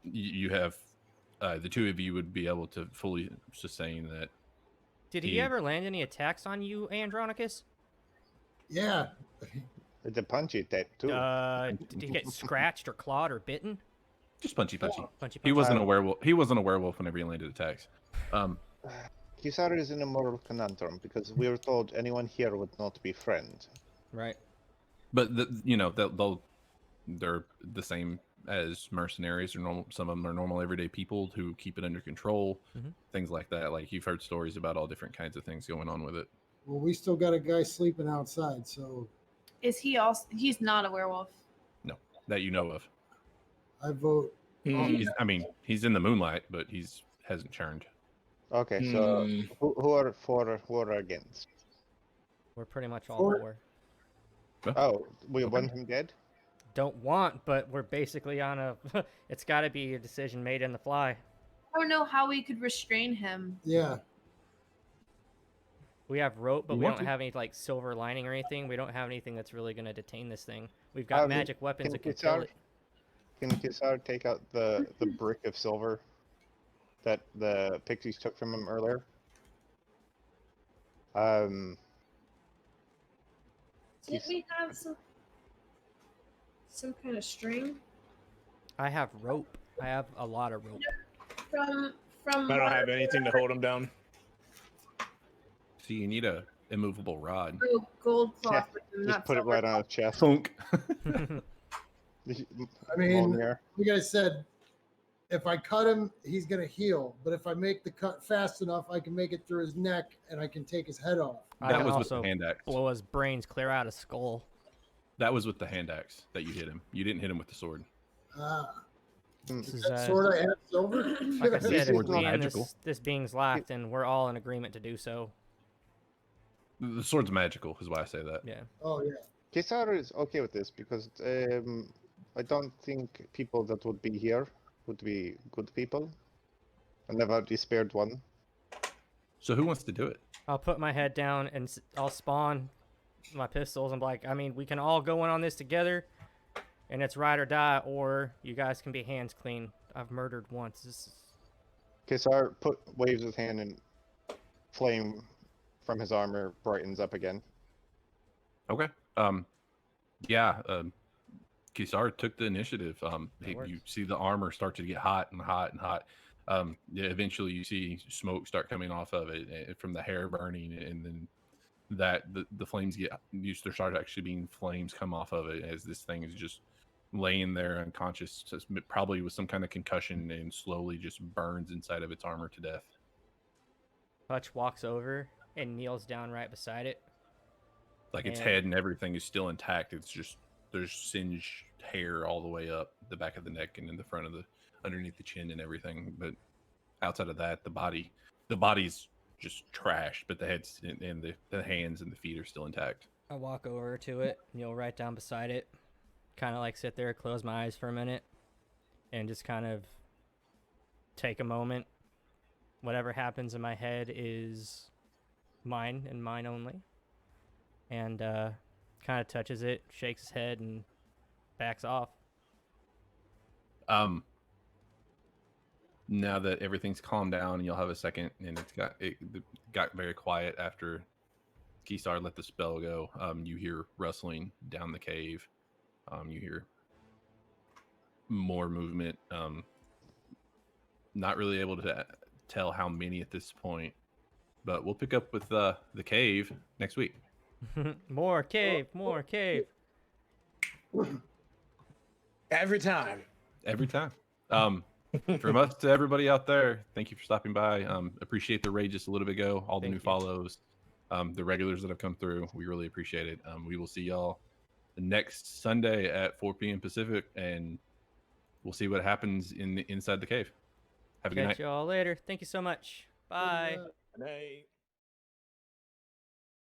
you have the two of you would be able to fully sustain that. Did he ever land any attacks on you, Andronicus? Yeah. The punchy type too. Did he get scratched or clawed or bitten? Just punchy. Punchy. He wasn't a werewolf. He wasn't a werewolf whenever he landed attacks. Kisar is in a moral conundrum because we were told anyone here would not be friend. Right. But they're the same as mercenaries or normal. Some of them are normal everyday people who keep it under control, things like that. Like you've heard stories about all different kinds of things going on with it. Well, we still got a guy sleeping outside, so Is he also? He's not a werewolf. No, that you know of. I vote. He's in the moonlight, but hasn't churned. Okay, so who are for, who are against? We're pretty much all For- for. Oh, we want him dead? Don't want, but we're basically on a. It's got to be a decision made in the fly. I don't know how we could restrain him. Yeah. We have rope, but You we want don't to? have any like silver lining or anything. We don't have anything that's really gonna detain this thing. We've got Can- magic weapons can that can kill Kisar- it. Can Kisar take out the brick of silver that the pixies took from him earlier? Did we have some kind of string I have rope. I have a lot of rope. from I don't have anything to hold him down. So you need a immovable rod. gold Yeah, cloth? just not put it silver right on cloth. his chest. Thunk. I mean, you guys said if I cut him, he's gonna heal. But if I make the cut fast enough, I can make it through his neck and I can take his head off. I That can was with the also hand axe. blow his brains clear out his skull. That was with the hand axe that you hit him. You didn't hit him with the sword. This is, That sword I have silver. like I These said, if swords me are and magical. this being's locked, and we're all in agreement to do so. The sword's magical, is why I say that. Yeah. Oh yeah. Kisar is okay with this because I don't think people that would be here would be good people. And I've already spared one. So who wants to do it? I'll put my head down and I'll spawn my pistols. I'm like, I mean, we can all go in on this together, and it's ride or die, or you guys can be hands clean. I've murdered once. This is... Kisar waves his hand and flame from his armor brightens up again. Okay. Yeah. Kisar took the initiative. works. You see the armor start to get hot and hot and hot. Yeah, eventually you see smoke start coming off of it from the hair burning, and then the flames there start actually being flames come off of it as this thing is just laying there unconscious, probably with some kind of concussion, and slowly just burns inside of its armor to death. Hutch walks over and kneels down right beside it. Like its And- head and everything is still intact. It's just there's singed hair all the way up the back of the neck and in the front of underneath the chin and everything. But outside of that, the body's just trashed, but the heads and the hands and the feet are still intact. I walk over to it, kneel right down beside it, kind of like sit there, close my eyes for a minute, and just kind of take a moment. Whatever happens in my head is mine and mine only. And kind of touches it, shakes his head, and backs off. Now that everything's calmed down, and you'll have a second, and it got very quiet after Kisar let the spell go. You hear rustling down the cave. You hear more movement. Not really able to tell how many at this point, but we'll pick up with the cave next week. More cave, more cave. Every time. Every time. From us to everybody out there, thank you for stopping by. Appreciate the raid just a little bit ago, all the Thank new you. follows, the regulars that have come through. We really appreciate it. We will see y'all next Sunday at 4 p.m. Pacific, and we'll see what happens inside the cave. Have a good night. Catch y'all later. Thank you so much. Bye. Good night.